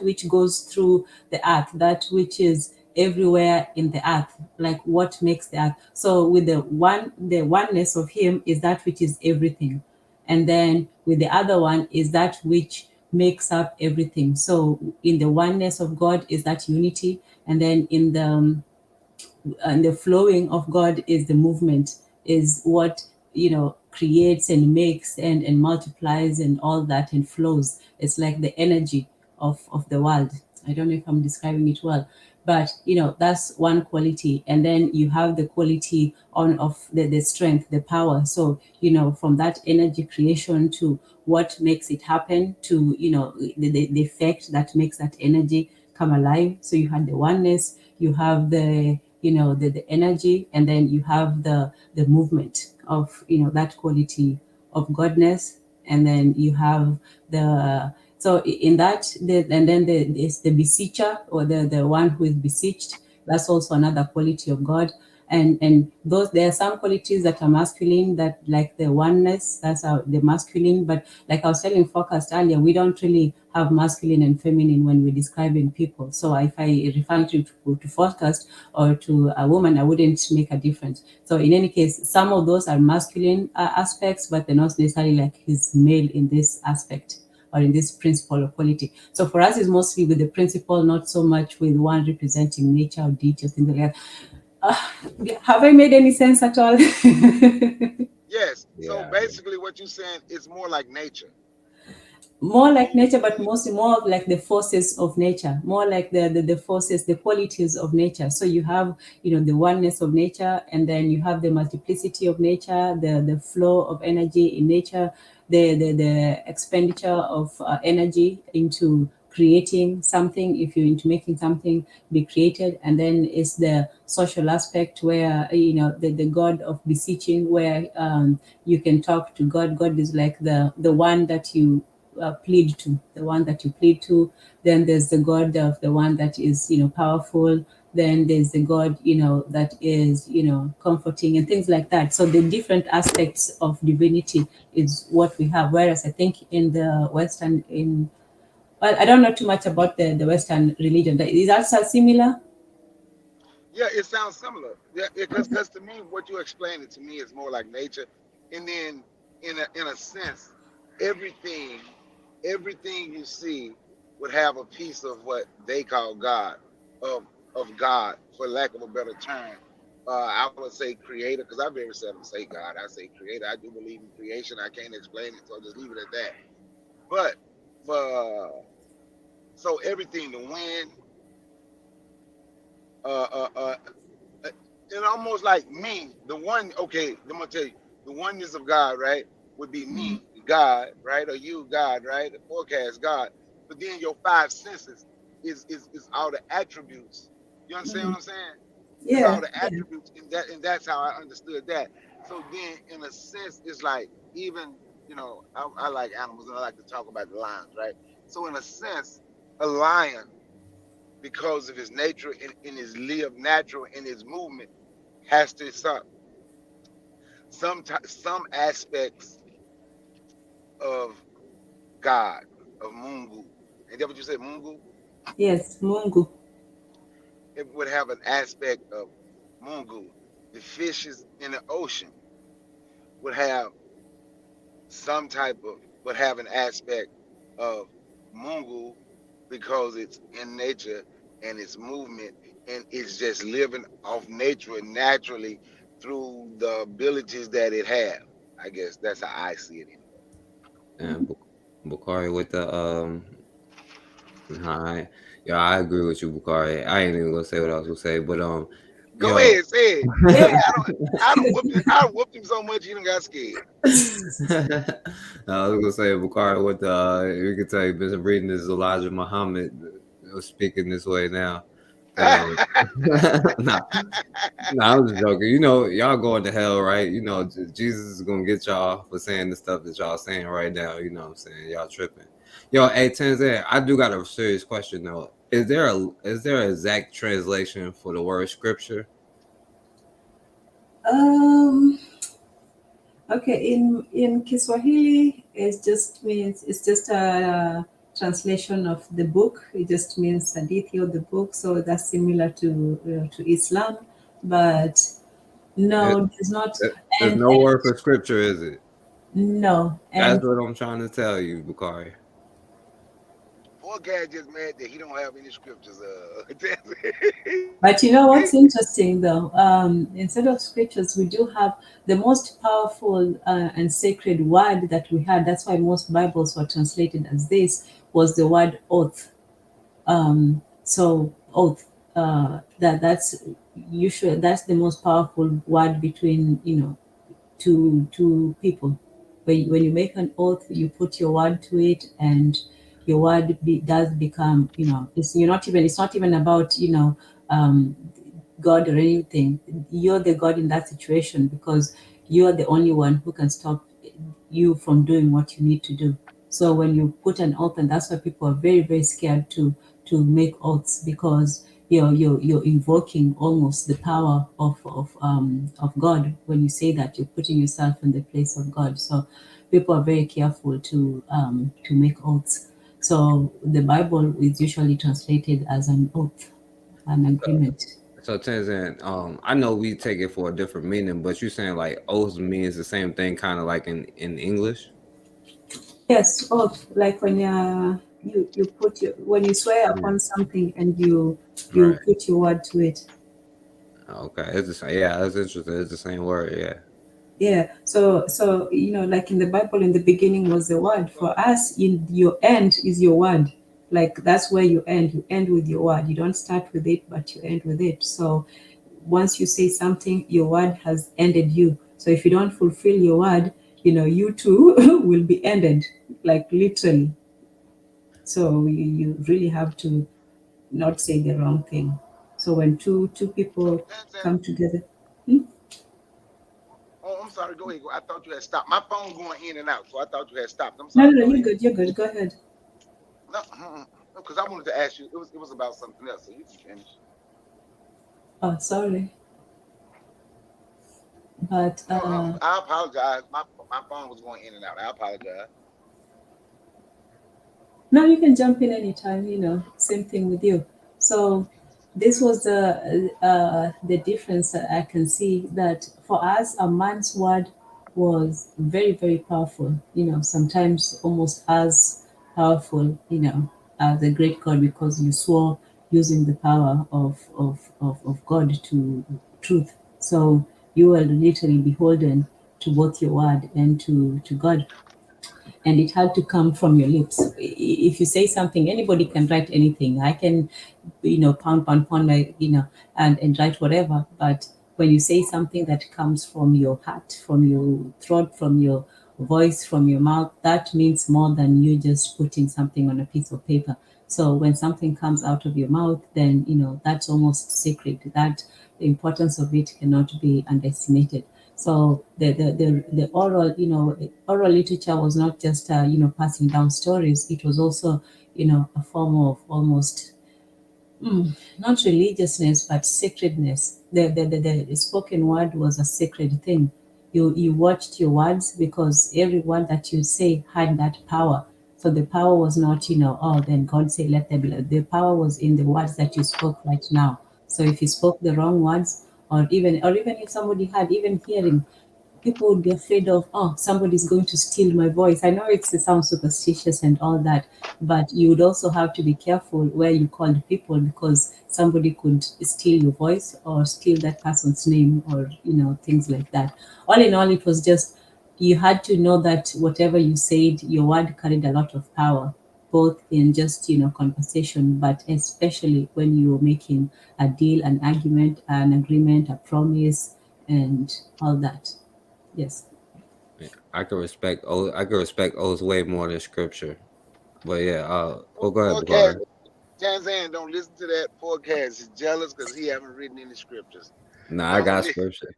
which goes through the earth, that which is everywhere in the earth, like what makes the earth. So with the oneness of Him is that which is everything, and then with the other one is that which makes up everything. So in the oneness of God is that unity, and then in the flowing of God is the movement, is what creates and makes and multiplies and all that and flows. It's like the energy of the world. I don't know if I'm describing it well, but that's one quality. And then you have the quality on of the strength, the power. So from that energy creation to what makes it happen to the effect that makes that energy come alive. So you had the oneness, you have the energy, and then you have the movement of that quality of godness. And then you have the so in that and then is the beseecher, or the one who is beseeched. That's also another quality of God. And those, there are some qualities that are masculine, that like the oneness, that's the masculine. But like I was telling Focused earlier, we don't really have masculine and feminine when we're describing people. So if I refer to Focused or to a woman, I wouldn't make a difference. So in any case, some of those are masculine aspects, but they're not necessarily like he's male in this aspect or in this principle or quality. So for us, it's mostly with the principle, not so much with one representing nature or deity or things like that. Have I made any sense at all? Yes. So Yeah. basically what you're saying is more like nature. More like Meaning nature, but mostly more of like the forces of nature, more like the forces, the qualities of nature. So you have the oneness of nature, and then you have the multiplicity of nature, the flow of energy in nature, the expenditure of energy into creating something, if you're into making something be created. And then it's the social aspect, where the God of beseeching, where you can talk to God. God is like the one that you plead to, the one that you plead to. Then there's the God of the one that is, powerful. Then there's the God, that is, comforting and things like that. So the different aspects of divinity is what we have. Whereas I think in the Western, well, I don't know too much about the Western religion. Is that so similar? Yeah, it sounds similar. Yeah, because to me, what you explained it to me is more like nature, and then in a sense, everything everything you see would have a piece of what they call God, of God, for lack of a better term. I would say creator, because I very seldom say God. I say creator. I do believe in creation. I can't explain it, so I'll just leave it at that. But for so everything, the wind, uh, uh, uh, uh, and almost like me, the one, okay, I'm gonna tell you, the oneness of God, right, would be me, God, right, or you, God, right, the forecast, God. But then your five senses is all the attributes. You understand what Mm. I'm saying? It's Yeah, all the yeah. attributes, and that's how I understood that. So then, in a sense, it's like even I like animals and I like to talk about the lions, right? So in a sense, a lion, because of his nature and in his live natural in his movement, has to some aspects of God, of Mungu. Ain't that what you said, Mungu? Yes, Mungu. It would have an aspect of Mungu. The fishes in the ocean would have would have an aspect of Mungu, because it's in nature and it's movement and it's just living off nature and naturally through the abilities that it have. I guess that's how I see it anyway. And Bukari with the Hi. Yeah, I agree with you, Bukari. I ain't even gonna say what I was gonna say, but Go yo, ahead, say it. Yeah. Say it. I whooped him so much he done got scared. I was gonna say Bukari with the you can tell you've been reading this Elijah Muhammad speaking this way now, but nah, nah, I'm just joking. You know, y'all going to hell, right? You know, Jesus is gonna get y'all for saying the stuff that y'all saying right now. You know what I'm saying? Y'all tripping. Yo, hey Tanzan, I do got a serious question though. Is there an exact translation for the word scripture? Um. Okay. In Kiswahili, it's just a translation of the book. It just means hadithi of the book. So that's similar to Islam, but It, no, there's not. there's And no word for scripture, is it? no, That's and what I'm trying to tell you, Bukari. Poor guy just mad that he don't have any scriptures. but you know what's interesting though? Instead of scriptures, we do have the most powerful and sacred word that we had. That's why most Bibles were translated as this, was the word oath. So oath, that's usually that's the most powerful word between, to people. When you make an oath, you put your word to it, and your word does become, it's not even about, um, God or anything. You're the God in that situation, because you're the only one who can stop you from doing what you need to do. So when you put an oath, and that's why people are very, very scared to make oaths, because you're invoking almost the power of God. When you say that, you're putting yourself in the place of God. So people are very careful to make oaths. So the Bible is usually translated as an oath, an agreement. So Tanzan, I know we take it for a different meaning, but you're saying like oath means the same thing, kind of like in English. Yes, oath. Like when you put your when you swear Mm. upon something, and you Right. put your word to it. Okay. It's the same. Yeah, that's interesting. It's the same word. Yeah. Yeah. So like in the Bible, in the beginning was the word. For us, in your end is your word. Like that's where you end. You end with your word. You don't start with it, but you end with it. So once you say something, your word has ended you. So if you don't fulfill your word, you too will be ended, like literally. So you really have to not say the wrong thing. So when two So people Tanzan, come together. Hmm? oh, I'm I'm sorry. Go ahead. I thought you had stopped. My phone going in and out, so I thought you had stopped. I'm No, no, sorry. no, Go you're ahead. good. You're good. Go ahead. No, because I wanted to ask you. It was about something else, so you can finish. Oh, sorry. But No, I apologize. My phone was going in and out. I apologize. no, you can jump in anytime, same thing with you. So this was the difference that I can see, that for us, a man's word was very, very powerful, sometimes almost as powerful, as a great God, because you swore using the power of God to truth. So you were literally beholden to both your word and to God, and it had to come from your lips. If you say something, anybody can write anything. I can, pound, pound, pound, and write whatever. But when you say something that comes from your heart, from your throat, from your voice, from your mouth, that means more than you just putting something on a piece of paper. So when something comes out of your mouth, then that's almost sacred. That the importance of it cannot be underestimated. So the oral, oral literature was not just passing down stories. It was also a form of almost not religiousness but sacredness. The spoken word was a sacred thing. You watched your words, because every word that you say had that power. So the power was not, oh, then God say let there be light. The power was in the words that you spoke right now. So if you spoke the wrong words, or even if somebody had even hearing, people would be afraid of, oh, somebody's going to steal my voice. I know it sounds superstitious and all that, but you would also have to be careful where you called people, because somebody could steal your voice or steal that person's name, or things like that. All in all, it was just, you had to know that whatever you said, your word carried a lot of power, both in just conversation, but especially when you were making a deal, an argument, an agreement, a promise, and all that. Yes. I can respect oaths way more than scripture. But yeah, go ahead, Forecast. Bakari. Tanzan, don't listen to that forecast. He's jealous because he haven't written any scriptures. Nah, I Don't got li- scripture.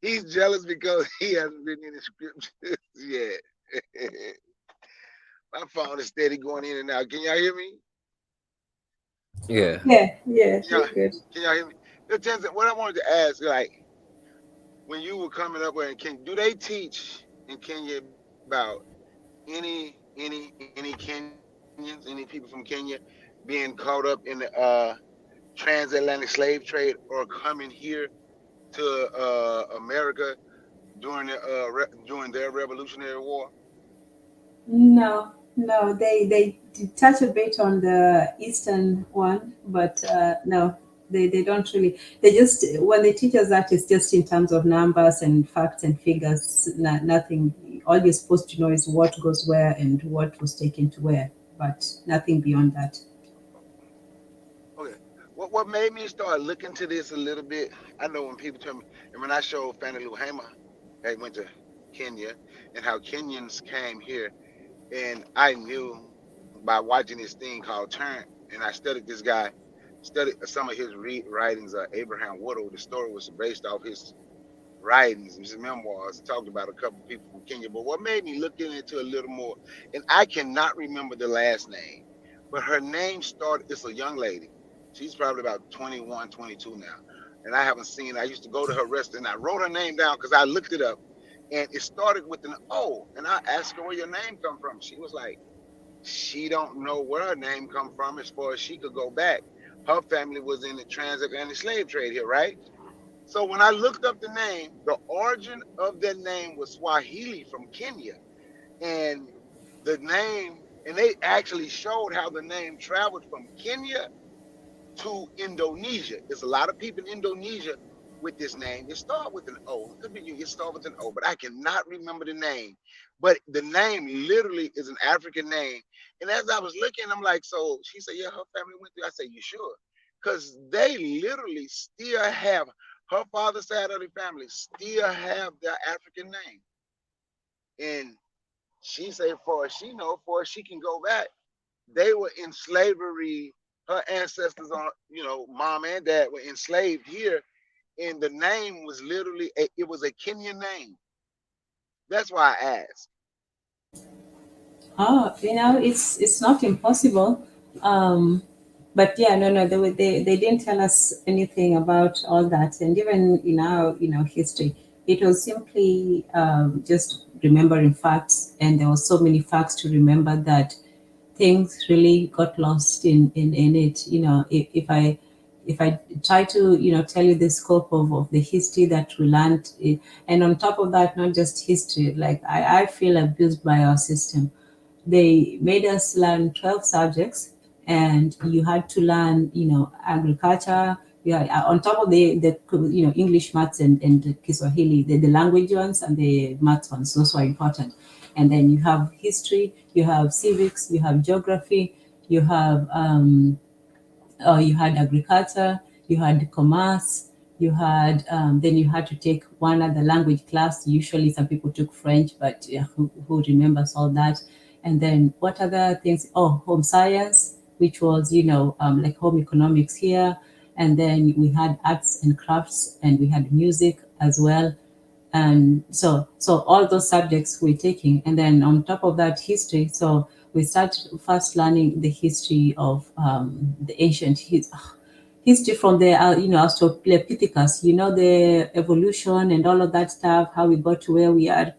He's jealous because he hasn't written any scriptures yet. My phone is steady going in and out. Can y'all hear me? Yeah. Yeah, yeah, Can you're y'all, good. can y'all hear me? No, Tanzan, what I wanted to ask, like, when you were coming up with, do they teach in Kenya about any Kenyans, any people from Kenya being caught up in the transatlantic slave trade or coming here to America during during their Revolutionary War? No, no, they touch a bit on the Eastern one, but no, they don't really. They just, when they teach us that, it's just in terms of numbers and facts and figures. Nothing. All you're supposed to know is what goes where and what was taken to where, but nothing beyond that. Okay. What made me start looking to this a little bit? I know when people tell me, and when I showed Fannie Lou Hamer, they went to Kenya, and how Kenyans came here, and I knew by watching this thing called Turn, and I studied this guy, studied some of his writings. Abraham Woodall. The story was based off his writings, his memoirs. It talked about a couple of people from Kenya. But what made me look into a little more, and I cannot remember the last name, but her name started, it's a young lady. She's probably about 21, 22 now. And I haven't seen, I used to go to her restaurant, and I wrote her name down because I looked it up. And it started with an O. And I asked her where your name come from. She was like, she don't know where her name come from as far as she could go back. Her family was in the transatlantic slave trade here, right? So when I looked up the name, the origin of that name was Swahili from Kenya. And the name, and they actually showed how the name traveled from Kenya to Indonesia. There's a lot of people in Indonesia with this name. It start with an O. It could be you. It start with an O, but I cannot remember the name. But the name literally is an African name. And as I was looking, I'm like, so she said, yeah, her family went through. I said, you sure? Because they literally still have, her father's side of the family still have their African name. And she said, for she know, for she can go back, they were in slavery. Her ancestors, on mom and dad were enslaved here, and the name was literally it was a Kenyan name. That's why I asked. Oh, it's not impossible. Um, but yeah, no, they didn't tell us anything about all that, and even in our history, it was simply just remembering facts, and there were so many facts to remember that things really got lost in it. If I try to tell you the scope of the history that we learned, and on top of that, not just history, like I feel abused by our system. They made us learn 12 subjects, and you had to learn agriculture. Yeah, on top of the English, maths, and Kiswahili, the language ones and the maths ones, those were important. And then you have history, you have civics, you have geography, you have you had agriculture, you had commerce, you had then you had to take one other language class. Usually, some people took French, but yeah, who remembers all that? And then what other things? Oh, home science, which was like home economics here. And then we had arts and crafts, and we had music as well. And so all those subjects we're taking, and then on top of that, history. So we start first learning the history of the history from the Australopithecus, the evolution and all of that stuff, how we got to where we are.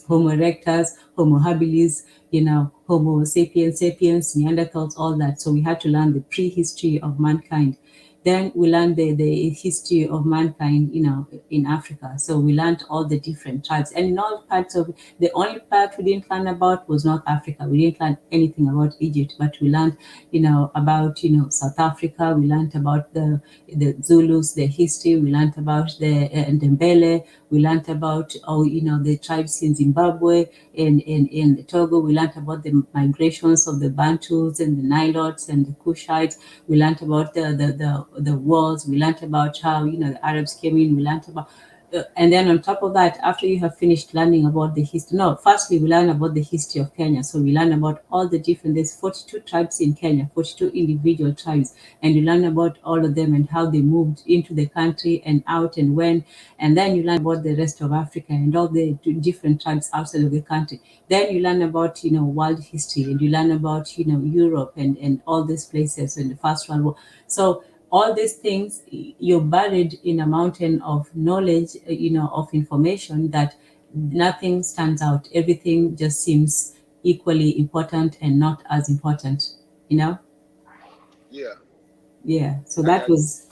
Homo erectus, Homo habilis, Homo sapiens sapiens, Neanderthals, all that. So we had to learn the prehistory of mankind. Then we learned the history of mankind, in Africa. So we learned all the different tribes. And in all parts of the only part we didn't learn about was North Africa. We didn't learn anything about Egypt, but we learned, about South Africa. We learned about the Zulus, the history. We learned about the Ndembele. We learned about the tribes in Zimbabwe, in Togo. We learned about the migrations of the Bantus and the Nilotes and the Kushites. We learned about the wars. We learned about how the Arabs came in. We learned about and then on top of that, after you have finished learning about the history, no, firstly we learn about the history of Kenya. So we learn about all the different. There's 42 tribes in Kenya, 42 individual tribes, and you learn about all of them and how they moved into the country and out and when. And then you learn about the rest of Africa and all the different tribes outside of the country. Then you learn about world history, and you learn about Europe and all these places in the First World War. So all these things, you're buried in a mountain of knowledge, of information, that nothing stands out. Everything just seems equally important and not as important, you know? Yeah, Yeah. So I that got you. was,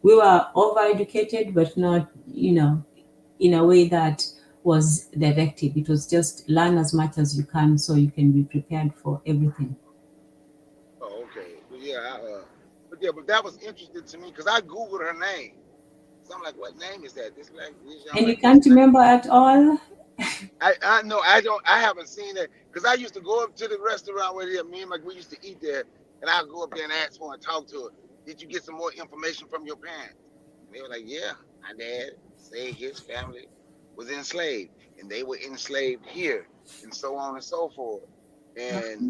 we were overeducated, but not, in a way that was directive. It was just learn as much as you can so you can be prepared for everything. Oh, okay. But yeah, but yeah, but that was interesting to me because I googled her name. So I'm like, what name is that? This young And you lady. That's can't remember at all? I know I don't I haven't seen it because I used to go up to the restaurant where me and my we used to eat there, and I go up there and ask for and talk to her. Did you get some more information from your parents? And they were like, yeah, my dad say his family was enslaved, and they were enslaved here, and so on and so forth. And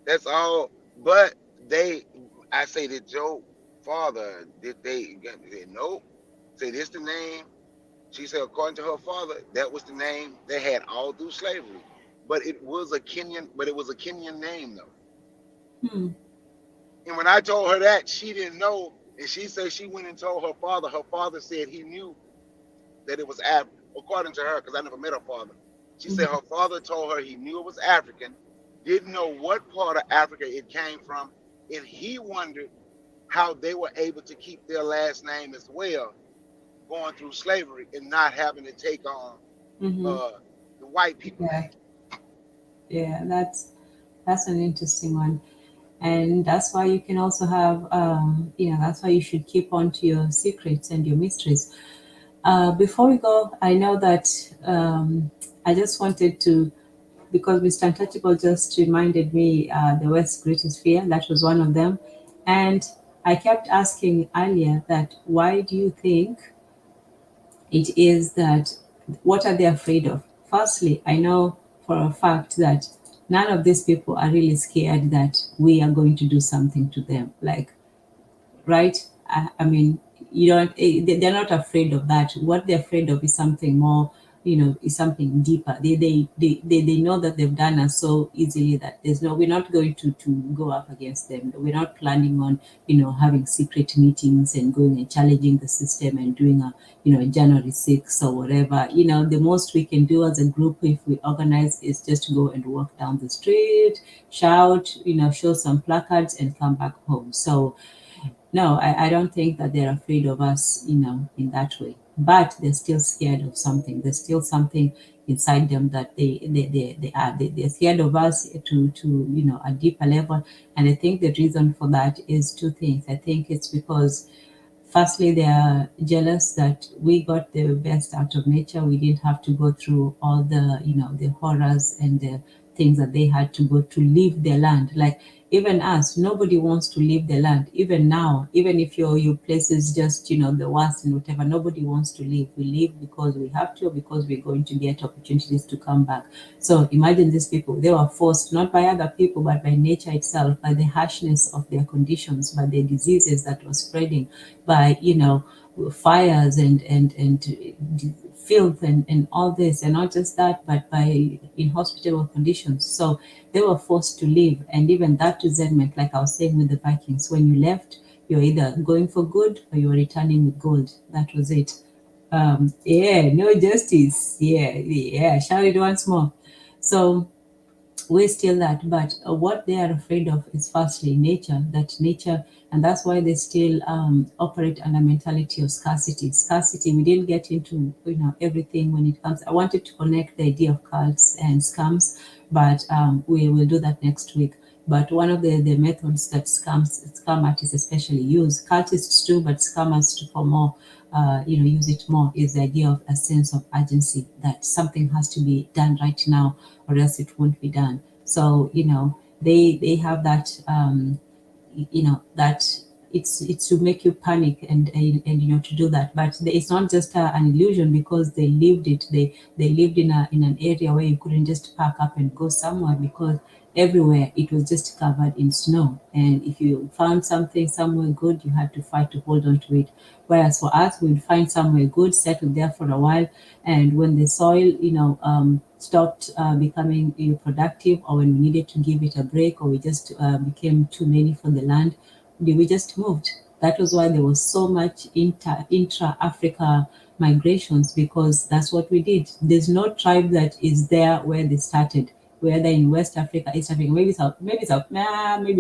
that's all. But they, I say, did Joe father did they? They said, nope. Say this the name. She said, according to her father, that was the name they had all through slavery. But it was a Kenyan name though. Hmm. And when I told her that, she didn't know. And she said she went and told her father. Her father said he knew that it was African, according to her, because I never met her father. She said her father told her he knew it was African, didn't know what part of Africa it came from, and he wondered how they were able to keep their last name as well, going through slavery and not having to take on Mm-hmm. uh, the white people Yeah, name. yeah, that's an interesting one, and that's why you can also have, that's why you should keep on to your secrets and your mysteries. Before we go, I know that I just wanted to, because Mr. Untouchable just reminded me the West's greatest fear. That was one of them, and I kept asking earlier that why do you think it is that, what are they afraid of? Firstly, I know for a fact that none of these people are really scared that we are going to do something to them. Like, right? I mean, they're not afraid of that. What they're afraid of is something more, is something deeper. They know that they've done us so easily that we're not going to go up against them. We're not planning on, having secret meetings and going and challenging the system and doing January 6th or whatever. The most we can do as a group, if we organize, is just to go and walk down the street, shout, show some placards and come back home. So no, I don't think that they're afraid of us, in that way. But they're still scared of something. There's still something inside them that they're scared of us to a deeper level. And I think the reason for that is two things. I think it's because firstly, they are jealous that we got the best out of nature. We didn't have to go through all the horrors and the things that they had to go to leave their land. Like even us, nobody wants to leave the land. Even now, even if your place is just, the worst and whatever, nobody wants to leave. We leave because we have to, because we're going to get opportunities to come back. So imagine these people, they were forced not by other people, but by nature itself, by the harshness of their conditions, by the diseases that were spreading, by fires and filth and all this, and not just that, but by inhospitable conditions. So they were forced to leave, and even that resentment, like I was saying with the Vikings, when you left, you're either going for good or you're returning with gold. That was it. Yeah, no justice. Yeah, shout it once more. So we're still that, but what they are afraid of is firstly nature, and that's why they still operate under mentality of scarcity. We didn't get into everything when it comes. I wanted to connect the idea of cults and scams, but we will do that next week. But one of the methods that scam artists especially use, cultists too, but scammers too, for more, use it more, is the idea of a sense of urgency, that something has to be done right now or else it won't be done. So, they have that, that it's to make you panic and to do that. But it's not just an illusion, because they lived it. They lived in an area where you couldn't just pack up and go somewhere, because everywhere it was just covered in snow, and if you found something somewhere good, you had to fight to hold on to it. Whereas for us, we'd find somewhere good, settle there for a while, and when the soil stopped becoming productive, or when we needed to give it a break, or we just became too many for the land, we just moved. That was why there was so much intra-Africa migrations, because that's what we did. There's no tribe that is there where they started, whether in West Africa, East Africa, maybe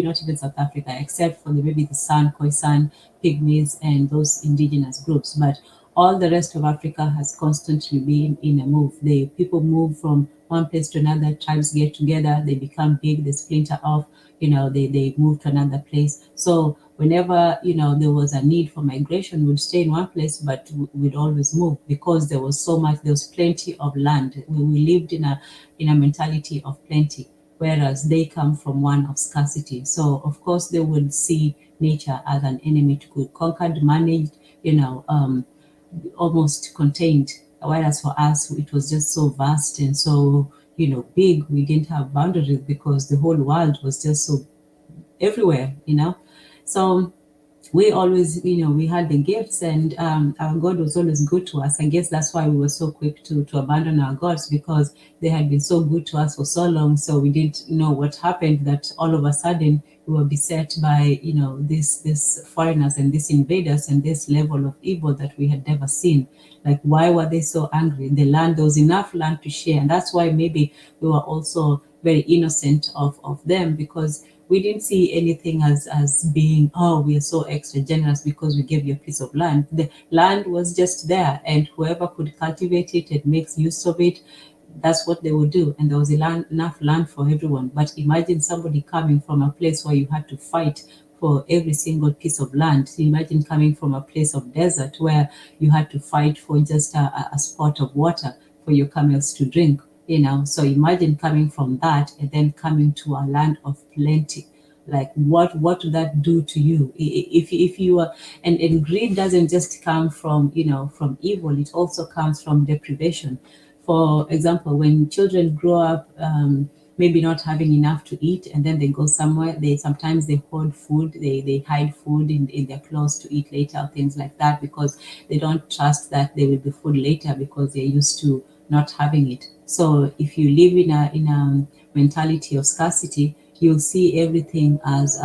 not even South Africa, except for maybe the San, Khoisan, Pygmies, and those indigenous groups. But all the rest of Africa has constantly been in a move. The people move from one place to another, tribes get together, they become big, they splinter off, they move to another place. So whenever, there was a need for migration, we'd stay in one place, but we'd always move, because there was plenty of land. We lived in a mentality of plenty, whereas they come from one of scarcity. So of course they would see nature as an enemy to be conquered, managed, almost contained. Whereas for us, it was just so vast and so, big. We didn't have boundaries, because the whole world was just so everywhere. So we always, we had the gifts, and our God was always good to us. I guess that's why we were so quick to abandon our gods, because they had been so good to us for so long. So we didn't know what happened, that all of a sudden we were beset by, these foreigners and these invaders and this level of evil that we had never seen. Like, why were they so angry? The land, there was enough land to share. And that's why maybe we were also very innocent of them, because we didn't see anything as being, oh, we are so extra generous because we gave you a piece of land. The land was just there, and whoever could cultivate it and makes use of it, that's what they would do. And there was enough land for everyone. But imagine somebody coming from a place where you had to fight for every single piece of land. So imagine coming from a place of desert where you had to fight for just a spot of water for your camels to drink. So imagine coming from that and then coming to a land of plenty. Like, what would that do to you? If you are, and greed doesn't just come from evil, it also comes from deprivation. For example, when children grow up maybe not having enough to eat, and then they go somewhere. They sometimes they hoard food, they hide food in their clothes to eat later, things like that, because they don't trust that there will be food later because they're used to not having it. So if you live in a mentality of scarcity, you'll see everything as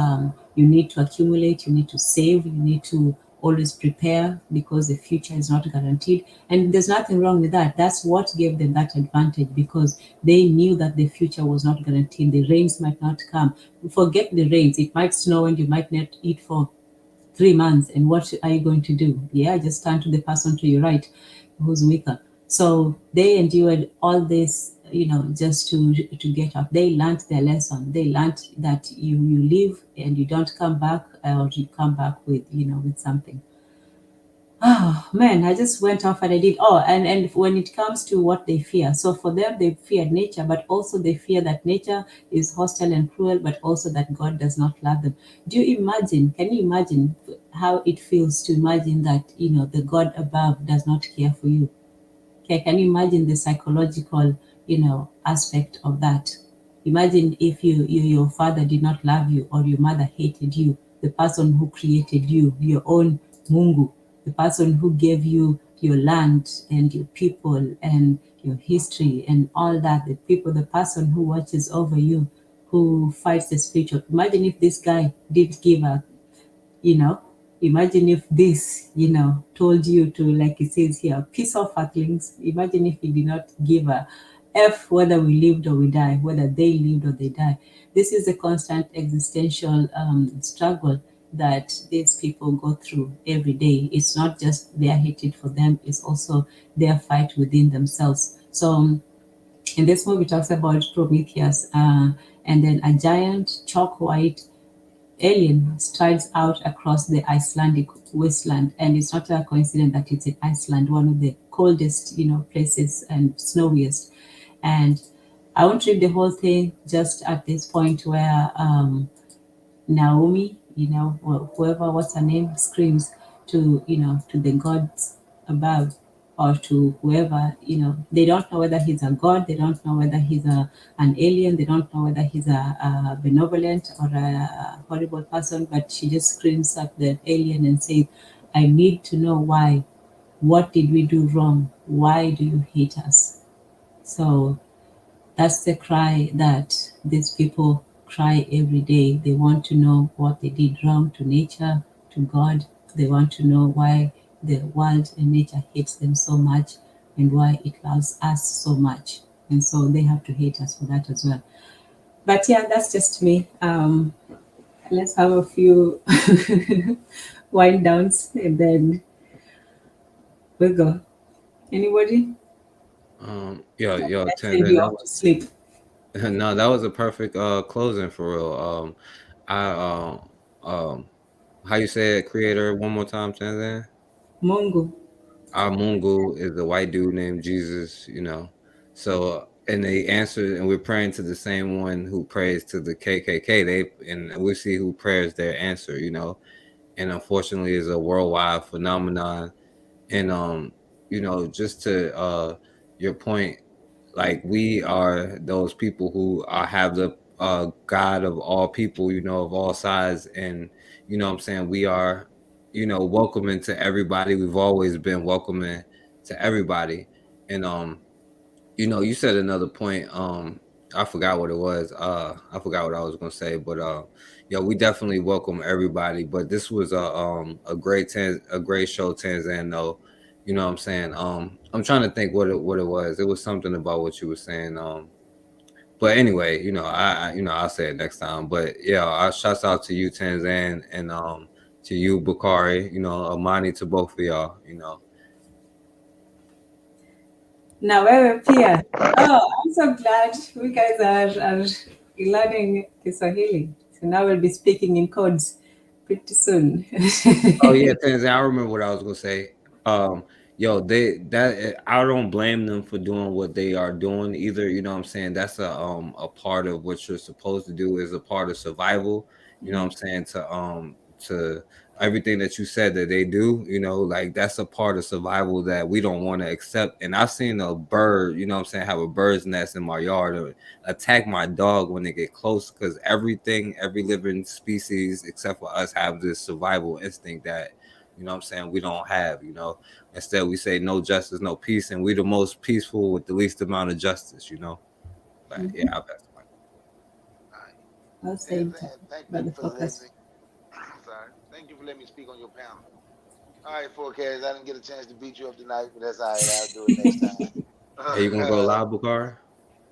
you need to accumulate, you need to save, you need to always prepare because the future is not guaranteed. And there's nothing wrong with that. That's what gave them that advantage, because they knew that the future was not guaranteed. The rains might not come. Forget the rains, it might snow and you might not eat for 3 months. And what are you going to do? Yeah, just turn to the person to your right who's weaker. So they endured all this, just to get out. They learned their lesson. They learned that you leave and you don't come back, or you come back with with something. Oh man, I just went off and I did. Oh, and when it comes to what they fear, so for them they feared nature, but also they fear that nature is hostile and cruel, but also that God does not love them. Do you imagine? Can you imagine how it feels to imagine that the God above does not care for you? Okay, can you imagine the psychological, aspect of that? Imagine if your father did not love you, or your mother hated you, the person who created you, your own Mungu, the person who gave you your land and your people and your history and all that, the person who watches over you, who fights the spiritual. Imagine if this guy did give a you know imagine if this told you to, like it says here, peace of earthlings. Imagine if he did not give a f whether we lived or we die, whether they lived or they die. This is a constant existential struggle that these people go through every day. It's not just their hatred for them, it's also their fight within themselves. So in this movie, it talks about Prometheus, and then a giant chalk white alien strides out across the Icelandic wasteland, and it's not a coincidence that it's in Iceland, one of the coldest, places and snowiest. And I won't read the whole thing. Just at this point where Naomi, whoever, what's her name, screams to the gods above, or to whoever, they don't know whether he's a god, they don't know whether he's an alien, they don't know whether he's a benevolent or a horrible person, but she just screams at the alien and says, I need to know why. What did we do wrong? Why do you hate us? So that's the cry that these people cry every day. They want to know what they did wrong to nature, to God. They want to know why the world and nature hates them so much, and why it loves us so much. And so they have to hate us for that as well. But yeah, that's just me. Let's have a few wind downs and then we'll go. Anybody? Yo, I send you Tanzan, off to sleep. no, that was a perfect closing for real. I how you say it, creator, one more time, Tanzan? Mungu. Our Mungu is a white dude named Jesus, you know. So and they answer, and we're praying to the same one who prays to the KKK. And we see who prayers their answer, you know. And unfortunately, is a worldwide phenomenon. And just to your point, like we are those people who have the God of all people, you know, of all sides, and what I'm saying, we are, welcoming to everybody. We've always been welcoming to everybody. And you said another point. I forgot what it was. I forgot what I was gonna say, but yeah, we definitely welcome everybody. But this was a a great show, Tanzan. Though, you know what I'm saying. I'm trying to think what it was. It was something about what you were saying. But anyway, I'll say it next time. But yeah, I shouts out to you, Tanzan, and to you, Bakari. Amani, to both of y'all. Na wewe pia. Oh, I'm so glad we guys are learning Kiswahili. So now we'll be speaking in codes pretty soon. Oh yeah, Tanzan, I remember what I was gonna say. Um, I don't blame them for doing what they are doing either. You know what I'm saying? That's a part of what you're supposed to do, is a part of survival. You know what I'm saying? To to everything that you said that they do, you know, like that's a part of survival that we don't want to accept. And I've seen a bird, you know what I'm saying, have a bird's nest in my yard or attack my dog when they get close, because everything, every living species except for us have this survival instinct that, you know what I'm saying, we don't have, you know. Instead we say no justice, no peace, and we the most peaceful with the least amount of justice, you know. But yeah, Mhm. I'll pass the mic. All right. Well And said, thank you Brother for letting Focus. me. Sorry. Thank you for letting me speak on your panel. All right, forecast. I didn't get a chance to beat you up tonight, but that's all right. I'll do it next Hey, you gonna go time. live, Bukar?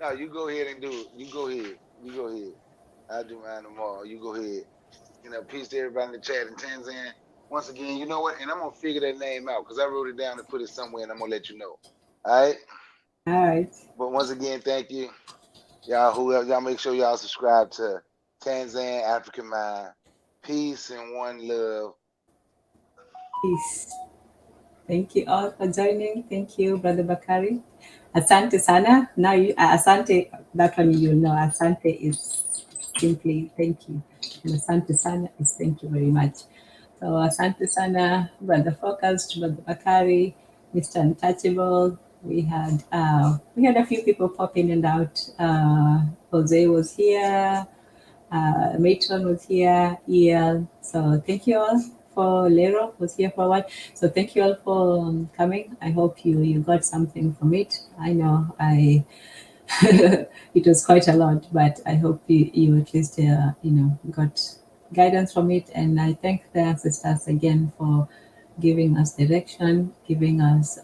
No, you go ahead and do it. You go ahead. You go ahead. I'll do mine tomorrow. You go ahead. You know, peace to everybody in the chat in Tanzania. Once again, you know what? And I'm gonna figure that name out because I wrote it down and put it somewhere, and I'm gonna let you know. All right. All right. But once again, thank you, y'all. Whoever y'all, make sure y'all subscribe to Tanzan African Mind. Peace and one love. Peace. Thank you all for joining. Thank you, Brother Bakari. Asante sana. Now you asante, that one you know. Asante is simply thank you. And asante sana is thank you very much. So asante sana, Brother Focused, Brother Bakari, Mr. Untouchable. We had a few people pop in and out. Jose was here. Matron was here, EL. So thank you all for Lero was here for a while. So thank you all for coming. I hope you got something from it. I know I it was quite a lot, but I hope you at least got guidance from it. And I thank the ancestors again for giving us direction, giving us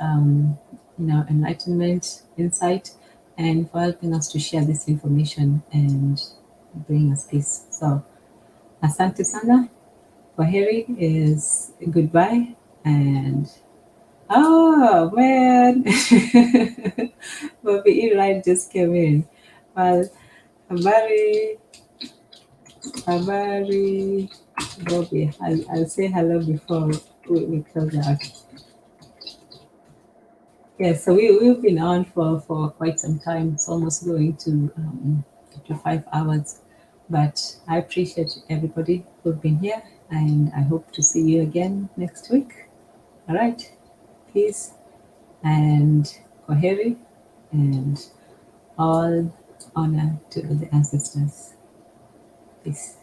enlightenment, insight, and for helping us to share this information and bring us peace. So asante sana. Kwaheri is goodbye, and oh man, Bobby Eli just came in. Well, habari, habari, Bobby. I'll say hello before we close out. Yeah, so we've been on for quite some time. It's almost going to 5 hours. But I appreciate everybody who've been here, and I hope to see you again next week. All right. Peace and Kwaheri, and all honor to the ancestors. Peace.